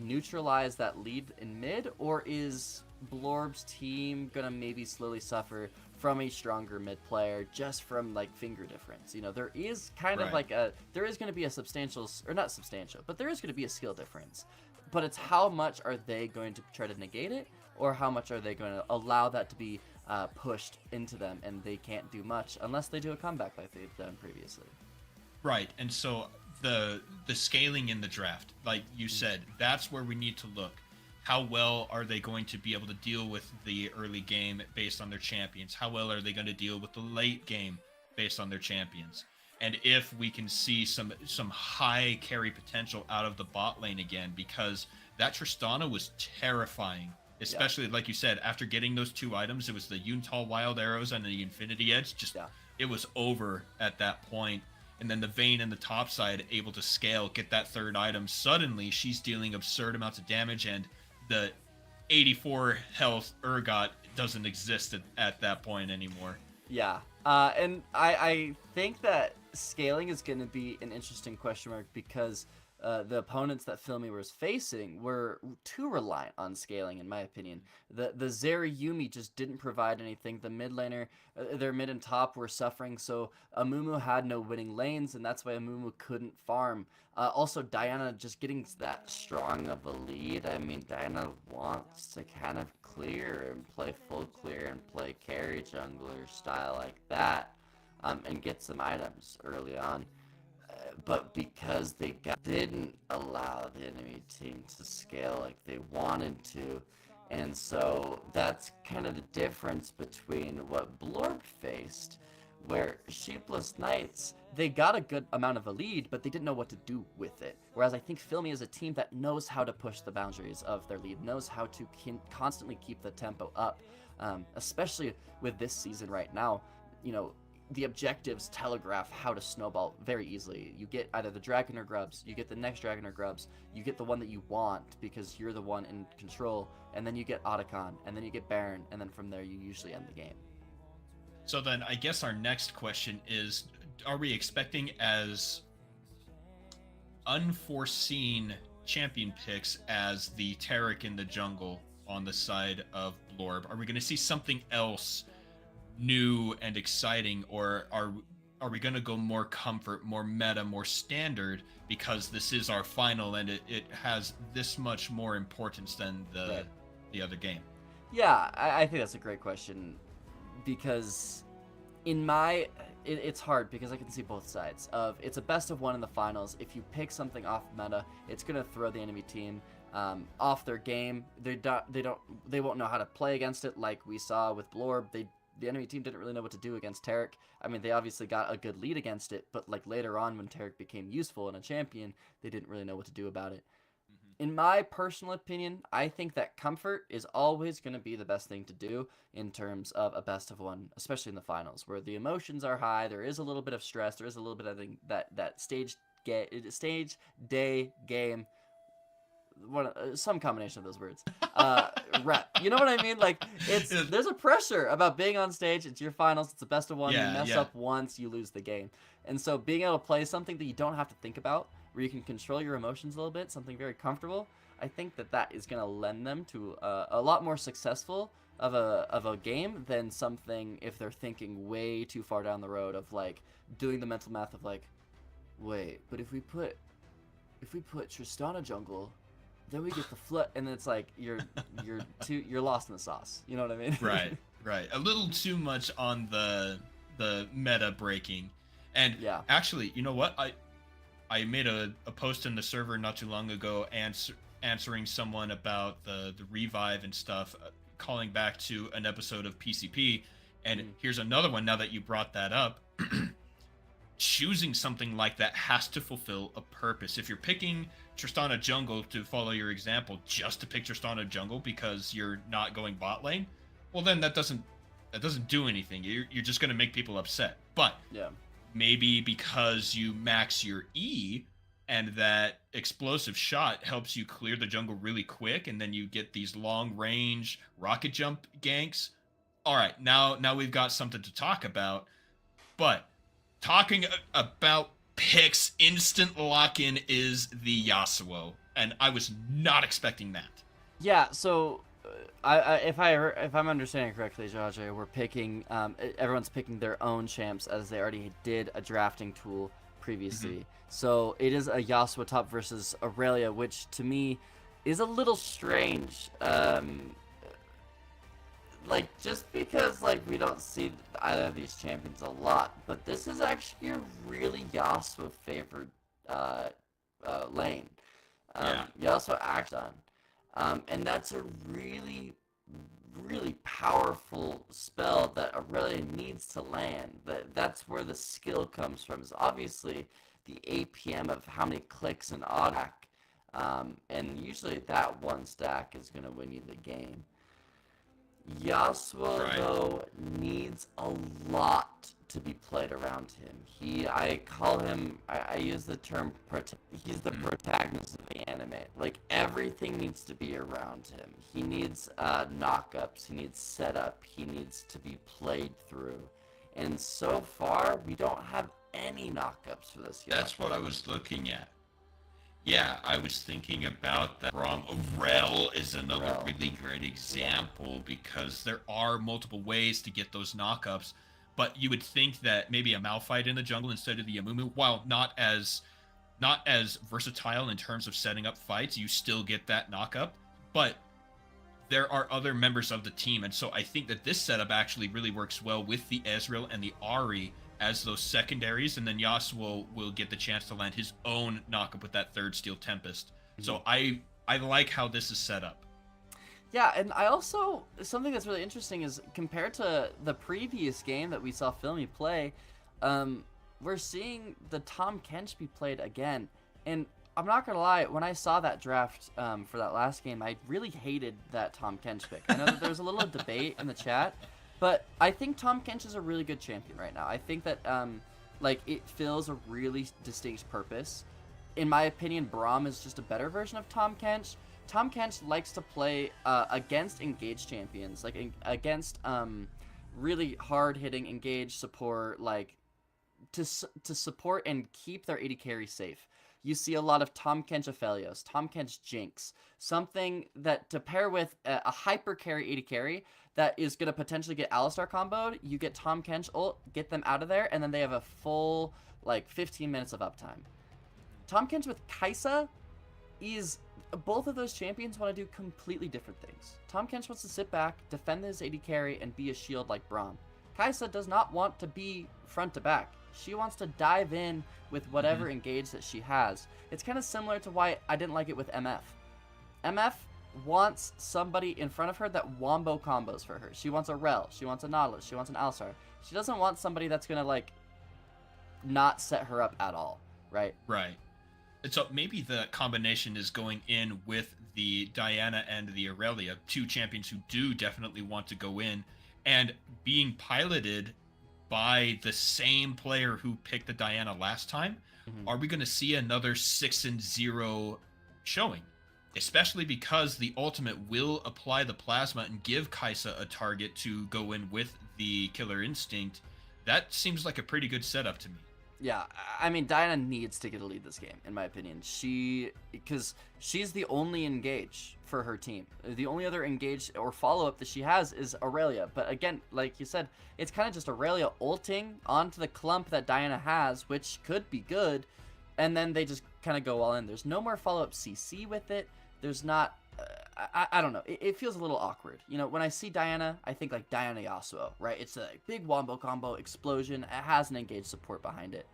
neutralize that lead in mid, or is Blorb's team going to maybe slowly suffer from a stronger mid player just from finger difference? You know, there is kind of there is going to be a substantial, or not substantial, but there is going to be a skill difference. But it's how much are they going to try to negate it, or how much are they going to allow that to be pushed into them, and they can't do much unless they do a comeback like they've done previously. Right, and so the scaling in the draft, like you said, that's where we need to look. How well are they going to be able to deal with the early game based on their champions? How well are they going to deal with the late game based on their champions? And if we can see some high carry potential out of the bot lane again, because that Tristana was terrifying, especially like you said, after getting those 2 items. It was the Yuntal Wild Arrows and the Infinity Edge. It was over at that point. And then the Vayne and the top side able to scale, get that 3rd item. Suddenly, she's dealing absurd amounts of damage, and the 84 health Urgot doesn't exist at that point anymore. Yeah, and I think that scaling is going to be an interesting question mark, because the opponents that Filmy was facing were too reliant on scaling, in my opinion. The Zeri Yuumi just didn't provide anything. The mid laner, their mid and top were suffering, so Amumu had no winning lanes, and that's why Amumu couldn't farm. Also, Diana just getting that Strong of a lead. I mean, Diana wants to kind of clear and play full clear and play carry jungler style like that, and get some items early on. But because they didn't allow the enemy team to scale like they wanted to, and so that's kind of the difference between what Blorb faced, where Sheepless Knights, they got a good amount of a lead, but they didn't know what to do with it. Whereas I think Filmy is a team that knows how to push the boundaries of their lead, knows how to constantly keep the tempo up, especially with this season right now. You know, the objectives telegraph how to snowball very easily. You get either the Dragon or Grubs, you get the next Dragon or Grubs, you get the one that you want because you're the one in control, and then you get Otacon, and then you get Baron, and then from there you usually end the game. So then I guess our next question is, are we expecting as unforeseen champion picks as the Taric in the jungle on the side of Blorb? Are we going to see something else new and exciting, or are we going to go more comfort, more meta, more standard, because this is our final and it has this much more importance than the other game? Yeah, I think that's a great question, because it's hard because I can see both sides of it's a best of one in the finals. If you pick something off meta, it's going to throw the enemy team. off their game. They won't know how to play against it, like we saw with Blorb. The enemy team didn't really know what to do against Taric. I mean, they obviously got a good lead against it, but like later on when Taric became useful and a champion, they didn't really know what to do about it. In my personal opinion, I think that comfort is always going to be the best thing to do in terms of a best of one, especially in the finals, where the emotions are high. There is a little bit of stress. There is a little bit of that stage day game. Some combination of those words. Rep. You know what I mean? Like there's a pressure about being on stage. It's your finals. It's the best of one. Yeah, you mess up once, you lose the game. And so being able to play something that you don't have to think about, where you can control your emotions a little bit, something very comfortable, I think that is going to lend them to a lot more successful of a game than something if they're thinking way too far down the road of like doing the mental math of like, wait, but if we put Tristana jungle, then we get the flood, and it's like you're lost in the sauce. You know what I mean? Right. A little too much on the meta breaking. And actually, you know what? I made a post in the server not too long ago answering someone about the revive and stuff, calling back to an episode of PCP. And here's another one now that you brought that up. Choosing something like that has to fulfill a purpose. If you're picking Tristana jungle, to follow your example, just to pick Tristana jungle because you're not going bot lane, well then that doesn't do anything. You're just going to make people upset. But maybe because you max your E and that explosive shot helps you clear the jungle really quick, and then you get these long range rocket jump ganks. All right, now we've got something to talk about. But talking about picks, instant lock-in is the Yasuo, and I was not expecting that. Yeah, so if I'm understanding correctly, Jaja, we're picking everyone's picking their own champs as they already did a drafting tool previously. So it is a Yasuo top versus Aurelia, which to me is a little strange. Like, just because, like, we don't see either of these champions a lot, but this is actually a really Yasuo-favored lane. Yasuo acts on. And that's a really, really powerful spell that Aurelia needs to land. That's where the skill comes from, is obviously the APM of how many clicks and auto. And usually that one stack is going to win you the game. Yasuo, though, needs a lot to be played around him. I use the term, he's the protagonist of the anime. Like, everything needs to be around him. He needs knockups, he needs setup, he needs to be played through. And so far, we don't have any knockups for this yet. That's what I was looking at. Yeah, I was thinking about that. Aurel is another really great example because there are multiple ways to get those knockups, but you would think that maybe a Malphite in the jungle instead of the Amumu, while not as versatile in terms of setting up fights, you still get that knockup. But there are other members of the team, and so I think that this setup actually really works well with the Ezreal and the Ahri as those secondaries, and then Yasuo will get the chance to land his own knockup with that third Steel Tempest. So I like how this is set up. Yeah, and I also, something that's really interesting is compared to the previous game that we saw Filmy play, we're seeing the Tahm Kench be played again. And I'm not gonna lie, when I saw that draft for that last game, I really hated that Tahm Kench pick. I know that there was a little debate in the chat, but I think Tahm Kench is a really good champion right now. I think that like it fills a really distinct purpose. In my opinion, Braum is just a better version of Tahm Kench. Tahm Kench likes to play against engaged champions, like against really hard-hitting engaged support, like to support and keep their AD carry safe. You see a lot of Tahm Kench Aphelios, Tahm Kench Jinx, something that to pair with a hyper carry AD carry that is going to potentially get Alistar comboed. You get Tahm Kench ult, get them out of there, and then they have a full like 15 minutes of uptime. Tahm Kench with Kai'Sa is, both of those champions want to do completely different things. Tahm Kench wants to sit back, defend his AD carry, and be a shield like Braum. Kai'Sa does not want to be front to back. She wants to dive in with whatever engage that she has. It's kind of similar to why I didn't like it with MF. MF wants somebody in front of her that wombo combos for her. She wants a Rel, she wants a Nautilus, she wants an Alistar. She doesn't want somebody that's gonna like not set her up at all, right? Right. And so maybe the combination is going in with the Diana and the Aurelia, two champions who do definitely want to go in, and being piloted by the same player who picked the Diana last time. Are we going to see another 6-0 showing? Especially because the ultimate will apply the plasma and give Kai'Sa a target to go in with the Killer Instinct. That seems like a pretty good setup to me. Yeah, I mean, Diana needs to get a lead this game, in my opinion. Because she's the only engage for her team. The only other engage or follow-up that she has is Aurelia. But again, like you said, it's kind of just Aurelia ulting onto the clump that Diana has, which could be good, and then they just kind of go all in. There's no more follow-up CC with it. There's not... I don't know. It feels a little awkward. You know, when I see Diana, I think like Diana Yasuo, right? It's a big wombo combo explosion. It has an engaged support behind it.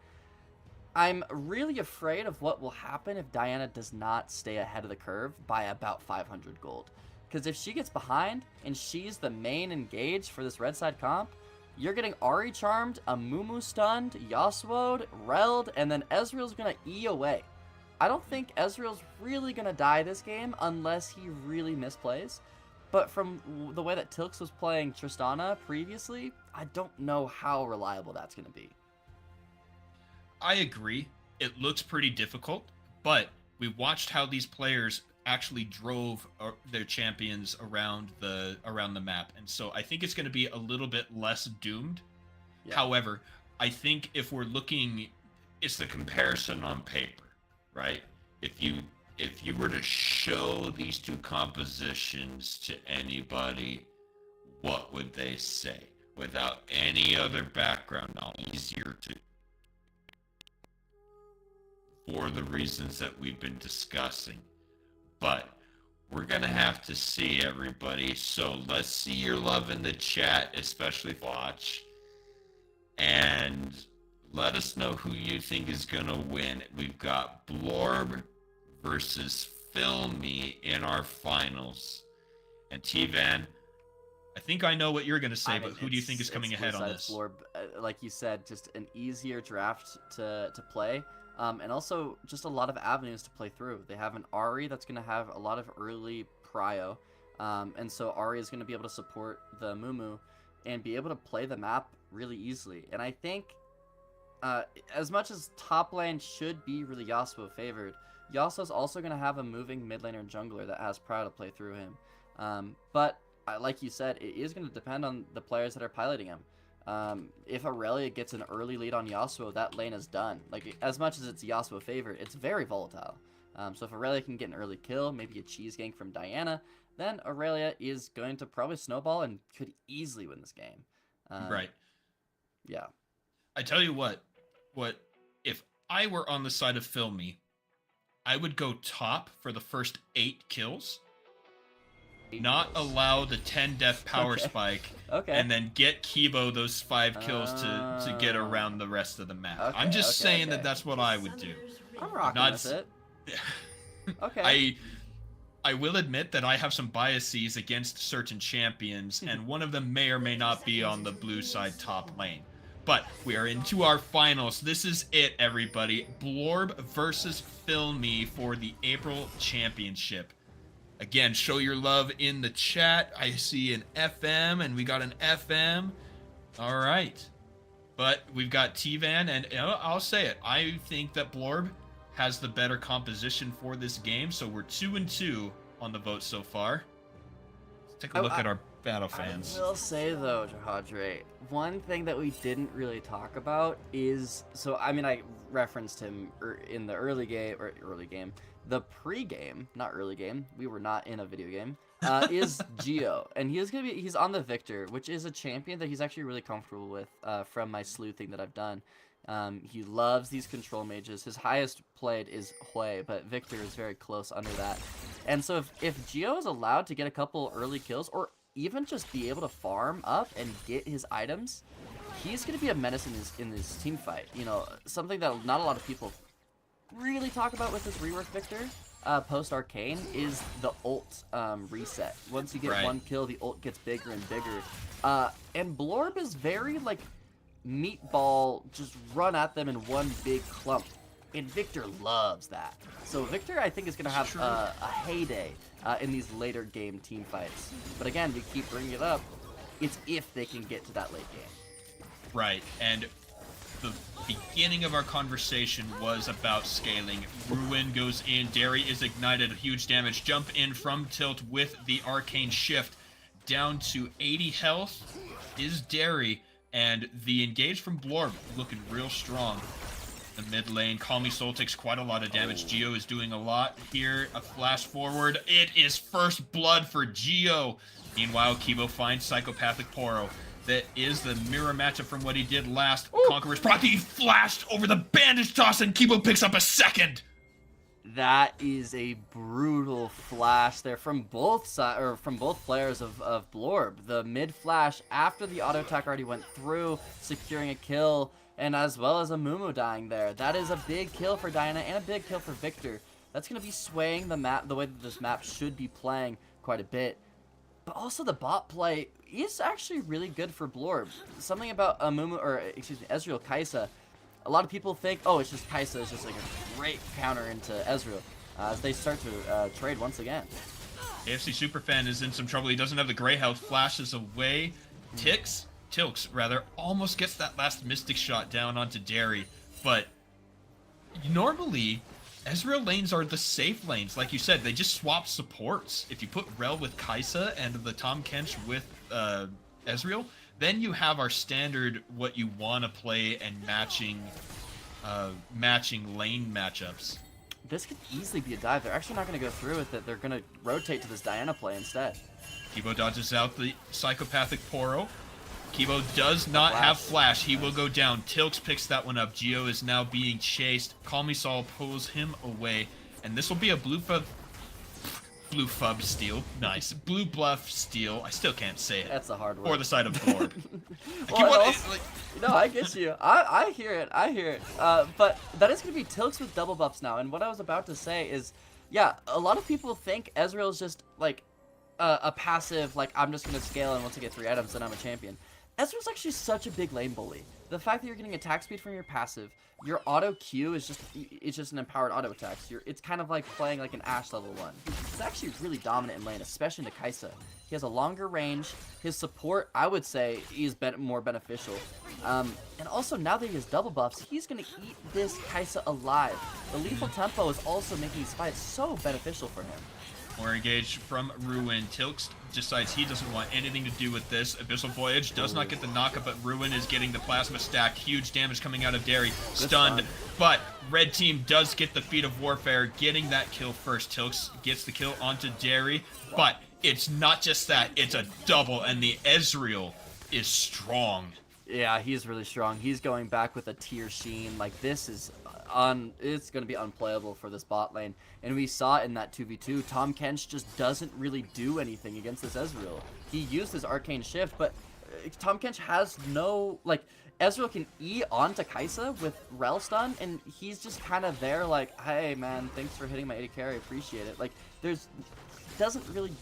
I'm really afraid of what will happen if Diana does not stay ahead of the curve by about 500 gold. Because if she gets behind and she's the main engage for this red side comp, you're getting Ahri charmed, a Mumu stunned, Yasuo'd, Relled, and then Ezreal's gonna E away. I don't think Ezreal's really going to die this game unless he really misplays. But from the way that Tilks was playing Tristana previously, I don't know how reliable that's going to be. I agree. It looks pretty difficult, but we watched how these players actually drove their champions around the map. And so I think it's going to be a little bit less doomed. Yeah. However, I think if we're looking... It's the comparison on paper. Right? If you were to show these two compositions to anybody, what would they say? Without any other background knowledge, easier to, for the reasons that we've been discussing. But we're gonna have to see, everybody. So let's see your love in the chat, especially watch. And let us know who you think is going to win. We've got Blorb versus Filmy in our finals. And T-Van, I think I know what you're going to say, but who do you think is coming ahead on this? Blorb, like you said, just an easier draft to play. And also just a lot of avenues to play through. They have an Ahri that's going to have a lot of early prio. And so Ahri is going to be able to support the Mumu and be able to play the map really easily. And I think... as much as top lane should be really Yasuo favored, Yasuo's also going to have a moving mid laner and jungler that has Prow to play through him. But like you said, it is going to depend on the players that are piloting him. If Aurelia gets an early lead on Yasuo, that lane is done. Like, as much as it's Yasuo favored, it's very volatile. So if Aurelia can get an early kill, maybe a cheese gank from Diana, then Aurelia is going to probably snowball and could easily win this game. Right. Yeah. I tell you what, if I were on the side of Filmy, I would go top for the first 8 kills, not allow the 10 death power spike, and then get Kibo those 5 kills to get around the rest of the map. I'm just saying that that's what I would do. I'm rocking with it. Okay. I will admit that I have some biases against certain champions, and one of them may or may not be on the blue side top lane. But we are into our finals. This is it, everybody. Blorb versus Filmy for the April Championship. Again, show your love in the chat. I see an FM, and we got an FM. All right. But we've got T-Van, and I'll say it. I think that Blorb has the better composition for this game, so we're 2-2 on the vote so far. Let's take a look at our battle fans. I will say though, Jahadre, one thing that we didn't really talk about is, so I mean, I referenced him in the early game, the pre-game, not early game, we were not in a video game, is Geo, and he's on the Victor, which is a champion that he's actually really comfortable with from my sleuthing that I've done. He loves these control mages. His highest played is Hui, but Victor is very close under that. And so if Geo is allowed to get a couple early kills, or even just be able to farm up and get his items, he's going to be a menace in this team fight. You know, something that not a lot of people really talk about with this rework, Victor, post Arcane, is the ult reset. Once you get one kill, the ult gets bigger and bigger. And Blorb is very, like, meatball, just run at them in one big clump. And Victor loves that. So Victor, I think, is going to have a heyday in these later game team fights. But again, we keep bringing it up. It's if they can get to that late game. Right, and the beginning of our conversation was about scaling. Ruin goes in, Derry is ignited, huge damage. Jump in from Tilt with the Arcane Shift. Down to 80 health is Derry, and the engage from Blorb looking real strong. The mid lane, Call Me Soul takes quite a lot of damage. Geo is doing a lot here. A flash forward. It is first blood for Geo. Meanwhile, Kibo finds Psychopathic Poro. That is the mirror matchup from what he did last. Conqueror's Procky flashed over the bandage toss, and Kibo picks up a second. That is a brutal flash there from both sides, or from both players of Blorb. The mid flash after the auto attack already went through, securing a kill, and as well as a Mumu dying there. That is a big kill for Diana and a big kill for Victor. That's going to be swaying the map the way that this map should be playing quite a bit. But also the bot play is actually really good for Blorb. Something about Ezreal Kai'Sa. A lot of people think, oh, it's just Kai'Sa is just like a great counter into Ezreal as they start to trade once again. AFC Superfan is in some trouble. He doesn't have the gray health, flashes away. Tilks almost gets that last Mystic shot down onto Derry, but normally Ezreal lanes are the safe lanes. Like you said, they just swap supports. If you put Rel with Kai'Sa and the Tahm Kench with Ezreal, then you have our standard what you want to play and matching lane matchups. This could easily be a dive. They're actually not going to go through with it. They're going to rotate to this Diana play instead. Kibo dodges out the Psychopathic Poro. Kibo does not have flash. He will go down. Tilks picks that one up. Geo is now being chased. Call Me Saul pulls him away. And this will be a blue fub steal. Nice. Blue bluff steal. I still can't say it. That's a hard word. For the side of Blorb. No, I get you. I hear it. I hear it. But that is going to be Tilks with double buffs now. And what I was about to say is, yeah, a lot of people think Ezreal is just like a passive, like I'm just going to scale and once I get 3 items then I'm a champion. Ezreal's actually such a big lane bully. The fact that you're getting attack speed from your passive, your auto Q is just an empowered auto attack. So it's kind of like playing like an Ashe level 1. It's actually really dominant in lane, especially into Kai'Sa. He has a longer range. His support, I would say, is more beneficial. And also, now that he has double buffs, he's going to eat this Kai'Sa alive. The lethal tempo is also making these fights so beneficial for him. More engage from Ruin. Tilks decides he doesn't want anything to do with this. Abyssal Voyage does not get the knockup, but Ruin is getting the plasma stack. Huge damage coming out of Derry. Stunned, but red team does get the feat of warfare, getting that kill first. Tilks gets the kill onto Derry, but it's not just that, it's a double, and the Ezreal is strong. Yeah, he's really strong. He's going back with a tier Sheen. Like, this is it's going to be unplayable for this bot lane. And we saw it in that 2v2. Tahm Kench just doesn't really do anything against this Ezreal. He used his Arcane Shift, but Tahm Kench has no, like, Ezreal can E onto Kai'Sa with Rel stun, and he's just kind of there like, hey man, thanks for hitting my 80 carry, appreciate it. Like, doesn't really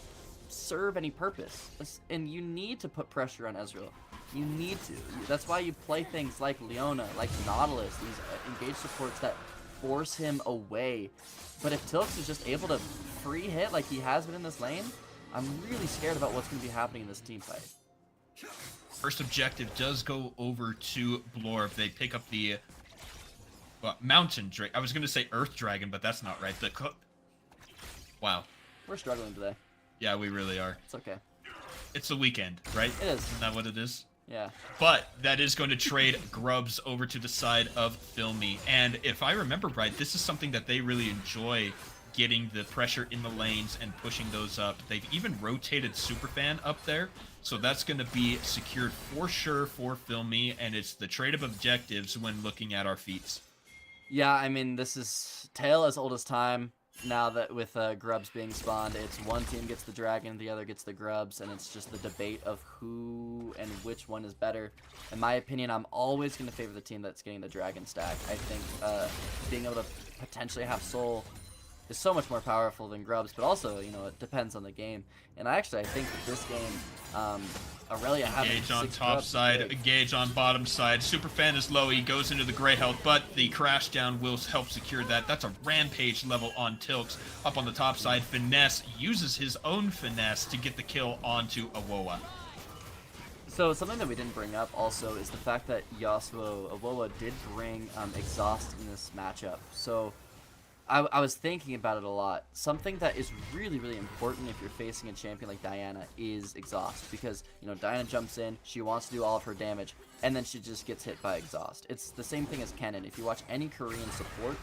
serve any purpose. And you need to put pressure on Ezreal. You need to. That's why you play things like Leona, like Nautilus, these engaged supports that force him away. But if Tilks is just able to free hit like he has been in this lane, I'm really scared about what's going to be happening in this team fight. First objective does go over to Blorb. They pick up the Mountain Drake. I was going to say Earth Dragon, but that's not right. Wow. We're struggling today. Yeah, we really are. It's okay. It's the weekend, right? It is. Isn't that what it is? Yeah. But that is going to trade Grubs over to the side of Filmy. And if I remember right, this is something that they really enjoy, getting the pressure in the lanes and pushing those up. They've even rotated Superfan up there. So that's going to be secured for sure for Filmy. And it's the trade of objectives when looking at our feats. Yeah, I mean, this is tale as old as time. now that with grubs being spawned, it's one team gets the dragon, the other gets the grubs, and it's just the debate of who and which one is better. In my opinion, I'm always going to favor the team that's getting the dragon stack. I think being able to potentially have soul is so much more powerful than grubs, but also, you know, it depends on the game. And I think that this game, Aurelia having Engage on 6 top grubs side, is big. engage on bottom side. Superfan is low, he goes into the gray health, but the crash down will help secure that. That's a rampage level on Tilks. Up on the top side, Finesse uses his own finesse to get the kill onto Awoa. So something that we didn't bring up also is the fact that Yasuo Awoa did bring exhaust in this matchup. So I was thinking about it a lot. Something that is really, really important if you're facing a champion like Diana is exhaust, because, you know, Diana jumps in, she wants to do all of her damage, and then she just gets hit by exhaust. It's the same thing as Kennen. If you watch any Korean support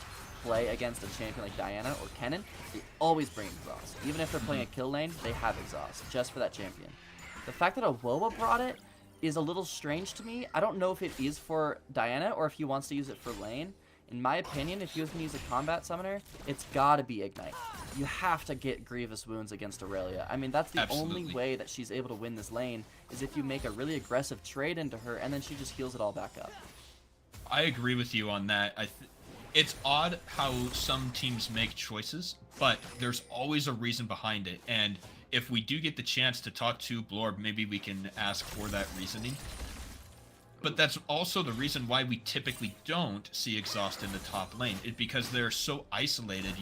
play against a champion like Diana or Kennen, they always bring exhaust. Even if they're playing a kill lane, they have exhaust, just for that champion. The fact that Awoa brought it is a little strange to me. I don't know if it is for Diana or if he wants to use it for lane. In my opinion, if he was going to use a combat summoner, it's got to be Ignite. You have to get Grievous Wounds against Aurelia. I mean, that's the only way that she's able to win this lane, is if you make a really aggressive trade into her, and then she just heals it all back up. I agree with you on that. It's odd how some teams make choices, but there's always a reason behind it. And if we do get the chance to talk to Blorb, maybe we can ask for that reasoning. But that's also the reason why we typically don't see exhaust in the top lane. It's because they're so isolated.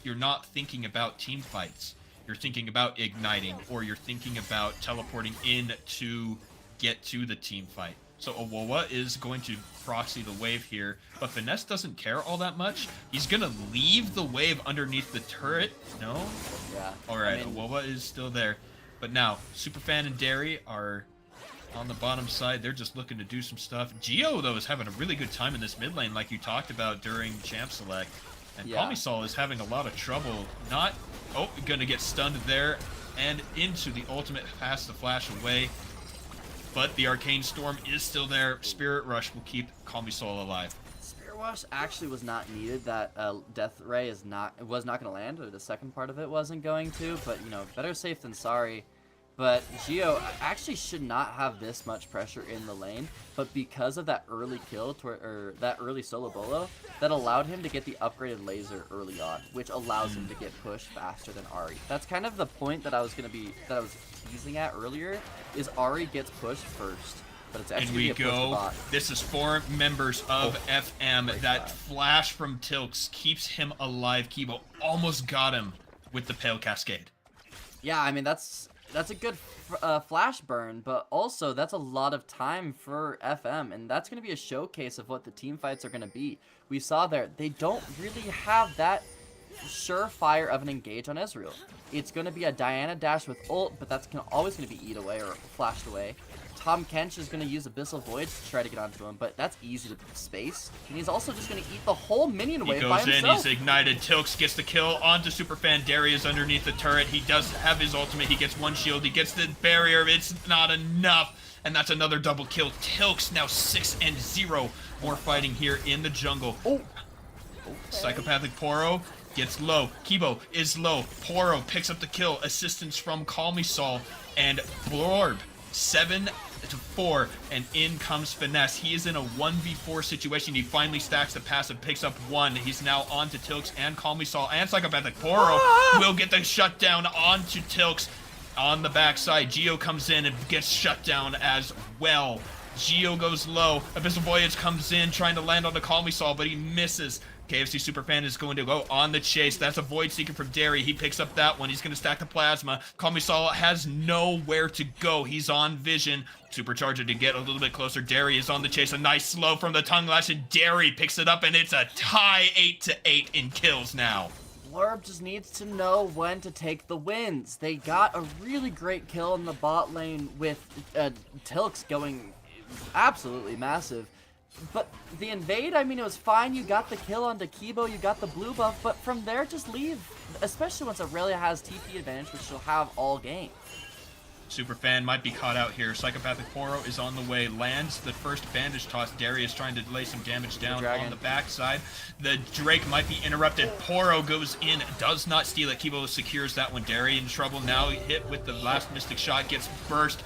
You're not thinking about team fights. You're thinking about igniting, or you're thinking about teleporting in to get to the team fight. So Awoa is going to proxy the wave here, but Finesse doesn't care all that much. He's gonna leave the wave underneath the turret. No? Yeah. Alright, Awoa is still there. But now, Superfan and Derry are on the bottom side. They're just looking to do some stuff. Geo, though, is having a really good time in this mid lane, like you talked about during Champ Select. And Kamisol is having a lot of trouble. Not... Oh, gonna get stunned there. And into the ultimate, has to flash away. But the Arcane Storm is still there. Spirit Rush will keep Kamisol alive. Spirit Rush actually was not needed. That Death Ray was not going to land, or the second part of it wasn't going to. But, you know, better safe than sorry. But Geo actually should not have this much pressure in the lane, but because of that early kill, or that early solo bolo, that allowed him to get the upgraded laser early on, which allows him to get pushed faster than Ahri. That's kind of the point that I was teasing at earlier, is Ahri gets pushed first. But it's actually and we go. This is 4 members of FM. That flash from Tilks keeps him alive. Kibo almost got him with the Pale Cascade. Yeah, I mean, that's a good flash burn, but also that's a lot of time for FM, and that's going to be a showcase of what the team fights are going to be. We saw there, they don't really have that surefire of an engage on Ezreal. It's going to be a Diana dash with ult, but that's always going to be eat away or flashed away. Tahm Kench is going to use Abyssal Void to try to get onto him, but that's easy to space. And he's also just going to eat the whole minion wave by himself. He goes in, he's ignited. Tilks gets the kill onto Superfan. Darius underneath the turret. He does have his ultimate. He gets one shield. He gets the barrier. It's not enough. And that's another double kill. Tilks now 6-0. More fighting here in the jungle. Oh. Okay. Psychopathic Poro gets low. Kibo is low. Poro picks up the kill. Assistance from Kamisol and Blorb. 7-4, and in comes Finesse. He is in a 1v4 situation. He finally stacks the passive, picks up 1. He's now on to Tilks and Kamisol, and Psychopathic Poro will get the shutdown onto Tilks on the backside. Geo comes in and gets shut down as well. Geo goes low. Abyssal Voyage comes in trying to land on the Kamisol, but he misses. KFC Superfan is going to go on the chase. That's a Void Seeker from Derry. He picks up that one. He's going to stack the Plasma. Kamisol has nowhere to go. He's on Vision. Supercharger to get a little bit closer. Derry is on the chase. A nice slow from the Tongue Lash, and Derry picks it up, and it's a tie 8-8 in kills now. Blorb just needs to know when to take the wins. They got a really great kill in the bot lane with Tilks going absolutely massive. But the invade, I mean, it was fine. You got the kill onto Kibo, you got the blue buff, but from there, just leave. Especially once Aurelia has TP advantage, which she'll have all game. Superfan might be caught out here. Psychopathic Poro is on the way. Lands the first bandage toss. Darius trying to lay some damage down on the backside. The Drake might be interrupted. Poro goes in, does not steal it. Kibo secures that one. Darius in trouble. Now hit with the last Mystic Shot. Gets burst.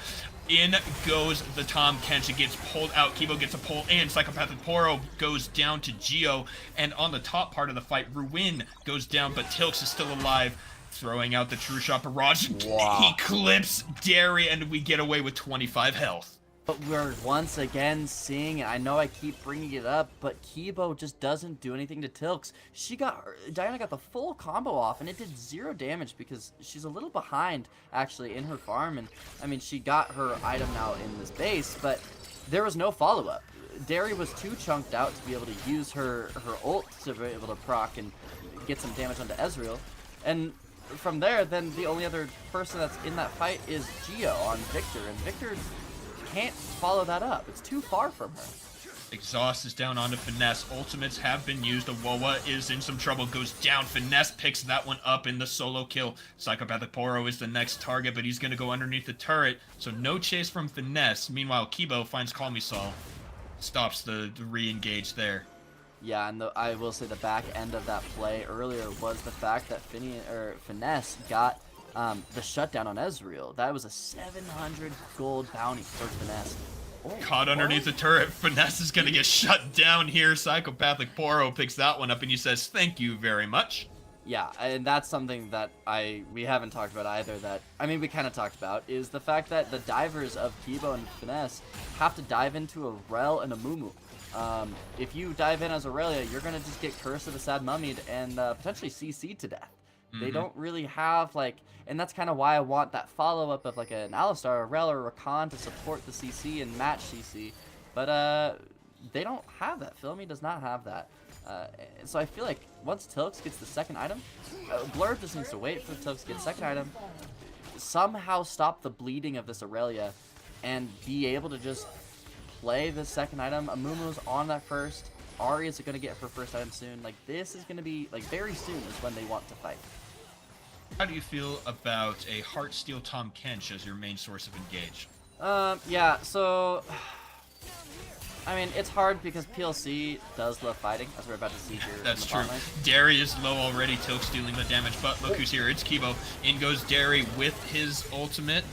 In goes the Tahm Kench. It gets pulled out. Kibo gets a pull in. Psychopathic Poro goes down to Geo. And on the top part of the fight, Ruin goes down, but Tilks is still alive. Throwing out the True Shot Barrage. Wow. He clips Derry, and we get away with 25 health. But we're once again seeing it. I know I keep bringing it up, but Kibo just doesn't do anything to Tilks. Diana got the full combo off, and it did 0 damage because she's a little behind, actually, in her farm. And, I mean, she got her item now in this base, but there was no follow-up. Derry was too chunked out to be able to use her ult to be able to proc and get some damage onto Ezreal. And from there, then the only other person that's in that fight is Geo on Victor, and Victor can't follow that up. It's too far from her. Exhaust is down onto Finesse. Ultimates have been used. Awoa is in some trouble, goes down. Finesse picks that one up in the solo kill. Psychopathic Poro is the next target, but he's going to go underneath the turret, so no chase from Finesse. Meanwhile, Kibo finds Call Me Saul. Stops the re-engage there. Yeah, and I will say the back end of that play earlier was the fact that Finesse got the shutdown on Ezreal. That was a 700 gold bounty for Finesse. Oh, caught underneath the turret. Finesse is going to get shut down here. Psychopathic Poro picks that one up, and he says, thank you very much. Yeah, and that's something that we haven't talked about either. We kind of talked about, is the fact that the divers of Kibo and Finesse have to dive into a Rel and a Mumu. If you dive in as Aurelia, you're going to just get Curse of the Sad Mummied and potentially CC'd to death. They don't really have, and that's kind of why I want that follow-up of, an Alistar, a Rel, or a Rakan to support the CC and match CC. But, they don't have that. Filmy does not have that. So I feel like once Tilks gets the second item, Blurb just needs to wait for Tilks to get the second item, somehow stop the bleeding of this Aurelia, and be able to just play the second item. Amumu's on that first. Ahri is going to get her first item soon. This is going to be, very soon is when they want to fight. How do you feel about a Heartsteel Tahm Kench as your main source of engage? Yeah, so it's hard because PLC does love fighting, as we're about to see here. That's true. Derry is low already, Tilks stealing the damage, but look who's here. It's Kibo. In goes Derry with his ultimate.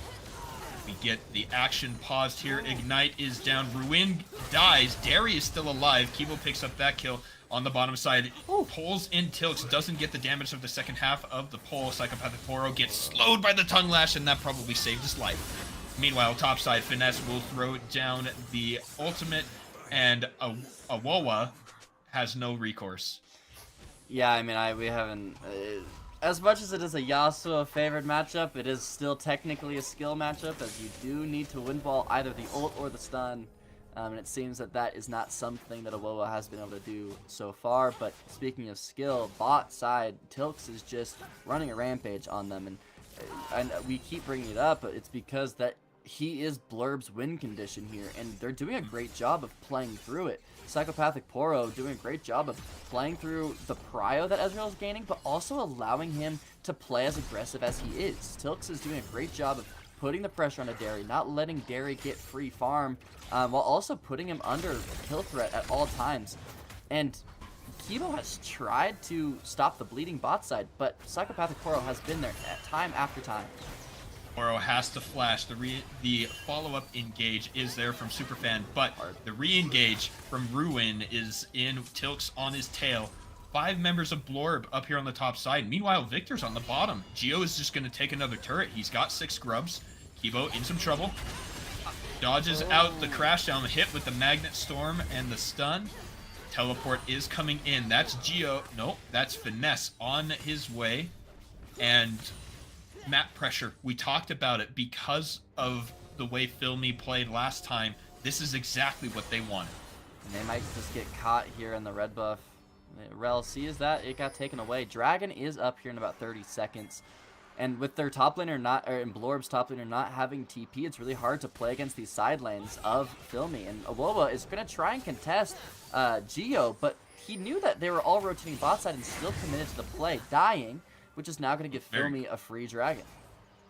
We get the action paused here. Ignite is down. Ruin dies. Derry is still alive. Kibo picks up that kill on the bottom side. Pulls in Tilks. Doesn't get the damage of the second half of the pull. Psychopathic Poro gets slowed by the tongue lash, and that probably saved his life. Meanwhile, topside, Finesse will throw down the ultimate, and Awoa has no recourse. Yeah, we haven't... as much as it is a Yasuo favored matchup, it is still technically a skill matchup, as you do need to win ball either the ult or the stun. And it seems that is not something that Awoa has been able to do so far. But speaking of skill, bot side, Tilks is just running a rampage on them. And we keep bringing it up, but it's because that he is Blurb's win condition here, and they're doing a great job of playing through it. Psychopathic Poro doing a great job of playing through the prio that Ezreal is gaining, but also allowing him to play as aggressive as he is. Tilks is doing a great job of putting the pressure onto Derry, not letting Derry get free farm, while also putting him under kill threat at all times. And Kibo has tried to stop the bleeding bot side, but Psychopathic Poro has been there time after time. Poro has to flash. The follow-up engage is there from Superfan, but the re-engage from Ruin is in. Tilks on his tail. 5 members of Blorb up here on the top side. Meanwhile, Victor's on the bottom. Geo is just going to take another turret. He's got 6 grubs. Kibo in some trouble. Dodges out the crash down, hit with the Magnet Storm and the stun. Teleport is coming in. That's Geo. Nope, that's Finesse on his way. And map pressure. We talked about it because of the way Filmy played last time. This is exactly what they wanted. And they might just get caught here in the red buff. Rel sees that. It got taken away. Dragon is up here in about 30 seconds. And with their top laner and Blorb's top laner not having TP, it's really hard to play against these side lanes of Filmy. And Awoa is going to try and contest Geo, but he knew that they were all rotating bot side and still committed to the play, dying, which is now going to give Filmy a free dragon.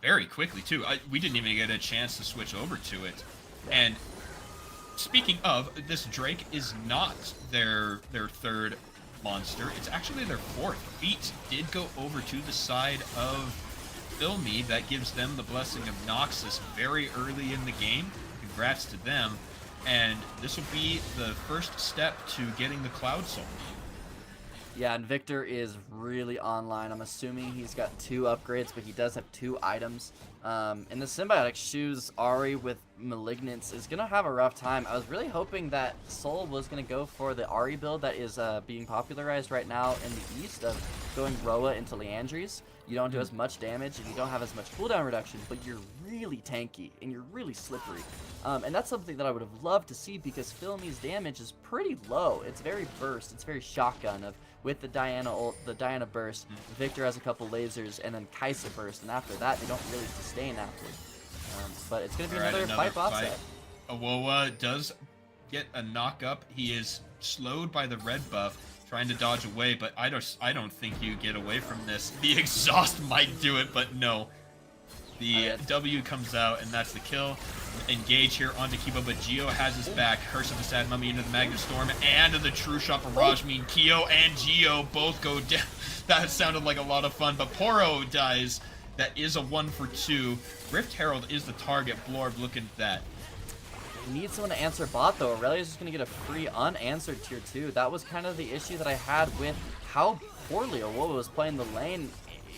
very quickly too. We didn't even get a chance to switch over to it. And speaking of, this Drake is not their third monster. It's actually their fourth. Feet did go over to the side of Filmy. That gives them the blessing of Noxus very early in the game. Congrats to them. And this will be the first step to getting the Cloud Soul. Yeah, and Victor is really online. I'm assuming he's got 2 upgrades, but he does have 2 items. In the Symbiotic Shoes, Ahri with Malignance is going to have a rough time. I was really hoping that Soul was going to go for the Ahri build that is being popularized right now in the East of going Roa into Liandry's. You don't do as much damage and you don't have as much cooldown reduction, but you're really tanky and you're really slippery. And that's something that I would have loved to see because Filmy's damage is pretty low. It's very burst. It's very shotgun of with the Diana burst. Victor has a couple lasers and then Kai'Sa burst, and after that they don't really sustain after. But it's gonna be another fight boss set. Awoa does get a knock up. He is slowed by the red buff, trying to dodge away, but I don't think you get away from this. The exhaust might do it, but no. The W comes out, and that's the kill. Engage here onto Kibo, but Geo has his back. Curse of the Sad Mummy into the Magnet Storm, and the True Shot barrage. Mean Keo and Geo both go down. That sounded like a lot of fun, but Poro dies. That is a 1 for 2. Rift Herald is the target. Blorb, look at that. Need someone to answer bot though. Aurelia's just gonna get a free unanswered tier 2. That was kind of the issue that I had with how poorly Awoa was playing the lane.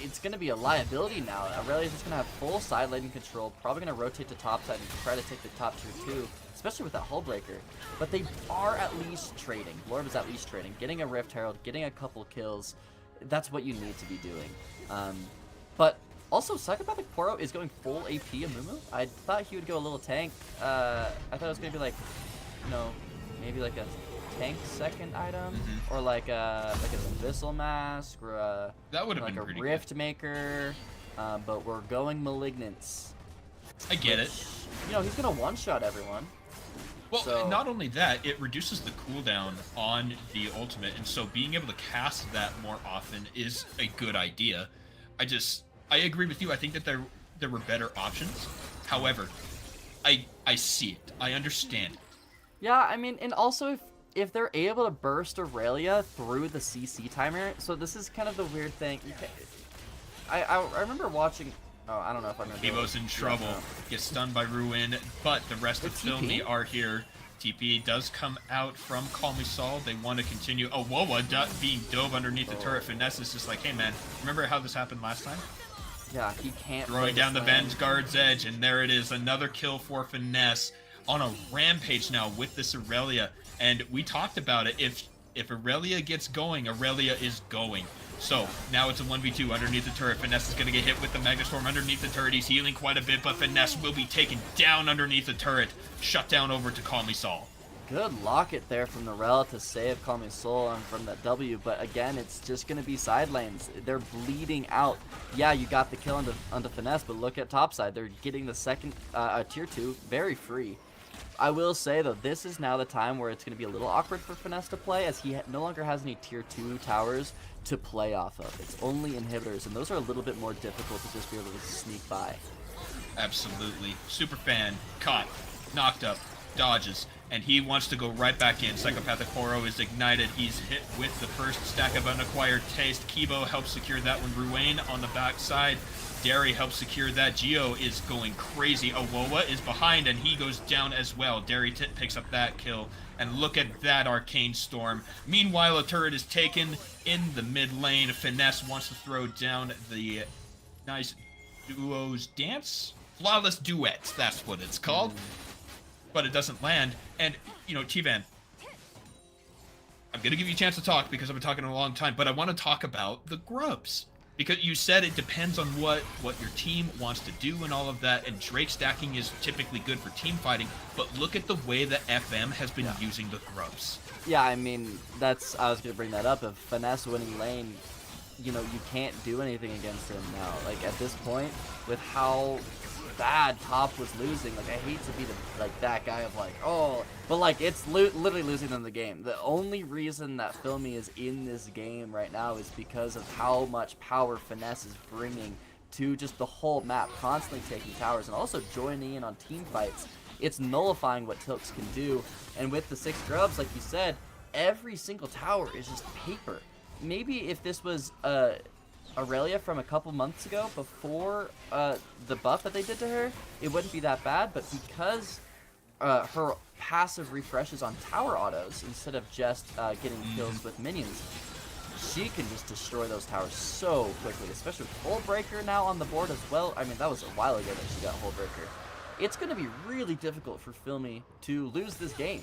It's gonna be a liability now. Aurelia's just gonna have full side lane control, probably gonna rotate to top side and try to take the top tier 2, especially with that hull breaker. But they are at least trading. Blorb is at least trading. Getting a Rift Herald, getting a couple kills, that's what you need to be doing. But also, Psychopathic Poro is going full AP Amumu. I thought he would go a little tank. I thought it was going to be like, you know, maybe like a tank second item, or like a Abyssal Mask, or that would have like been a pretty Rift good. Maker. But we're going Malignance. I get it. You know, he's going to one-shot everyone. Well, so, not only that, it reduces the cooldown on the ultimate, and so being able to cast that more often is a good idea. I agree with you. I think that there were better options. However, I see it. I understand it. Yeah, I mean, and also if they're able to burst Aurelia through the CC timer, so this is kind of the weird thing. I remember watching. Oh, I don't know if I'm gonna. Kibo's in trouble. Gets stunned by Ruin, but the rest of Filmy are here. TP does come out from Call Me Saul. They want to continue. Awoa being dove underneath the turret. Finesse is just like, hey man, remember how this happened last time? Yeah, he can't. Throwing down the Vanguard's edge, and there it is. Another kill for Finesse on a rampage now with this Aurelia. And we talked about it. If Aurelia gets going, Aurelia is going. So now it's a 1v2 underneath the turret. Finesse is going to get hit with the Magnet Storm underneath the turret. He's healing quite a bit, but Finesse will be taken down underneath the turret. Shut down over to Call Me Saul. Good locket there from Narelle to save Call Me Soul and from that W, but again, it's just going to be side lanes. They're bleeding out. Yeah, you got the kill onto Finesse, but look at topside. They're getting the second tier 2 very free. I will say, though, this is now the time where it's going to be a little awkward for Finesse to play, as he no longer has any tier 2 towers to play off of. It's only inhibitors, and those are a little bit more difficult to just be able to sneak by. Absolutely. Superfan, caught, knocked up, dodges, and he wants to go right back in. Psychopathic Poro is ignited. He's hit with the first stack of unacquired taste. Kibo helps secure that one. Ruane on the backside. Derry helps secure that. Geo is going crazy. Awoa is behind, and he goes down as well. Derry picks up that kill. And look at that Arcane Storm. Meanwhile, a turret is taken in the mid lane. Finesse wants to throw down the nice duos dance? Flawless duets, that's what it's called. But it doesn't land. And, you know, T-Van, I'm going to give you a chance to talk because I've been talking a long time, but I want to talk about the grubs. Because you said it depends on what your team wants to do and all of that, and Drake stacking is typically good for team fighting, but look at the way that FM has been using the grubs. Yeah, I mean, I was going to bring that up. If Finesse winning lane, you know, you can't do anything against him now. Like, at this point, with how bad top was losing, like, I hate to be that guy of like, oh, but like, it's literally losing them the game. The only reason that Filmy is in this game right now is because of how much power Finesse is bringing to just the whole map, constantly taking towers and also joining in on team fights. It's nullifying what Tilks can do, and with the 6 grubs, like you said, every single tower is just paper. Maybe if this was Aurelia from a couple months ago, before the buff that they did to her, it wouldn't be that bad, but because her passive refreshes on tower autos instead of just getting kills with minions, she can just destroy those towers so quickly, especially with Hullbreaker now on the board as well. I mean, that was a while ago that she got Hullbreaker. It's going to be really difficult for Filmy to lose this game.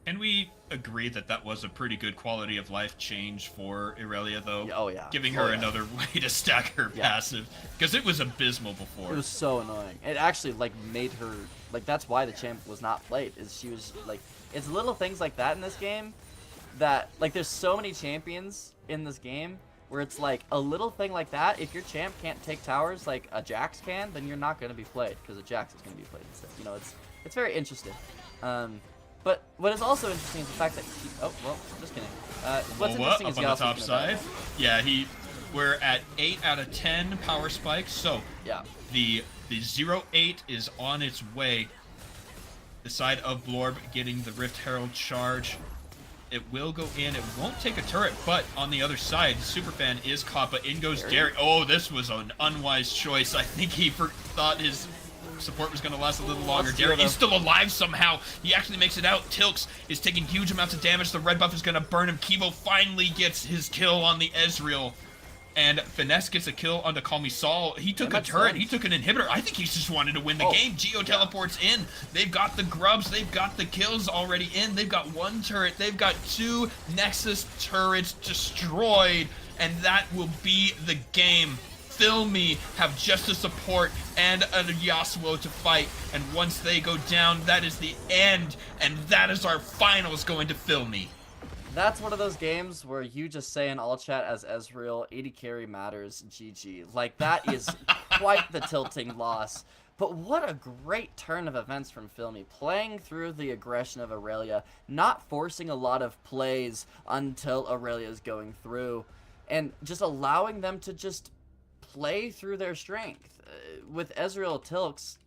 And we agree that that was a pretty good quality of life change for Irelia, though. Oh, yeah. Giving her another way to stack her passive, because it was abysmal before. It was so annoying. It actually, like, made her, like, that's why the champ was not played, is she was, like, it's little things like that in this game that, like, there's so many champions in this game where it's like a little thing like that, if your champ can't take towers like a Jax can, then you're not going to be played, because a Jax is going to be played instead. You know, it's very interesting. But what is also interesting is the fact that he, oh, well, just kidding. What's interesting is up on the top side. Yeah, we're at 8 out of 10 power spikes, so yeah, the 0-8 is on its way. The side of Blorb getting the Rift Herald charge. It will go in. It won't take a turret, but on the other side, Superfan is Kappa. In goes Derry. Oh, this was an unwise choice. I think he thought his support was going to last a little longer. Derry is still alive somehow. He actually makes it out. Tilks is taking huge amounts of damage. The red buff is going to burn him. Kivo finally gets his kill on the Ezreal. And Finesse gets a kill on the Call Me Saul. He took a turret. He took an inhibitor. I think he just wanted to win the game. Geo teleports in. They've got the grubs. They've got the kills already in. They've got 1 turret. They've got 2 Nexus turrets destroyed. And that will be the game. Filmy have just a support and a Yasuo to fight. And once they go down, that is the end. And that is our finals going to Filmy. That's one of those games where you just say in all chat as Ezreal, 80 carry matters, GG. Like, that is quite the tilting loss. But what a great turn of events from Filmy, playing through the aggression of Aurelia, not forcing a lot of plays until Aurelia is going through, and just allowing them to just play through their strength. With Ezreal Tilks,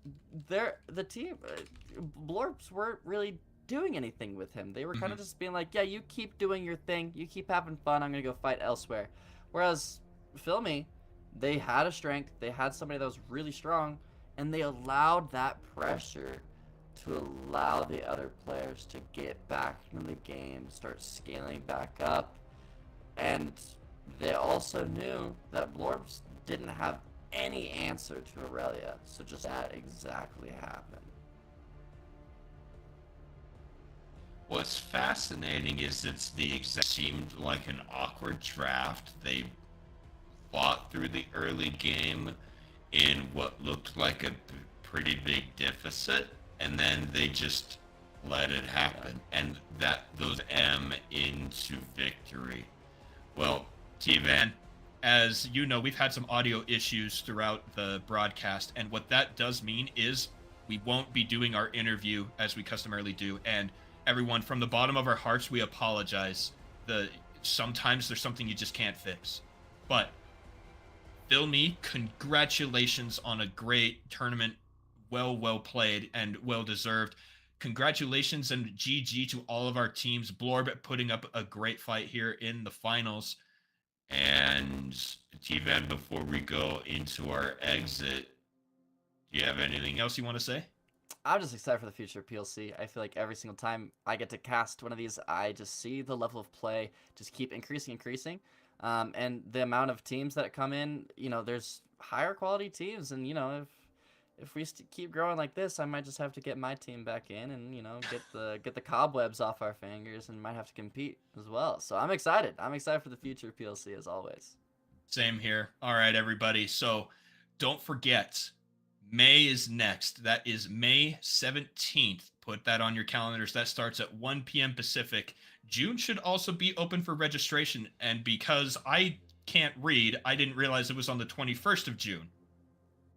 the team, Blorbs weren't really doing anything with him. They were kind of just being like, yeah, you keep doing your thing, you keep having fun, I'm gonna go fight elsewhere. Whereas Filmy, they had a strength, they had somebody that was really strong, and they allowed that pressure to allow the other players to get back into the game, start scaling back up. And they also knew that Blorbs didn't have any answer to Aurelia, so just that exactly happened. What's fascinating is seemed like an awkward draft. They fought through the early game in what looked like a pretty big deficit, and then they just let it happen, and those into victory. Well, T-Van, as you know, we've had some audio issues throughout the broadcast, and what that does mean is we won't be doing our interview as we customarily do, and everyone, from the bottom of our hearts, we apologize. Sometimes there's something you just can't fix. But, Filmy, congratulations on a great tournament. Well played and well deserved. Congratulations and GG to all of our teams. Blorb putting up a great fight here in the finals. And T-Van, before we go into our exit, do you have anything else you want to say? I'm just excited for the future of PLC. I feel like every single time I get to cast one of these, I just see the level of play just keep increasing. And the amount of teams that come in, you know, there's higher quality teams. And, you know, if we keep growing like this, I might just have to get my team back in and, you know, get the cobwebs off our fingers and might have to compete as well. So I'm excited. I'm excited for the future of PLC as always. Same here. All right, everybody. So don't forget, May is next. That is May 17th. Put that on your calendars. That starts at 1 p.m. Pacific. June should also be open for registration. And because I can't read, I didn't realize it was on the 21st of June.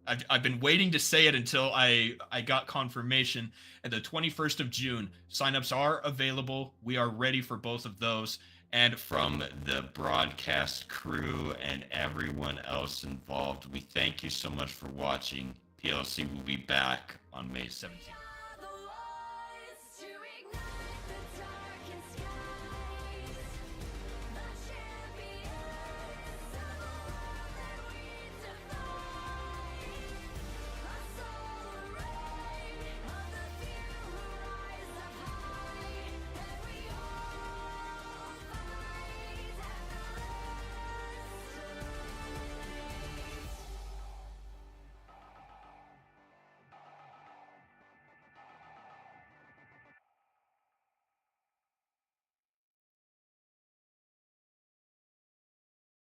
I've been waiting to say it until I got confirmation. And the 21st of June, signups are available. We are ready for both of those. And from the broadcast crew and everyone else involved, we thank you so much for watching. PLC will be back on May 17th.